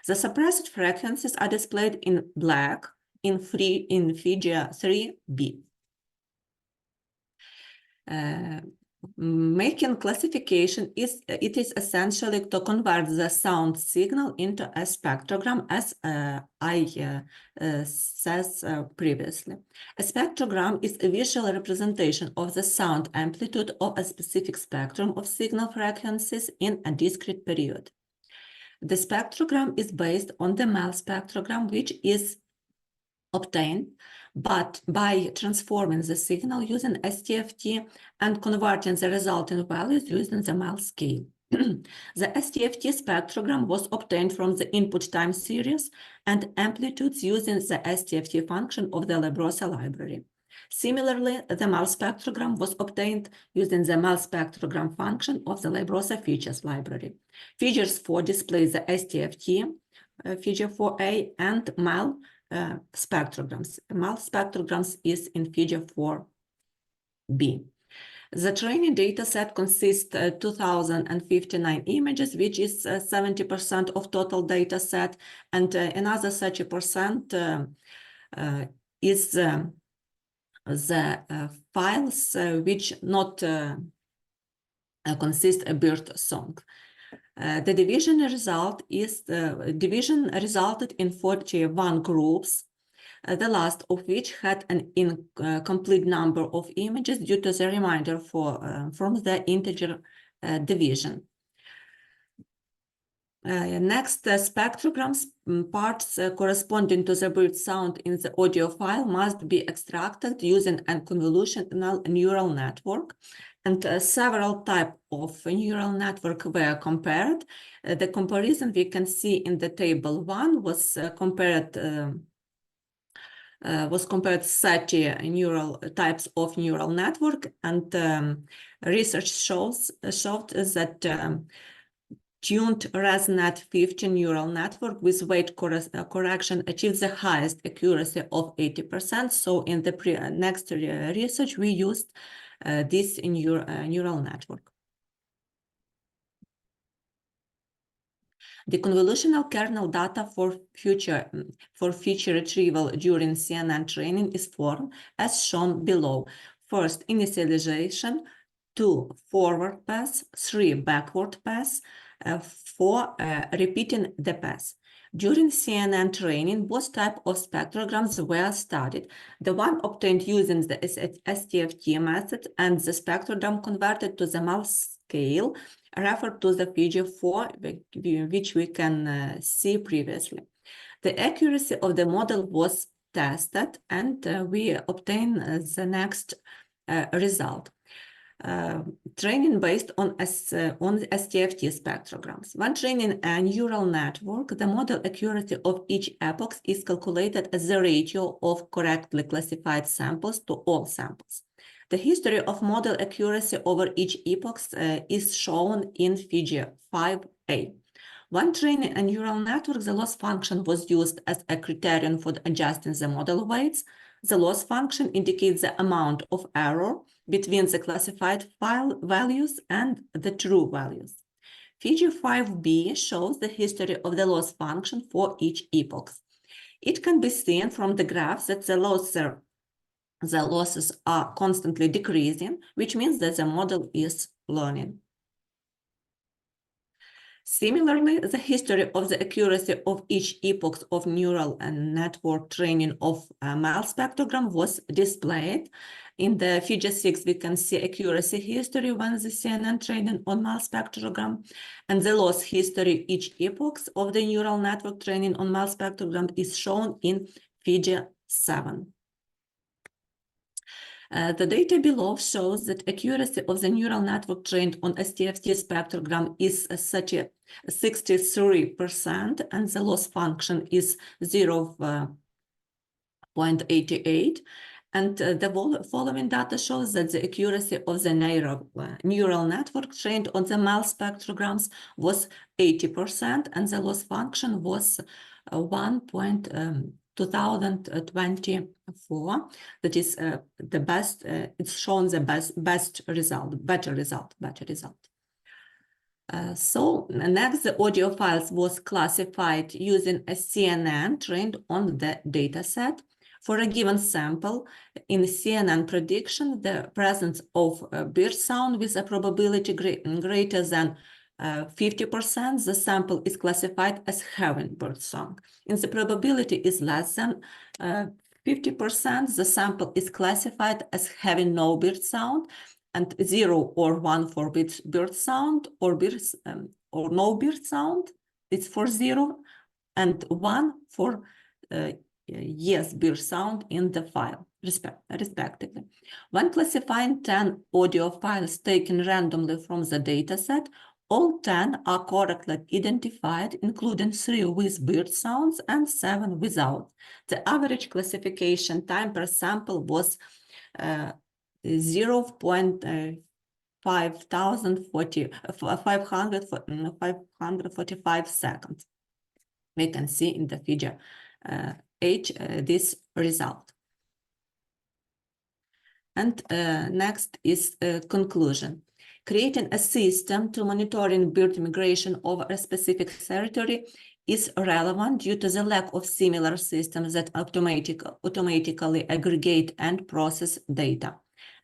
The suppressed frequencies are displayed in black in figure 3b. Making classification it is essentially to convert the sound signal into a spectrogram, as I said previously. A spectrogram is a visual representation of the sound amplitude of a specific spectrum of signal frequencies in a discrete period. The spectrogram is based on the MEL spectrogram, which is obtained but by transforming the signal using STFT and converting the resulting values using the MEL scale. The STFT spectrogram was obtained from the input time series and amplitudes using the STFT function of the LaBrossa library. Similarly, the MEL spectrogram was obtained using the MEL spectrogram function of the LaBrossa features library. Figures 4 display the STFT, figure 4a, and MEL spectrograms. MEL spectrograms is in figure 4b. The training data set consists 2,059 images, which is 70% of total data set, and another 30% is the files which not consist a bird song. The division resulted in 41 groups, the last of which had an incomplete number of images due to the remainder from the integer division. Next, spectrograms parts corresponding to the bird sound in the audio file must be extracted using a convolutional neural network, and several types of neural network were compared. The comparison we can see in the table 1 was compared 30 neural types of neural network, and research showed that tuned ResNet 50 neural network with weight correction achieves the highest accuracy of 80%. So in the next research, we used this neural network. The convolutional kernel data for feature retrieval during CNN training is formed as shown below. First, initialization, 2 forward pass, 3 backward pass, 4 repeating the pass. During CNN training, both types of spectrograms were studied. The one obtained using the STFT method and the spectrogram converted to the MEL scale referred to the figure 4, which we can see previously. The accuracy of the model was tested, and we obtained the next result. Training based on STFT spectrograms. When training a neural network, the model accuracy of each epoch is calculated as the ratio of correctly classified samples to all samples. The history of model accuracy over each epoch is shown in figure 5a. When training a neural network, the loss function was used as a criterion for adjusting the model weights. The loss function indicates the amount of error between the classified file values and the true values. Figure 5b shows the history of the loss function for each epoch. It can be seen from the graph that the losses are constantly decreasing, which means that the model is learning. Similarly, the history of the accuracy of each epoch of neural network training of MEL spectrogram was displayed. In the figure 6, we can see accuracy history when the CNN training on MEL spectrogram, and the loss history each epoch of the neural network training on MEL spectrogram is shown in figure 7. The data below shows that accuracy of the neural network trained on STFT spectrogram is 63%, and the loss function is 0.88. And the following data shows that the accuracy of the neural network trained on the MEL spectrograms was 80%, and the loss function was 1.2024. That is the best. It's shown the better result. So next, the audio files was classified using a CNN trained on the data set. For a given sample, in CNN prediction, the presence of bird sound with a probability greater than 50%, the sample is classified as having bird song. If the probability is less than 50%, the sample is classified as having no bird sound, and 0 or 1 for bird sound, or no bird sound, it's for 0, and 1 for yes bird sound in the file, respectively. When classifying 10 audio files taken randomly from the dataset, all 10 are correctly identified, including 3 with bird sounds and 7 without. The average classification time per sample was 545 seconds. We can see in the figure H this result. And next is conclusion. Creating a system to monitoring bird migration over a specific territory is relevant due to the lack of similar systems that automatically aggregate and process data.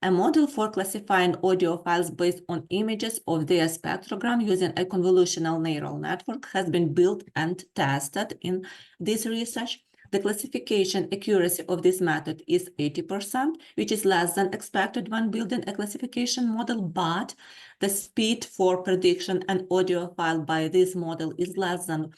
A model for classifying audio files based on images of their spectrogram using a convolutional neural network has been built and tested in this research. The classification accuracy of this method is 80%, which is less than expected when building a classification model, but the speed for prediction an audio file by this model is less than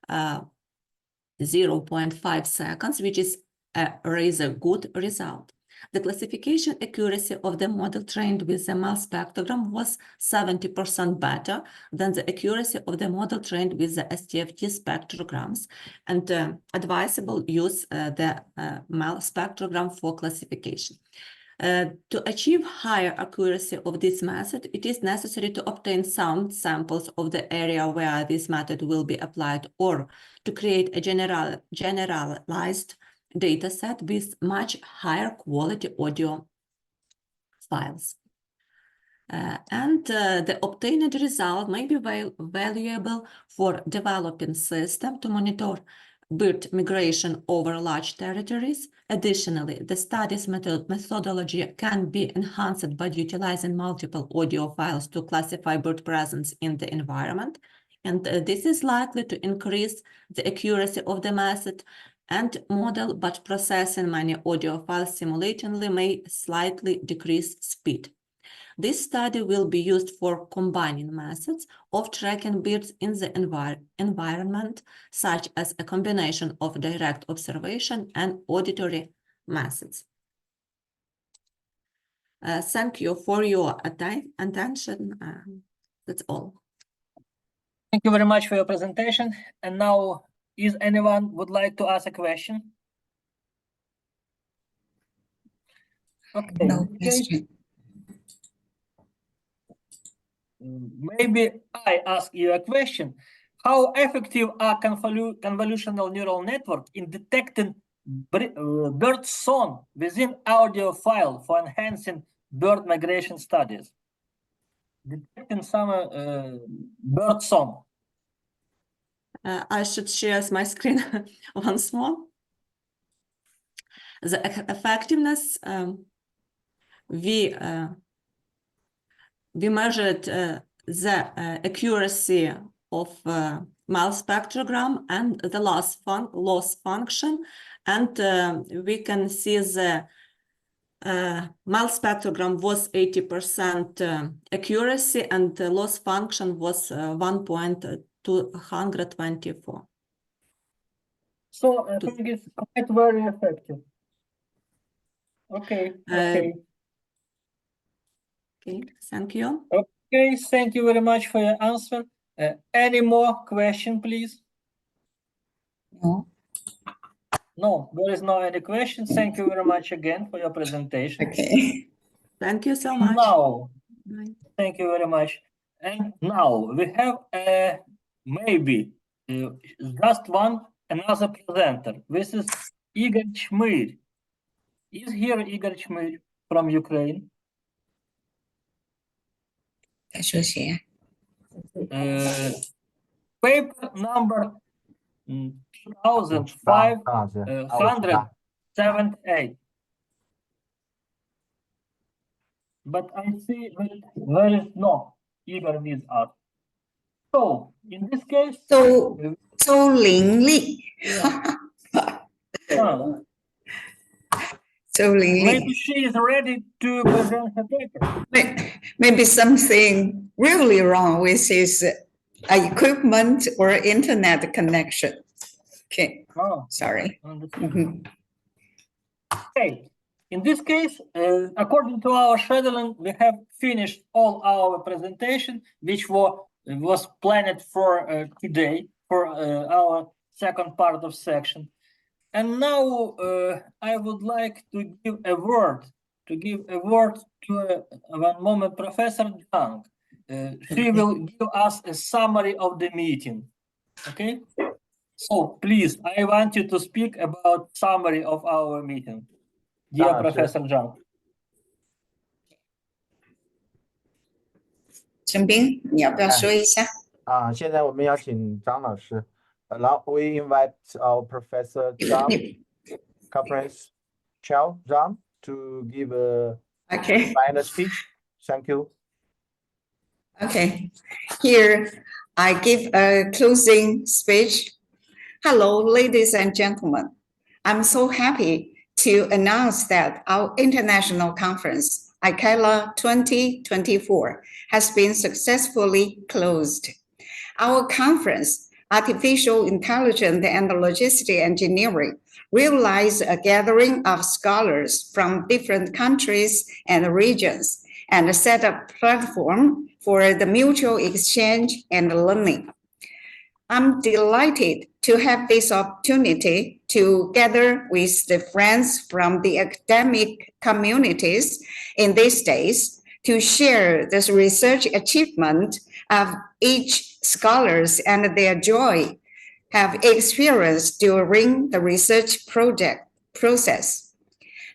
0.5 seconds, which is a rather good result. The classification accuracy of the model trained with the MAL spectrogram was 70% better than the accuracy of the model trained with the STFT spectrograms, and advisable use the MAL spectrogram for classification. To achieve higher accuracy of this method, it is necessary to obtain sound samples of the area where this method will be applied, or to create a generalized dataset with much higher quality audio files. The obtained result may be valuable for developing system to monitor bird migration over large territories. Additionally, the study's methodology can be enhanced by utilizing multiple audio files to classify bird presence in the environment. And this is likely to increase the accuracy of the method and model, but processing many audio files simultaneously may slightly decrease speed. This study will be used for combining methods of tracking birds in the environment, such as a combination of direct observation and auditory methods. Thank you for your attention. That's all. Thank you very much for your presentation. And now, is anyone would like to ask a question? Okay. No question. Maybe I ask you a question. How effective are convolutional neural networks in detecting bird song within audio file for enhancing bird migration studies? Detecting some bird song. I should share my screen once more. The effectiveness, we measured the accuracy of MAL spectrogram and the loss function, and we can see the MAL spectrogram was 80% accuracy, and the loss function was 1.224. So I think it's quite very effective. Okay. Okay. Okay, thank you. Okay, thank you very much for your answer. Any more question, please? No. No, there is no any question. Thank you very much again for your presentation. Okay. Thank you so much. Now, Bye. thank you very much. And now we have maybe just another presenter. This is Igor Chmyr. Is here Igor Chmyr from Ukraine? Paper number 2500 78. But I see that there is no eager with us. So in this case, so Ling Li. So Ling Li. Maybe she is ready to present her paper. Maybe something really wrong with his equipment or internet connection. Okay, sorry. Okay, in this case, according to our scheduling, we have finished all our presentation, which was planned for today, for our second part of section. And now I would like to give a word to one moment Professor Zhang. She will give us a summary of the meeting. Okay? So please, I want you to speak about summary of our meeting. Dear Professor Zhang. 陈斌，你要不要说一下？现在我们邀请张老师。Now we invite our Professor Zhang, Conference Chair Zhang, to give a final speech. Thank you. Okay, here I give a closing speech. Hello, ladies and gentlemen. I'm so happy to announce that our international conference, ICAILE2024, has been successfully closed. Our conference, Artificial Intelligence and Logistic Engineering, realized a gathering of scholars from different countries and regions and set a platform for the mutual exchange and learning. I'm delighted to have this opportunity to gather with the friends from the academic communities in these days to share this research achievement of each scholars and their joy have experienced during the research project process.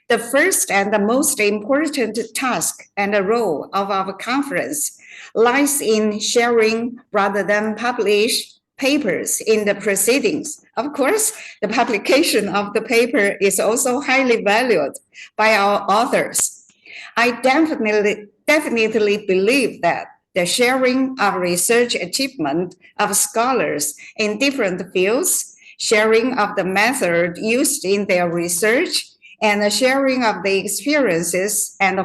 The first and the most important task and the role of our conference lies in sharing rather than publish papers in the proceedings. Of course, the publication of the paper is also highly valued by our authors. I definitely believe that the sharing of research achievement of scholars in different fields, sharing of the method used in their research, and the sharing of the experiences and the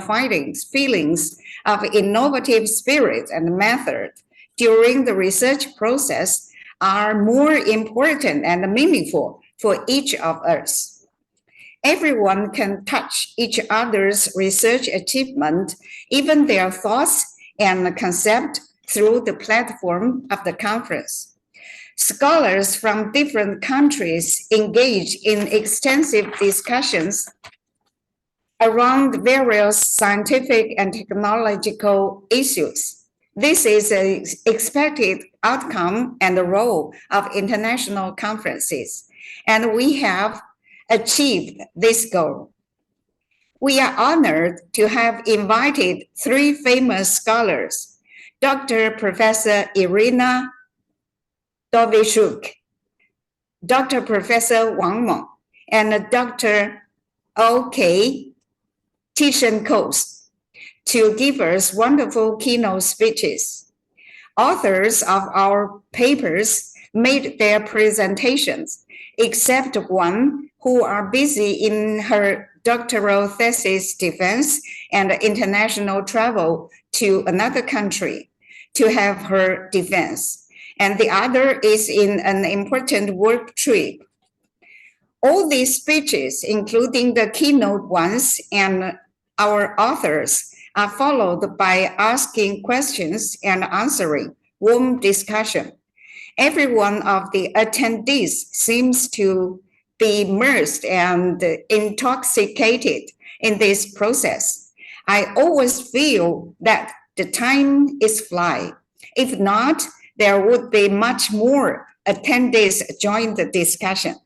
feelings of innovative spirit and method during the research process are more important and meaningful for each of us. Everyone can touch each other's research achievement, even their thoughts and concept, through the platform of the conference. Scholars from different countries engage in extensive discussions around various scientific and technological issues. This is an expected outcome and the role of international conferences, and we have achieved this goal. We are honored to have invited three famous scholars, Dr. Professor Irina Dovishuk, Dr. Professor Wang Meng, and Dr. O.K. Tishenkos, to give us wonderful keynote speeches. Authors of our papers made their presentations, except one who are busy in her doctoral thesis defense and international travel to another country to have her defense, and the other is in an important work trip. All these speeches, including the keynote ones and our authors, are followed by asking questions and answering, warm discussion. Every one of the attendees seems to be immersed and intoxicated in this process. I always feel that the time is flying. If not, there would be much more attendees join the discussion.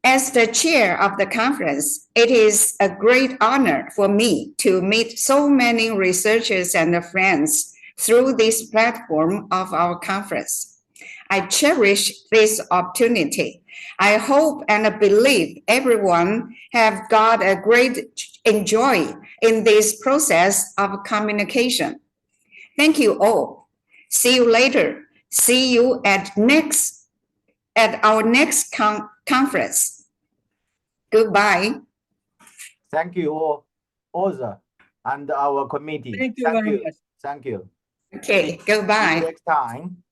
As the chair of the conference, it is a great honor for me to meet so many researchers and friends through this platform of our conference. I cherish this opportunity. I hope and believe everyone have got a great enjoy in this process of communication. Thank you all. See you later. See you at our next conference. Goodbye. Thank you all, Oza, and our committee. Thank you very much. Thank you. Okay, goodbye. See you next time.